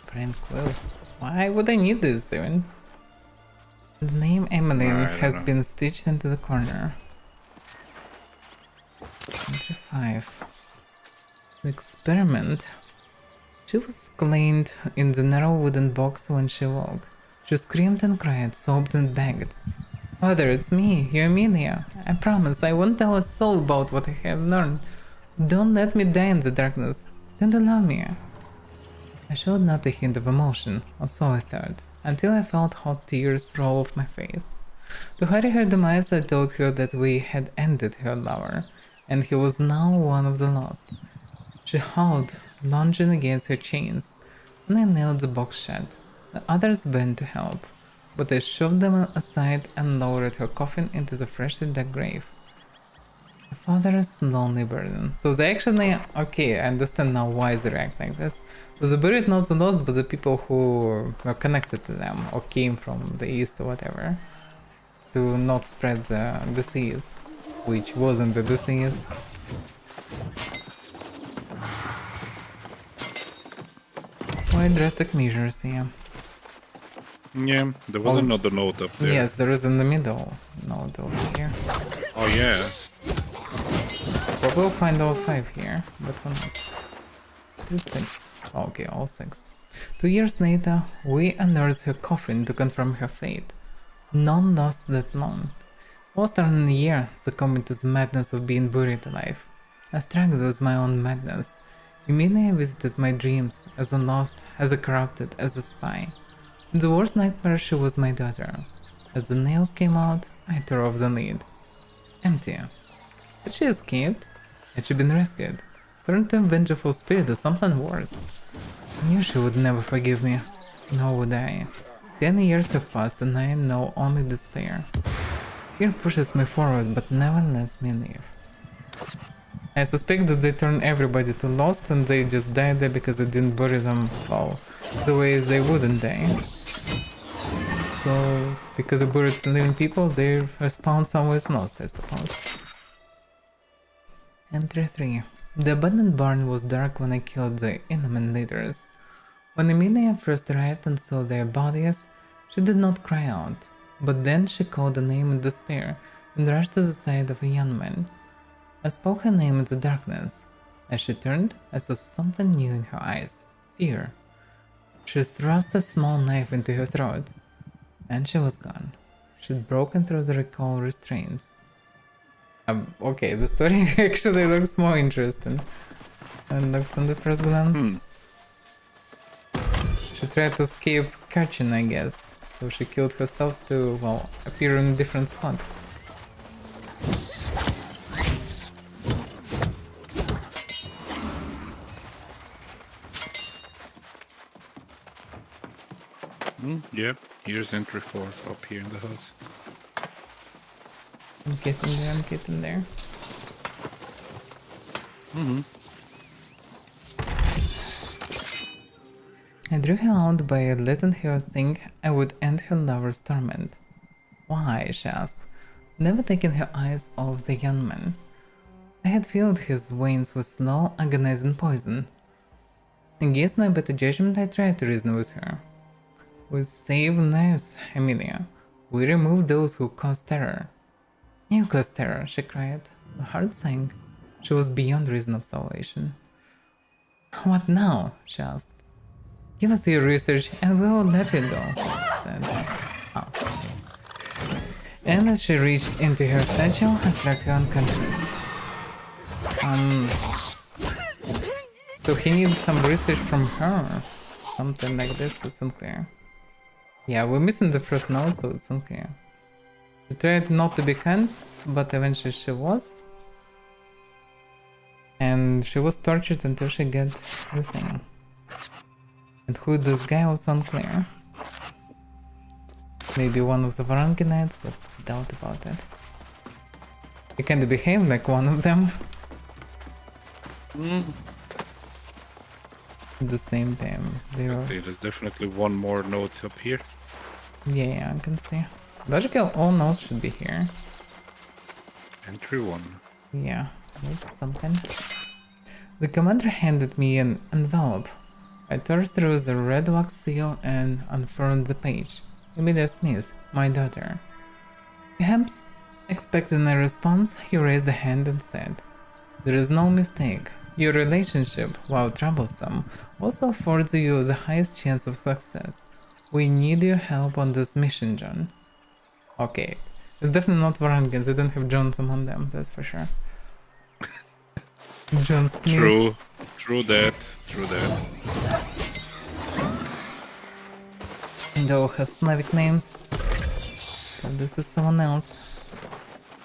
Tranquil. Why would I need this even? The name Emmeline has been stitched into the corner. 25. The experiment. She was cleaned in the narrow wooden box when she woke. She screamed and cried, sobbed and begged. Father, it's me, you Emilia. I promise I won't tell a soul about what I have learned. Don't let me die in the darkness. Don't allow me. I showed not a hint of emotion, or so I thought, until I felt hot tears roll off my face. To hurry her demise, I told her that we had ended her lover, and he was now one of the lost. She howled, lunging against her chains, and I nailed the box shut. The others bent to help, but I shoved them aside and lowered her coffin into the freshly dug grave. My father's lonely burden. So they actually, okay, I understand now why they react like this. So the buried not the lost, but the people who were connected to them or came from the east or whatever, to not spread the disease, which wasn't the disease. Quite drastic measures, yeah. Yeah, there was another note up there. Yes, there is in the middle note also here. Oh yeah. But we'll find all 5 here, but who knows. 2, 6. Okay, all 6. 2 years later, we unearthed her coffin to confirm her fate. None lost that long. Most are in a year succumbing to the madness of being buried alive. I struggled with my own madness. Immediately I visited my dreams, as a lost, as a corrupted, as a spy. In the worst nightmare she was my daughter. As the nails came out, I tore off the lid. Empty. Had she escaped? Had she been rescued? Turned to a vengeful spirit or something worse? I knew she would never forgive me. Nor would I. 10 years have passed and I know only despair. Fear pushes me forward but never lets me leave. I suspect that they turned everybody to lost and they just died there because I didn't bury them all the way they wouldn't die. So, because I buried living people, they respawn somewhere lost, I suppose. Entry 3. The abandoned barn was dark when I killed the inhuman leaders. When Emilia first arrived and saw their bodies, she did not cry out, but then she called a name in despair and rushed to the side of a young man. I spoke her name in the darkness. As she turned, I saw something new in her eyes. Fear. She thrust a small knife into her throat, and she was gone. She'd broken through the recall restraints. Okay, the story actually looks more interesting. And looks on the first glance. She tried to escape catching, I guess. So she killed herself to, well, appear in a different spot. Yep, here's entry 4 up here in the house. I'm getting there. I drew her out by letting her think I would end her lover's torment. Why, she asked, never taking her eyes off the young man. I had filled his veins with slow, agonizing poison. Against my better judgment, I tried to reason with her. We save lives, Emilia. We remove those who cause terror. You cause terror, she cried. A heart sank. She was beyond reason of salvation. What now? She asked. Give us your research and we will let you go, said. Oh, okay. And as she reached into her satchel, I struck her unconscious. So he needs some research from her. Something like this, it's unclear. Yeah, we're missing the first note, so it's unclear. She tried not to be kind, but eventually she was. And she was tortured until she got the thing. And who this guy was unclear. Maybe one of the Varanginites, but doubt about it. He kinda behaved like one of them. At the same time, they were... There's definitely one more note up here. Yeah, I can see. Logical, all notes should be here. Entry 1. Yeah, that's something. The commander handed me an envelope. I tore through the red wax seal and unfurled the page. Emilia Smith, my daughter. Perhaps expecting a response, he raised a hand and said, "There is no mistake. Your relationship, while troublesome, also affords you the highest chance of success. We need your help on this mission, John." Okay, it's definitely not Varangans, they don't have Johns among them, that's for sure. John Smith. True that. They all have Slavic names. So this is someone else.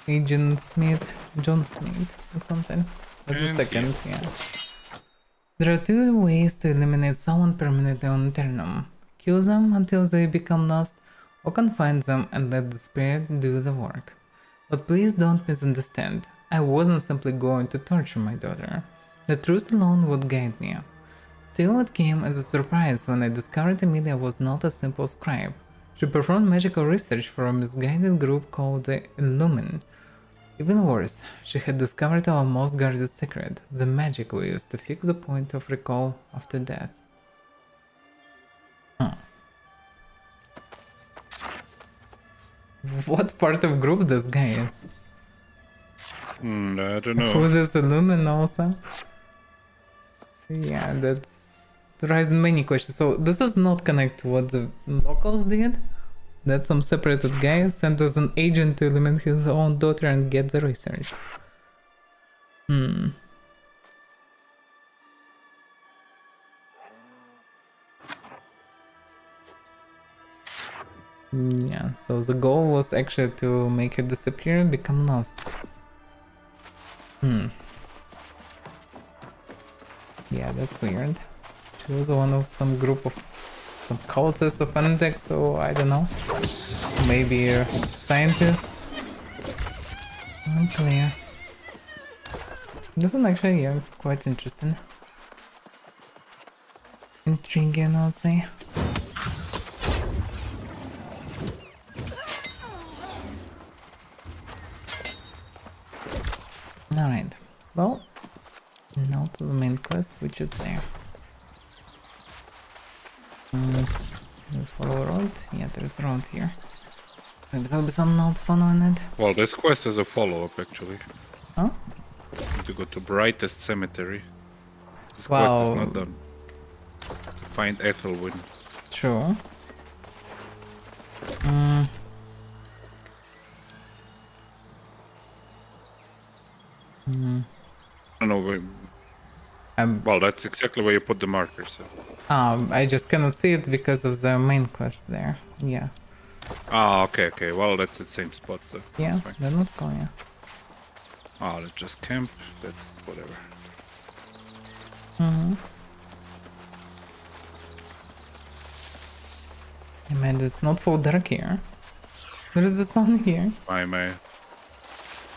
Agent Smith, John Smith, or something. That's the second, yeah. There are two ways to eliminate someone permanently on Aeternum. Kill them until they become lost, or confine them and let the spirit do the work. But please don't misunderstand. I wasn't simply going to torture my daughter. The truth alone would guide me. Still, it came as a surprise when I discovered Emilia was not a simple scribe. She performed magical research for a misguided group called the Illumin. Even worse, she had discovered our most guarded secret, the magic we used to fix the point of recall after death. Huh. What part of group this guy is? I don't know. Who this Illumin also? Yeah, that's raising many questions. So this does not connect to what the locals did. That some separated guy sent as an agent to eliminate his own daughter and get the research. Yeah, so the goal was actually to make her disappear and become lost. Yeah, that's weird. She was one of some group of some cultists of Antek, so I don't know. Maybe a scientist. Unclear. This one actually, yeah, quite interesting. Intriguing, I'll say. Alright, well, now to the main quest, which is there. Can we follow a road? Yeah, there's a road here. Maybe there'll be some notes following it. Well, this quest is a follow-up actually. Huh? To go to Brightest Cemetery. This Wow. quest is not done. To find Ethelwyn. True. I don't know where... well, that's exactly where you put the markers. So. I just cannot see it because of the main quest there. Yeah. Ah, okay. Well, that's the same spot, so Yeah, that's fine. then let's go, yeah. Oh, let's just camp. That's whatever. Hey man, it's not full dark here. There is the sun here. My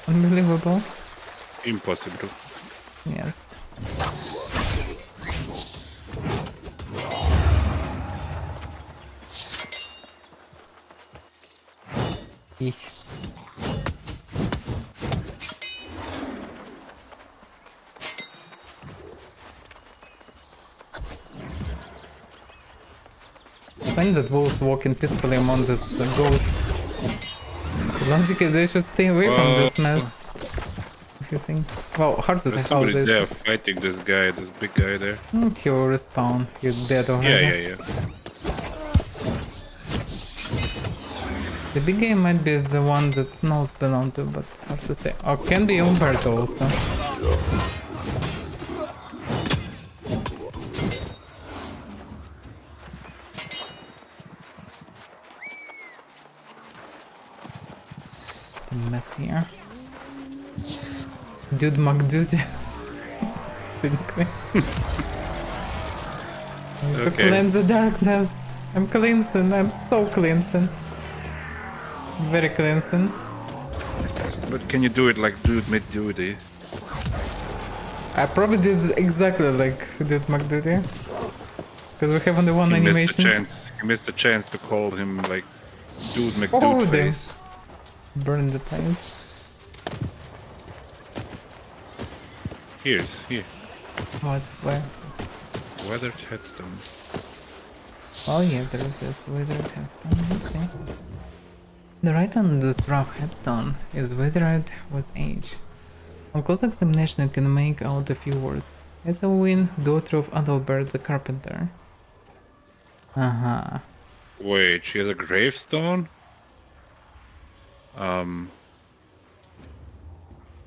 Unbelievable. impossible. Yes. Eesh. Find that wolves walking peacefully among this ghost. Logically, they should stay away from this mess. If you think. Well, hard to say There's how somebody this. there fighting this guy, this big guy there. He will respawn. He's dead already. Yeah. The big guy might be the one that nose belong to, but hard to say. Oh, can be Umberto also. The mess here. Dude McDude. To cleanse the darkness. I'm cleansing. I'm so cleansing. Very cleansing. But can you do it like Dude McDuty? I probably did exactly like Dude McDuty. Because we have only one animation. He missed a chance to call him like Dude Oh, McDude damn. face. Burn the place. Here. What? Where? Weathered headstone. Oh yeah, there is this withered headstone. Let's see. The right on this rough headstone is withered with age. On close examination, you can make out a few words. Ethelwyn, daughter of Adalbert the carpenter. Wait, she has a gravestone?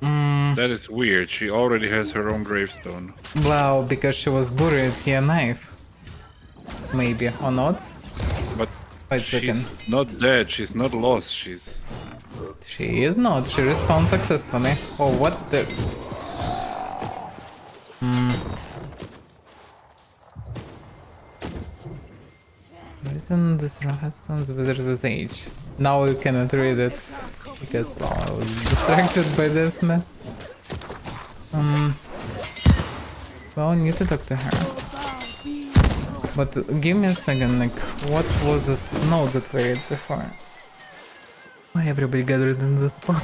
That is weird. She already has her own gravestone. Well, because she was buried here, knife. Maybe, or not? But Wait a she's second. not dead. She's not lost. She's... She is not. She respawned successfully. Oh, what the... Written this headstones withered with age. Now you cannot read it. Because, well, I was distracted by this mess. Well, I need to talk to her. But give me a second, like, what was the snow that we ate before? Why everybody gathered in this spot?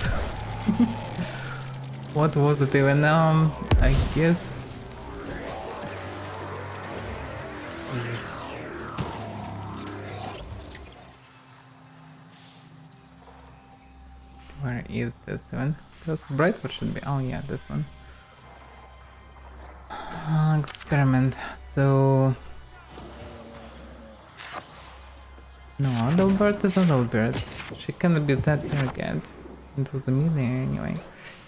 What was it even? I guess... Where is this one? Because Brightwood should be... Oh yeah, this one. Experiment. So... No, Adalbert is Adalbert. She cannot be that target. It was a melee anyway.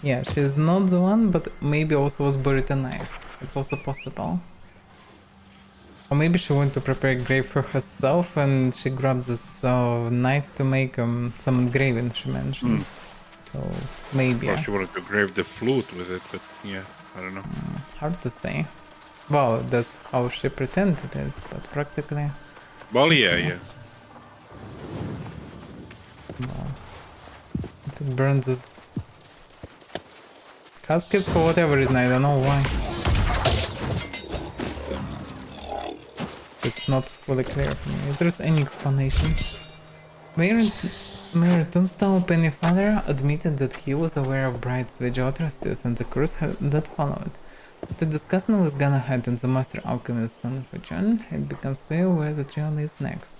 Yeah, she's not the one, but maybe also was buried alive. It's also possible. Or maybe she went to prepare a grave for herself and she grabbed this knife to make some engraving she mentioned. So maybe. Well, she wanted to grave the flute with it, but yeah, I don't know. Hard to say. Well, that's how she pretended it is, but practically... Well, yeah. Well, to burn this caskets for whatever reason, I don't know why. It's not fully clear for me. Is there any explanation? Mayor Tunstall Pennyfather admitted that he was aware of Bright's vigil atrocities and the curse that followed. After discussing with Galahad and the Master Alchemist Son of John, it becomes clear where the trail is next.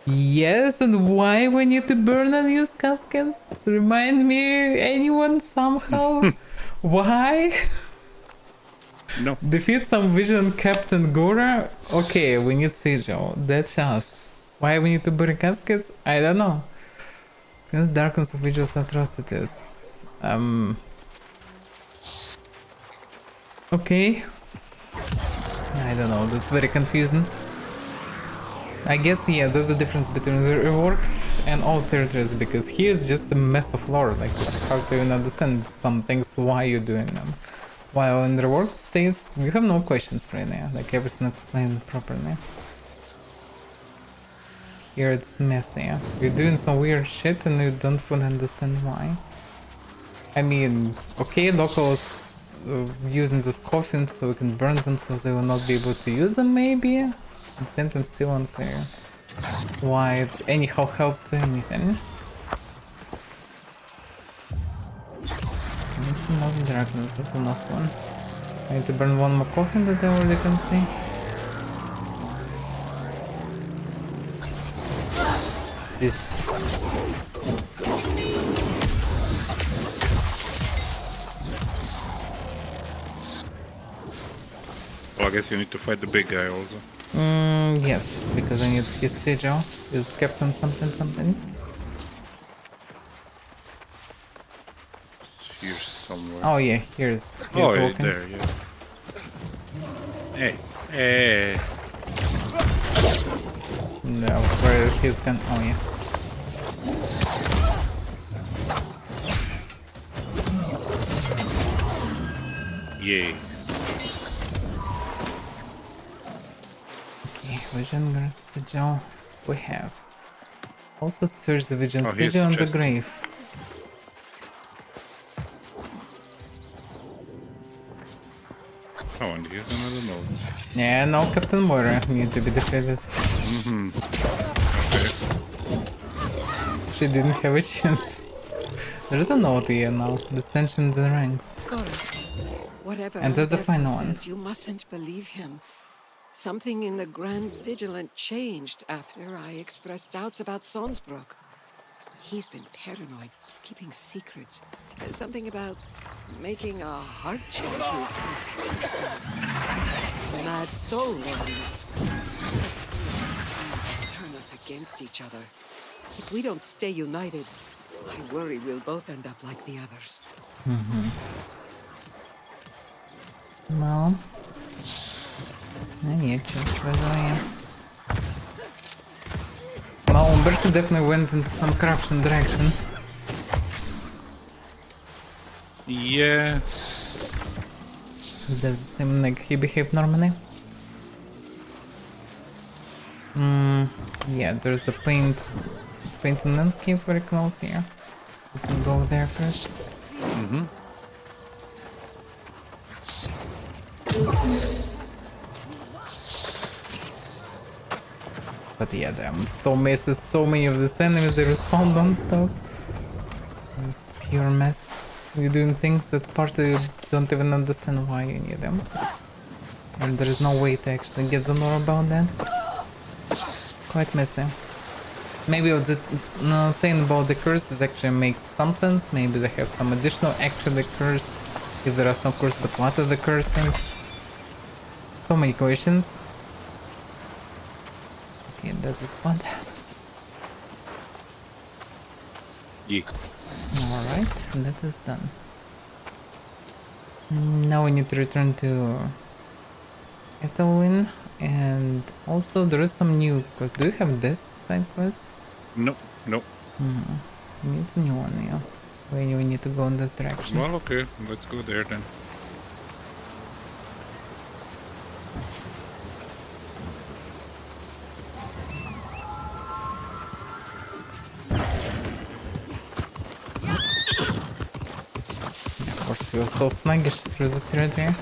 Yes, and why we need to burn unused caskets? Remind me, anyone somehow? Why? No. Defeat some vision Captain Gora? Okay, we need sigil. That's just. Why we need to burn caskets? I don't know. Because darkness of vigil's atrocities. Okay. I don't know, that's very confusing. I guess, yeah, there's a difference between the reworked and all territories, because here is just a mess of lore, like it's hard to even understand some things, why you're doing them. While in the reworked states, you have no questions right now, like everything explained properly. Here it's messy. You're doing some weird shit and you don't fully understand why. I mean, okay, locals using this coffin so we can burn them so they will not be able to use them maybe? At the same time still unclear why it anyhow helps to anything. And it's another darkness, that's the last one. I need to burn one more coffin that I already can see. This. Well, I guess you need to fight the big guy also. Yes, because I need his sigil. Is Captain something something? Here's somewhere. Oh yeah, here's oh, walking. there, yeah. Hey, hey. No, where he's gone? Oh yeah. Yay. Okay, Vision Sigil we have. Also search the Vision Oh, here's Sigil the on the chest. grave. Oh, and here's another note. Yeah, no, Captain Moira need to be defeated. She didn't have a chance. There's a note here now. Dissension in the ranks. Whatever And there's the Alberto final one. says, you mustn't believe him. Something in the Grand Vigilant changed after I expressed doubts about Sonsbrook. He's been paranoid, keeping secrets. Something about making a heart check to protect himself. His mad soul lines. Turn us against each other. If we don't stay united, I worry we'll both end up like the others. Well, I need to where I am. Well, Umberto definitely went into some corruption direction. Yeah. It does seem like he behaved normally. Yeah, there's a painted landscape very close here. We can go there first. But yeah, damn, so messes, so many of these enemies, they respawn non-stop. It's pure mess. You're doing things that partly you don't even understand why you need them. And there is no way to actually get the lore about that. Quite messy. Maybe what the saying about the curses actually makes some sense. Maybe they have some additional actually curse. If there are some curse, but what are the curses? So many questions. Okay, that's the spot. Yeah. Alright, that is done. Now we need to return to Aeternum, and also there is some new quest. Do you have this side quest? Nope, nope. It's a new one, yeah. When we need to go in this direction. Well, okay, let's go there then. Of course, you're so sluggish through this territory.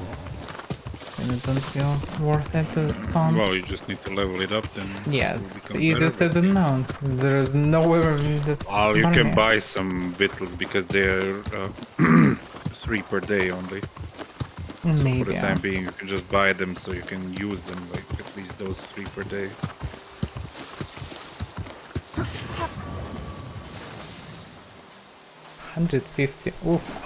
And it don't feel worth it to spawn. Well, you just need to level it up, then. Yes, it will easier become said better, than done. There is nowhere in this. well, you army. can buy some victuals because they're 3 per day only. Maybe. So for the time being, you can just buy them so you can use them, like at least those 3 per day. $150. Oof.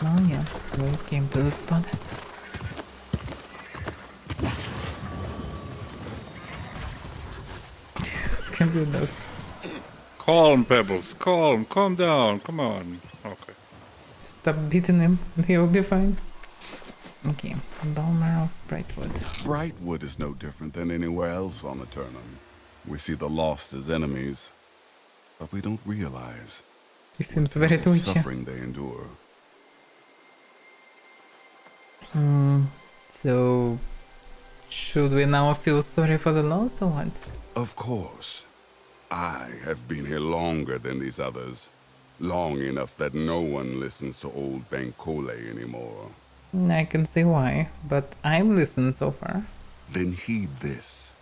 Oh yeah, we came to the spot. Can't do that. Calm, Pebbles, calm down, come on. Okay. Stop beating him, he'll be fine. Okay, Balmer of Brightwood. Brightwood is no different than anywhere else on Aeternum. We see the lost as enemies, but we don't realize He seems what very terrible twitchy. suffering they endure. So, should we now feel sorry for the lost or what? Of course. I have been here longer than these others. Long enough that no one listens to old Bankole anymore. I can see why, but I'm listening so far. Then heed this.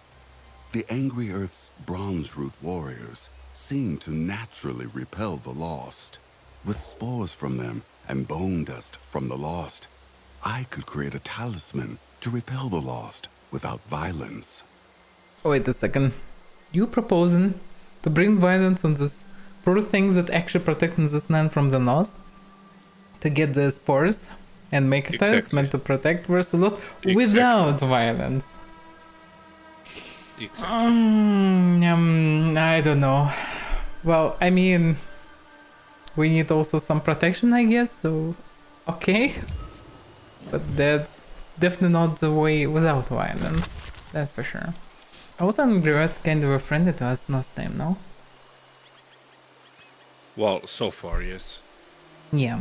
The Angry Earth's Bronze Root warriors seem to naturally repel the lost. With spores from them and bone dust from the lost, I could create a talisman to repel the lost without violence. Wait a second. You proposing to bring violence on this poor things that actually protecting this land from the lost? To get the spores and make a talisman to protect versus lost without violence? I don't know. Well, I mean, we need also some protection, I guess, so okay. But that's definitely not the way without violence, that's for sure. Also, Angry Earth kind of a friendly to us last time, no? Well, so far, yes. Yeah,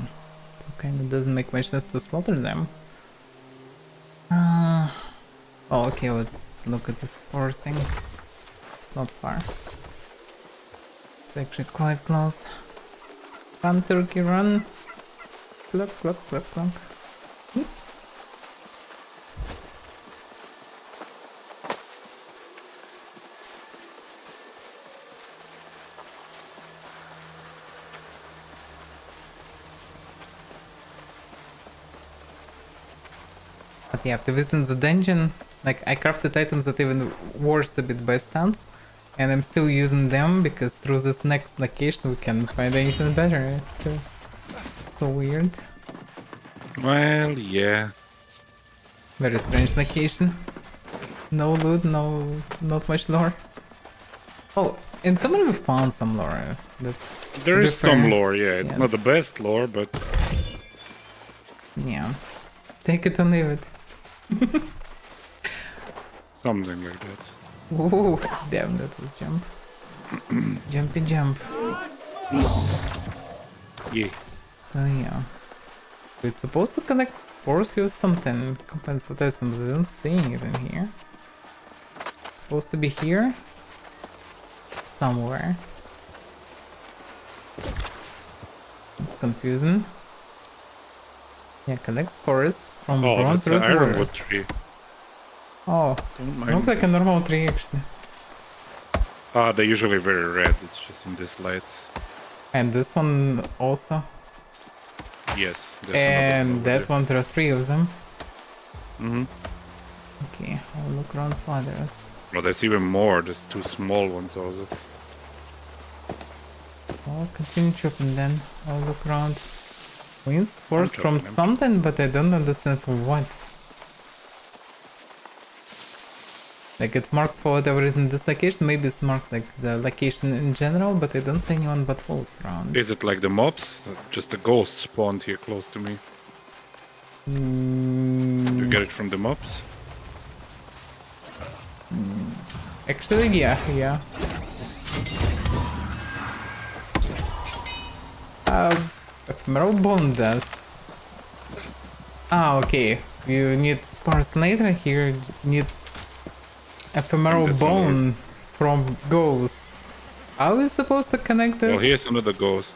so kind of doesn't make much sense to slaughter them. Oh, okay, let's look at the spore things. It's not far. It's actually quite close. Run, turkey, run! Cluck, cluck, cluck, cluck. But yeah, after visiting the dungeon, like I crafted items that even worse a bit by stunts, and I'm still using them because through this next location we can find anything better. It's still so weird. Well, yeah. Very strange location. No loot, not much lore. Oh, in summer we found some lore. There is some fair. lore, yeah. It's not the best lore, but Yeah. Take it or leave it. something like that. Ooh, damn, that was jump. Jumpy jump. Yeah. So yeah. It's supposed to collect spores here or something. Compense for this one, but I don't see anything here. It's supposed to be here? Somewhere. It's confusing. Yeah, collect spores from bronze that's root an ironwood warriors. tree. Oh, Don't mind looks like a normal tree actually. They're usually very red, it's just in this light. And this one also. Yes. there's another And that over one, there are 3 of them. there. Mm-hmm. Okay, I'll look around for others. No, there's even more, there's 2 small ones also. I'll continue chopping then. I'll look around. We need spores chopping from them. something, but I don't understand for what. Like it marks for whatever reason this location, maybe it's marked like the location in general, but I don't see anyone but wolves around. Is it like the mobs? Just a ghost spawned here close to me. You get it from the mobs? Actually, yeah. Ephemeral bone dust. Ah, okay. You need sparse later. Here you need ephemeral this bone from ghosts. How are you supposed to connect it? Well, here's another ghost.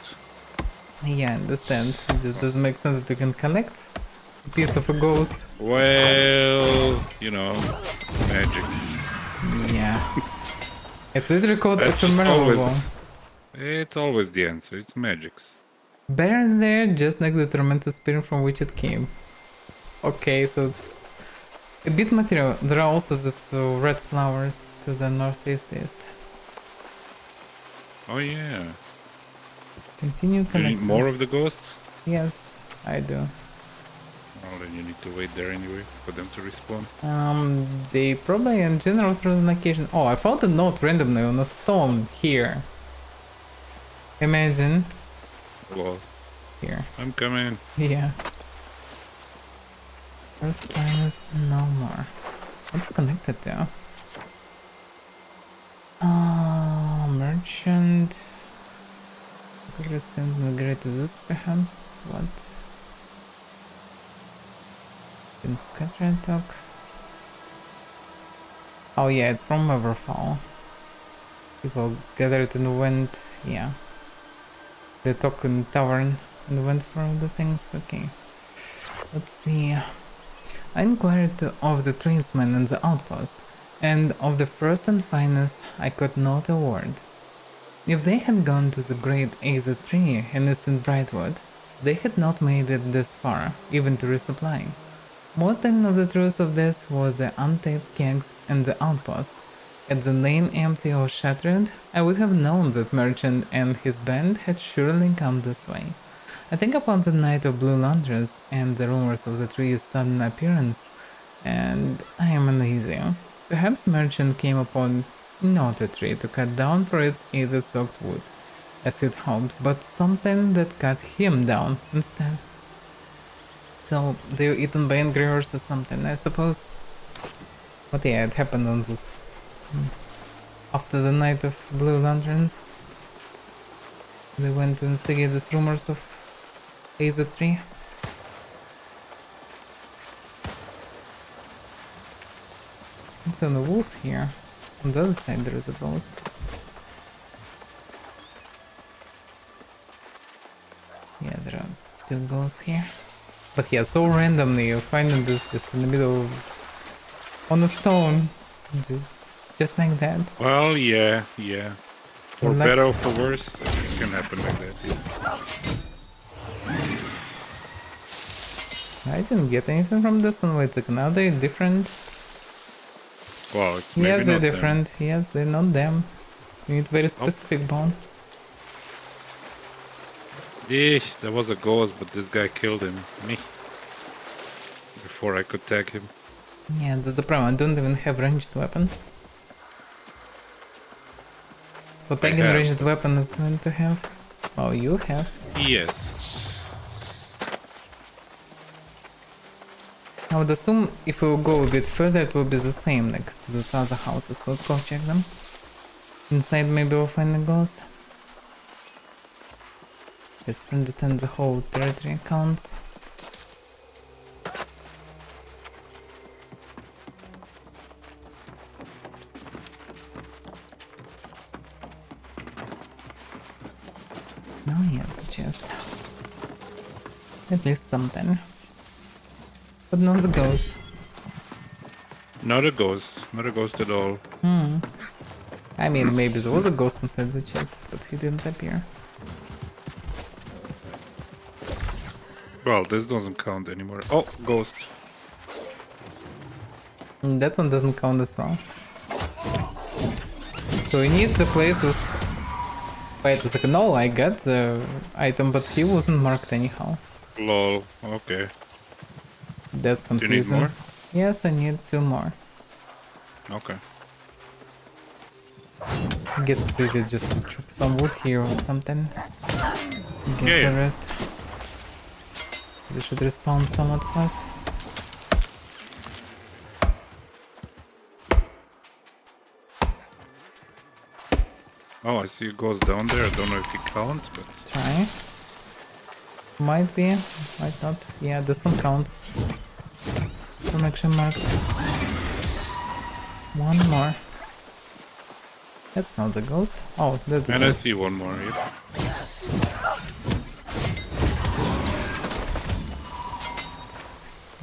Yeah, I understand. It just doesn't make sense that you can connect a piece of a ghost. Well, you know, magics. Yeah. It's literally called That's just ephemeral always, bone. it's always the answer. It's magics. Buried there, just like the tormented spirit from which it came. Okay, so it's a bit material. There are also these red flowers to the northeast east. Oh yeah. Continue Do you need connecting. more of the ghosts? Yes, I do. Well, then you need to wait there anyway for them to respawn. They probably in general throw an occasion. Oh, I found a note randomly on a stone here. Imagine. Well, here. I'm coming. Yeah. First finest, no more. What's connected to? Merchant. Migrate to this perhaps? What? In scatter talk. Oh yeah, it's from Everfall. People gathered and went, yeah. They talk in tavern and went for the things, okay. Let's see. I inquired of the tradesmen in the outpost, and of the first and finest I could not a word. If they had gone to the great Aether tree in Eastern Brightwood, they had not made it this far, even to resupply. More than of the truth of this was the untapped kegs in the outpost. Had the lane empty or shattered, I would have known that merchant and his band had surely come this way. I think upon the night of Blue Lanterns and the rumors of the tree's sudden appearance, and I am uneasy. Perhaps merchant came upon not a tree to cut down for its ether-soaked wood, as he'd hoped, but something that cut him down instead. So they were eaten by engravers or something, I suppose. But yeah, it happened on this after the night of Blue Lanterns. They went to investigate these rumors of Aether tree. It's on the wolves here. On the other side there is a ghost. Yeah, there are two ghosts here. But yeah, so randomly you're finding this just in the middle of, on a stone. Just like that. Well, yeah. For Like- better or for worse, this can happen like that. Yeah. I didn't get anything from this one. Wait a second, are they different? Well, it's maybe Yes, they're not them. different. Yes, they're not them. You need very specific bone. Eesh, there was a ghost, but this guy killed him. Me. Before I could tag him. Yeah, that's the problem. I don't even have ranged weapon. For tagging have. ranged weapon is going to have. Oh, you have. Yes. I would assume if we go a bit further it will be the same, like to the other houses. Let's go check them. Inside maybe we'll find a ghost. Just to understand the whole territory counts. Oh yeah, it's a chest. At least something. But not the ghost. Not a ghost. Not a ghost at all. I mean, maybe there was a ghost inside the chest, but he didn't appear. Well, this doesn't count anymore. Oh, ghost. That one doesn't count as well. So we need the place with... Wait a second, no, I got the item, but he wasn't marked anyhow. Lol, okay. That's Do you need confusing. more? Yes, I need 2 more. Okay. I guess it's easier just to chop some wood here or something. Get Yeah. the rest. They should respawn somewhat fast. Oh, I see it goes down there. I don't know if it counts, but... Try. Might be, might not. Yeah, this one counts. Exclamation mark. One more. That's not the ghost. Oh, that's the And I ghost. see one more, yeah.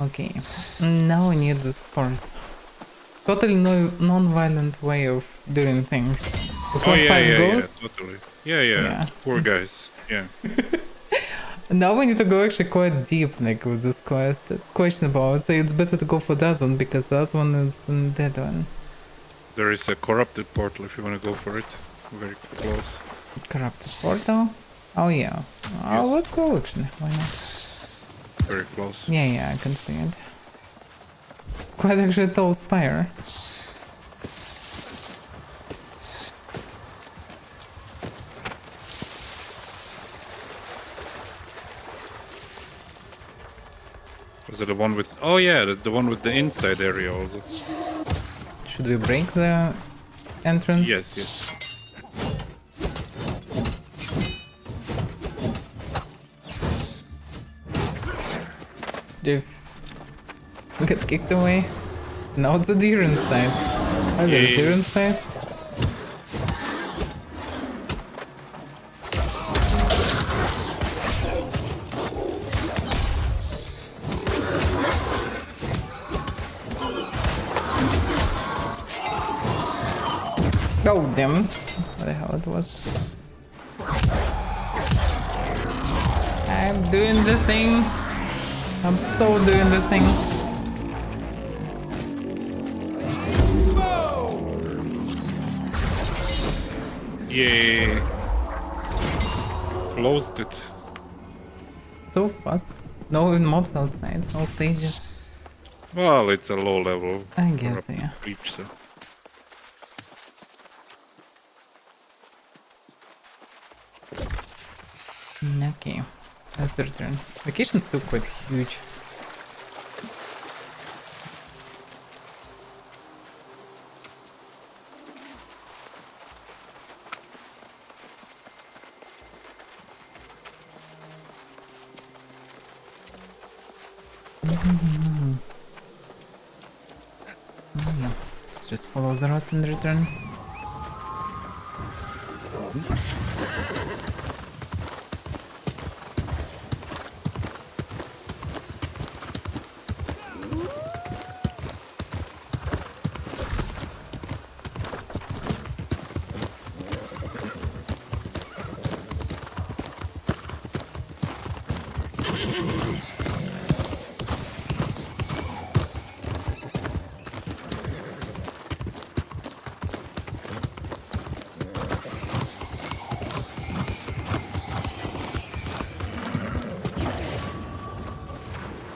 Okay, now we need the spores. Totally no non-violent way of doing things. We Oh, have 5 yeah, ghosts. totally. Yeah. Poor guys, yeah. Now we need to go actually quite deep, like, with this quest. It's questionable. I would say it's better to go for that one, because that one is in that one. There is a corrupted portal if you want to go for it. Very close. Corrupted portal? Oh yeah. Oh, Yes. let's go actually. Why not? Very close. Yeah, I can see it. It's quite actually a tall spire. Was it the one with... Oh yeah, that's the one with the inside area also. Should we break the entrance? Yes. Just get kicked away. Now it's a deer inside. Are there Yeah. deer inside? Oh damn. What the hell it was? I'm doing the thing. I'm so doing the thing. Yay. Closed it. So fast. No mobs outside, no stages. Well, it's a low level. I guess, corrupted yeah. Breach, so. Okay, that's the return. Vacation's still quite huge. Yeah, let's just follow the road and return.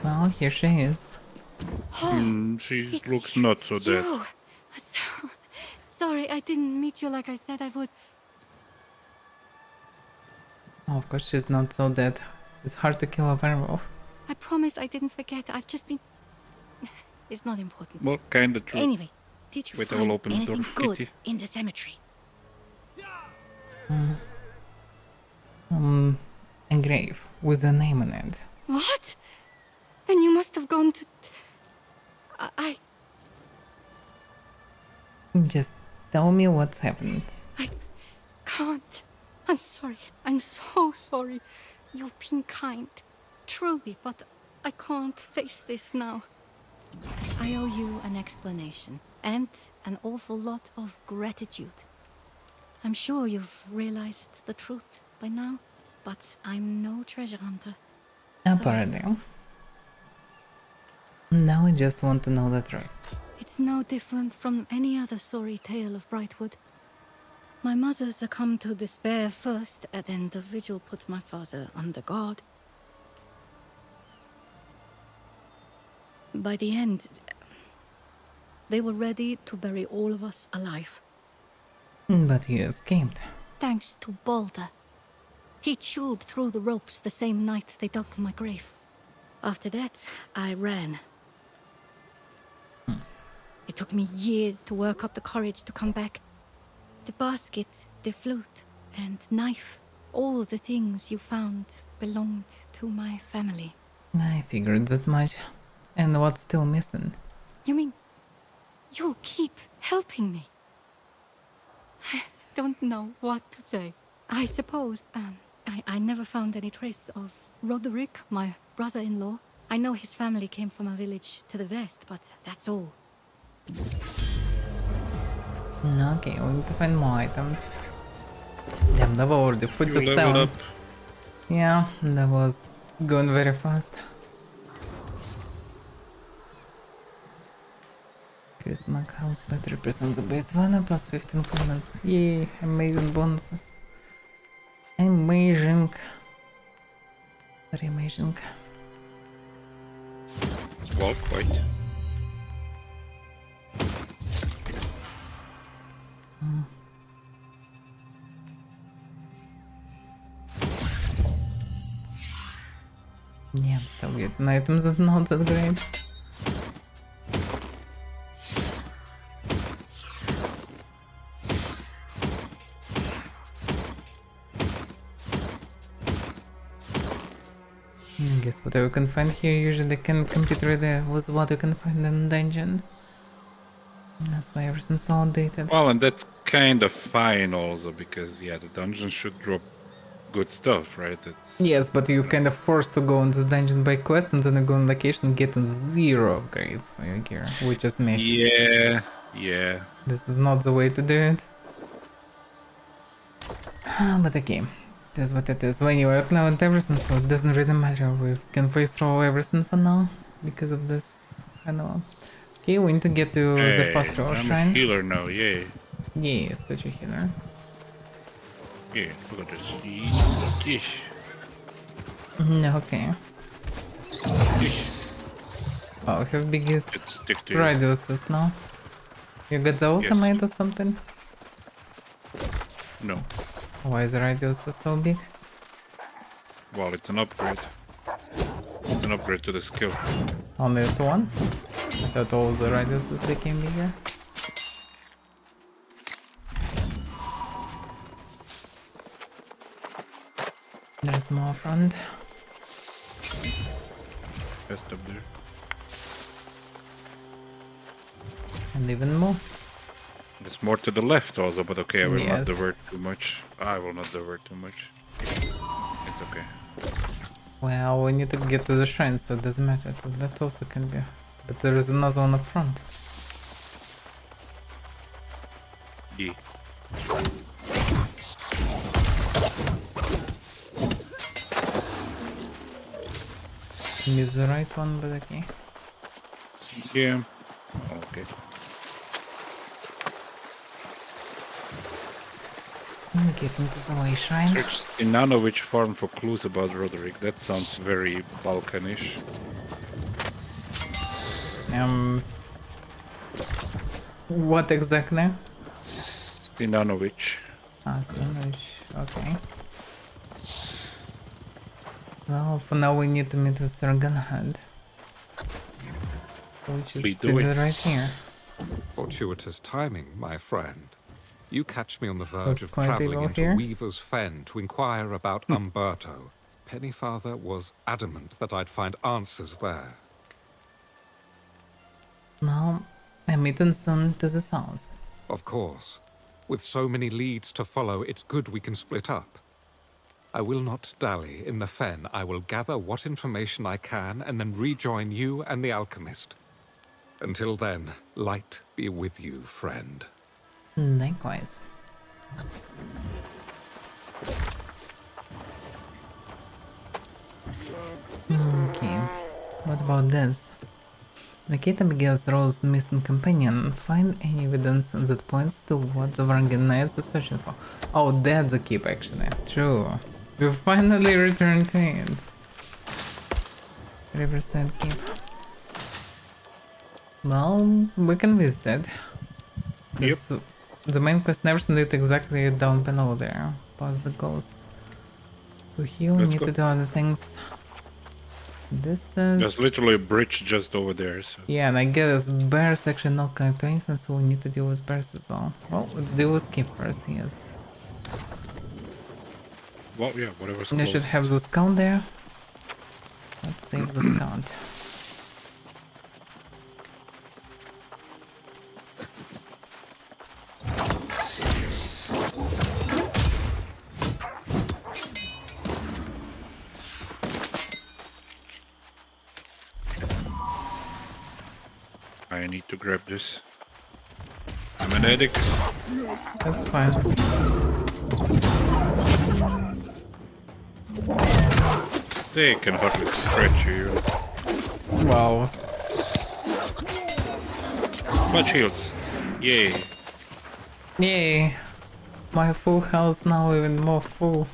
Well, here she is. She looks not so dead. You. Sorry, I didn't meet you like I said I would. Oh, of course she's not so dead. It's hard to kill a werewolf. I promise I didn't forget. I've just been... It's not important. Well, kinda true. Anyway, did you Wait, I will find open the door anything for good Kitty. in the cemetery? A grave with a name on it. What? Then you must have gone to... I Just tell me what's happened. can't. I'm sorry. I'm so sorry. You've been kind. Truly, but I can't face this now. I owe you an explanation and an awful lot of gratitude. I'm sure you've realized the truth by now, but I'm no treasure hunter. Apparently. Now I just want to know the truth. It's no different from any other sorry tale of Brightwood. My mother succumbed to despair first, and then the vigil put my father under guard. By the end, they were ready to bury all of us alive. But you escaped. Thanks to Balder. He chewed through the ropes the same night they dug my grave. After that, I ran. It took me years to work up the courage to come back. The basket, the flute, and knife. All the things you found belonged to my family. I figured that much. And what's still missing? You mean you'll keep helping me? I don't know what to say. I suppose I never found any trace of Roderick, my brother-in-law. I know his family came from a village to the west, but that's all. Okay, we need to find more items. Damn, that was already 47. Yeah, that was going very fast. Charisma house better represents the base value plus 15 comments. Yay, amazing bonuses. Amazing. Very amazing. Well, quite. Yeah, I'm still getting items that not that great. I guess whatever you can find here usually can compete really with what you can find in dungeon. That's why everything's so outdated. Well, and that's kind of fine also, because yeah, the dungeon should drop good stuff, right? It's... Yes, but you kind of forced to go into the dungeon by quest and then you go on location getting 0 upgrades for your gear, which is me. Yeah, yeah. This is not the way to do it. But okay, it is what it is. Well, anyway, I've leveled everything, so it doesn't really matter. We can face through everything for now because of this. I know. Okay, we need to get to the fast travel shrine. I'm a healer now, yay. Yeah, such a healer. Yeah, look at this. No, okay. Oh, we have biggest radiuses now. You got the ultimate or something? No. Why is the radius so big? Well, it's an upgrade. It's an upgrade to the skill. Only to one? I thought all the radiuses became bigger. There's more front. Just up there. And even more. There's more to the left also, but okay, I will Yes. not divert too much. I will not divert too much. It's okay. Well, we need to get to the shrine, so it doesn't matter. To the left also can be. But there is another one up front. Yeah. Missed the right one, but okay. Yeah. Okay. Get into the way shrine. Search Stinanovich farm for clues about Roderick. That sounds very Balkanish. What exactly? Stinanovich. Ah, Stinanovich. Okay. Well, for now we need to meet with Sarganhad. Which is still right here. Fortuitous timing, my friend. You catch me on the verge Looks of quite traveling evil into here. Weaver's Fen to inquire about Umberto. Pennyfather was adamant that I'd find answers there. Well, I'm meeting soon to the south. Of course. With so many leads to follow, it's good we can split up. I will not dally. In the Fen, I will gather what information I can and then rejoin you and the alchemist. Until then, light be with you, friend. Likewise. Okay, what about this? Locate Abigail's Rose's missing companion. Find any evidence that points to what the Varangian Knights are searching for. Oh, that's the keep actually. True. We finally returned to it. Riverside Keep. Well, we can visit it. Yep. The main quest never sent it exactly down below there, past the ghosts. So here we need to do other things. This is... There's literally a bridge just over there. So. Yeah, and I guess bears actually not connect to anything, so we need to deal with bears as well. Well, let's deal with Keep first, yes. Well, yeah, whatever's They should closest. have the scout there. Let's save the scout. I need to grab this. I'm an addict. That's fine. They can hardly scratch you. Wow. Much heals. Yay. Yay. My full health now even more full.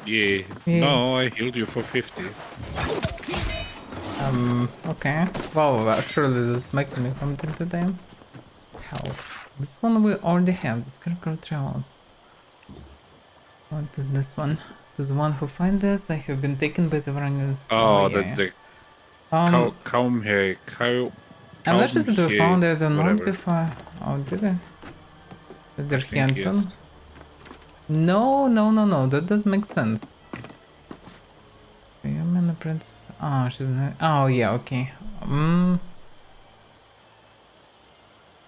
Yay. Yay. No, I healed you for 50. Okay. Well, surely this might me from time to time. Health. This one we already have, the Scarecrow Travels. What is this one? To the one who find this, I have been taken by the Varangans. Oh, yeah. that's the I'm not sure that we found it or not whatever. before. Oh, did I? Did there think Anton? yes. No, that does make sense. The prince. Oh, she's not. Oh, yeah, okay.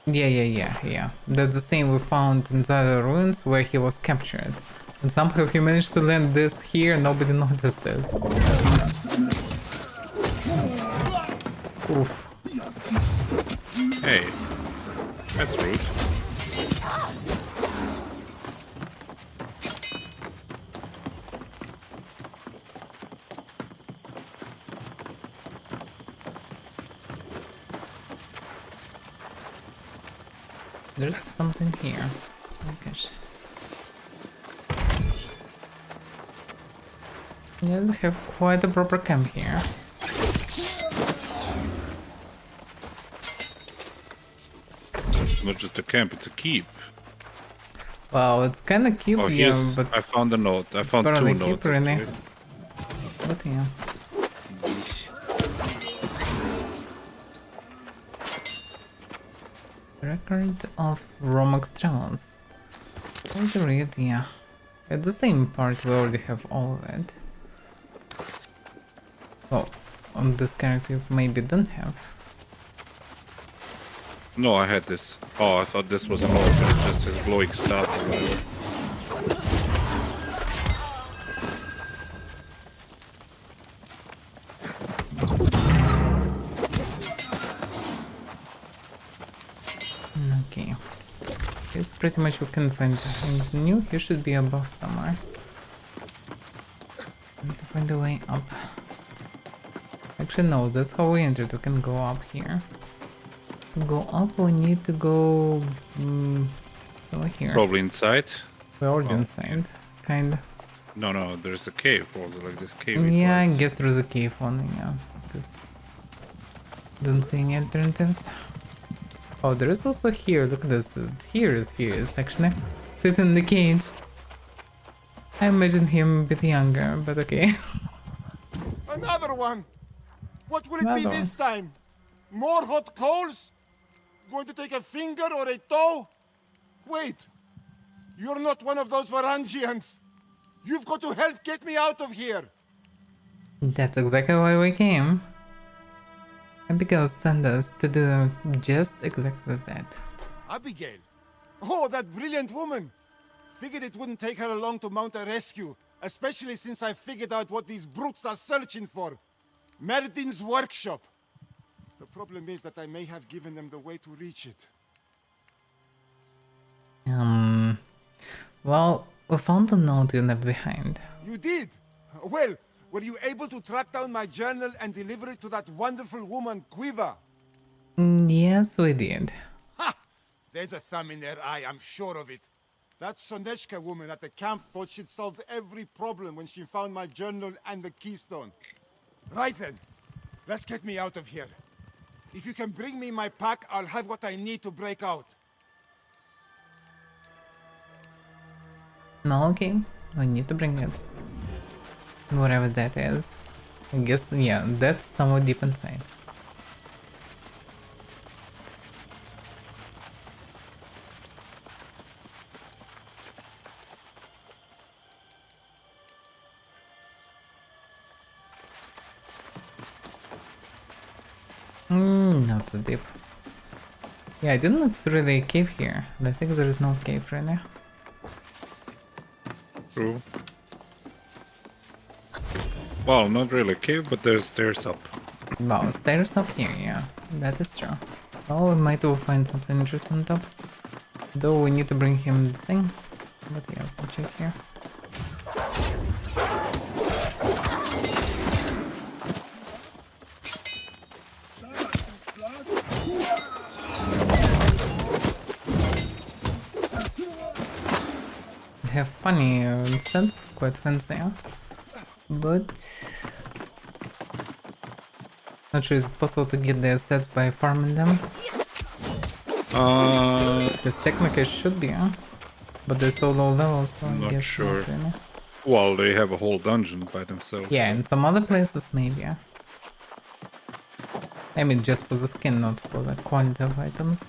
Yeah. That's the same we found in the other ruins where he was captured. And somehow he managed to land this here, nobody noticed this. Oof. Hey, that's rude. There's something here. Oh gosh. Yeah, they have quite a proper camp here. It's not just a camp, it's a keep. Well, it's kinda cute, Oh, yeah, but I found a note. I found barely two keep, notes. really. Actually. But yeah. Record of Romex travels. What to read? Yeah. At the same part, we already have all of it. Oh, on this character maybe don't have. No, I had this. Oh, I thought this was a note, but it just says glowing stuff or whatever. Okay. It's pretty much we can find things new. He should be above somewhere. Need to find a way up. Actually, no, that's how we entered. We can go up here. Go up, we need to go somewhere here. Probably inside. We're already inside, kinda. No, there's a cave also, like this cave. Yeah, I guess through the cave one, yeah, because don't see any alternatives. Oh, there is also here. Look at this. Here is actually sitting in the cage. I imagine him a bit younger, but okay. Another one! What will it Another be this time? More hot coals? Going to take a finger or a toe? Wait! You're not one of those Varangians! You've got to help get me out of here! That's exactly why we came. Abigail sent us to do just exactly that. Abigail? Oh, that brilliant woman! Figured it wouldn't take her long to mount a rescue, especially since I figured out what these brutes are searching for. Merdin's workshop. The problem is that I may have given them the way to reach it. Well, we found a note you left behind. You did? Well, were you able to track down my journal and deliver it to that wonderful woman, Quiva? Yes, we did. Ha! There's a thumb in their eye, I'm sure of it. That Soneshka woman at the camp thought she'd solved every problem when she found my journal and the keystone. Right then, let's get me out of here. If you can bring me my pack, I'll have what I need to break out. No, okay. We need to bring it. Whatever that is. I guess, yeah, that's somewhat deep inside. Not so deep. Yeah, I didn't know it's really a cave here. I think there is no cave really. True. Well, not really a cave, but there's stairs up. Wow, stairs up here, yeah. That is true. Oh, we might will find something interesting on top. Though we need to bring him the thing. But yeah, we'll check here. They have funny sets, quite fancy, huh? But not sure is it possible to get the sets by farming them. Because technically it should be, huh? But they're so low level, so I Not guess sure. not really. Well, they have a whole dungeon by themselves. Yeah, in some other places maybe, yeah. I mean just for the skin, not for the quality of items.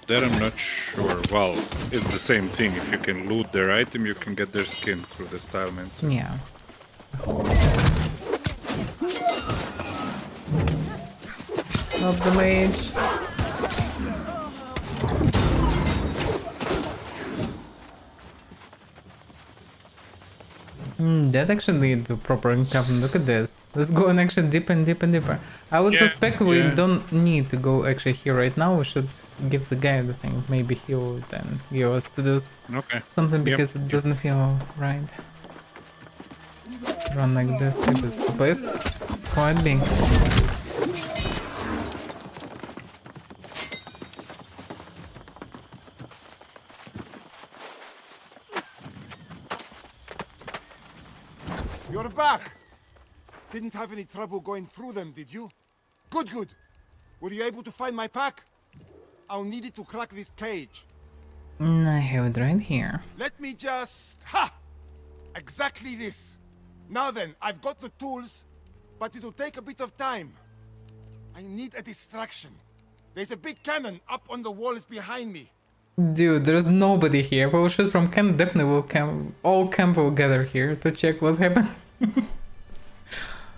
That I'm not sure. Well, it's the same thing. If you can loot their item, you can get their skin through the stylements. Yeah. Not the mage. That actually leads to proper encampment. Look at this. Let's go and actually deeper and deeper and deeper. I would suspect we don't need to go actually here right now. We should give the guy the thing. Maybe he will then give us to do something because it doesn't feel right. Run like this. This place quite big. You're back! Didn't have any trouble going through them, did you? Good, good. Were you able to find my pack? I'll need it to crack this cage. I have it right here. Let me just... Ha! Exactly this. Now then, I've got the tools, but it'll take a bit of time. I need a distraction. There's a big cannon up on the walls behind me. Dude, there's nobody here. If we will shoot from camp, definitely will camp. All camp will gather here to check what's happened.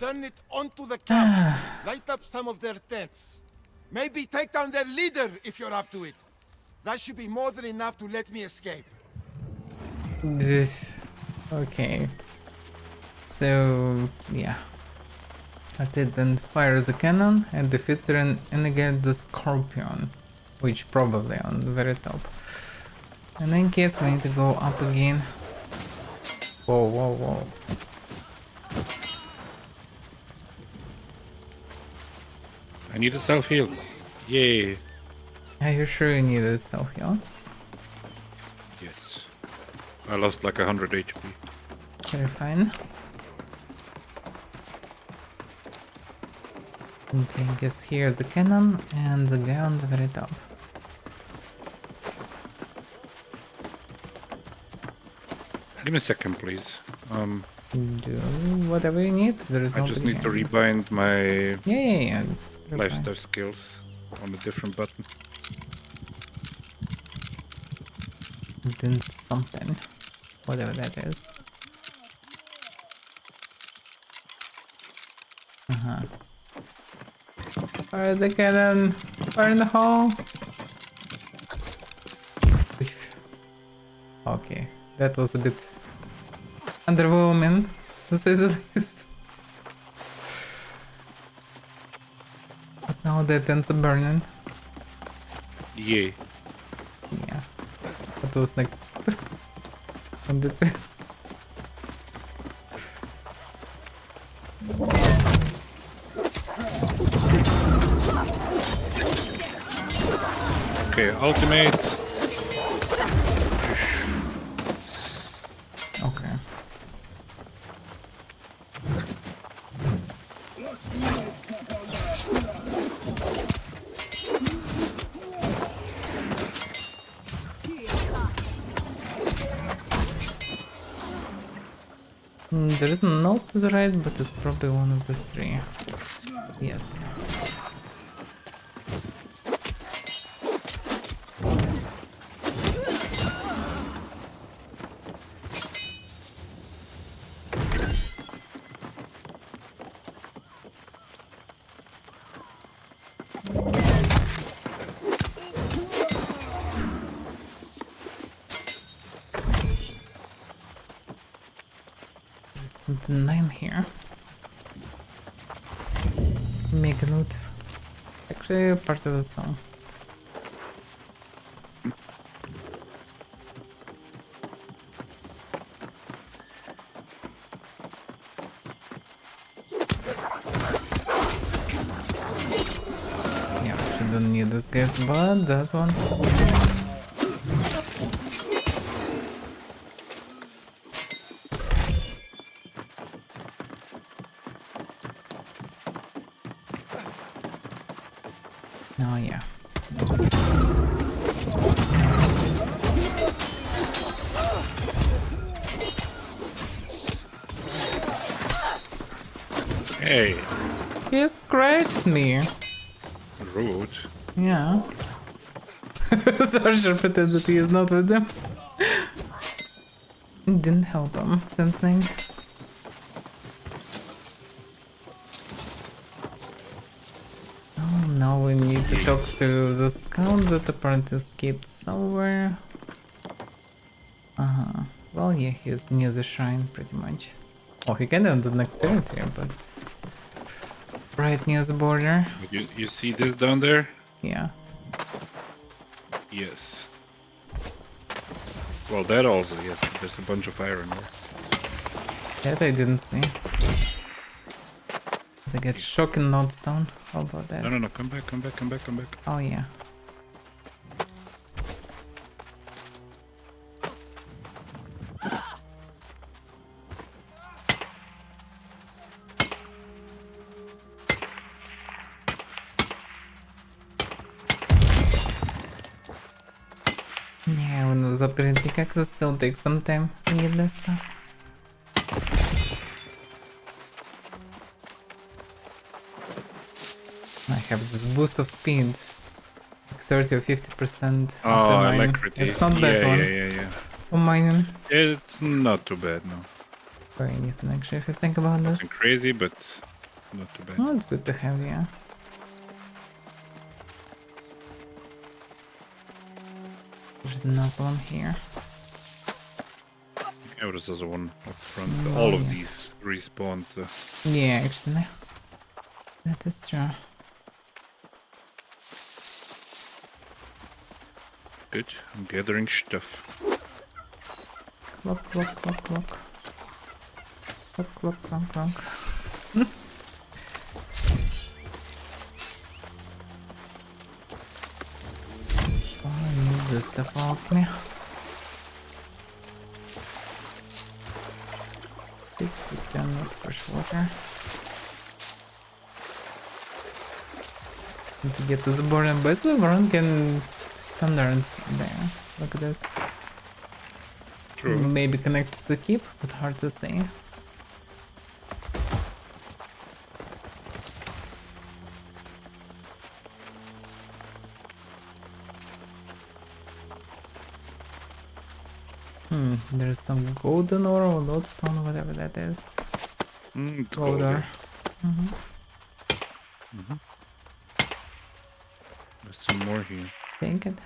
Turn it onto the camp. Light up some of their tents. Maybe take down their leader if you're up to it. That should be more than enough to let me escape. Okay. So, yeah. Artet then fires the cannon and defeats an enemy the scorpion. Which probably on the very top. And in case we need to go up again. Whoa, whoa, whoa. I need a self-heal. Yay. Are you sure you need a self-heal? Yes. I lost like 100 HP. Very fine. Okay, I guess here's the cannon and the guy on the very top. Give me a second, please. Do whatever you need. There is I just need to here. rebind my Yeah. lifestyle skills on a different button. Then something. Whatever that is. Fire the cannon! Fire in the hole! Okay, that was a bit underwhelming, to say the least. But now that ends up burning. Yay. Yeah. That was like... and that's it. Okay, ultimate. Okay. There is a note to the right, but it's probably one of the three. Yes. something name here. Mega note. Actually, part of the song. Yeah, actually don't need this guy's blood, that's one. Oh yeah. Hey. He scratched me. Rude. Yeah. Sorcerer pretends that he is not with them. Didn't help him, something. Oh, now we need to talk to the scout that apparently escaped somewhere. Well, yeah, he's near the shrine, pretty much. Oh, he kinda on the next territory, but right near the border. You see this down there? Yeah. Yes. Well, that also, yes. There's a bunch of iron there. That I didn't see. They get shock and not stone. How about that? No, come back. Oh yeah. Yeah, when it was upgraded pickaxe, it still takes some time to get this stuff. I have this boost of speed, like 30 or 50% after mining. Alacrity. It's not bad one. Yeah. For mining. It's not too bad, no. For anything, actually, if you think about this. Nothing crazy, but not too bad. Oh, it's good to have, yeah. There's another one here. Yeah, there's also one up front. All of these respawn, so... Yeah, actually. That is true. Good, I'm gathering stuff. Clock. Clock. Oh, I need this to help me. Put down with fresh water. Need to get to the border, and basically Baron can stand there and sit there. Look at this. True. Maybe connect to the keep, but hard to say. There's some golden ore or lodestone, whatever that is. Gold ore. There's some more here. Take it.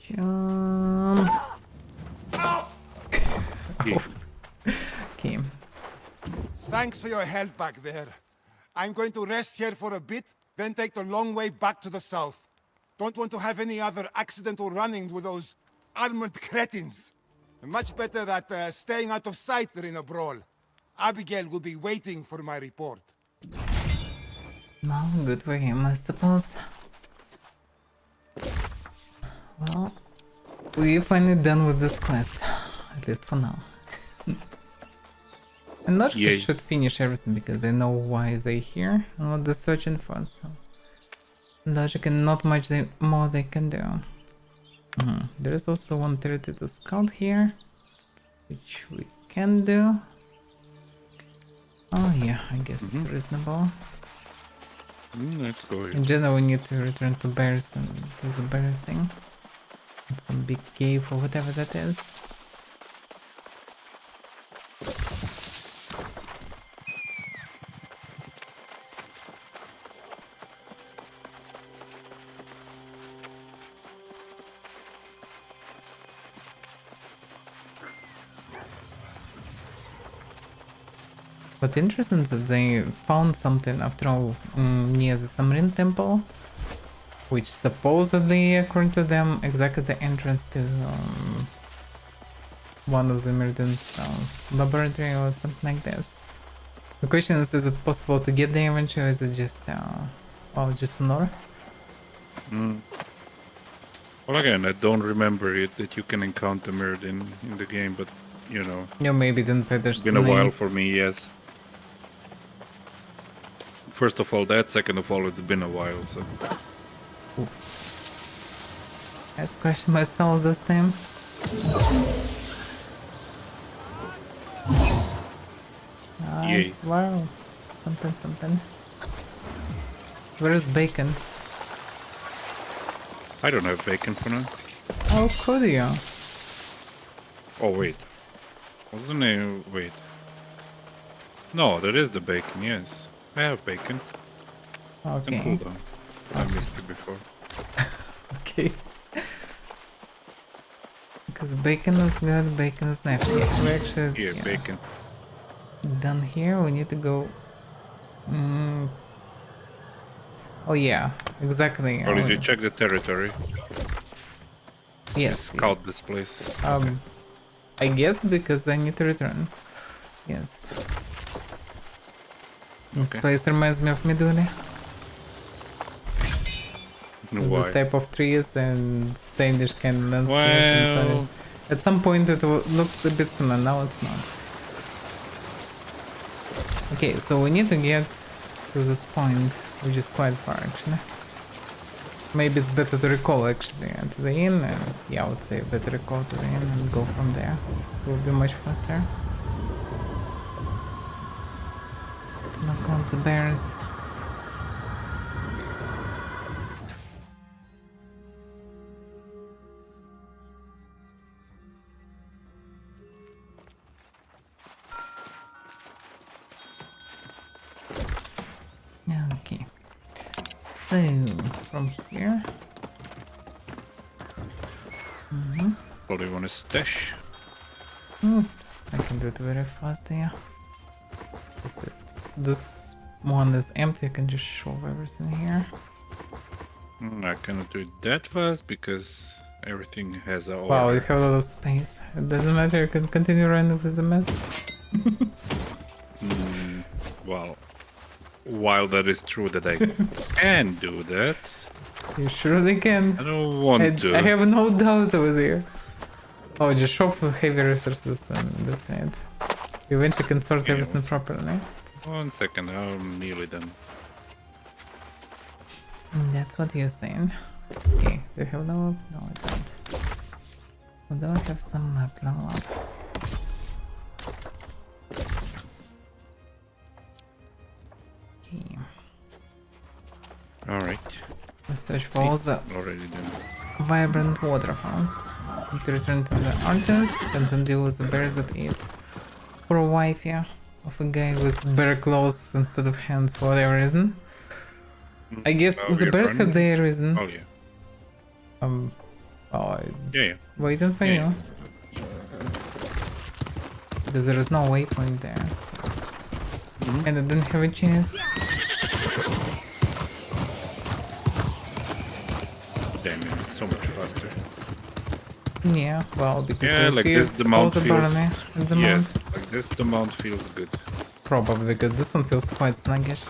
Jump. Okay. Thanks for your help back there. I'm going to rest here for a bit, then take the long way back to the south. Don't want to have any other accidental run-ins with those armored cretins. I'm much better at staying out of sight during a brawl. Abigail will be waiting for my report. Well, good for him, I suppose. Well, we're finally done with this quest. At least for now. And Logic should finish everything because they know why they're here and what they're searching for, so... Logic and not much more they can do. There is also one territory to scout here, which we can do. Oh yeah, I guess it's reasonable. Let's go here. In general, we need to return to bears and do the bear thing. And some big cave or whatever that is. But interesting that they found something after all near the Samrin temple, which supposedly, according to them, exactly the entrance to one of the Meridian's laboratory or something like this. The question is it possible to get there eventually, or is it just, well, just an order? Well, again, I don't remember it that you can encounter Meridian in the game, but you know. Yeah, maybe didn't pay It's been a while for me, yes. First of all, that. Second of all, it's been a while, so. I scratched myself this time. Yay. Wow. Something. Where is bacon? I don't have bacon for now. How could you? Oh, wait. Wasn't it? Wait. No, there is the bacon, yes. I have bacon. It's Okay. on cooldown. I missed it before. Okay. Because bacon is good, bacon is nice. Yeah, we actually... Here, yeah. bacon. Done here, we need to go... Oh yeah, exactly. Or did you check the territory? Yes. Scout this place. I guess because I need to return. Yes. This place reminds me of Miduli. Why? This type of trees and sandish kind of landscape. Well... At some point it looked a bit similar, now it's not. Okay, so we need to get to this point, which is quite far actually. Maybe it's better to recall actually to the inn, and yeah, I would say better recall to the inn and go from there. It will be much faster. Knock out the bears. Okay, so from here. Probably want to stash. I can do it very fast here. This one is empty, I can just shove everything here. I cannot do it that fast because everything has a order. Wow, you have a lot of space. It doesn't matter, you can continue running with the mess. Well, while that is true that I can do that, You surely can. I don't want to. I have no doubt over here. Oh, just shove with heavy resources and that's it. You eventually can sort everything properly. 1 second, I'm nearly done. That's what you're saying. Okay, do you have level up? No, I don't. Although I have some map level up. Okay. Alright. We search for all the already done. vibrant waterfalls. To return to the artist and then deal with the bears that eat. Poor wife, yeah, of a guy with bear claws instead of hands for whatever reason. I guess the bears had their reason. Oh yeah. Yeah. Waiting for you. Because there is no waypoint there. So. And I didn't have a chance. Damn it, it's so much faster. Yeah, well, because yeah, like this the mount feels... yes, mount. Like this the mount feels good. Probably, because this one feels quite sluggish.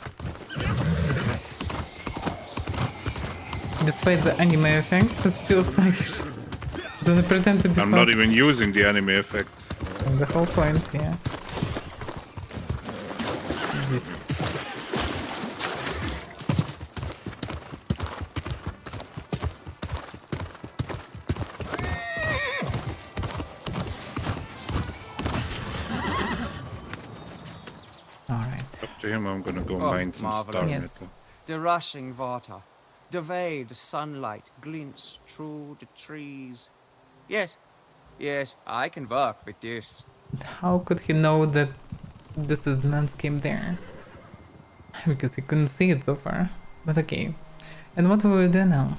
Despite the anime effects, it's still sluggish. Don't pretend to be I'm fast. not even using the anime effects. And the whole point, yeah. This. Up to him, I'm gonna go mine some stars. Yes. The rushing water, the way the sunlight glints through the trees. Yes, I can work with this. How could he know that this is the landscape there? Because he couldn't see it so far. But okay. And what will we do now?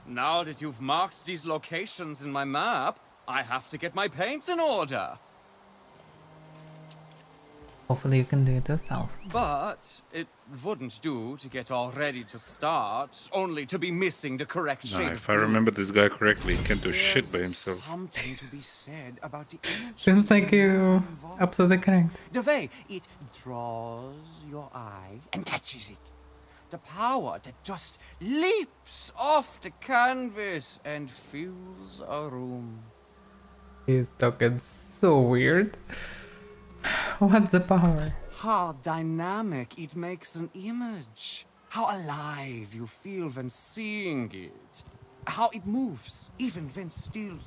Now that you've marked these locations in my map, I have to get my paints in order. Hopefully you can do it yourself. But it wouldn't do to get all ready to start, only to be missing the correct shade of If I blue. remember this guy correctly, he can't do shit by There's himself. something to be said about the energy Seems like you absolutely correct. the way it draws your eye and catches it. The power that just leaps off the canvas and fills a room. He's talking so weird. What's the power? How dynamic it makes an image. How alive you feel when seeing it. How it moves, even when still.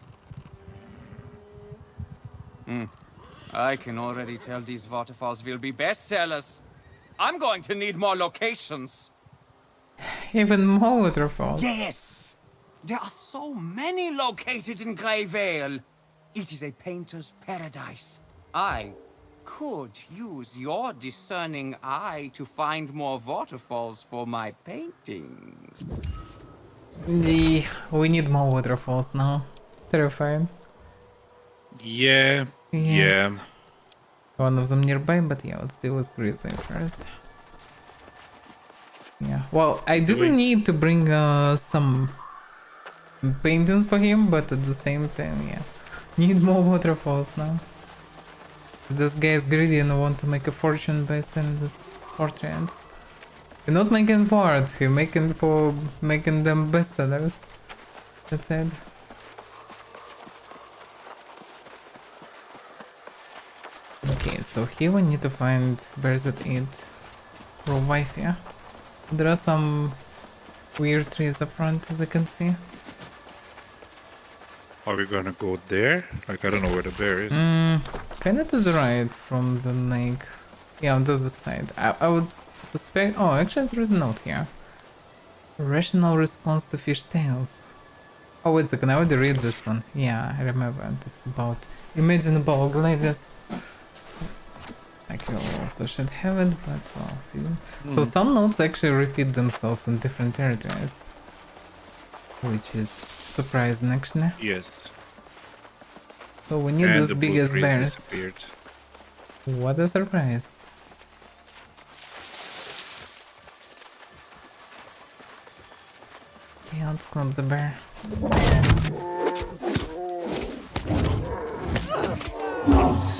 I can already tell these waterfalls will be bestsellers. I'm going to need more locations. Even more waterfalls. Yes! There are so many located in Grey Vale. It is a painter's paradise. I could use your discerning eye to find more waterfalls for my paintings. We need more waterfalls now. Terrifying. Yeah. Yes. Yeah. One of them nearby, but yeah, let's deal with Grizzly first. Yeah. Well, I didn't need to bring some paintings for him, but at the same time, yeah. Need more waterfalls now. This guy is greedy and want to make a fortune by selling this portraits. He's not making for art, he's making them bestsellers. That's it. Okay, so here we need to find bears that eat raw wife, yeah? There are some weird trees up front, as you can see. Are we gonna go there? Like, I don't know where the bear is. Kinda to the right from the lake. Yeah, on the other side. I would suspect... Oh, actually there is a note here. Rational response to fish tales. Oh, wait a second, I already read this one. Yeah, I remember. This is about imaginable gliders. Like you also should have it, but well... So some notes actually repeat themselves in different territories. Which is surprising, actually. Yes. So we need And those the blue biggest trees bears. disappeared. What a surprise. Okay, let's club the bear.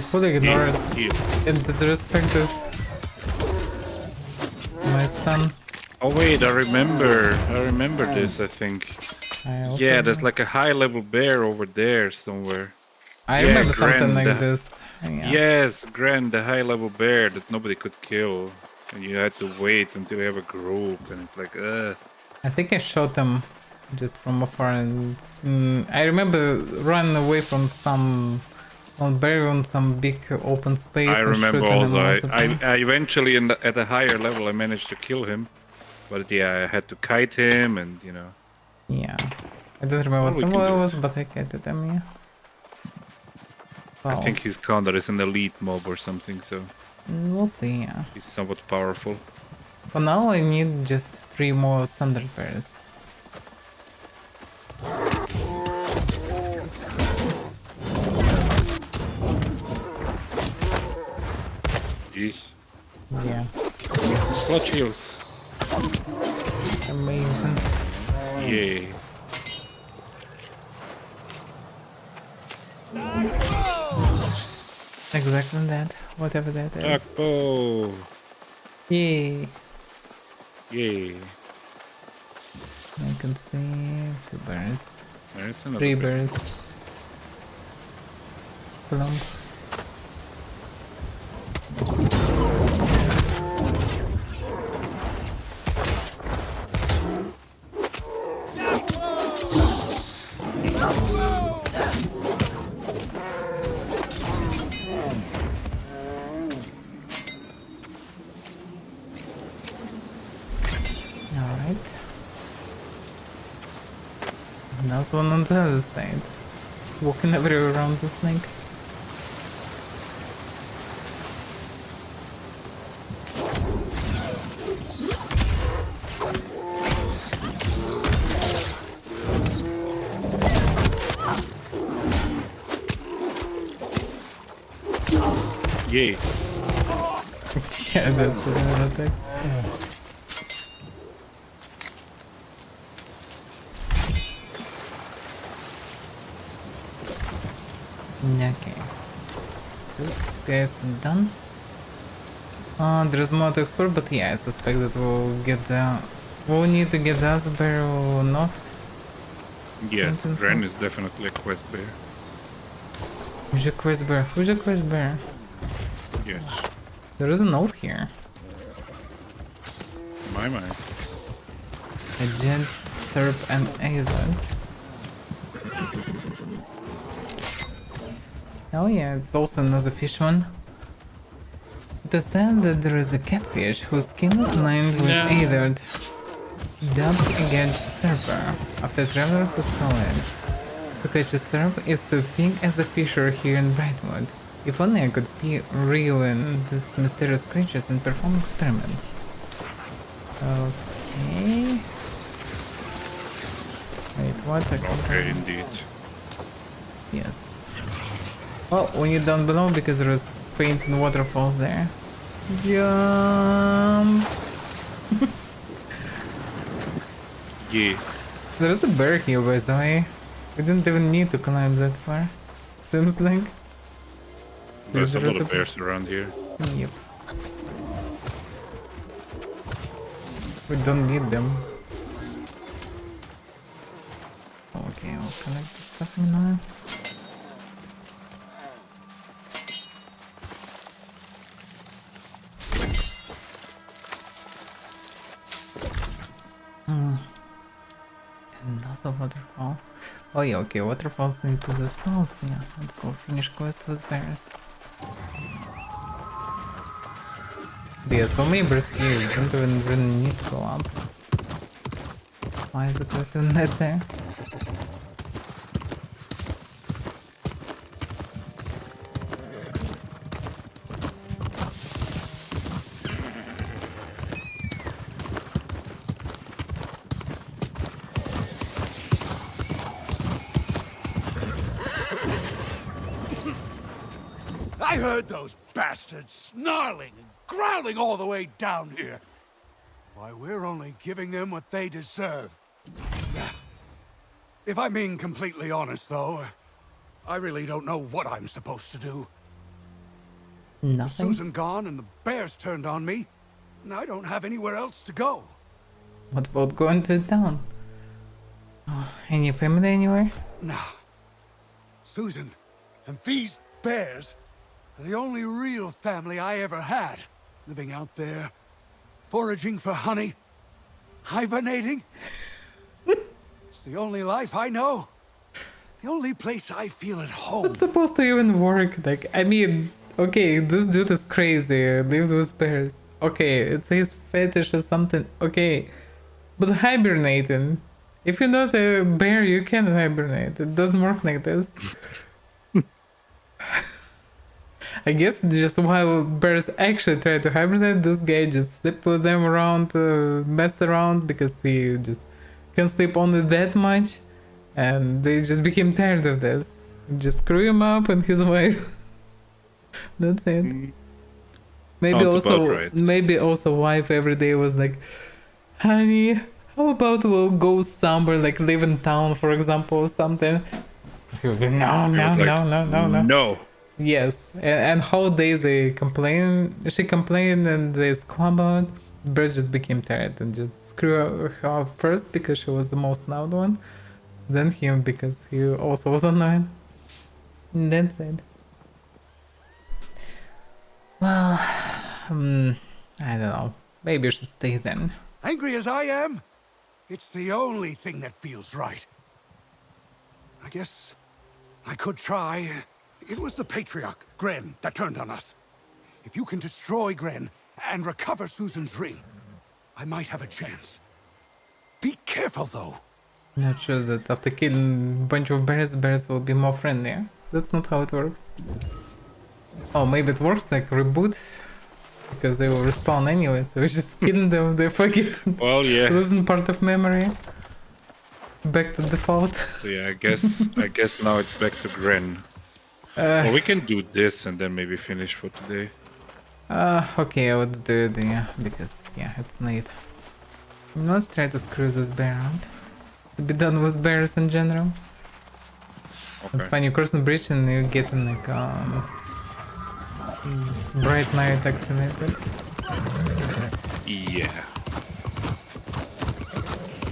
Fully ignored and disrespected my stun. Oh wait, I remember this, I think. Yeah, there's like a high level bear over there somewhere. I remember something like this. Yeah. Yes, Grand, the high level bear that nobody could kill. And you had to wait until you have a group, and it's like, I think I shot him just from afar, and I remember running away from some bear on some big open space. I remember and also, I eventually at a higher level I managed to kill him. But yeah, I had to kite him and, you know. Yeah. I don't remember what level it was, but I kited him, yeah. Wow. I think his counter is an elite mob or something, so... We'll see, yeah. He's somewhat powerful. For now, I need just 3 more standard bears. Jeez. Yeah. Splotch heals. Amazing. Yay. Exactly that. Whatever that is. Akpo. Yay. Yay. I can see 2 bears. There's another 3 bear. bears. Plump. There's one on the other side. Just walking everywhere around the snake. Yay. Yeah, that's another attack. Okay. This guy's done. There's more to explore, but yeah, I suspect that we'll need to get Asbury or not. Yes, Gren is definitely a quest bear. Who's your quest bear? Who's your quest bear? Yes. There is a note here. My. Agent, Serp, and Azad. Oh yeah, it's also another fish one. It is said that there is a catfish whose skin is lined with Aether, dubbed against Serper, after a traveler who saw it. To catch a Serp is to think as a fisher here in Brightwood. If only I could reel in these mysterious creatures and perform experiments. Okay. Wait, what? Okay, indeed. Yes. Well, we need down below because there is paint and waterfalls there. Jump! Yeah. There is a bear here, by the way. We didn't even need to climb that far. Seems like. There's a lot of bears around here. Yep. We don't need them. Okay, I'll collect the stuff now. Another waterfall. Oh yeah, okay, waterfalls lead to the south, yeah. Let's go finish quest with bears. There are so many bears here, you don't even need to go up. Why is the quest even not there? I heard those bastards snarling and growling all the way down here. Why, we're only giving them what they deserve. If I'm being completely honest, though, I really don't know what I'm supposed to do. Nothing? Susan gone and the bears turned on me, and I don't have anywhere else to go. What about going to the town? Oh, any family anywhere? No. Susan and these bears are the only real family I ever had. Living out there, foraging for honey, hibernating. It's the only life I know. The only place I feel at home. It's supposed to even work. Like, I mean, okay, this dude is crazy. Lives with bears. Okay, it's his fetish or something. Okay, but hibernating. If you're not a bear, you can't hibernate. It doesn't work like this. I guess just while bears actually try to hibernate, this guy just sleep with them around, mess around, because he just can sleep only that much, and they just became tired of this. Just screw him up and his wife. That's it. Maybe also wife every day was like, honey, how about we'll go somewhere, like live in town, for example, or something. No. Yes, and whole days she complained and they squab out. Birds just became tired and just screw her off first because she was the most loud one, then him because he also was annoying. And that's it. Well, I don't know. Maybe you should stay then. Angry as I am, it's the only thing that feels right. I guess I could try. It was the Patriarch, Gren, that turned on us. If you can destroy Gren and recover Susan's ring, I might have a chance. Be careful, though. Not sure that after killing a bunch of bears, bears will be more friendly. That's not how it works. Oh, maybe it works like reboot, because they will respawn anyway, so it's just killing them, they forget. Well, yeah. Losing part of memory. Back to default. So yeah, I guess now it's back to Gren. Well, we can do this and then maybe finish for today. Okay, let's do it, yeah, because, yeah, it's late. Let's try to screw this bear out. To be done with bears in general. Okay. It's fine, you cross the bridge and you get in like, bright night activated. Yeah.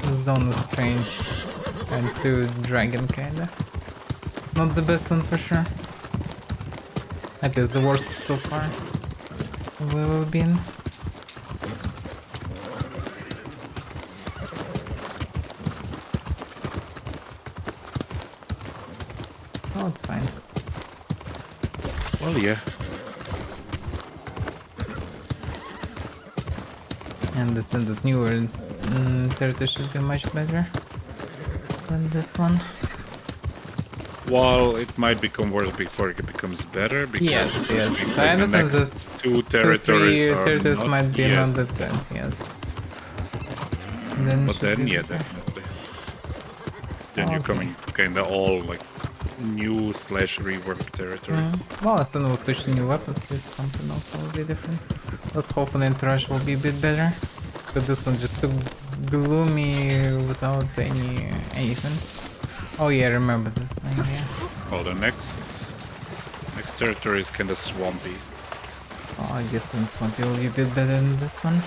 The zone is strange. And too dragon kinda. Not the best one for sure. At least the worst so far. We've been. Oh, it's fine. Well, yeah. I understand that newer territory should be much better than this one. Well, it might become worse before it becomes better. Because Yes. like I understand the that next two territories might be not that good, yes. Then but should then, be yeah, better. definitely. Then you're coming kinda all like new / rework territories. Well, as soon as we switch to new weapons, this something else will be different. Let's hope the entourage will be a bit better. But this one just too gloomy without anything. Oh yeah, I remember this thing, yeah. Oh, the next territory is kinda swampy. Oh, I guess this one will be a bit better than this one.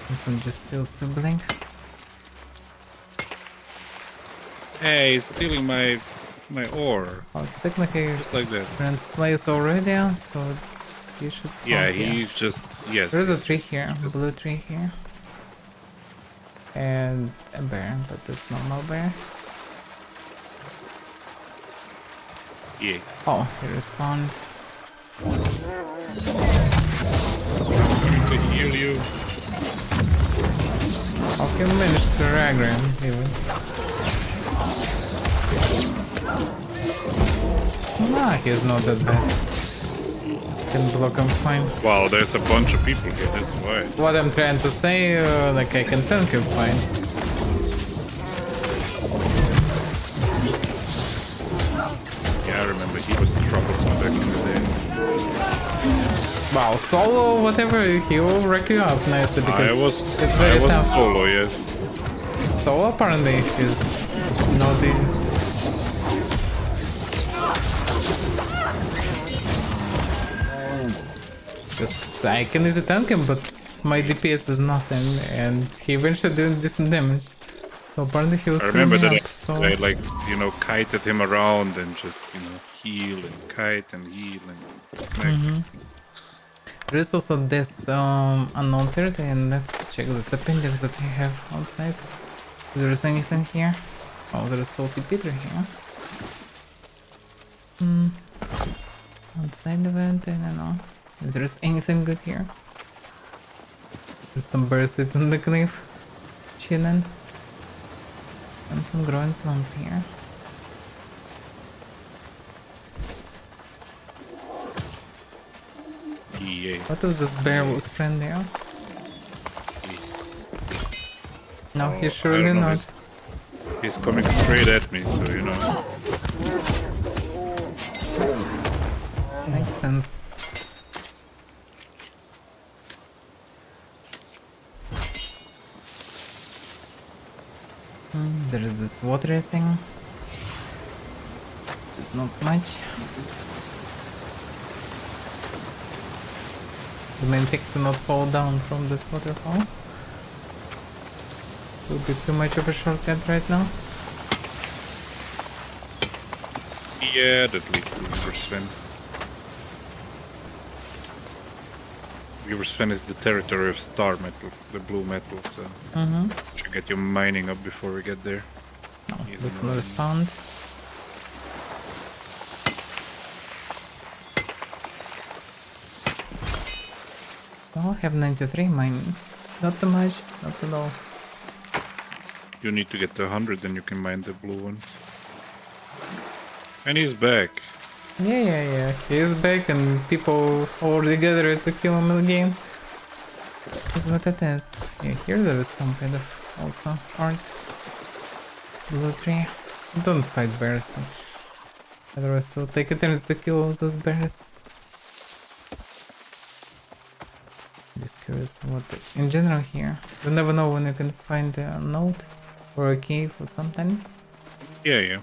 This one just feels too blank. Hey, he's stealing my ore. Oh, it's technically just like that. friend's place already, so he should spawn. Yeah, he's just There's a tree here, a blue tree here. And a bear, but it's normal bear. Yeah. Oh, he respawned. Coming to heal you. How can we manage to ragger him even? Nah, he's not that bad. Can block him fine. Wow, there's a bunch of people here, that's why. What I'm trying to say, like I can tank him fine. Yeah, I remember he was troublesome back in the day. Wow, solo, whatever, he will wreck you up nicely because it's very I was tough. solo, yes. Solo apparently is not easy. Because I can easily tank him, but my DPS is nothing, and he eventually doing decent damage. So apparently he was I remember screwing that up, so... I like, you know, kited him around and just, you know, heal and kite and heal and smack. There is also this unknown territory, and let's check this appendix that I have outside. If there is anything here. Oh, there is salty Peter here. Outside of it, I don't know. Is there anything good here? There's some birds sitting on the cliff, chilling. And some growing plants here. Yeah. What if this bear was friendly? No, Oh, he's I surely don't know, not. He's coming straight at me, so you know. Makes sense. There is this water thing. There's not much. The main thing to not fall down from this waterfall. Will be too much of a shortcut right now. Yeah, that leads to Weaver Sven. Weaver Sven is the territory of star metal, the blue metal, so should get your mining up before we get there. Oh, this one was found. Oh, I have 93 mining. Not too much, not at all. You need to get to 100, then you can mine the blue ones. And he's back. Yeah. He's back and people already gathered to kill him again. That's what it is. Yeah, here there is some kind of also art. It's blue tree. Don't fight bears though. Otherwise it'll take turns to kill all those bears. Just curious what in general here. You never know when you can find a note or a cave or something. Yeah.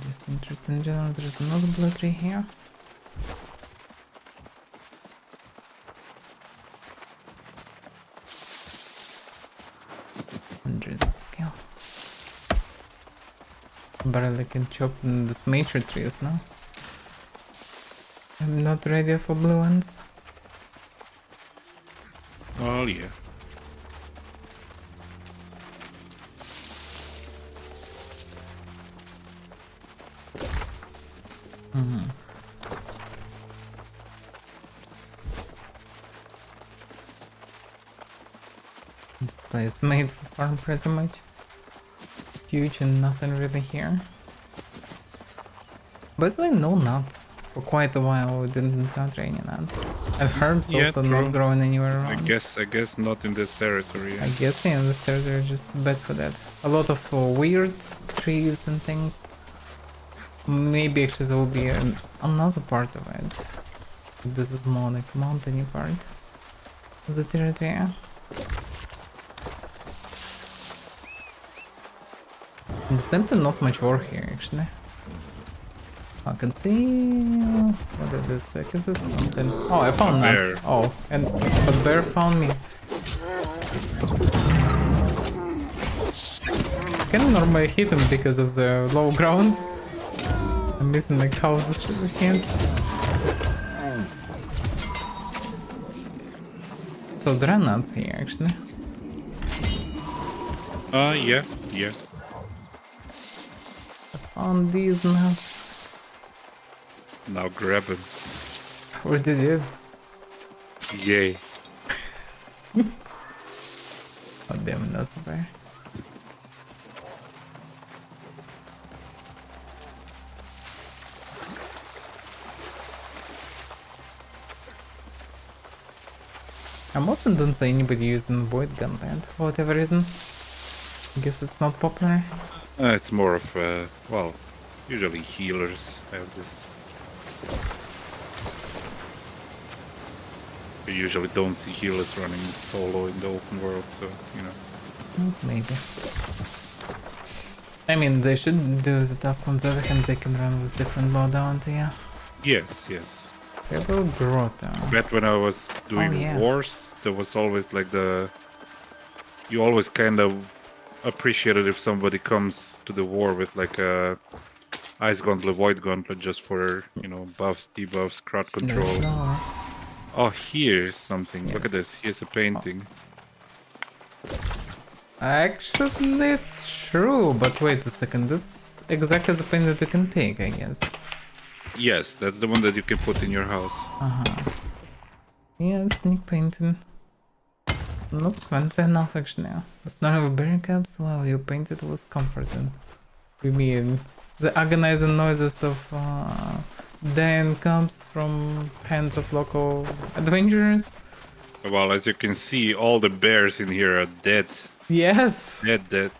Just interested in general. There's another blue tree here. Hundred of skill. Barely can chop this mature trees now. I'm not ready for blue ones. Oh yeah. This place made for farm pretty much. Huge and nothing really here. By the way, no nuts. For quite a while we didn't encounter any nuts. And herbs Yeah, also true. not growing anywhere around. I guess not in this territory. I guess yeah, the stairs are just bad for that. A lot of weird trees and things. Maybe actually there will be another part of it. This is more like mountainy part of the territory. And simply not much ore here actually. I can see what is this? I can see something. Oh, I found nuts. Oh, and but bear found me. I can normally hit him because of the low ground. I'm missing like houses with hands. So there are nuts here actually. Yeah. I found these nuts. Now grab him. What did you? Yay. Oh damn, that's a bear. I mostly don't see anybody using void content for whatever reason. I guess it's not popular. It's more of well, usually healers have this. You usually don't see healers running solo in the open world, so you know. Maybe. I mean, they should do the task on the other hand, they can run with different loadout, yeah. Yes. Rebel Grotto. But when I was doing wars, there was always like you always kind of appreciated if somebody comes to the war with like a Ice Gauntlet, Void Gauntlet, just for, you know, buffs, debuffs, crowd control. Oh, here's something. Look at this. Here's a painting. Actually, true, but wait a second. That's exactly the paint that you can take, I guess. Yes, that's the one that you can put in your house. Yeah, sneak painting. Not fancy enough, actually. It's not a berry caps. Well, you painted was comforting. We mean the agonizing noises of dying comes from hands of local adventurers. Well, as you can see, all the bears in here are dead. Yes. Dead.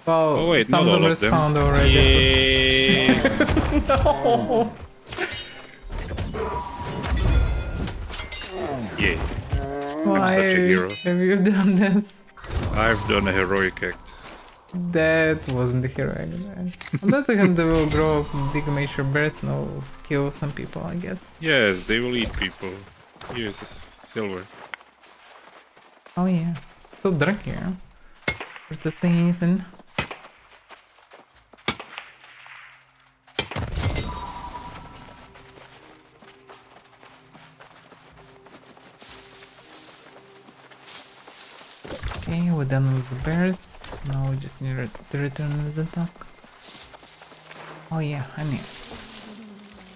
Well, oh wait, some not of them all of them. respawned already. Yay. No. Yay. Why I'm such a hero. have you done this? I've done a heroic act. That wasn't the heroic act. On the other hand, they will grow up big mature bears and will kill some people, I guess. Yes, they will eat people. Here's silver. Oh yeah. So dark here. Hard to say anything. Okay, we're done with the bears. Now we just need to return with the task. Oh yeah, honey.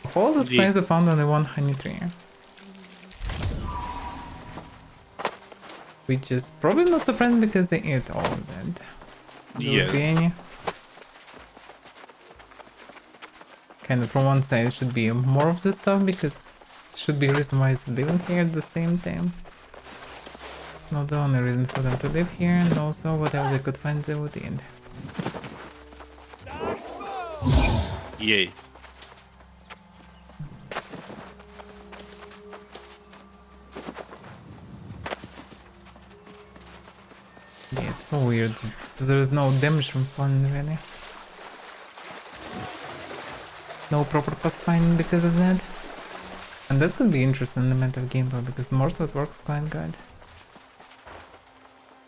Of all the spice I found only one honey tree. Which is probably not surprising because they ate all of that. Yes. Kind of from one side it should be more of this stuff because it should be reason why it's living here at the same time. It's not the only reason for them to live here, and also whatever they could find they would eat. Yay. Yeah, it's so weird. There's no damage from fun, really. No proper pass finding because of that. And that could be interesting element of gameplay because mortal it works quite good.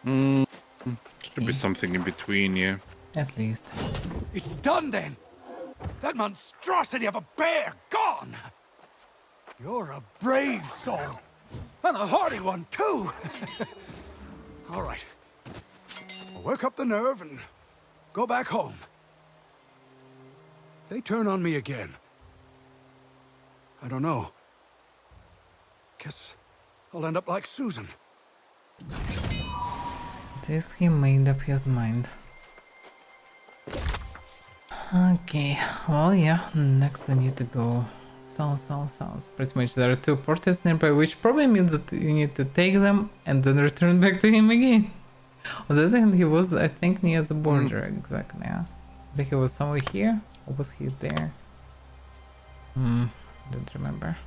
Should be something in between, yeah. At least. It's done then! That monstrosity of a bear gone! You're a brave soul! And a hardy one, too! All right. I'll work up the nerve and go back home. If they turn on me again, I don't know. Guess I'll end up like Susan. This he made up his mind. Okay, well yeah, next we need to go south. Pretty much there are two portals nearby, which probably means that you need to take them and then return back to him again. On the other hand, he was, I think, near the border, exactly, yeah. I think he was somewhere here, or was he there? Don't remember.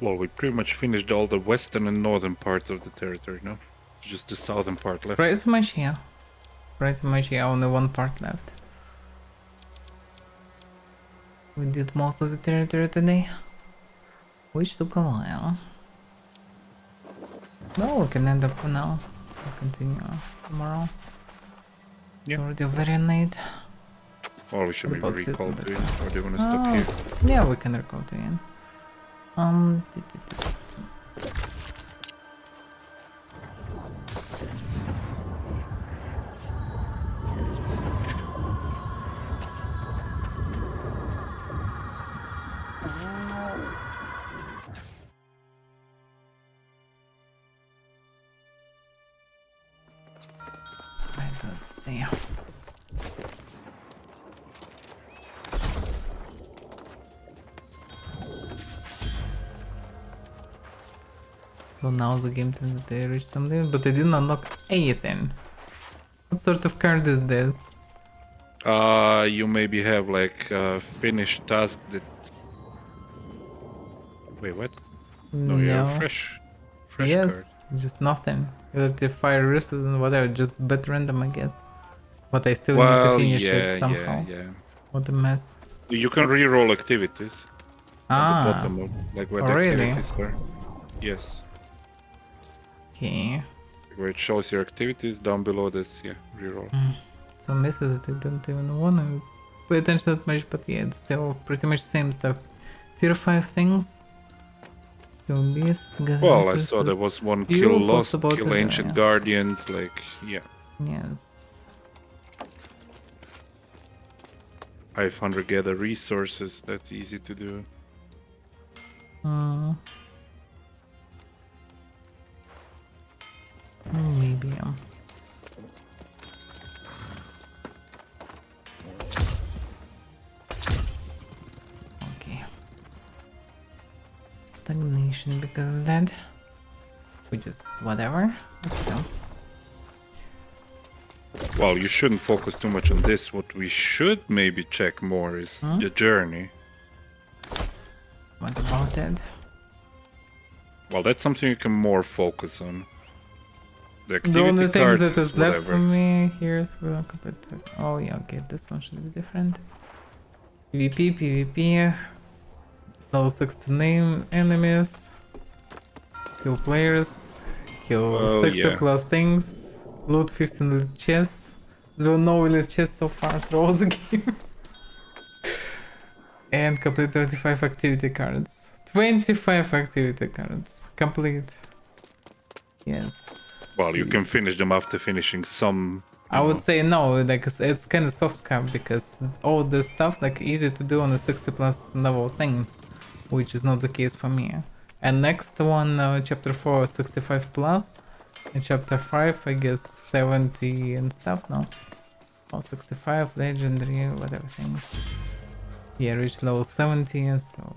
Well, we pretty much finished all the western and northern parts of the territory, no? Just the southern part left. Pretty much, yeah. Pretty much, yeah, only one part left. We did most of the territory today, which took a while. No, we can end up for now. We'll continue tomorrow. It's already very late. Or we should maybe recall to it, or do you want to stop here? Yeah, we can recall to it. Right, let's see. So now the game tells that they reached something, but they didn't unlock anything. What sort of card is this? You maybe have like a finished task that... Wait, what? No, you have a fresh yes, card. just nothing. Either fire resources and whatever, just bet random, I guess. But I still Well, need to finish it somehow. Yeah. What a mess. You can re-roll activities. At the bottom of, like where the really? activities are. Yes. Okay. Where it shows your activities down below this, yeah, reroll. So misses it, I don't even wanna pay attention that much, but yeah, it's still pretty much same stuff. Tier 5 things. Kill beasts, get Well, I saw there was one kill lost, possible kill to do, ancient yeah. guardians, like, yeah. Yes. 500 gather resources, that's easy to do. Maybe. Okay. Stagnation because of that. Which is whatever. Let's go. Well, you shouldn't focus too much on this. What we should maybe check more is the journey. What about that? Well, that's something you can more focus on. The The only activity thing cards that is left whatever. for me here is for a couple of... Oh yeah, okay, this one should be different. PvP, level 60 name enemies, kill players, kill 60 plus things, loot 15 elite chests. There were no elite chests so far throughout the game. And complete 25 activity cards. 25 activity cards. Complete. Yes. Well, you can finish them after finishing some. I would say no, like it's kind of soft cap because all this stuff like easy to do on the 60 plus level things, which is not the case for me. And next one, chapter 4, 65 plus, and chapter 5, I guess 70 and stuff. No, or 65 legendary, whatever things. Yeah, reach level 70, so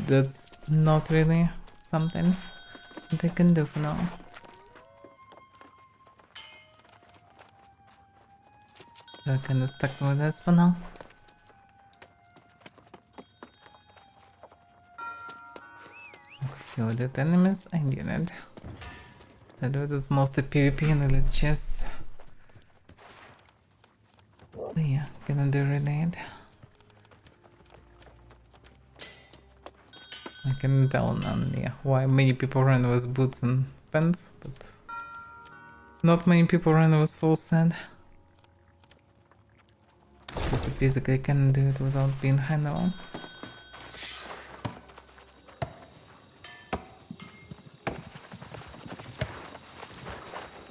that's not really something that I can do for now. So I'm kinda stuck with this for now. Kill the enemies, I didn't. That was mostly PvP and elite chests. Oh yeah, gonna do renade. I can tell now, yeah, why many people run with boots and pants, but not many people run with full set. Because you physically can do it without being high level.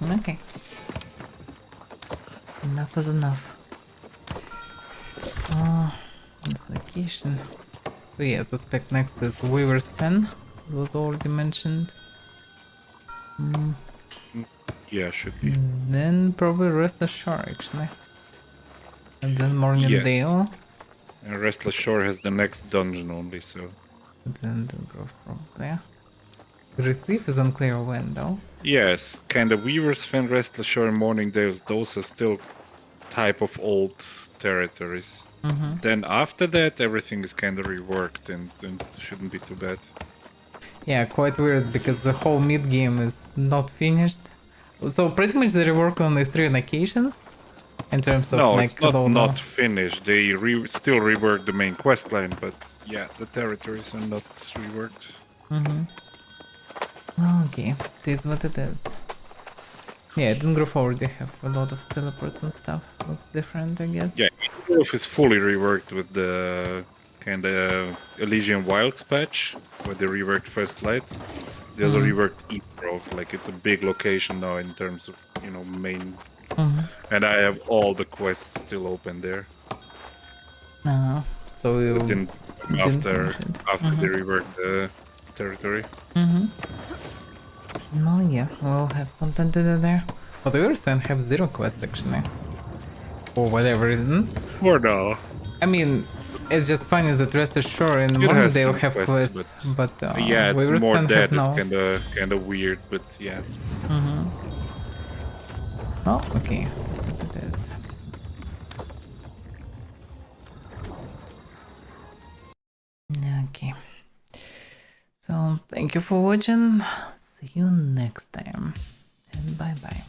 Okay. Enough is enough. This location. So yeah, suspect next is Weaver's Fen. It was already mentioned. Yeah, should be. Then probably Restless Shore actually. And then Yes. Morningdale. And Restless Shore has the next dungeon only, so. Then the Grove probably. Yeah. Great Cliff is unclear when though. Yes, kind of Weaver's Fen, Restless Shore, and Morningdale, those are still type of old territories. Then after that, everything is kind of reworked and shouldn't be too bad. Yeah, quite weird because the whole mid game is not finished. So pretty much they rework only 3 locations in terms of No, like it's not low not finished. They still rework the main quest line, but yeah, the territories are not reworked. Okay, it is what it is. Yeah, Dungrove already have a lot of teleports and stuff. Looks different, I guess. Yeah, Grove is fully reworked with the kind of Elysian Wilds patch, where they reworked First Light. They also reworked East Grove, like it's a big location now in terms of, you know, main. And I have all the quests still open there. No, so you didn't after they reworked the territory. No, yeah, we'll have something to do there. But we also have 0 quests actually. For whatever reason. Or no. I mean, it's just funny that Restless Shore and Morningdale have quests, but yeah, it's Weaver's more Fen that. have no. It's kind of weird, but yeah. Oh, okay, that's what it is. Okay. So, thank you for watching. See you next time. And bye bye.